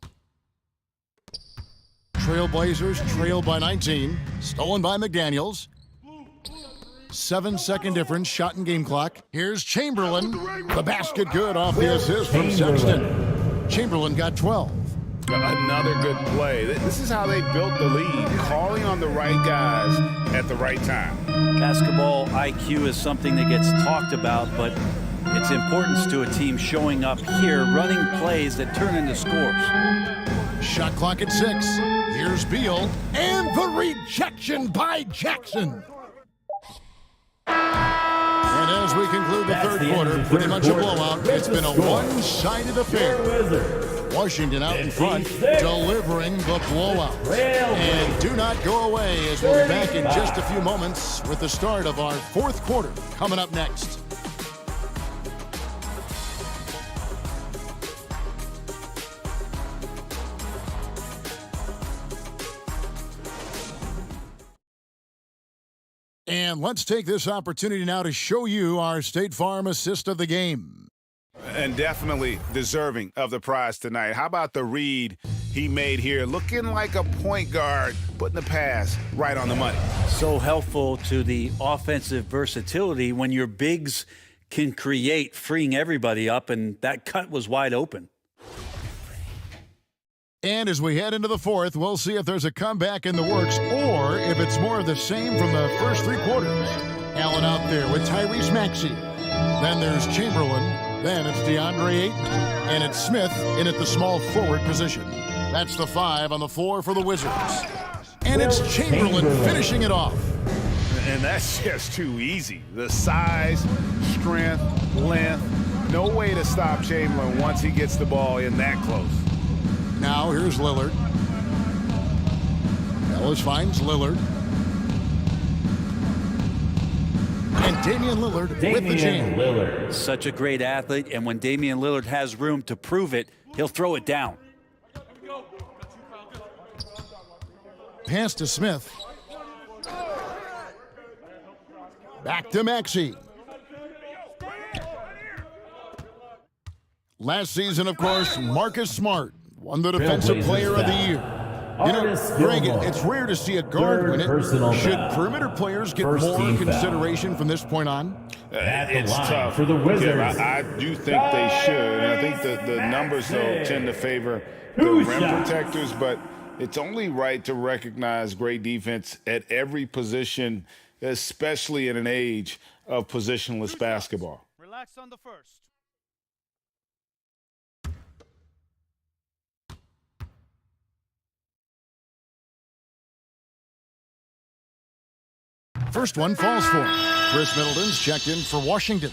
Trailblazers trailed by 19. Stolen by McDaniels. 7-second difference, shot and game clock. Here's Chamberlain. The basket good off the assist from Sexton. Chamberlain got 12. Another good play. This is how they built the lead, calling on the right guys at the right time. Basketball IQ is something that gets talked about, but its importance to a team showing up here, running plays that turn into scores. Shot clock at 6. Here's Beal. And the rejection by Jackson. And as we conclude the third quarter, pretty much a blowout. It's been a one-sided affair. Washington out in front, delivering the blowout. And do not go away, as we'll be back in just a few moments with the start of our fourth quarter coming up next. And let's take this opportunity now to show you our State Farm assist of the game. And definitely deserving of the prize tonight. How about the read he made here? Looking like a point guard, putting the pass right on the money. So helpful to the offensive versatility when your bigs can create, freeing everybody up, and that cut was wide open. And as we head into the fourth, we'll see if there's a comeback in the works or if it's more of the same from the first 3 quarters. Allen out there with Tyrese Maxey. Then there's Chamberlain. Then it's DeAndre Ayton. And it's Smith in at the small forward position. That's the 5 on the floor for the Wizards. And it's Chamberlain finishing it off. And that's just too easy. The size, strength, length. No way to stop Chamberlain once he gets the ball in that close. Now here's Lillard. Ellis finds Lillard. And Damian Lillard with the jam. Such a great athlete, and when Damian Lillard has room to prove it, he'll throw it down. Pass to Smith. Back to Maxey. Last season, of course, Marcus Smart won the Defensive Player of the Year. You know, Artis Greg, Gilmore. it's rare to see a guard Third win it. personal Should foul. perimeter players get First more team foul. consideration from this point on? At the It's line tough for the Wizards. I do think they should. And I think the numbers, though, tend to favor the rim protectors, but it's only right to recognize great defense at every position, especially in an age of positionless basketball. Relax on the first. First one falls for him. Chris Middleton's checked in for Washington.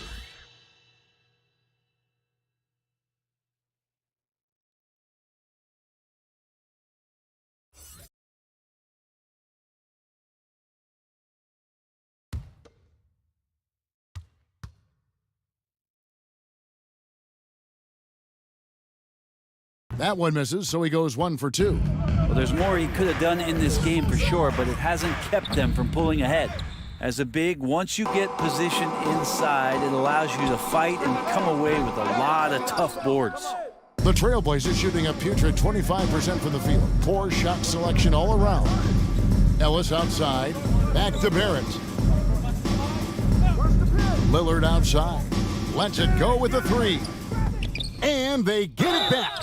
That one misses, so he goes 1 for 2. Well, there's more he could have done in this game for sure, but it hasn't kept them from pulling ahead. As a big, once you get positioned inside, it allows you to fight and come away with a lot of tough boards. The Trailblazers shooting a putrid 25% from the field. Poor shot selection all around. Ellis outside. Back to Barrett. Lillard outside. Lets it go with a 3. And they get it back.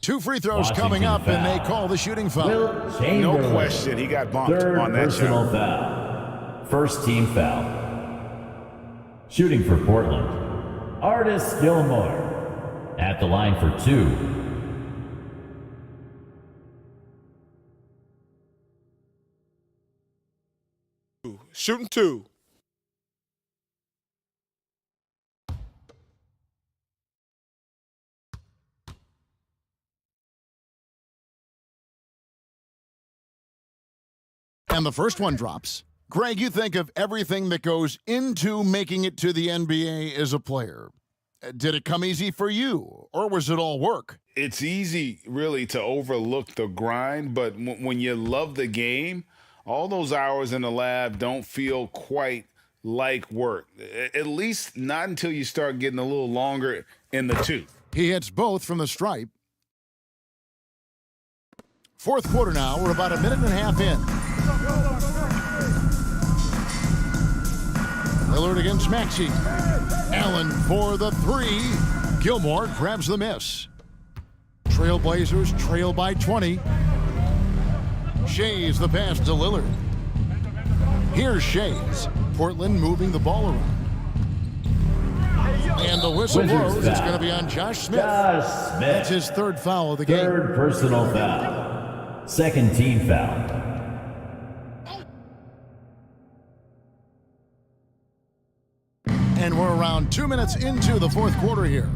2 free throws Washington coming up, foul. and they call the shooting foul. Will Chamberlain. No question, he got bumped Third on that personal shot. foul. First team foul. Shooting for Portland. Artis Gilmore. At the line for 2. Shooting 2. And the first one drops. Greg, you think of everything that goes into making it to the NBA as a player. Did it come easy for you, or was it all work? It's easy, really, to overlook the grind, but when you love the game, all those hours in the lab don't feel quite like work. At least not until you start getting a little longer in the tooth. He hits both from the stripe. Fourth quarter now. We're about a minute and a half in. Lillard against Maxey. Allen for the 3. Gilmore grabs the miss. Trailblazers trail by 20. Shays the pass to Lillard. Here's Shays. Portland moving the ball around. And the whistle blows. It's going to be on Josh Smith. Josh Smith. That's his third foul of the game. Third personal foul. Second team foul. And we're around 2 minutes into the fourth quarter here.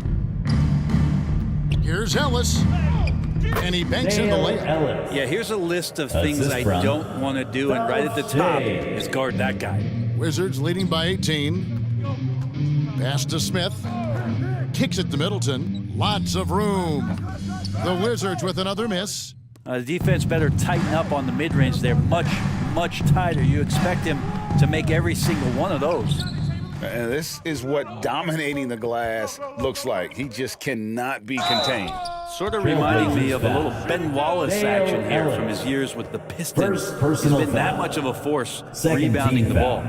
Here's Ellis. And he banks in the layup. Yeah, here's a list of things I don't want to do, and right at the top is guard that guy. Wizards leading by 18. Pass to Smith. Kicks it to Middleton. Lots of room. The Wizards with another miss. The defense better tighten up on the mid-range. They're much, much tighter. You expect him to make every single one of those. And this is what dominating the glass looks like. He just cannot be contained. Sort of reminding me of a little Ben Wallace action here from his years with the Pistons. He's been that much of a force rebounding the ball.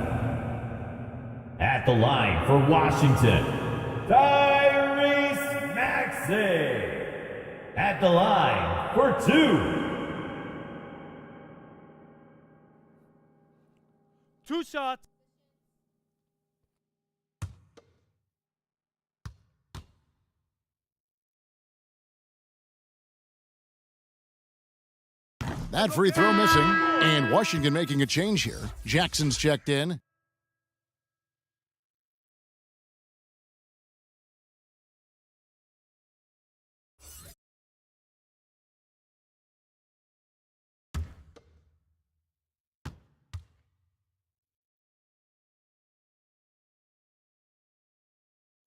At the line for Washington, Tyrese Maxey. At the line for 2. 2 shots. That free throw missing. And Washington making a change here. Jackson's checked in.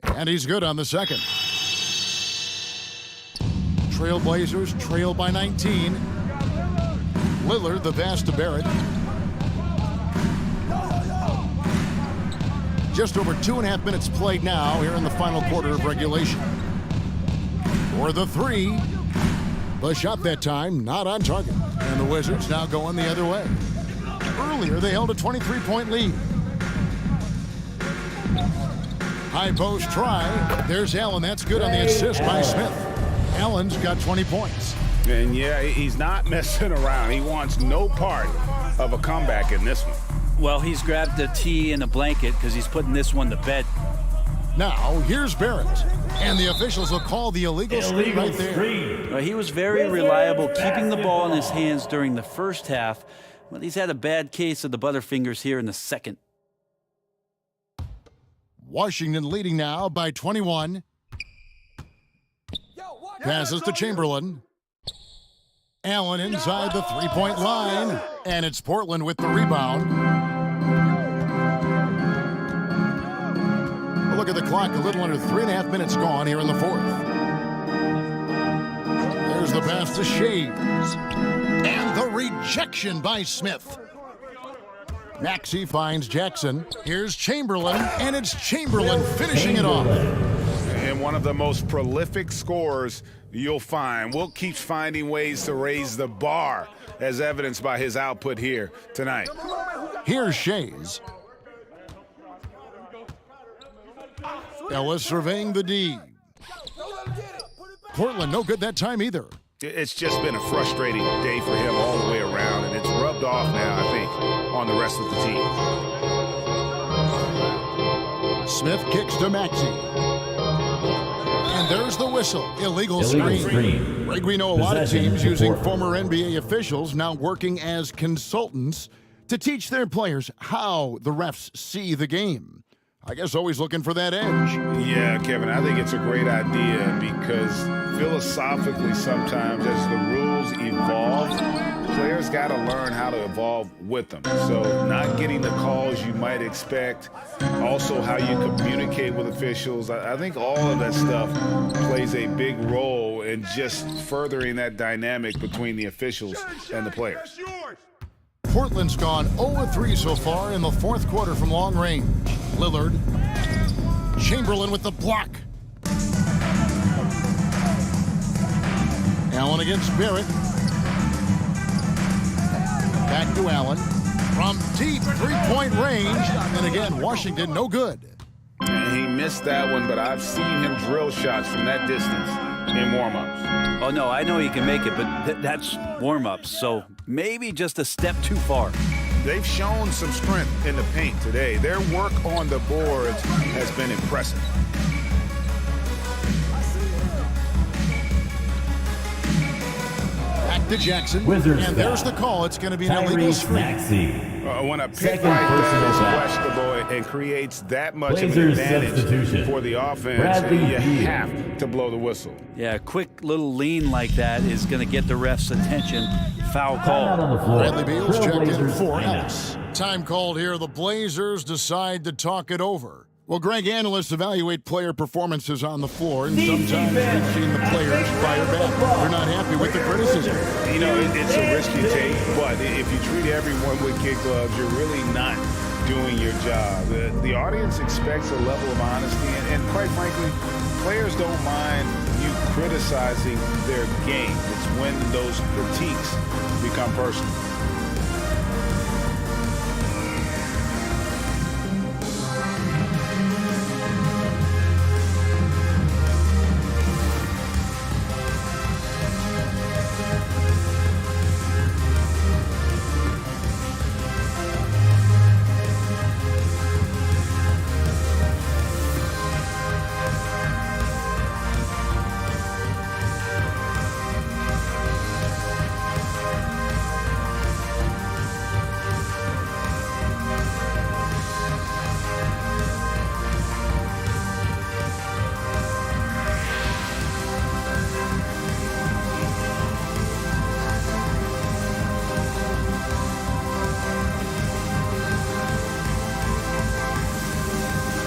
And he's good on the second. Trailblazers trail by 19. Lillard, the pass to Barrett. Just over 2.5 minutes played now here in the final quarter of regulation. For the 3. The shot that time, not on target. And the Wizards now going the other way. Earlier, they held a 23-point lead. High post try. There's Allen. That's good on the assist by Smith. Allen's got 20 points. And yeah, he's not messing around. He wants no part of a comeback in this one. Well, he's grabbed the tee and a blanket because he's putting this one to bed. Now, here's Barrett. And the officials will call the illegal screen right there. Well, he was very reliable, keeping the ball in his hands during the first half. But he's had a bad case of the butterfingers here in the second. Washington leading now by 21. Passes to Chamberlain. Allen inside the three-point line. And it's Portland with the rebound. Look at the clock, a little under 3.5 minutes gone here in the fourth. There's the pass to Shaves. And the rejection by Smith. Maxey finds Jackson. Here's Chamberlain, and it's Chamberlain finishing it off. And one of the most prolific scorers you'll find. Wilt keeps finding ways to raise the bar, as evidenced by his output here tonight. Here's Shays. Ellis surveying the D. Portland no good that time either. It's just been a frustrating day for him all the way around, and it's rubbed off now, I think, on the rest of the team. Smith kicks to Maxey. And there's the whistle. Illegal screen. Greg, we know a lot of teams using former NBA officials now working as consultants to teach their players how the refs see the game. I guess always looking for that edge. Yeah, Kevin, I think it's a great idea because philosophically sometimes as the rules evolve, players got to learn how to evolve with them. So not getting the calls you might expect, also how you communicate with officials. I think all of that stuff plays a big role in just furthering that dynamic between the officials and the players. Portland's gone 0-3 so far in the fourth quarter from long range. Lillard. Chamberlain with the block. Allen against Barrett. Back to Allen. From deep three-point range. And again, Washington no good. And he missed that one, but I've seen him drill shots from that distance in warm-ups. Oh, no, I know he can make it, but that's warm-ups, so maybe just a step too far. They've shown some strength in the paint today. Their work on the boards has been impressive. Back to Jackson. Wizards and there's the call. It's going to be an illegal Tyrese screen. Maxey. When a pick Second like that personal is foul. questionable and creates that much Blazers of an advantage substitution. for the offense, Bradley you Beal. have to blow the whistle. Yeah, a quick little lean like that is going to get the ref's attention. Foul call. Out on the floor. Bradley Beal's checked in Trailblazers for timeout. Ellis. Time called here. The Blazers decide to talk it over. Well, Greg, analysts evaluate player performances on the floor, and sometimes we've seen the players fire back. They're not happy with the criticism. You know, it's a risk you take, but if you treat everyone with kid gloves, you're really not doing your job. The audience expects a level of honesty, and quite frankly, players don't mind you criticizing their game. It's when those critiques become personal.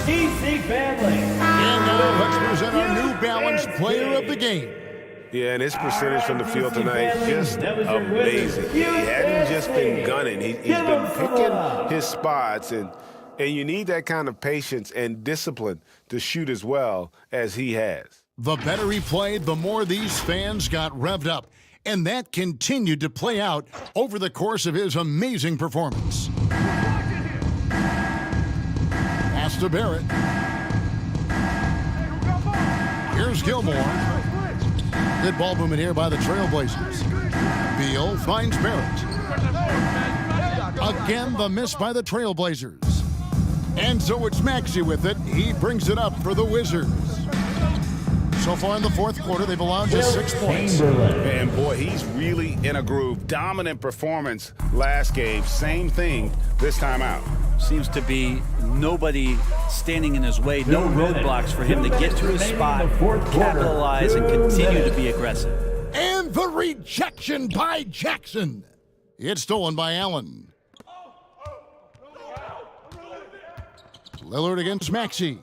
DC family. And now let's present our New Balance Player of the Game. Yeah, and his percentage from the field tonight, just amazing. He hadn't just been gunning. He's been picking his spots, and you need that kind of patience and discipline to shoot as well as he has. The better he played, the more these fans got revved up. and that continued to play out over the course of his amazing performance. Pass to Barrett. Here's Gilmore. Good ball movement here by the Trailblazers. Beal finds Barrett. Again, the miss by the Trailblazers. And so it's Maxey with it. He brings it up for the Wizards. So far in the fourth quarter, they've allowed just 6 points. And boy, he's really in a groove. Dominant performance last game. Same thing this time out. Seems to be nobody standing in his way, no roadblocks for him to get to his spot, capitalize, and continue to be aggressive. And the rejection by Jackson. It's stolen by Allen. Lillard against Maxey.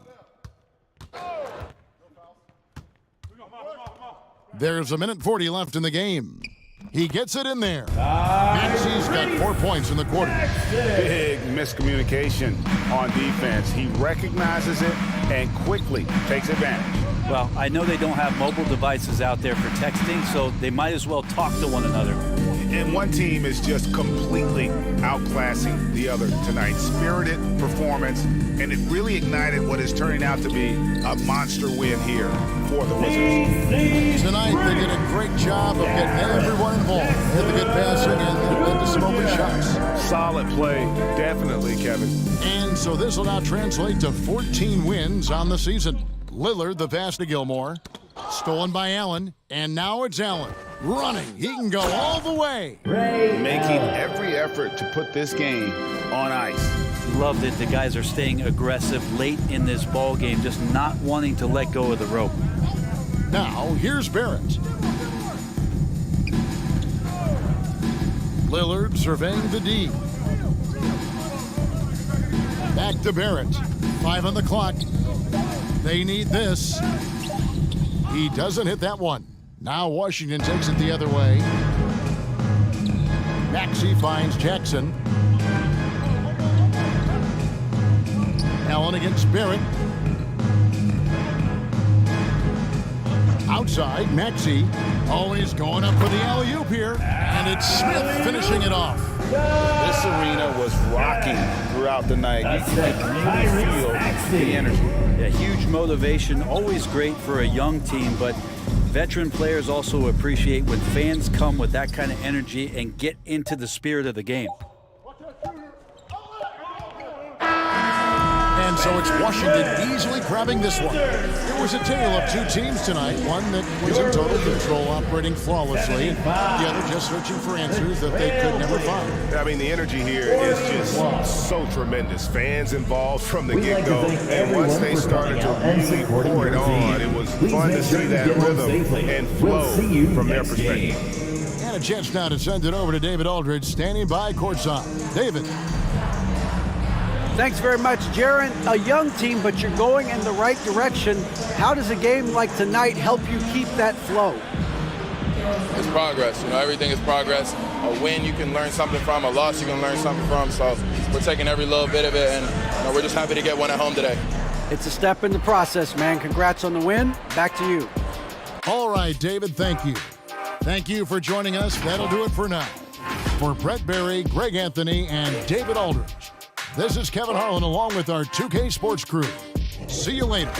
There's 1:40 left in the game. He gets it in there. Maxey's got 4 points in the quarter. Big miscommunication on defense. He recognizes it and quickly takes advantage. Well, I know they don't have mobile devices out there for texting, so they might as well talk to one another. And one team is just completely outclassing the other tonight. Spirited performance, and it really ignited what is turning out to be a monster win here for the Wizards. Tonight, they did a great job of getting everyone involved. They had the good passing and led to some open shots. Solid play, definitely, Kevin. And so this will now translate to 14 wins on the season. Lillard, the pass to Gilmore. Stolen by Allen, and now it's Allen. Running, he can go all the way. Making every effort to put this game on ice. Love that the guys are staying aggressive late in this ball game, just not wanting to let go of the rope. Now, here's Barrett. Lillard surveying the D. Back to Barrett. 5 on the clock. They need this. He doesn't hit that one. Now Washington takes it the other way. Maxey finds Jackson. Allen against Barrett. Outside, Maxey. Oh, he's going up for the alley-oop here. And it's Smith finishing it off. This arena was rocking throughout the night. You can really feel the energy. Yeah, huge motivation, always great for a young team, but veteran players also appreciate when fans come with that kind of energy and get into the spirit of the game. And so it's Washington easily grabbing this one. It was a tale of two teams tonight. One that was in total control, operating flawlessly. The other just searching for answers that they could never find. I mean, the energy here is just so tremendous. Fans involved from the get-go. And once they started to really pour it on, it was fun to see that rhythm and flow from their perspective. And a chance now to send it over to David Aldridge, standing by courtside. David. Thanks very much, Jaron. A young team, but you're going in the right direction. How does a game like tonight help you keep that flow? It's progress. You know, everything is progress. A win you can learn something from, a loss you can learn something from. So we're taking every little bit of it, and we're just happy to get one at home today. It's a step in the process, man. Congrats on the win. Back to you. All right, David, thank you. Thank you for joining us. That'll do it for now. For Brett Berry, Greg Anthony, and David Aldridge, this is Kevin Harlan along with our 2K Sports crew. See you later.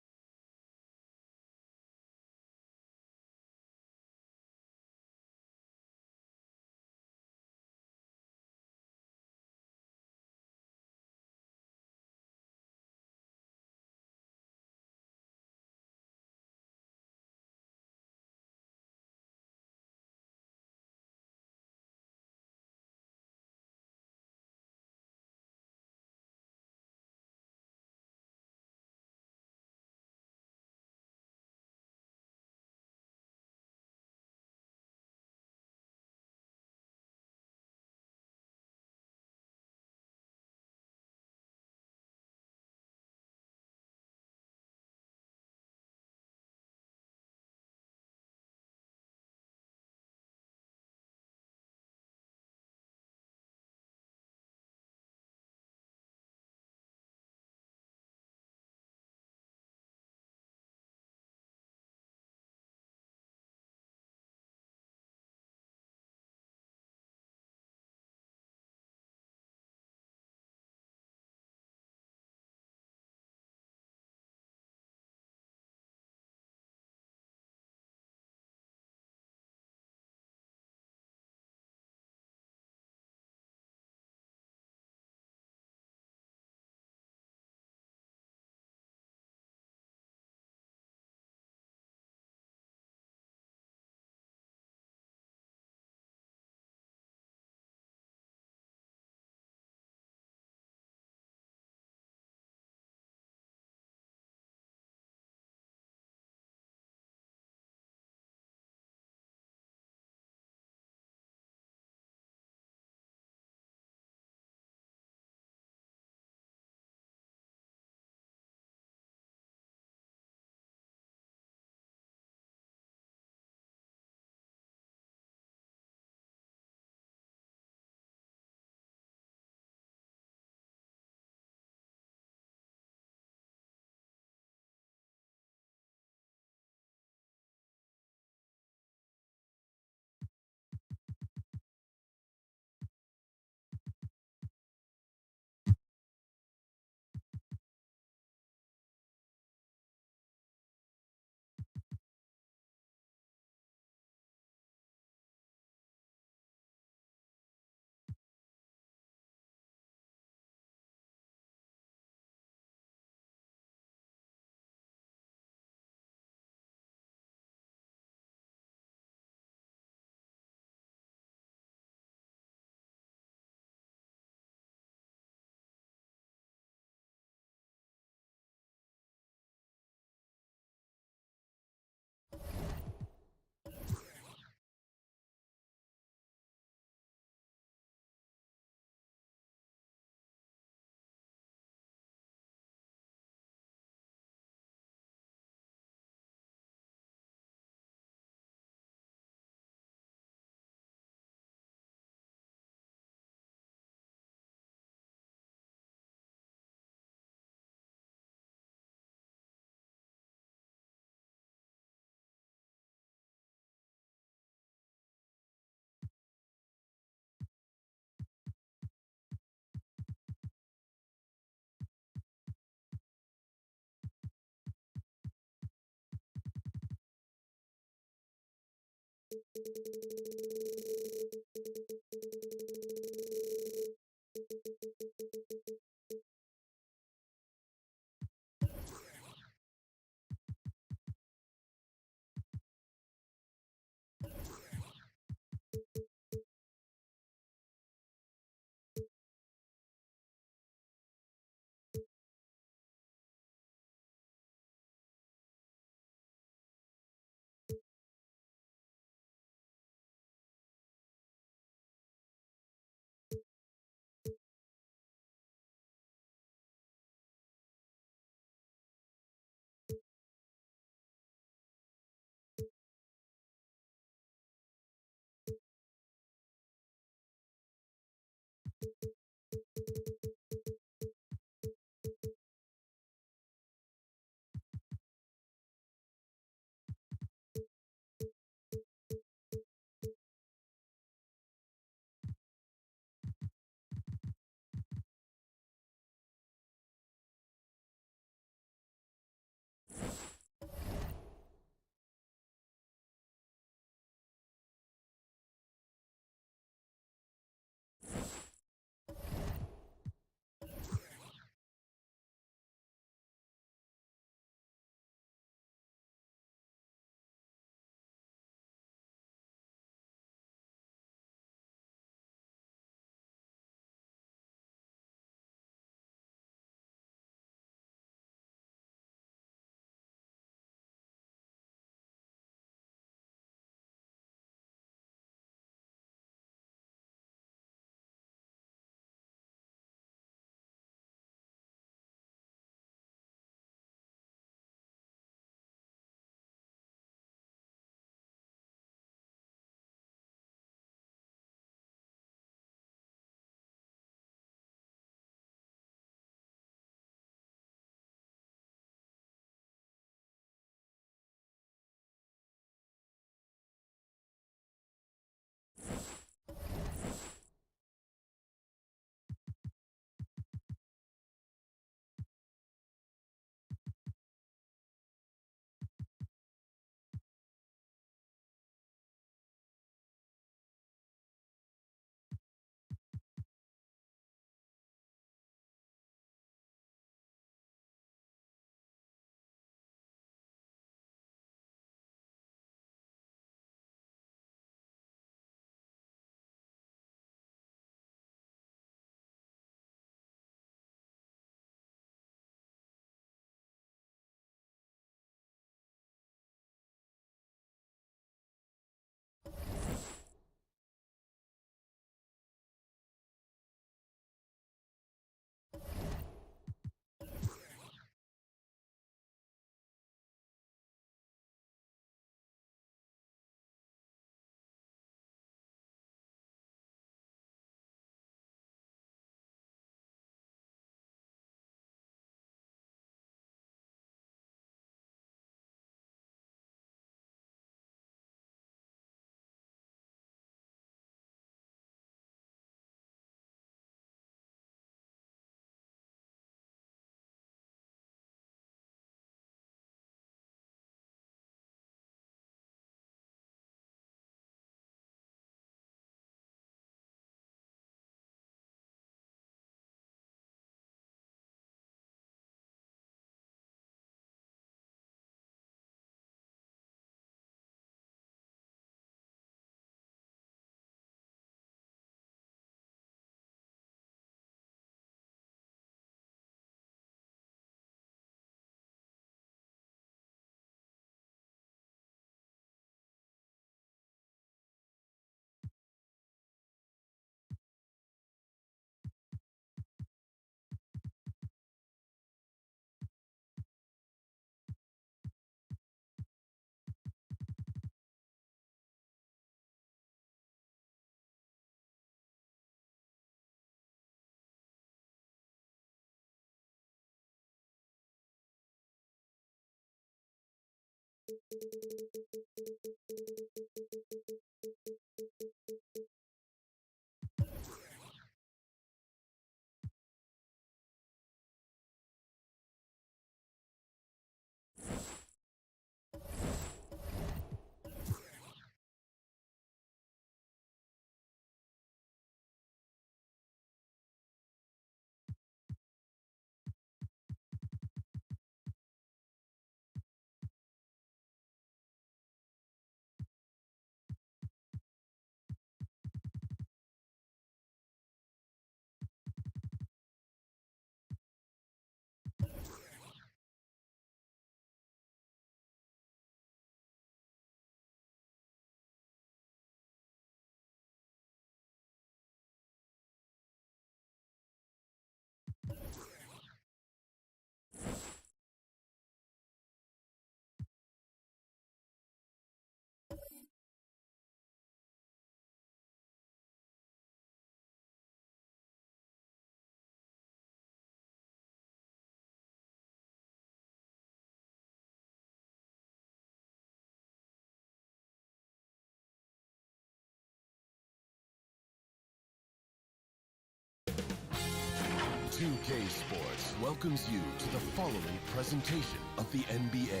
2K Sports welcomes you to the following presentation of the NBA.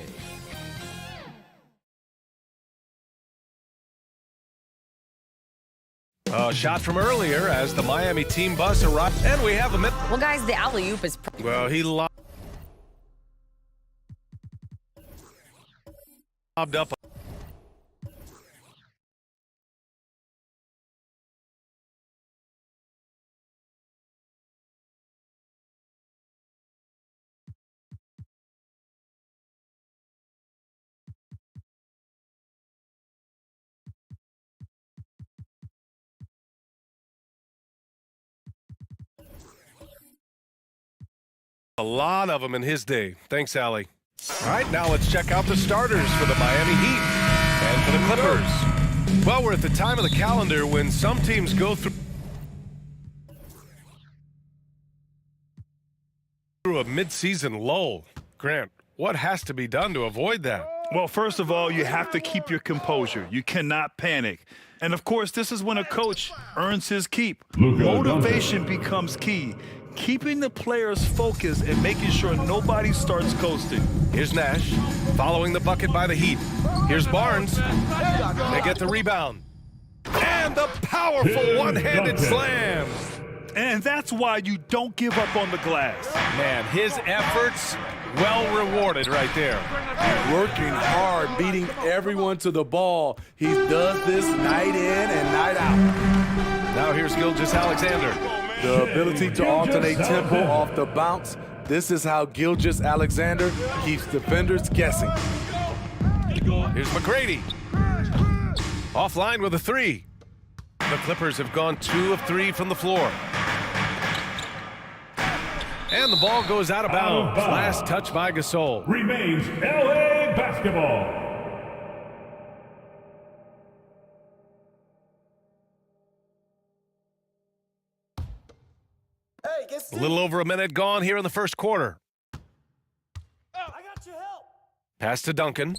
A shot from earlier as the Miami team bus arrived, and we have a minute. Well, guys, the alley-oop is... Well, he lobbed up. A lot of them in his day. Thanks, Allie. All right, now let's check out the starters for the Miami Heat and for the Clippers. Well, we're at the time of the calendar when some teams go through a midseason lull. Grant, what has to be done to avoid that? Well, first of all, you have to keep your composure. You cannot panic. And, of course, this is when a coach earns his keep. Motivation becomes key. Keeping the players focused and making sure nobody starts coasting. Here's Nash, following the bucket by the Heat. Here's Barnes. They get the rebound. And the powerful one-handed slam. And that's why you don't give up on the glass. Man, his efforts well rewarded right there. Working hard, beating everyone to the ball. He does this night in and night out. Now here's Gilgeous-Alexander. The ability to alternate tempo off the bounce. This is how Gilgeous-Alexander keeps defenders guessing. Here's McGrady. Offline with a three. The Clippers have gone 2 of 3 from the floor. And the ball goes out of bounds. Last touch by Gasol. Remains LA basketball. A little over a minute gone here in the first quarter. Pass to Duncan.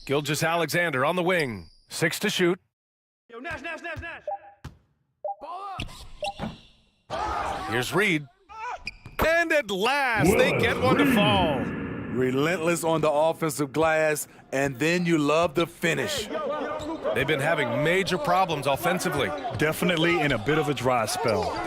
Gilgeous-Alexander on the wing. 6 to shoot. Yo, Nash. Here's Reed. And at last, they get one to fall. Relentless on the offensive glass, and then you love the finish. They've been having major problems offensively. Definitely in a bit of a dry spell.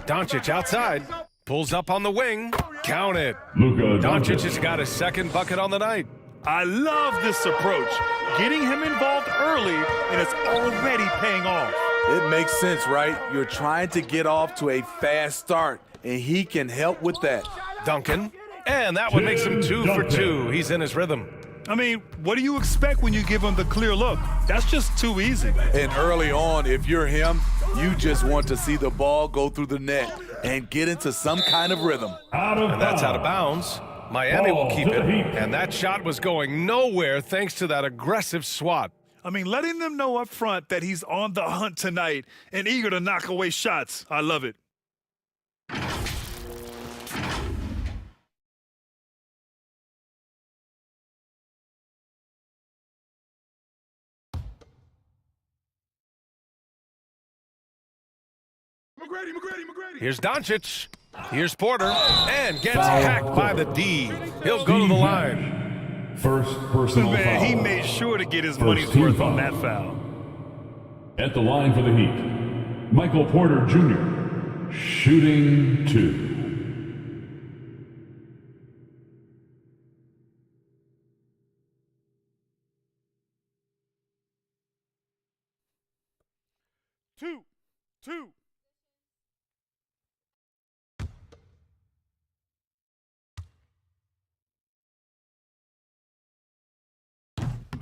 Doncic outside. Pulls up on the wing. Count it. Luka Doncic has got his second bucket on the night. I love this approach. Getting him involved early, and it's already paying off. It makes sense, right? You're trying to get off to a fast start, and he can help with that. Duncan. And that one makes him 2 for 2. He's in his rhythm. I mean, what do you expect when you give him the clear look? That's just too easy. And early on, if you're him, you just want to see the ball go through the net and get into some kind of rhythm. And that's out of bounds. Miami will keep it. And that shot was going nowhere thanks to that aggressive swat. I mean, letting them know up front that he's on the hunt tonight and eager to knock away shots. I love it. McGrady. Here's Doncic. Here's Porter. And gets hacked by the D. He'll go to the line. First personal Man, foul. he made sure to get his money's worth on that foul. At the line for the Heat, Michael Porter Jr., shooting 2. Two.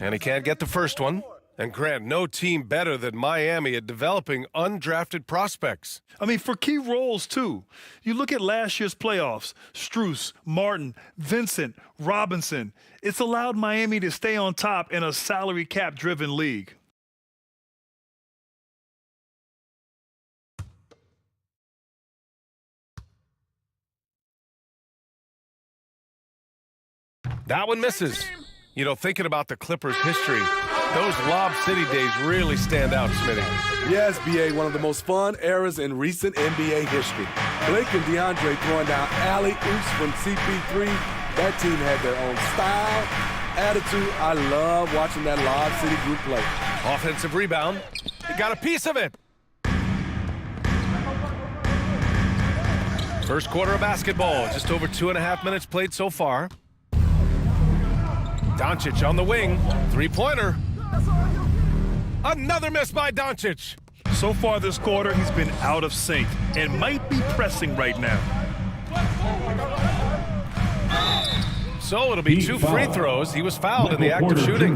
And he can't get the first one. And Grant, no team better than Miami at developing undrafted prospects. I mean, for key roles, too. You look at last year's playoffs, Strus, Martin, Vincent, Robinson. It's allowed Miami to stay on top in a salary cap-driven league. That one misses. You know, thinking about the Clippers' history, those Lob City days really stand out, Smitty. Yes, BA, one of the most fun eras in recent NBA history. Blake and DeAndre throwing down alley-oops from CP3. That team had their own style, attitude. I love watching that Lob City group play. Offensive rebound. He got a piece of it. First quarter of basketball. Just over 2.5 minutes played so far. Doncic on the wing. Three-pointer. Another miss by Doncic. So far this quarter, he's been out of sync and might be pressing right now. So it'll be two free throws. He was fouled in the act of shooting.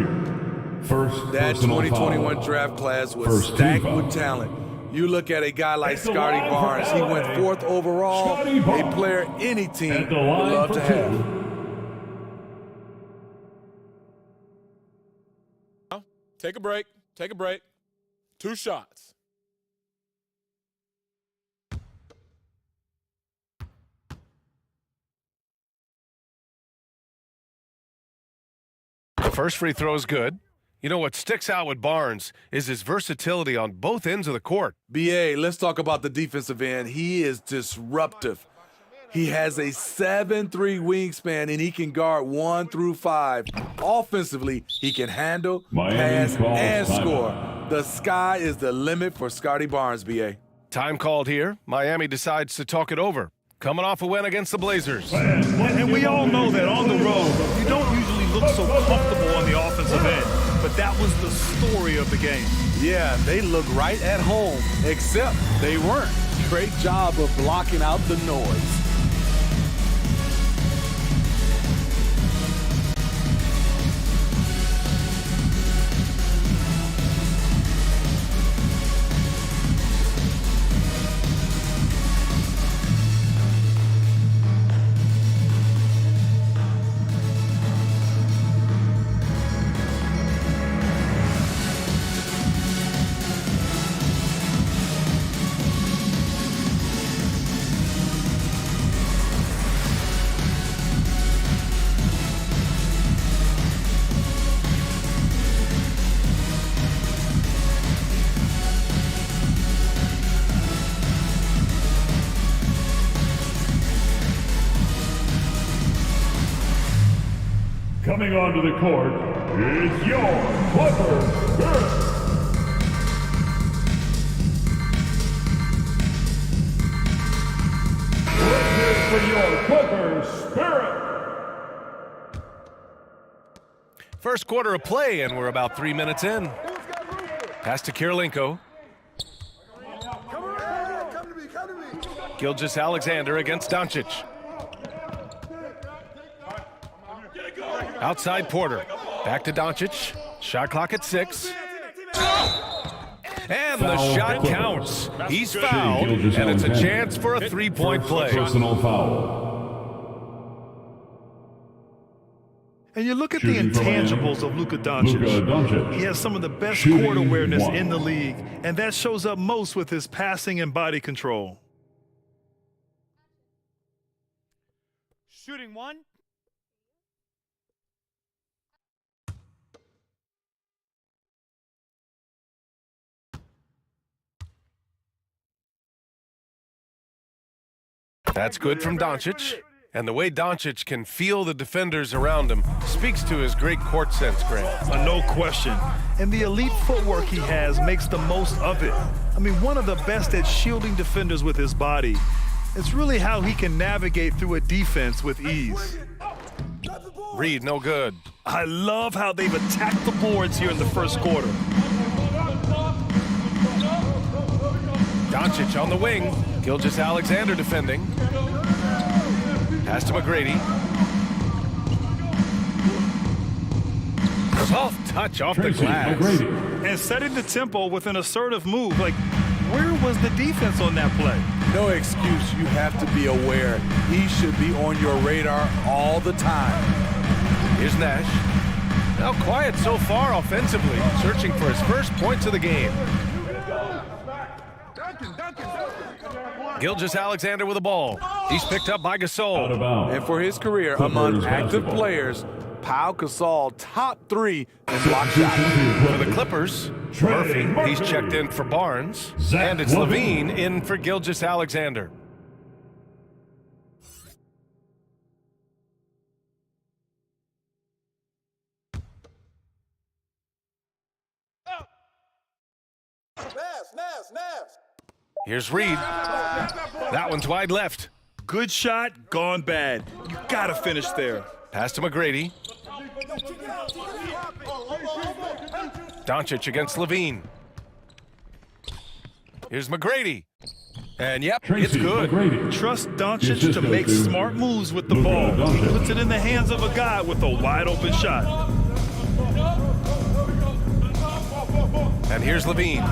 That 2021 draft class was stacked with talent. You look at a guy like Scotty Barnes. He went 4th overall, a player any team would love to have. Take a break. Take a break. 2 shots. The first free throw is good. You know what sticks out with Barnes is his versatility on both ends of the court. BA, let's talk about the defensive end. He is disruptive. He has a 7'3" wingspan, and he can guard 1 through 5. Offensively, he can handle, pass, and score. The sky is the limit for Scotty Barnes, BA. Time called here. Miami decides to talk it over. Coming off a win against the Blazers. And we all know that on the road, you don't usually look so comfortable on the offensive end. But that was the story of the game. Yeah, they look right at home, except they weren't. Great job of blocking out the noise. Coming onto the court is your Clippers Spirit. Let's hear it for your Clippers Spirit. First quarter of play, and we're about 3 minutes in. Pass to Kirilenko. Gilgeous-Alexander against Doncic. Outside Porter. Back to Doncic. Shot clock at 6. And the shot counts. He's fouled, and it's a chance for a three-point play. Personal foul. And you look at the intangibles of Luka Doncic. He has some of the best court awareness in the league, and that shows up most with his passing and body control. Shooting 1. That's good from Doncic. And the way Doncic can feel the defenders around him speaks to his great court sense, Grant. No question. And the elite footwork he has makes the most of it. I mean, one of the best at shielding defenders with his body. It's really how he can navigate through a defense with ease. Reed, no good. I love how they've attacked the boards here in the first quarter. Doncic on the wing. Gilgeous-Alexander defending. Pass to McGrady. Soft touch off the glass. And setting the tempo with an assertive move. Like, where was the defense on that play? No excuse. You have to be aware. He should be on your radar all the time. Here's Nash. Now quiet so far offensively, searching for his first points of the game. Gilgeous-Alexander with the ball. He's picked up by Gasol. And for his career, among active players, Pau Gasol top 3 in block shots. For the Clippers, Murphy, he's checked in for Barnes. And it's Levine in for Gilgeous-Alexander. Here's Reed. That one's wide left. Good shot, gone bad. You gotta finish there. Pass to McGrady. Doncic against Levine. Here's McGrady. And yep, it's good. McGrady. Trust Doncic to make smart moves with the ball. He puts it in the hands of a guy with a wide open shot. And here's Levine.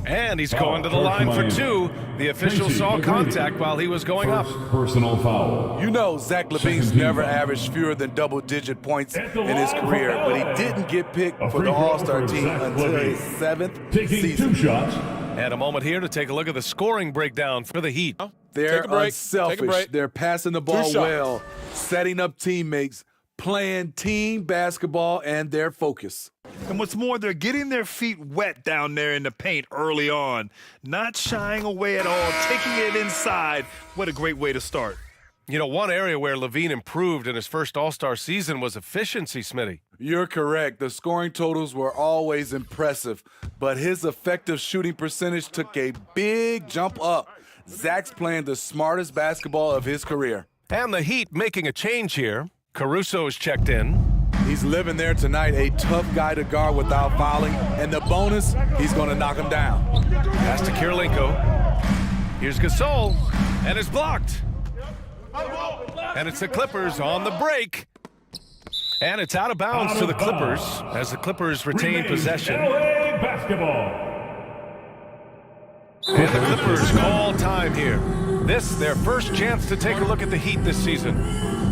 And he's going to the line for two. The official saw contact while he was going up. Personal foul. You know Zach LaVine's never averaged fewer than double-digit points in his career, but he didn't get picked for the All-Star team until his 7th season. 2 shots. And a moment here to take a look at the scoring breakdown for the Heat. They're unselfish. They're passing the ball well, setting up teammates, playing team basketball, and their focus. And what's more, they're getting their feet wet down there in the paint early on, not shying away at all, taking it inside. What a great way to start. You know, one area where Levine improved in his first All-Star season was efficiency, Smitty. You're correct. The scoring totals were always impressive, but his effective shooting percentage took a big jump up. Zach's playing the smartest basketball of his career. And the Heat making a change here. Caruso is checked in. He's living there tonight, a tough guy to guard without fouling, and the bonus, he's going to knock him down. Pass to Kirilenko. Here's Gasol, and it's blocked. And it's the Clippers on the break. And it's out of bounds to the Clippers as the Clippers retain possession. LA basketball. And the Clippers call time here. This, their first chance to take a look at the Heat this season.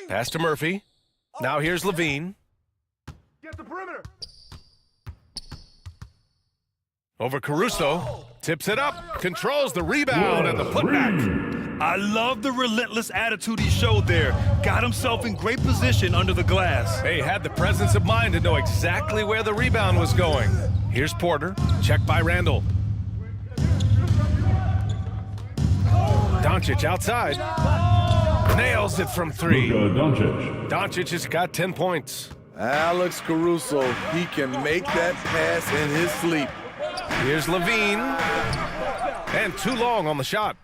Pass to Murphy. Now here's Levine. Get the perimeter. Over Caruso. Tips it up. Controls the rebound and the putback. I love the relentless attitude he showed there. Got himself in great position under the glass. He had the presence of mind to know exactly where the rebound was going. Here's Porter. Checked by Randall. Doncic outside. Nails it from three. Doncic has got 10 points. Alex Caruso, he can make that pass in his sleep. Here's Levine. And too long on the shot.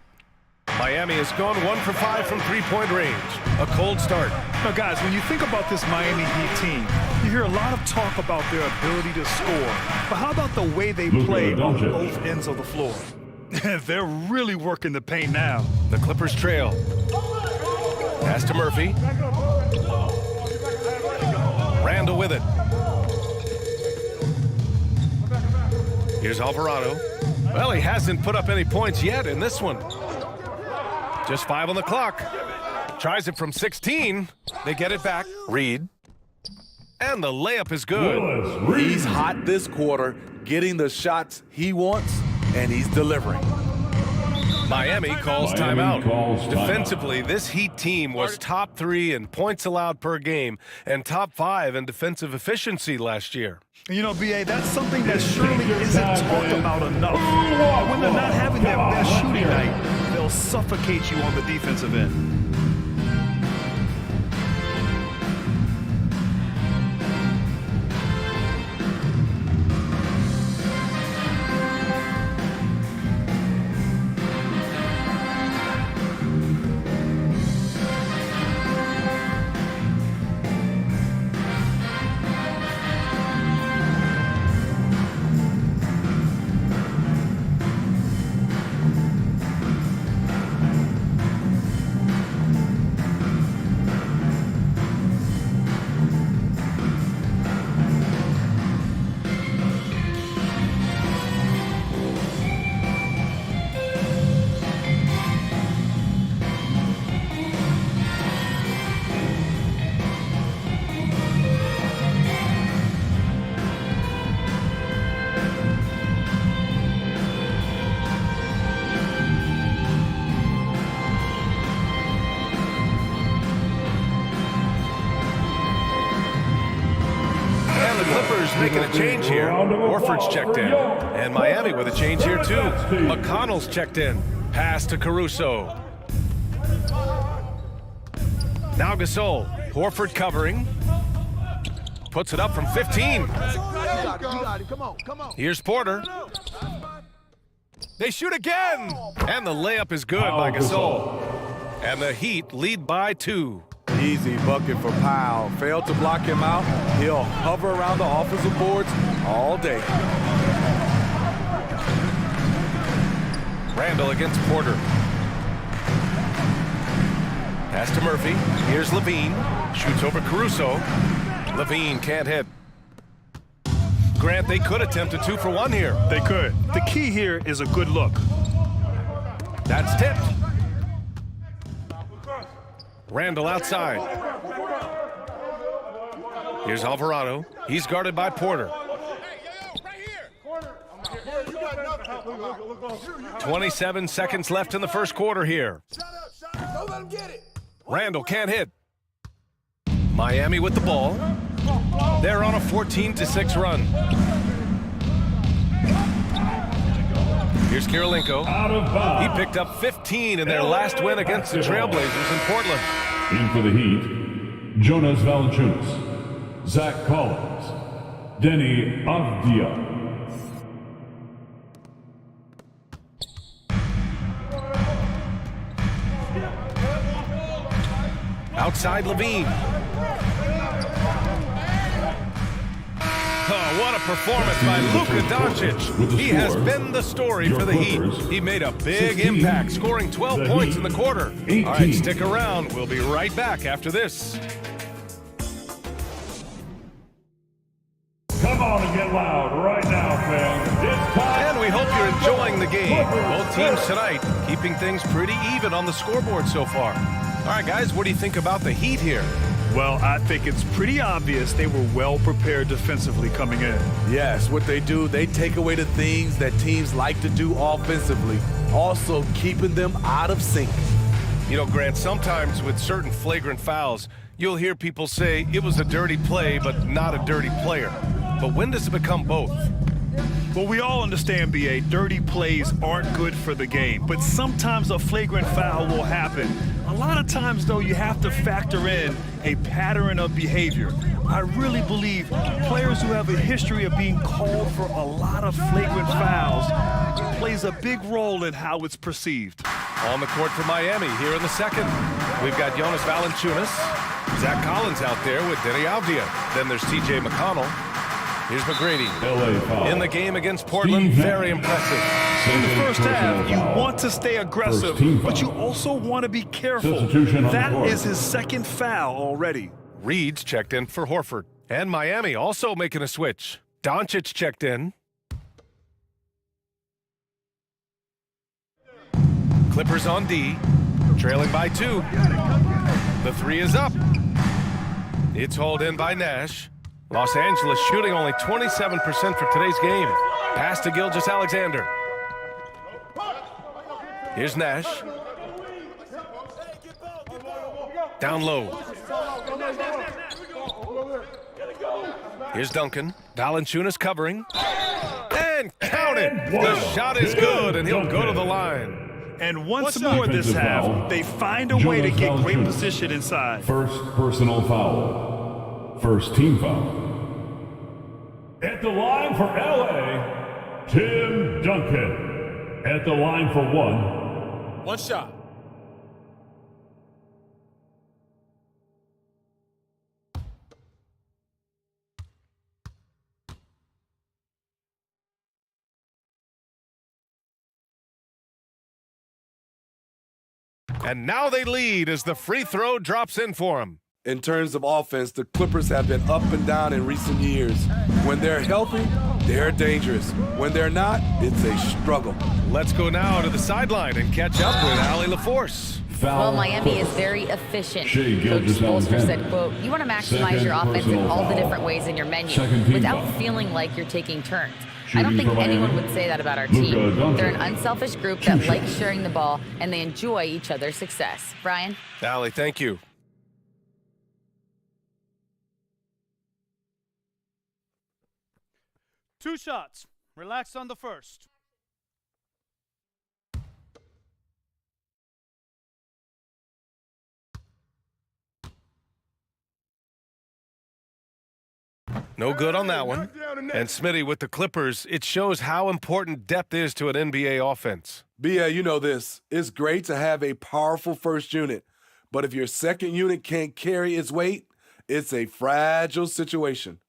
Miami has gone 1 for 5 from three-point range. A cold start. Now, guys, when you think about this Miami Heat team, you hear a lot of talk about their ability to score. But how about the way they play on both ends of the floor? They're really working the paint now. The Clippers trail. Pass to Murphy. Randall with it. Here's Alvarado. Well, he hasn't put up any points yet in this one. Just 5 on the clock. Tries it from 16. They get it back. Reed. And the layup is good. He's hot this quarter, getting the shots he wants, and he's delivering. Miami calls timeout. Defensively, this Heat team was top 3 in points allowed per game and top 5 in defensive efficiency last year. You know, B.A., that's something that surely isn't talked about enough. When they're not having their best shooting night, they'll suffocate you on the defensive end. Making a change here. Horford's checked in. And Miami with a change here too. McConnell's checked in. Pass to Caruso. Now Gasol. Horford covering. Puts it up from 15. Here's Porter. They shoot again. And the layup is good by Gasol. And the Heat lead by 2. Easy bucket for Powell. Failed to block him out. He'll hover around the offensive boards all day. Randall against Porter. Pass to Murphy. Here's Levine. Shoots over Caruso. Levine can't hit. Grant, they could attempt a 2-for-1 here. They could. The key here is a good look. That's tipped. Randall outside. Here's Alvarado. He's guarded by Porter. 27 seconds left in the first quarter here. Randall can't hit. Miami with the ball. They're on a 14-6 run. Here's Kirilenko. He picked up 15 in their last win against the Trailblazers in Portland. In for the Heat, Jonas Valanciunas, Zach Collins, Denny Avdia. Outside Levine. Oh, what a performance by Luka Doncic. He has been the story for the Heat. He made a big impact, scoring 12 points in the quarter. All right, stick around. We'll be right back after this. Come on and get loud right now, fans. It's time. And we hope you're enjoying the game. Both teams tonight keeping things pretty even on the scoreboard so far. All right, guys, what do you think about the Heat here? Well, I think it's pretty obvious they were well prepared defensively coming in. Yes, what they do, they take away the things that teams like to do offensively, also keeping them out of sync. You know, Grant, sometimes with certain flagrant fouls, you'll hear people say it was a dirty play, but not a dirty player. But when does it become both? Well, we all understand, B.A., dirty plays aren't good for the game, but sometimes a flagrant foul will happen. A lot of times, though, you have to factor in a pattern of behavior. I really believe players who have a history of being called for a lot of flagrant fouls plays a big role in how it's perceived. On the court for Miami here in the second. We've got Jonas Valanciunas, Zach Collins out there with Denny Avdia. Then there's T.J. McConnell. Here's McGrady. In the game against Portland, very impressive. In the first half, you want to stay aggressive, but you also want to be careful. That is his second foul already. Reed's checked in for Horford. And Miami also making a switch. Doncic checked in. Clippers on D, trailing by 2. The three is up. It's hauled in by Nash. Los Angeles shooting only 27% for today's game. Pass to Gilgeous-Alexander. Here's Nash. Down low. Here's Duncan. Valanciunas covering. And counted. The shot is good, and he'll go to the line. And once more this half, they find a way to get great position inside. First personal foul. First team foul. At the line for LA, Tim Duncan. At the line for one. One shot. And now they lead as the free throw drops in for him. In terms of offense, the Clippers have been up and down in recent years. When they're healthy, they're dangerous. When they're not, it's a struggle. Let's go now to the sideline and catch up with Allie LaForce. Well, Miami is very efficient. Coach Spoelstra said, quote, you want to maximize your offense in all the different ways in your menu without feeling like you're taking turns. I don't think anyone would say that about our team. They're an unselfish group that likes sharing the ball, and they enjoy each other's success. Brian? Allie, thank you. Two shots. Relax on the first. No good on that one. And Smitty, with the Clippers, it shows how important depth is to an NBA offense. BA, you know this. It's great to have a powerful first unit, but if your second unit can't carry its weight, it's a fragile situation.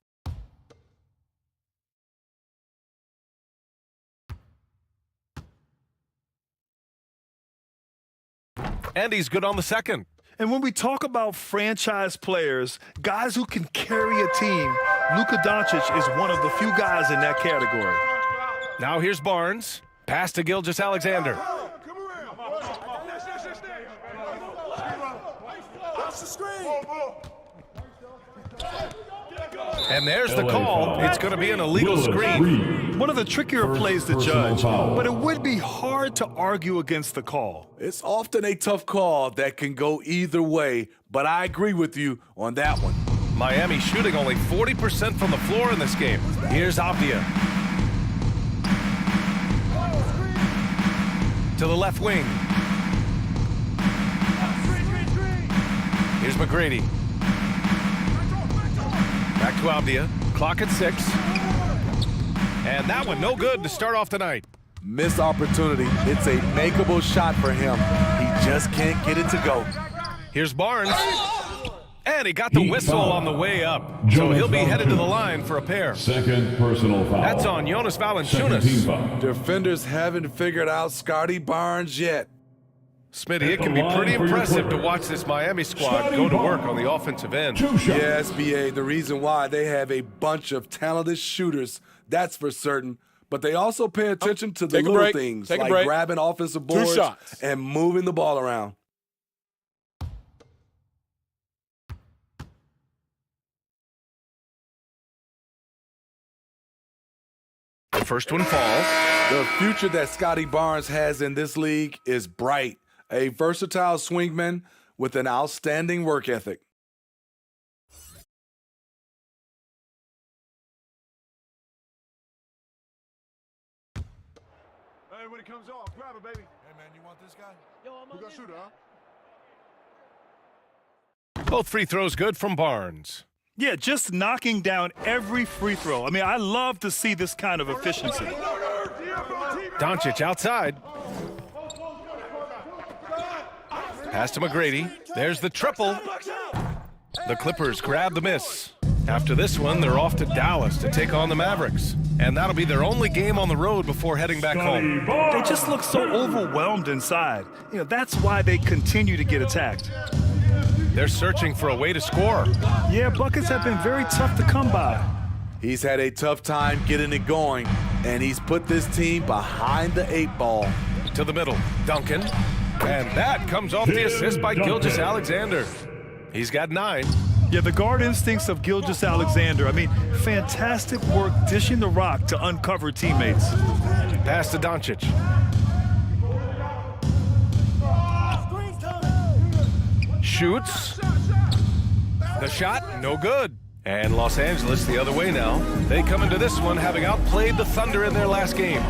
And he's good on the second. And when we talk about franchise players, guys who can carry a team, Luka Doncic is one of the few guys in that category. Now here's Barnes. Pass to Gilgeous-Alexander. And there's the call. It's going to be an illegal screen. One of the trickier plays to judge, but it would be hard to argue against the call. It's often a tough call that can go either way, but I agree with you on that one. Miami shooting only 40% from the floor in this game. Here's Avdia. To the left wing. Here's McGrady. Back to Avdia. Clock at 6. And that one no good to start off the night. Missed opportunity. It's a makeable shot for him. He just can't get it to go. Here's Barnes. And he got the whistle on the way up. So he'll be headed to the line for a pair. Second personal foul. That's on Jonas Valanciunas. Defenders haven't figured out Scotty Barnes yet. Smitty, it can be pretty impressive to watch this Miami squad go to work on the offensive end. Yes, BA, the reason why they have a bunch of talented shooters, that's for certain. But they also pay attention to the little things like grabbing offensive boards and moving the ball around. The first one falls. The future that Scotty Barnes has in this league is bright. A versatile swingman with an outstanding work ethic. Hey, when it comes off, grab it, baby. Hey, man, you want this guy? Yo, I'm gonna shoot, huh? Both free throws good from Barnes. Yeah, just knocking down every free throw. I mean, I love to see this kind of efficiency. Doncic outside. Pass to McGrady. There's the triple. The Clippers grab the miss. After this one, they're off to Dallas to take on the Mavericks. And that'll be their only game on the road before heading back home. They just look so overwhelmed inside. You know, that's why they continue to get attacked. They're searching for a way to score. Yeah, buckets have been very tough to come by. He's had a tough time getting it going, and he's put this team behind the 8 ball. To the middle, Duncan. And that comes off the assist by Gilgeous-Alexander. He's got 9. Yeah, the guard instincts of Gilgeous-Alexander. I mean, fantastic work dishing the rock to uncover teammates. Pass to Doncic. Shoots. The shot, no good. And Los Angeles the other way now. They come into this one having outplayed the Thunder in their last game.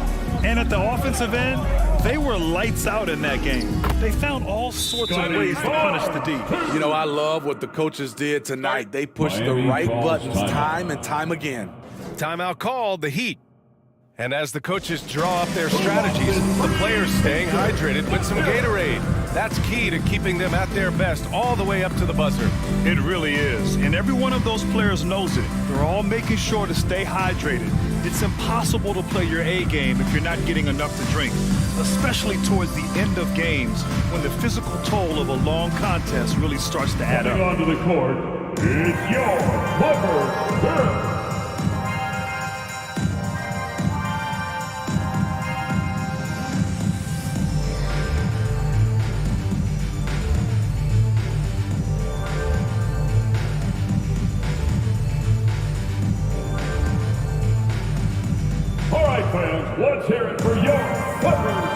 And at the offensive end, they were lights out in that game. They found all sorts of ways to punish the D. You know, I love what the coaches did tonight. They pushed the right buttons time and time again. Timeout called, the Heat. And as the coaches draw up their strategies, the players staying hydrated with some Gatorade. That's key to keeping them at their best all the way up to the buzzer. It really is. And every one of those players knows it. They're all making sure to stay hydrated. It's impossible to play your A game if you're not getting enough to drink, especially towards the end of games when the physical toll of a long contest really starts to add up. Coming onto the court, it's your Clippers. Fans, let's hear it for your Clippers.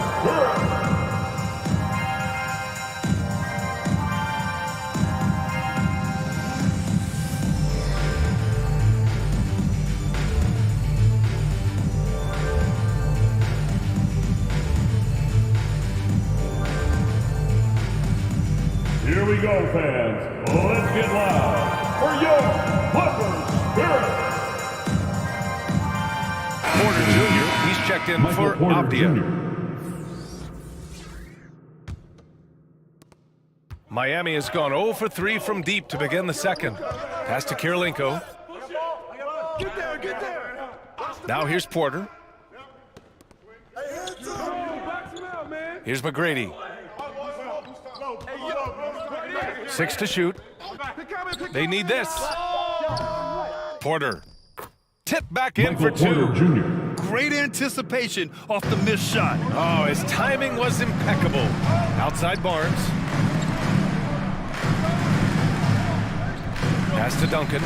Here we go, fans. Let's get loud for your Clippers Spirit. Porter Jr., he's checked in for Avdia. Miami has gone 0 for 3 from deep to begin the second. Pass to Kirilenko. Now here's Porter. Here's McGrady. 6 to shoot. They need this. Porter. Tip back in for 2. Great anticipation off the missed shot. Oh, his timing was impeccable. Outside Barnes. Pass to Duncan.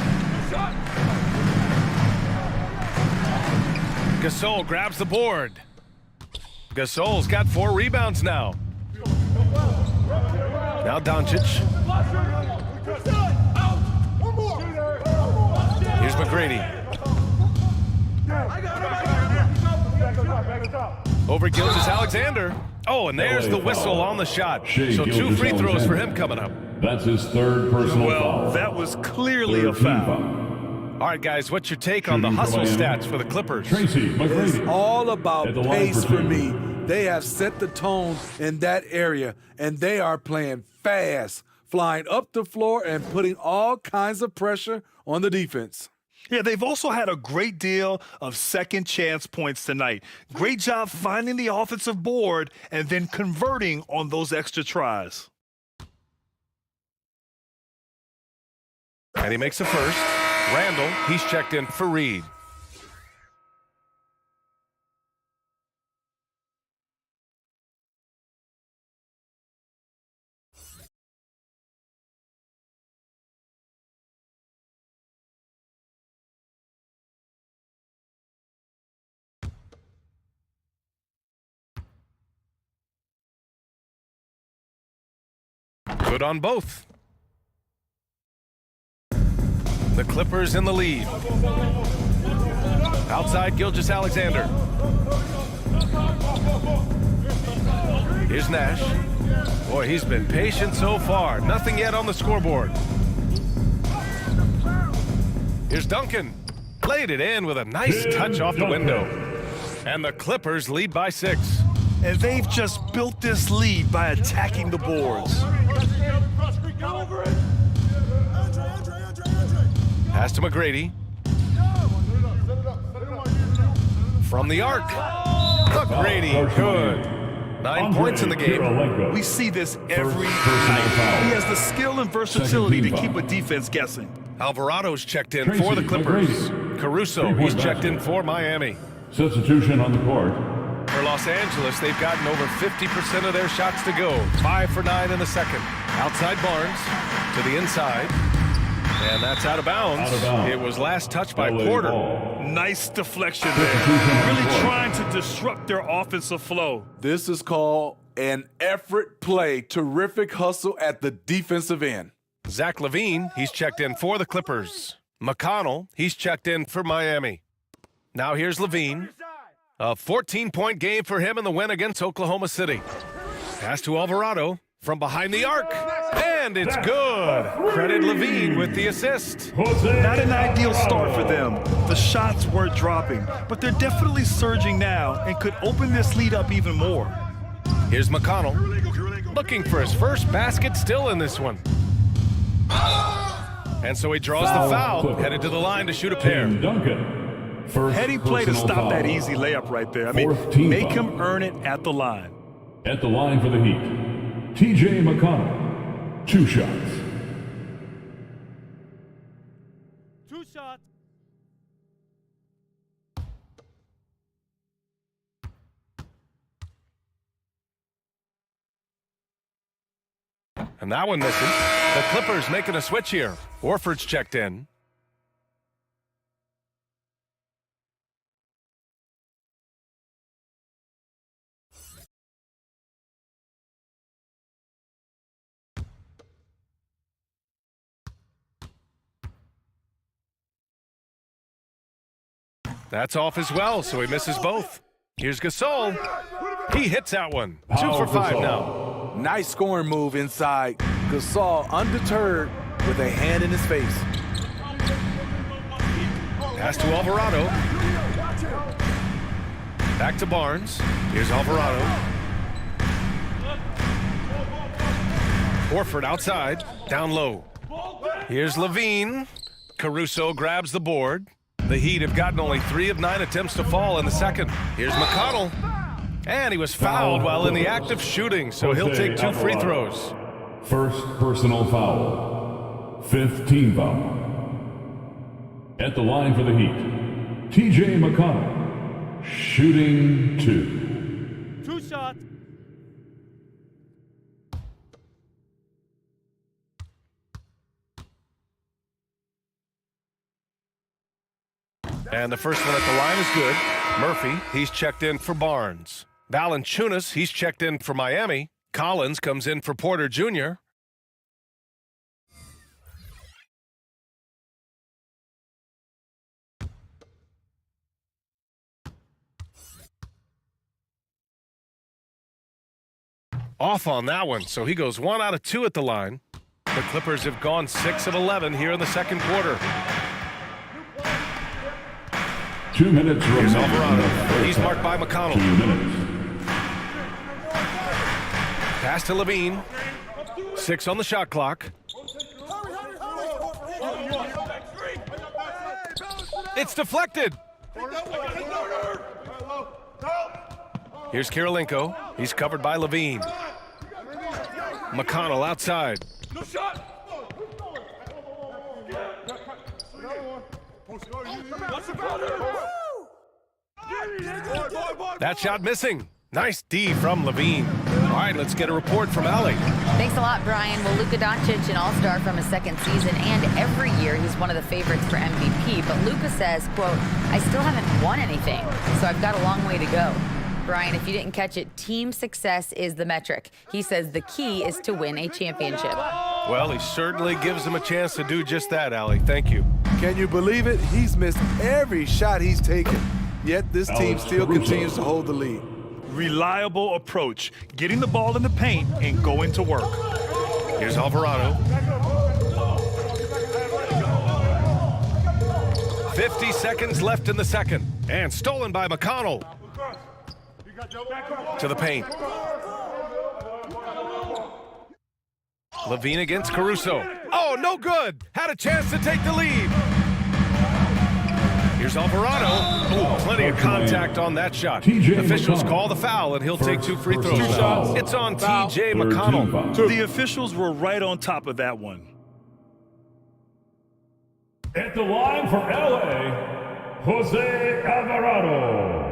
Gasol grabs the board. Gasol's got 4 rebounds now. Now Doncic. Here's McGrady. Over Gilgeous-Alexander. Oh, and there's the whistle on the shot. So 2 free throws for him coming up. That's his 3rd personal foul. Well, that was clearly a foul. All right, guys, what's your take on the hustle stats for the Clippers? It's all about pace for me. They have set the tone in that area, and they are playing fast, flying up the floor and putting all kinds of pressure on the defense. Yeah, they've also had a great deal of second chance points tonight. Great job finding the offensive board and then converting on those extra tries. And he makes a first. Randall, he's checked in for Reed. Good on both. The Clippers in the lead. Outside Gilgeous-Alexander. Here's Nash. Boy, he's been patient so far. Nothing yet on the scoreboard. Here's Duncan. Laid it in with a nice touch off the window. And the Clippers lead by 6. And they've just built this lead by attacking the boards. Pass to McGrady. From the arc. McGrady, good. 9 points in the game. We see this every night. He has the skill and versatility to keep a defense guessing. Alvarado's checked in for the Clippers. Caruso, he's checked in for Miami. Substitution on the court. For Los Angeles, they've gotten over 50% of their shots to go. 5 for 9 in the second. Outside Barnes to the inside. And that's out of bounds. It was last touched by Porter. Nice deflection there. Really trying to disrupt their offensive flow. This is called an effort play. Terrific hustle at the defensive end. Zach LaVine, he's checked in for the Clippers. McConnell, he's checked in for Miami. Now here's LaVine. A 14-point game for him in the win against Oklahoma City. Pass to Alvarado from behind the arc. And it's good. Credit LaVine with the assist. Not an ideal start for them. The shots were dropping, but they're definitely surging now and could open this lead up even more. Here's McConnell, looking for his first basket still in this one. And so he draws the foul, headed to the line to shoot a pair. Duncan. Heady play to stop that easy layup right there. I mean, make him earn it at the line. At the line for the Heat, T.J. McConnell, 2 shots. 2 shots. And that one missing. The Clippers making a switch here. Horford's checked in. That's off as well, so he misses both. Here's Gasol. He hits that one. 2 for 5 now. Nice scoring move inside. Gasol undeterred with a hand in his face. Pass to Alvarado. Back to Barnes. Here's Alvarado. Horford outside, down low. Here's LaVine. Caruso grabs the board. The Heat have gotten only 3 of 9 attempts to fall in the second. Here's McConnell. And he was fouled while in the act of shooting, so he'll take 2 free throws. First personal foul. 5th team foul. At the line for the Heat, T.J. McConnell, shooting 2. 2 shots. And the first one at the line is good. Murphy, he's checked in for Barnes. Valanciunas, he's checked in for Miami. Collins comes in for Porter Jr. Off on that one, so he goes 1 out of 2 at the line. The Clippers have gone 6 of 11 here in the second quarter. 2 minutes remaining. Here's Alvarado. He's marked by McConnell. 2 minutes. Pass to LaVine. 6 on the shot clock. It's deflected. Here's Kirilenko. He's covered by LaVine. McConnell outside. That shot missing. Nice D from LaVine. All right, let's get a report from Allie. Thanks a lot, Brian. Well, Luka Doncic, an all-star from his second season, and every year he's one of the favorites for MVP. But Luka says, quote, I still haven't won anything, so I've got a long way to go. Brian, if you didn't catch it, team success is the metric. He says the key is to win a championship. Well, he certainly gives him a chance to do just that, Allie. Thank you. Can you believe it? He's missed every shot he's taken, yet this team still continues to hold the lead. Reliable approach, getting the ball in the paint and going to work. Here's Alvarado. 50 seconds left in the second, and stolen by McConnell. To the paint. LaVine against Caruso. Oh, no good. Had a chance to take the lead. Here's Alvarado. Oh, plenty of contact on that shot. Officials call the foul, and he'll take 2 free throws. It's on T.J. McConnell. The officials were right on top of that one. At the line for L.A., Jose Alvarado.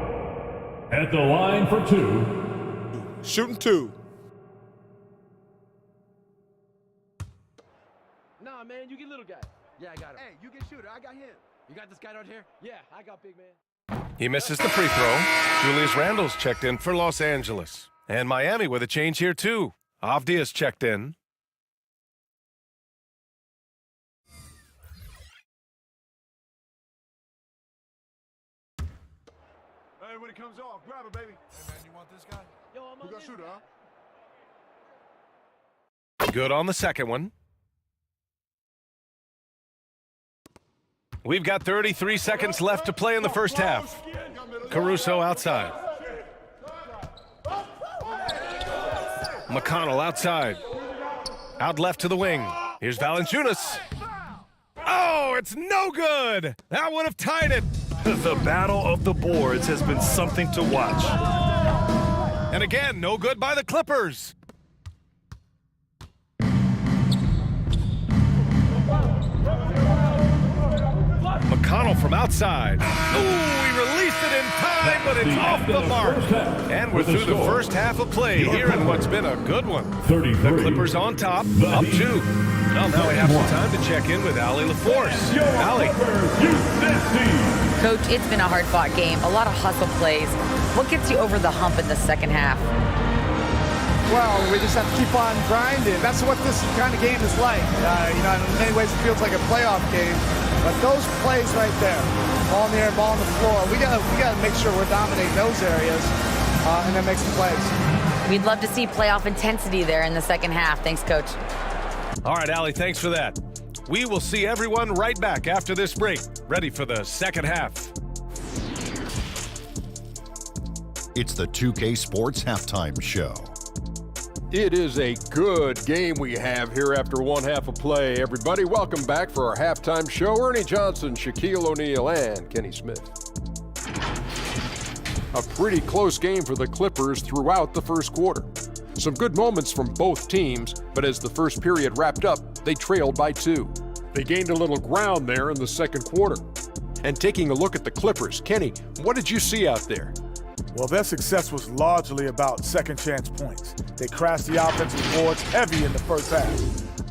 At the line for 2. Shooting 2. Nah, man, you get little guy. Yeah, I got him. Hey, you get shooter. I got him. You got this guy out here? Yeah, I got big man. He misses the free throw. Julius Randle's checked in for Los Angeles. And Miami with a change here, too. Avdia's checked in. Hey, when it comes off, grab it, baby. Hey, man, you want this guy? Yo, I'm You got shooter, huh? Good on the second one. We've got 33 seconds left to play in the first half. Caruso outside. McConnell outside. Out left to the wing. Here's Valanciunas. Oh, it's no good. That would have tied it. The battle of the boards has been something to watch. And again, no good by the Clippers. McConnell from outside. Ooh, he released it in time, but it's off the mark. And we're through the first half of play here in what's been a good one. The Clippers on top, up 2. Well, now we have some time to check in with Allie LaForce. Allie. Coach, it's been a hard-fought game. A lot of hustle plays. What gets you over the hump in the second half? Well, we just have to keep on grinding. That's what this kind of game is like. In many ways it feels like a playoff game. But those plays right there, ball in the air, ball on the floor, we gotta make sure we're dominating those areas and then make some plays. We'd love to see playoff intensity there in the second half. Thanks, Coach. All right, Allie, thanks for that. We will see everyone right back after this break, ready for the second half. It's the 2K Sports Halftime Show. It is a good game we have here after one half of play. Everybody, welcome back for our halftime show. Ernie Johnson, Shaquille O'Neal, and Kenny Smith. A pretty close game for the Clippers throughout the first quarter. Some good moments from both teams, but as the first period wrapped up, they trailed by 2. They gained a little ground there in the second quarter. And taking a look at the Clippers, Kenny, what did you see out there? Well, their success was largely about second chance points. They crashed the offensive boards heavy in the first half.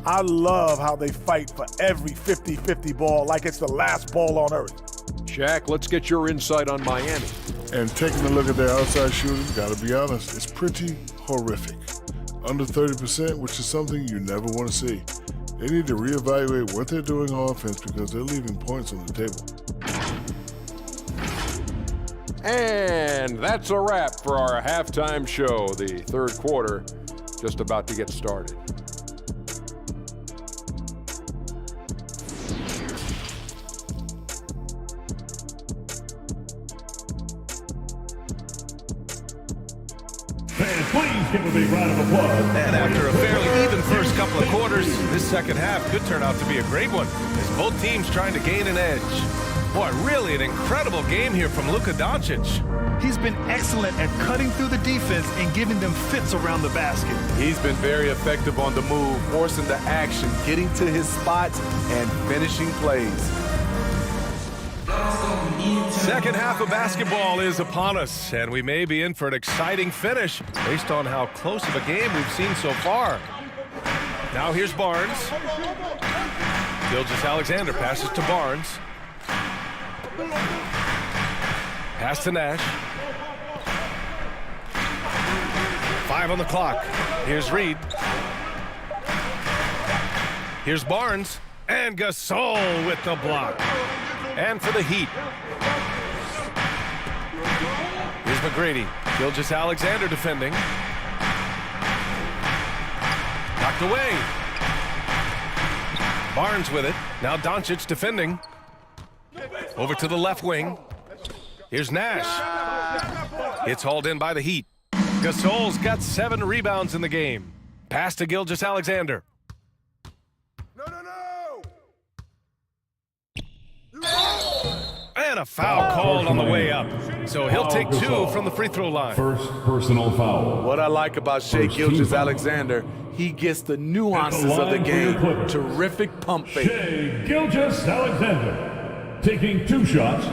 I love how they fight for every 50-50 ball like it's the last ball on earth. Shaq, let's get your insight on Miami. And taking a look at their outside shooting, gotta be honest, it's pretty horrific. Under 30%, which is something you never want to see. They need to reevaluate what they're doing on offense because they're leaving points on the table. And that's a wrap for our halftime show. The third quarter just about to get started. Please give a big round of applause. And after a fairly even first couple of quarters, this second half could turn out to be a great one as both teams trying to gain an edge. Boy, really an incredible game here from Luka Doncic. He's been excellent at cutting through the defense and giving them fits around the basket. He's been very effective on the move, forcing the action, getting to his spots, and finishing plays. Second half of basketball is upon us, and we may be in for an exciting finish based on how close of a game we've seen so far. Now here's Barnes. Gilgeous-Alexander passes to Barnes. Pass to Nash. 5 on the clock. Here's Reed. Here's Barnes. And Gasol with the block. And for the Heat. Here's McGrady. Gilgeous-Alexander defending. Knocked away. Barnes with it. Now Doncic defending. Over to the left wing. Here's Nash. It's hauled in by the Heat. Gasol's got 7 rebounds in the game. Pass to Gilgeous-Alexander. And a foul called on the way up. So he'll take 2 from the free throw line. First personal foul. What I like about Shai Gilgeous-Alexander, he gets the nuances of the game. Terrific pump fake. Shai Gilgeous-Alexander taking 2 shots.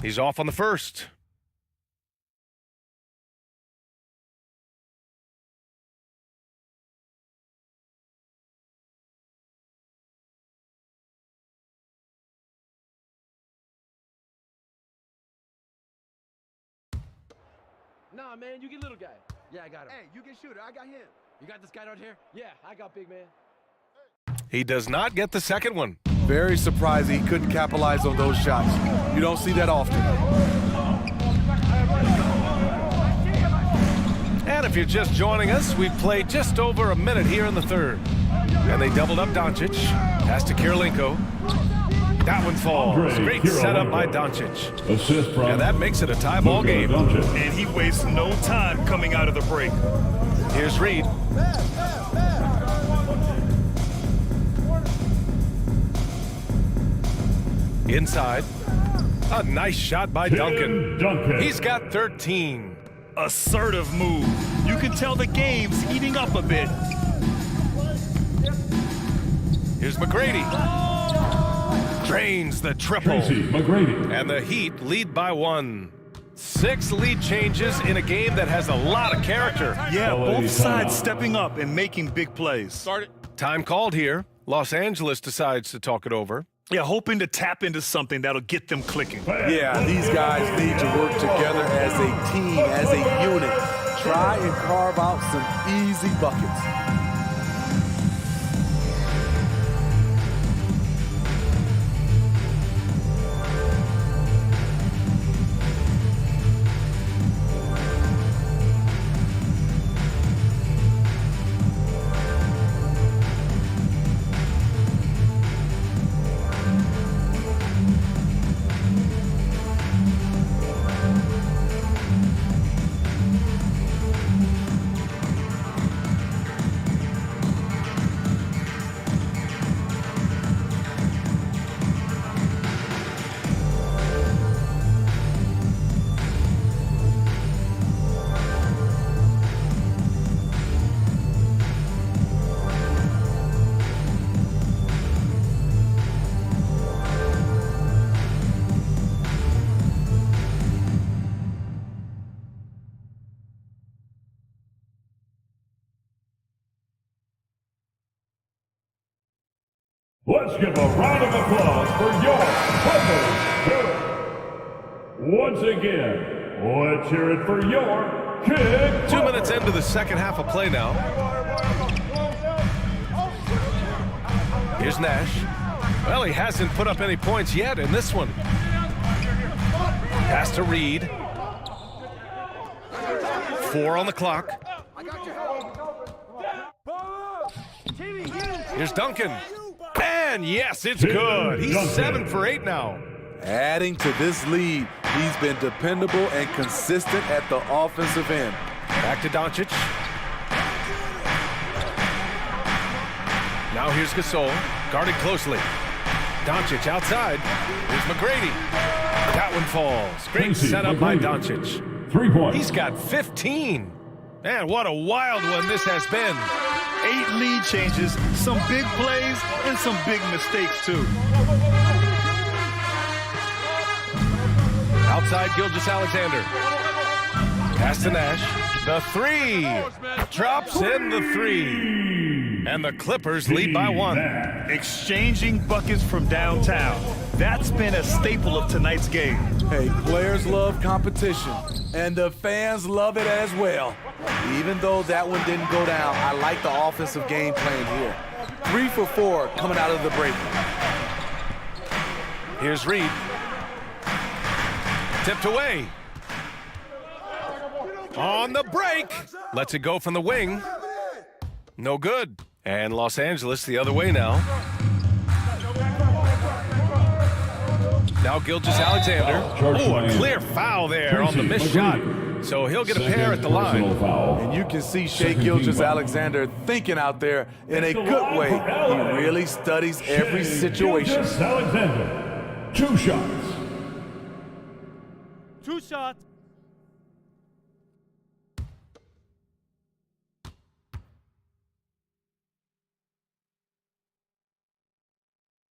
He's off on the first. Nah, man, you get little guy. Yeah, I got him. Hey, you get shooter. I got him. You got this guy out here? Yeah, I got big man. He does not get the second one. Very surprising he couldn't capitalize on those shots. You don't see that often. And if you're just joining us, we've played just over a minute here in the third. And they doubled up Doncic. Pass to Kirilenko. That one falls. Great setup by Doncic. Assist from and that makes it a tie ball game. And he wastes no time coming out of the break. Here's Reed. Inside. A nice shot by Duncan. He's got 13. Assertive move. You can tell the game's heating up a bit. Here's McGrady. Drains the triple. And the Heat lead by 1. 6 lead changes in a game that has a lot of character. Yeah, both sides stepping up and making big plays. Start it. Time called here. Los Angeles decides to talk it over. Yeah, hoping to tap into something that'll get them clicking. Yeah, these guys need to work together as a team, as a unit. Try and carve out some easy buckets. Let's give a round of applause for your Clippers. Once again, let's hear it for your Kid. 2 minutes into the second half of play now. Here's Nash. Well, he hasn't put up any points yet in this one. Pass to Reed. 4 on the clock. Here's Duncan. And yes, it's good. He's 7 for 8 now. Adding to this lead, he's been dependable and consistent at the offensive end. Back to Doncic. Now here's Gasol, guarded closely. Doncic outside. Here's McGrady. That one falls. Great setup by Doncic. 3 points. He's got 15. Man, what a wild one this has been. 8 lead changes, some big plays, and some big mistakes, too. Outside Gilgeous-Alexander. Pass to Nash. The 3. Drops in the 3. And the Clippers lead by 1. Exchanging buckets from downtown. That's been a staple of tonight's game. Hey, players love competition, and the fans love it as well. Even though that one didn't go down, I like the offensive game plan here. 3 for 4 coming out of the break. Here's Reed. Tipped away. On the break. Lets it go from the wing. No good. And Los Angeles the other way now. Now Gilgeous-Alexander. Oh, a clear foul there on the missed shot. So he'll get a pair at the line. And you can see Shai Gilgeous-Alexander thinking out there in a good way. He really studies every situation. Alexander, 2 shots. 2 shots.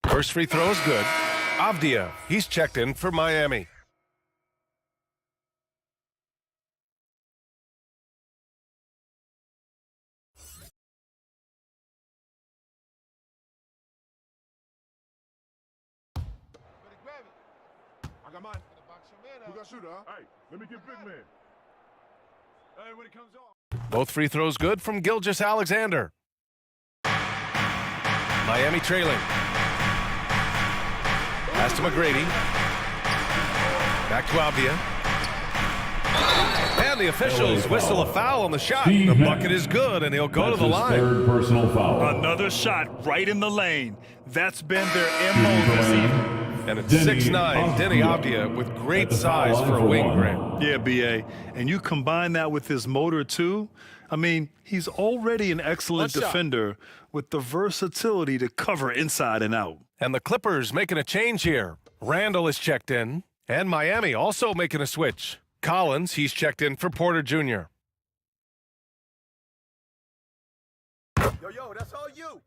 First free throw is good. Avdia, he's checked in for Miami. Who got shooter, huh? Hey, let me get big man. Hey, when it comes off. Both free throws good from Gilgeous-Alexander. Miami trailing. Pass to McGrady. Back to Avdia. And the officials whistle a foul on the shot. The bucket is good, and he'll go to the line. Third personal foul. Another shot right in the lane. That's been their MO this evening. And it's 6'9", Denny Avdia with great size for a wing, Grant. Yeah, B.A. And you combine that with his motor, too. I mean, he's already an excellent defender with the versatility to cover inside and out. And the Clippers making a change here. Randall is checked in, and Miami also making a switch. Collins, he's checked in for Porter Jr. Yo, that's all you.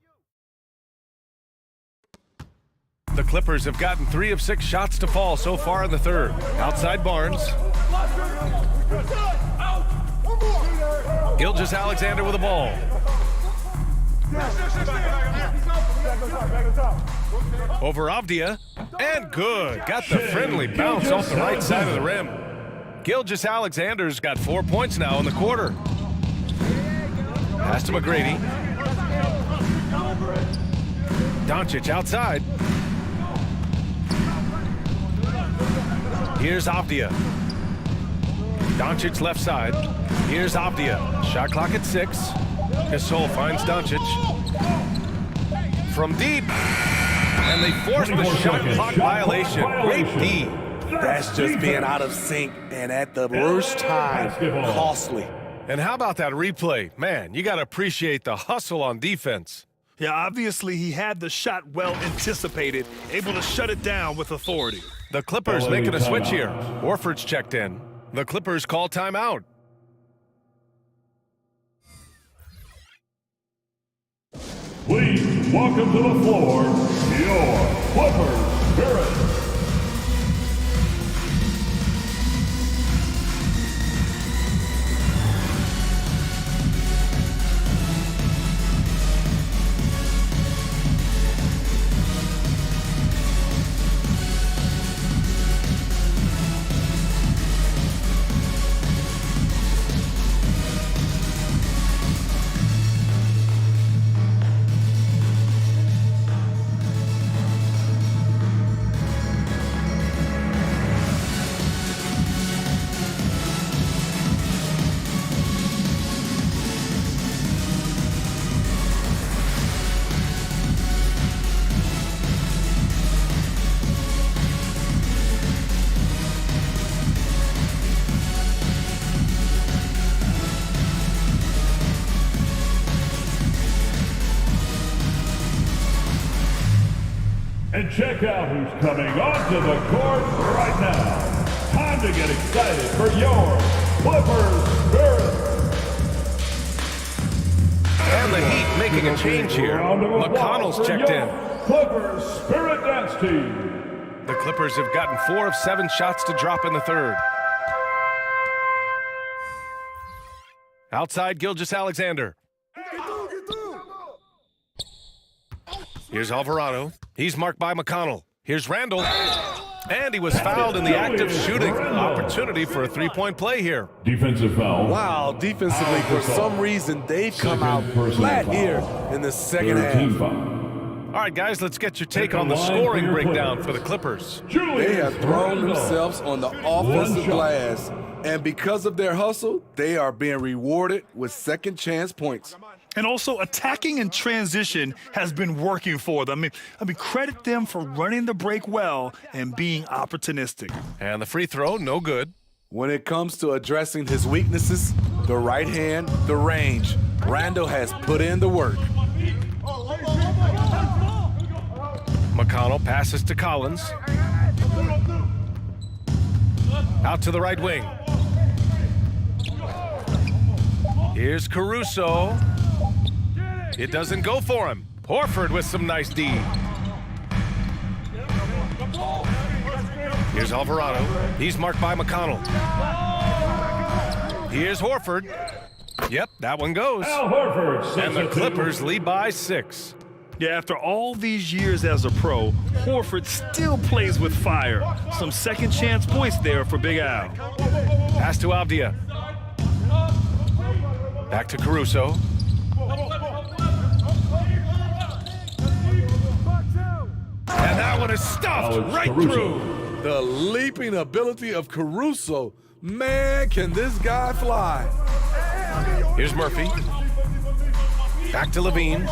The Clippers have gotten 3 of 6 shots to fall so far in the third. Outside Barnes. Gilgeous-Alexander with the ball. Over Avdia, and good. Got the friendly bounce off the right side of the rim. Gilgeous-Alexander's got 4 points now in the quarter. Pass to McGrady. Doncic outside. Here's Avdia. Doncic left side. Here's Avdia. Shot clock at 6. Gasol finds Doncic. From deep. And they force the shot clock violation. Great D. That's just being out of sync and at the worst time, costly. And how about that replay? Man, you got to appreciate the hustle on defense. Yeah, obviously he had the shot well anticipated, able to shut it down with authority. The Clippers making a switch here. Horford's checked in. The Clippers call timeout. Please welcome to the floor your Clippers Spirit. And check out who's coming onto the court right now. Time to get excited for your Clippers Spirit. And the Heat making a change here. McConnell's checked in. Clippers Spirit Dance Team. The Clippers have gotten 4 of 7 shots to drop in the third. Outside Gilgeous-Alexander. Here's Alvarado. He's marked by McConnell. Here's Randall. And he was fouled in the act of shooting. Opportunity for a 3-point play here. Defensive foul. Wow, defensively, for some reason, they've come out flat here in the second half. All right, guys, let's get your take on the scoring breakdown for the Clippers. They have thrown themselves on the offensive glass, and because of their hustle, they are being rewarded with second chance points. And also, attacking in transition has been working for them. I mean, credit them for running the break well and being opportunistic. And the free throw, no good. When it comes to addressing his weaknesses, the right hand, the range, Randall has put in the work. McConnell passes to Collins. Out to the right wing. Here's Caruso. It doesn't go for him. Horford with some nice D. Here's Alvarado. He's marked by McConnell. Here's Horford. Yep, that one goes. Al Horford. And the Clippers lead by 6. Yeah, after all these years as a pro, Horford still plays with fire. Some second chance points there for Big Al. Pass to Avdia. Back to Caruso. And that one is stuffed right through. The leaping ability of Caruso. Man, can this guy fly. Here's Murphy. Back to Levine.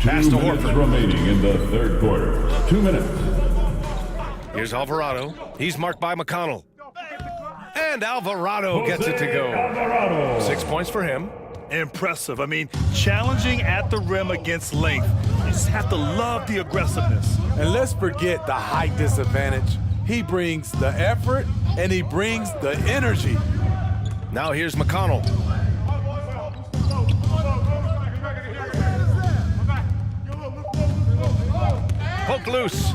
Pass 2 to minutes Horford. remaining in the third quarter. 2 minutes. Here's Alvarado. He's marked by McConnell. And Alvarado gets it to go. Alvarado. 6 points for him. Impressive. I mean, challenging at the rim against length. You just have to love the aggressiveness. And let's forget the height disadvantage. He brings the effort and he brings the energy. Now here's McConnell. Poke loose.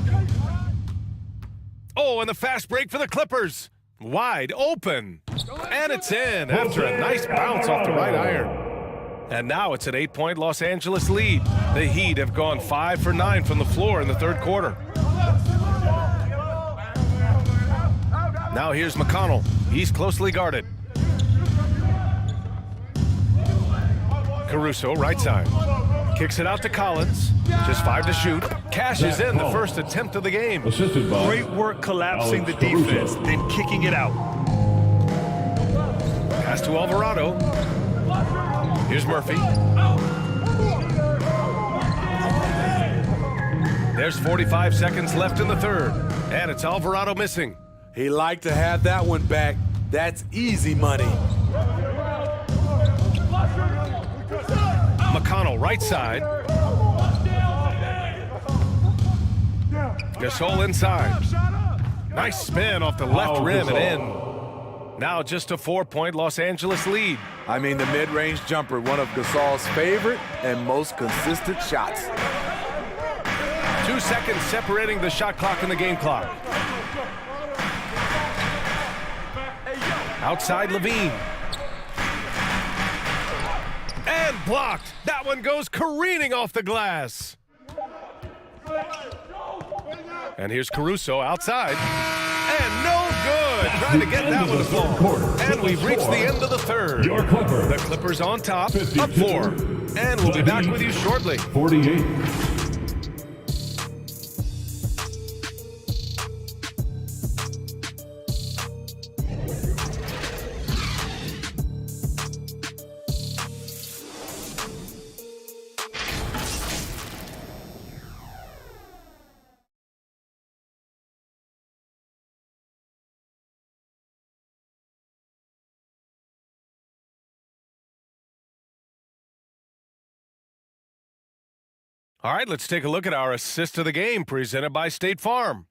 Oh, and the fast break for the Clippers. Wide open. And it's in after a nice bounce off the right iron. And now it's an 8-point Los Angeles lead. The Heat have gone 5 for 9 from the floor in the third quarter. Now here's McConnell. He's closely guarded. Caruso, right side. Kicks it out to Collins. Just 5 to shoot. Cashes in the first attempt of the game. Assisted by Great work collapsing the Alex defense, Caruso. then kicking it out. Pass to Alvarado. Here's Murphy. There's 45 seconds left in the third. And it's Alvarado missing. He liked to have that one back. That's easy money. McConnell, right side. Gasol inside. Nice spin off the left rim and in. Now just a 4-point Los Angeles lead. I mean, the mid-range jumper, one of Gasol's favorite and most consistent shots. 2 seconds separating the shot clock and the game clock. Outside Levine. And blocked. That one goes careening off the glass. And here's Caruso outside. And no good. Trying to get that one to fall. And we've reached the end of the third. Your Clippers. The Clippers on top, up 4. And we'll be back with you shortly. 48. All right, let's take a look at our assist of the game presented by State Farm.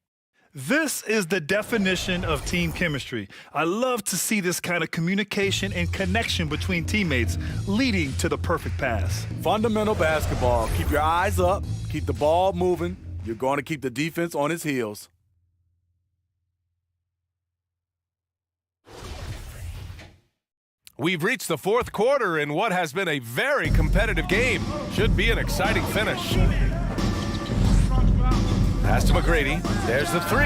This is the definition of team chemistry. I love to see this kind of communication and connection between teammates leading to the perfect pass. Fundamental basketball. Keep your eyes up, keep the ball moving. You're going to keep the defense on its heels. We've reached the fourth quarter in what has been a very competitive game. Should be an exciting finish. Pass to McGrady. There's the 3.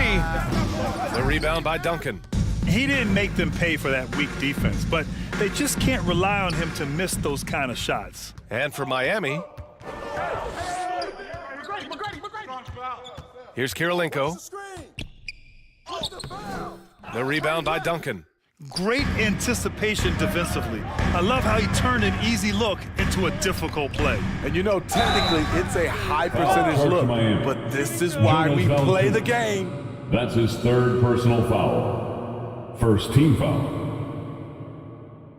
The rebound by Duncan. He didn't make them pay for that weak defense, but they just can't rely on him to miss those kind of shots. And for Miami, here's Kirilenko. The rebound by Duncan. Great anticipation defensively. I love how he turned an easy look into a difficult play. And you know, technically, it's a high percentage look, but this is why we play the game. That's his third personal foul. First team foul.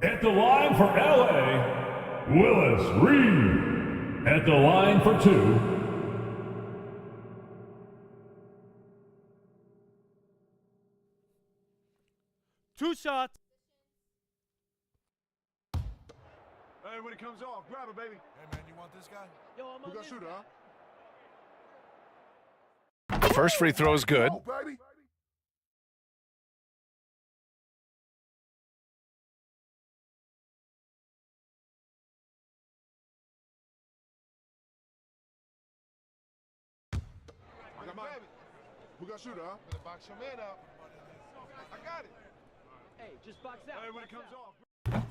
At the line for LA, Willis Reed. At the line for 2. Two shots. Hey, when it comes off, grab it, baby. Hey, man, you want this guy? Yo, I'm You on gonna shoot it, huh? The first free throw is good. Oh, baby. Who got shooter, huh? Gonna box your man up. I got it. Hey, just box out. Hey, when it comes off.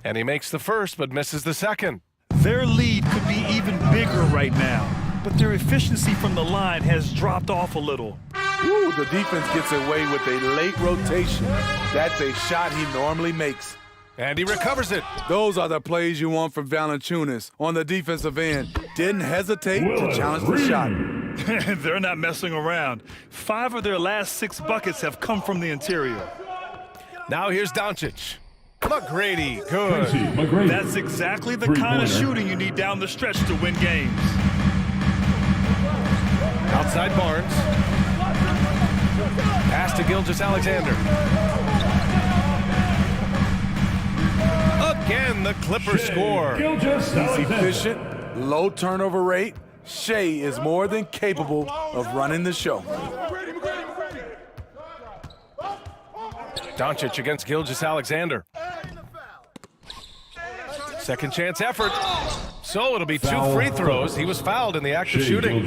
And he makes the first, but misses the second. Their lead could be even bigger right now, but their efficiency from the line has dropped off a little. Ooh, the defense gets away with a late rotation. That's a shot he normally makes. And he recovers it. Those are the plays you want from Valanciunas on the defensive end. Didn't hesitate to challenge the shot. They're not messing around. 5 of their last 6 buckets have come from the interior. Now here's Doncic. McGrady, good. That's exactly the kind of shooting you need down the stretch to win games. Outside Barnes. Pass to Gilgeous-Alexander. Again, the Clippers score. He's efficient, low turnover rate. Shea is more than capable of running the show. Doncic against Gilgeous-Alexander. Second chance effort. So it'll be 2 free throws. He was fouled in the act of shooting.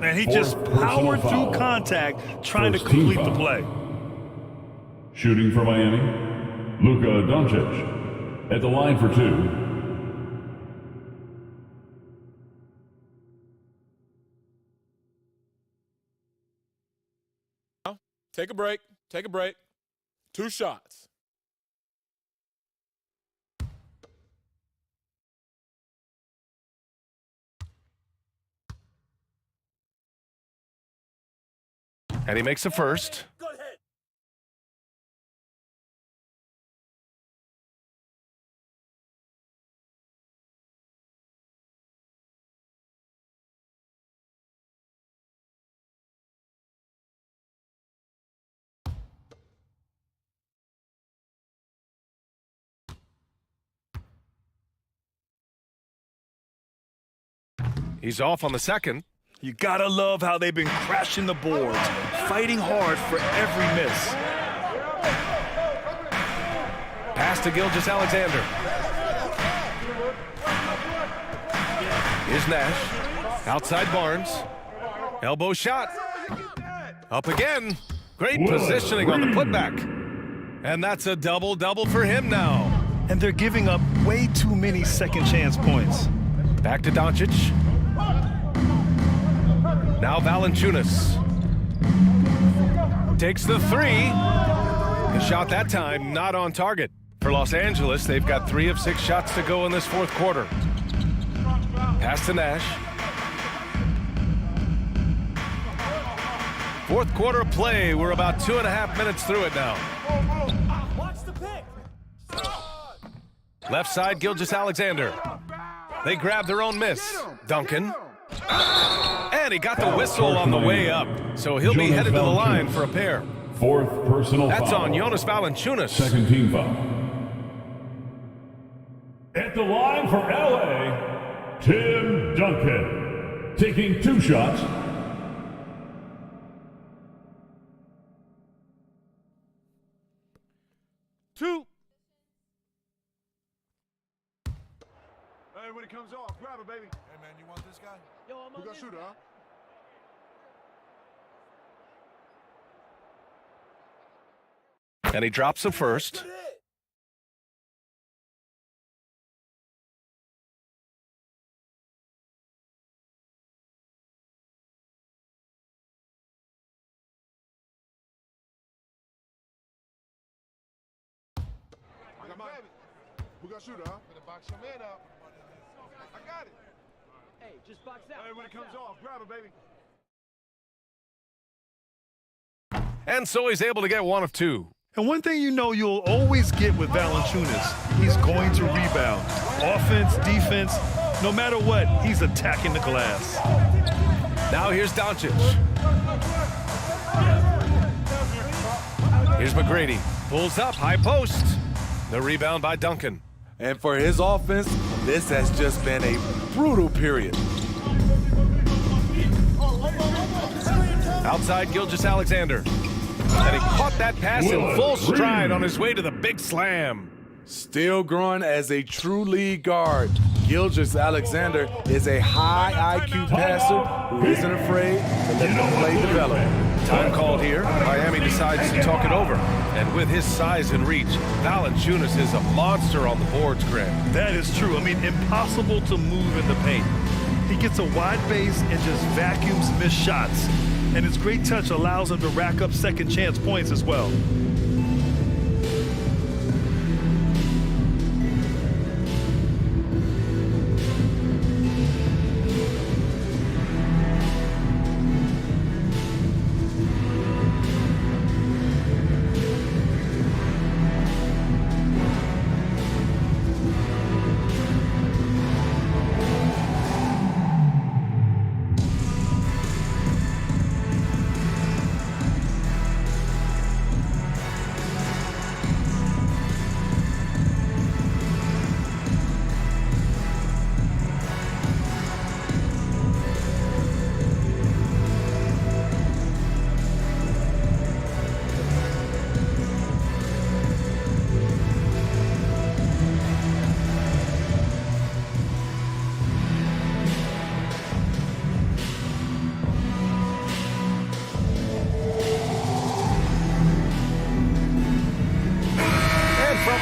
And he just powered through contact trying to complete the play. Shooting for Miami, Luka Doncic at the line for 2. Take a break. Take a break. 2 shots. And he makes the first. He's off on the second. You gotta love how they've been crashing the boards, fighting hard for every miss. Pass to Gilgeous-Alexander. Here's Nash. Outside Barnes. Elbow shot. Up again. Great positioning on the putback. And that's a double-double for him now. And they're giving up way too many second chance points. Back to Doncic. Now Valanciunas takes the 3. The shot that time not on target. For Los Angeles, they've got 3 of 6 shots to go in this fourth quarter. Pass to Nash. Fourth quarter play. We're about 2.5 minutes through it now. Left side, Gilgeous-Alexander. They grab their own miss. Duncan. And he got the whistle on the way up. So he'll be headed to the line for a pair. 4th personal foul. That's on Jonas Valanciunas. Second team foul. At the line for LA, Tim Duncan. Taking 2 shots. Two. Hey, when it comes off, grab it, baby. Hey, man, you want this guy? Yo, I'm on Who got shooter, huh? And he drops the first. I got mine. Who got shooter, huh? Gonna box your man up. I got it. Hey, just box out. Hey, when it comes off, grab it, baby. And so he's able to get 1 of 2. And one thing you know you'll always get with Valanciunas, he's going to rebound. Offense, defense, no matter what, he's attacking the glass. Now here's Doncic. Here's McGrady. Pulls up, high post. The rebound by Duncan. And for his offense, this has just been a brutal period. Outside Gilgeous-Alexander. And he caught that pass in full stride on his way to the big slam. Still growing as a true lead guard. Gilgeous-Alexander is a high IQ passer who isn't afraid to let the play develop. Time called here. Miami decides to talk it over. And with his size and reach, Valanciunas is a monster on the boards, Greg. That is true. I mean, impossible to move in the paint. He gets a wide base and just vacuums missed shots. And his great touch allows him to rack up second chance points as well.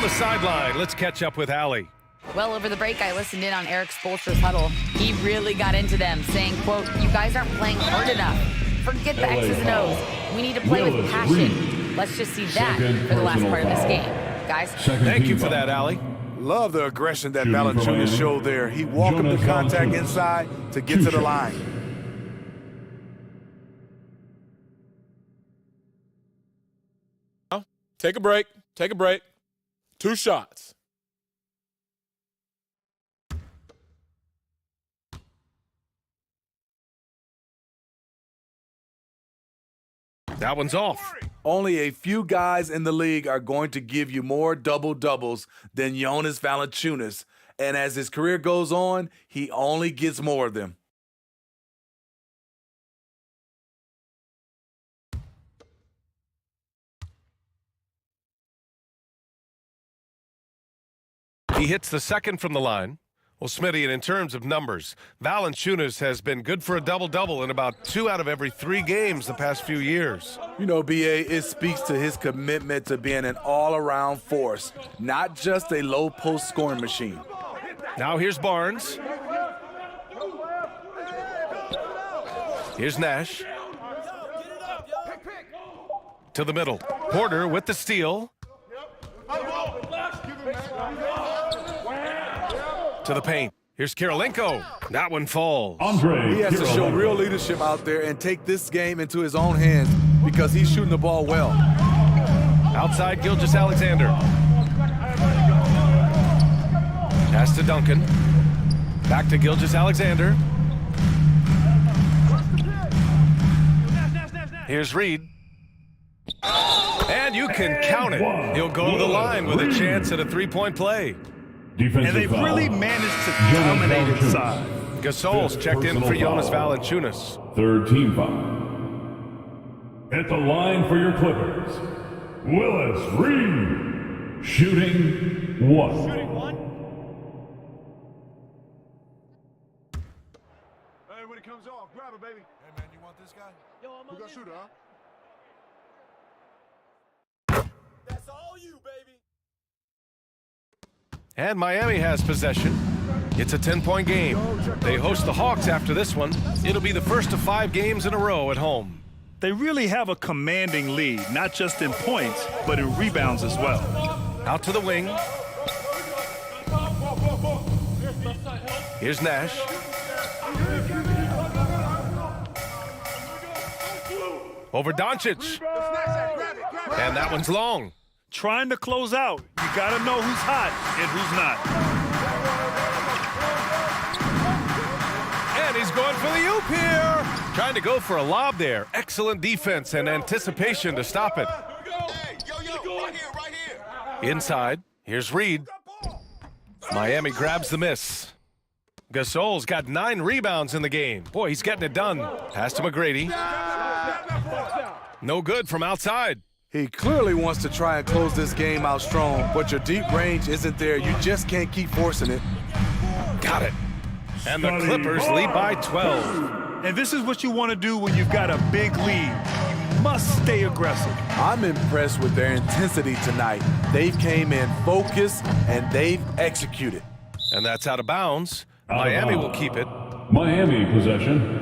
The sideline. Let's catch up with Allie. Well, over the break, I listened in on Eric Spoelstra's huddle. He really got into them, saying, quote, "You guys aren't playing hard enough. Forget the X's and O's. We need to play with passion. Let's just see that for the last part of this game." Guys? Thank you for that, Allie. Love the aggression that Valanciunas showed there. He welcomed the contact inside to get to the line. Take a break. Take a break. 2 shots. That one's off. Only a few guys in the league are going to give you more double-doubles than Jonas Valanciunas. And as his career goes on, he only gets more of them. He hits the second from the line. Well, Smitty, and in terms of numbers, Valanciunas has been good for a double-double in about 2 out of every 3 games the past few years. You know, B.A., it speaks to his commitment to being an all-around force, not just a low-post scoring machine. Now here's Barnes. Here's Nash. To the middle. Porter with the steal. To the paint. Here's Kirilenko. That one falls. He has to show real leadership out there and take this game into his own hands because he's shooting the ball well. Outside Gilgeous-Alexander. Pass to Duncan. Back to Gilgeous-Alexander. Here's Reed. And you can count it. He'll go to the line with a chance at a 3-point play. And they've really managed to dominate inside. Gasol's checked in for Jonas Valanciunas. Third team foul. At the line for your Clippers, Willis Reed, shooting 1. Hey, when it comes off, grab it, baby. Hey, man, you want this guy? Yo, I'm on. Who got shooter, huh? That's all you, baby. And Miami has possession. It's a 10-point game. They host the Hawks after this one. It'll be the first of 5 games in a row at home. They really have a commanding lead, not just in points, but in rebounds as well. Out to the wing. Here's Nash. Over Doncic. And that one's long. Trying to close out. You got to know who's hot and who's not. And he's going for the oop here. Trying to go for a lob there. Excellent defense and anticipation to stop it. Inside. Here's Reed. Miami grabs the miss. Gasol's got 9 rebounds in the game. Boy, he's getting it done. Pass to McGrady. No good from outside. He clearly wants to try and close this game out strong, but your deep range isn't there. You just can't keep forcing it. Got it. And the Clippers lead by 12. And this is what you want to do when you've got a big lead. You must stay aggressive. I'm impressed with their intensity tonight. They've came in focused and they've executed. And that's out of bounds. Miami will keep it. Miami possession.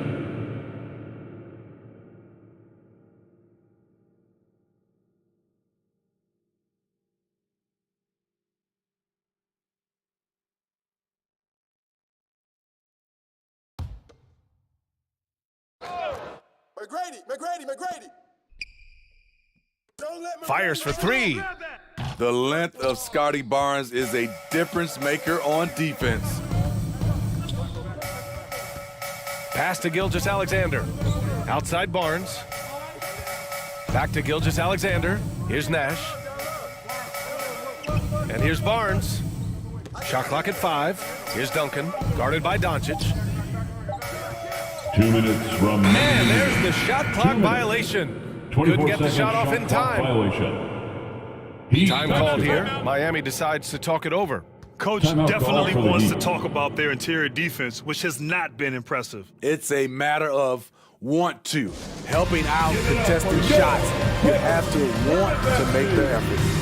McGrady. Fires for three. The length of Scotty Barnes is a difference maker on defense. Pass to Gilgeous-Alexander. Outside Barnes. Back to Gilgeous-Alexander. Here's Nash. And here's Barnes. Shot clock at 5. Here's Duncan, guarded by Doncic. 2 minutes from. And there's the shot clock violation. Couldn't get the shot off in time. Time called here. Miami decides to talk it over. Coach definitely wants to talk about their interior defense, which has not been impressive. It's a matter of want to. Helping out, contesting shots. You have to want to make the effort.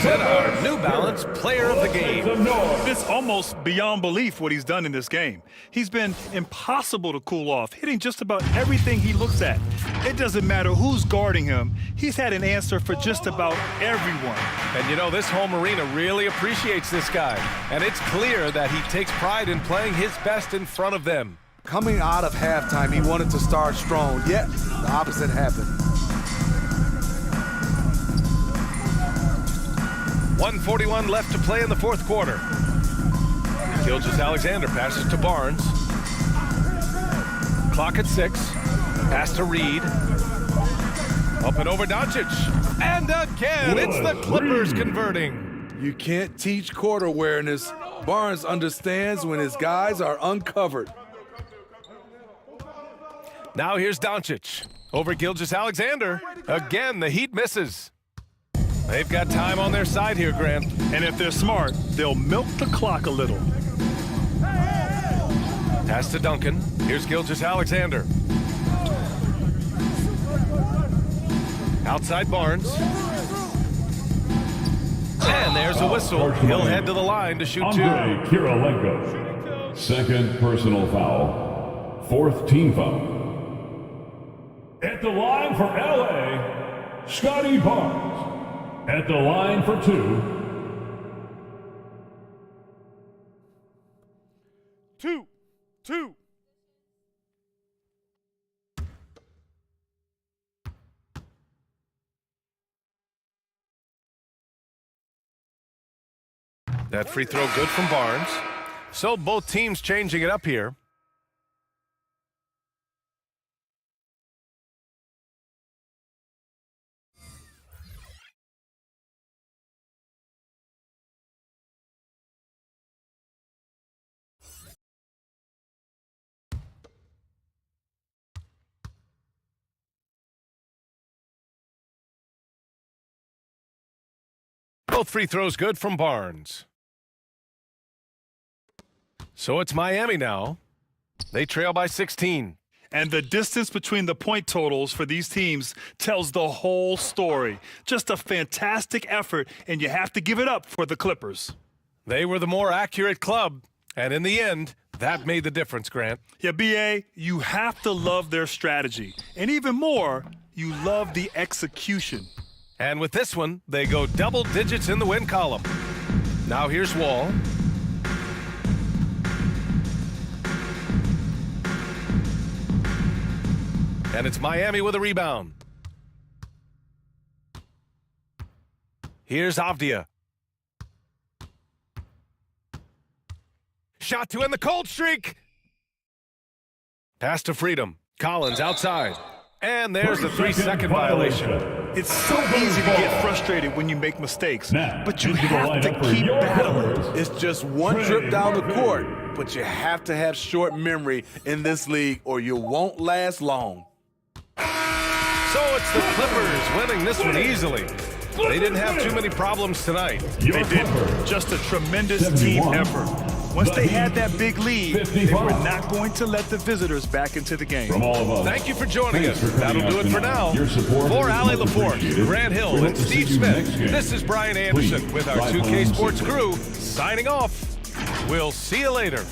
Our New Balance Player of the Game. It's almost beyond belief what he's done in this game. He's been impossible to cool off, hitting just about everything he looks at. It doesn't matter who's guarding him. He's had an answer for just about everyone. And you know, this home arena really appreciates this guy. And it's clear that he takes pride in playing his best in front of them. Coming out of halftime, he wanted to start strong, yet the opposite happened. 1:41 left to play in the fourth quarter. Gilgeous-Alexander passes to Barnes. Clock at 6. Pass to Reed. Up and over Doncic. And again, it's the Clippers converting. You can't teach court awareness. Barnes understands when his guys are uncovered. Now here's Doncic. Over Gilgeous-Alexander. Again, the Heat misses. They've got time on their side here, Grant. And if they're smart, they'll milk the clock a little. Pass to Duncan. Here's Gilgeous-Alexander. Outside Barnes. And there's a whistle. He'll head to the line to shoot Andrei two. Kirilenko. Second personal foul. Fourth team foul. At the line for LA, Scotty Barnes. At the line for 2. 2. That free throw good from Barnes. So both teams changing it up here. Both free throws good from Barnes. So it's Miami now. They trail by 16. And the distance between the point totals for these teams tells the whole story. Just a fantastic effort, and you have to give it up for the Clippers. They were the more accurate club, and in the end, that made the difference, Grant. Yeah, B.A., you have to love their strategy. And even more, you love the execution. And with this one, they go double digits in the win column. Now here's Wall. And it's Miami with a rebound. Here's Avdia. Shot to end the cold streak. Pass to Freedom. Collins outside. And there's the 3-second violation. It's so easy to get frustrated when you make mistakes, but you have to keep battling. It's just one trip down the court, but you have to have short memory in this league or you won't last long. So it's the Clippers winning this one easily. They didn't have too many problems tonight. They didn't. Just a tremendous team effort. Once they had that big lead, they were not going to let the visitors back into the game. Thank you for joining us. That'll do it for now. For Allie Laporte, Grant Hill, and Steve Smith, this is Brian Anderson with our 2K Sports crew signing off. We'll see you later.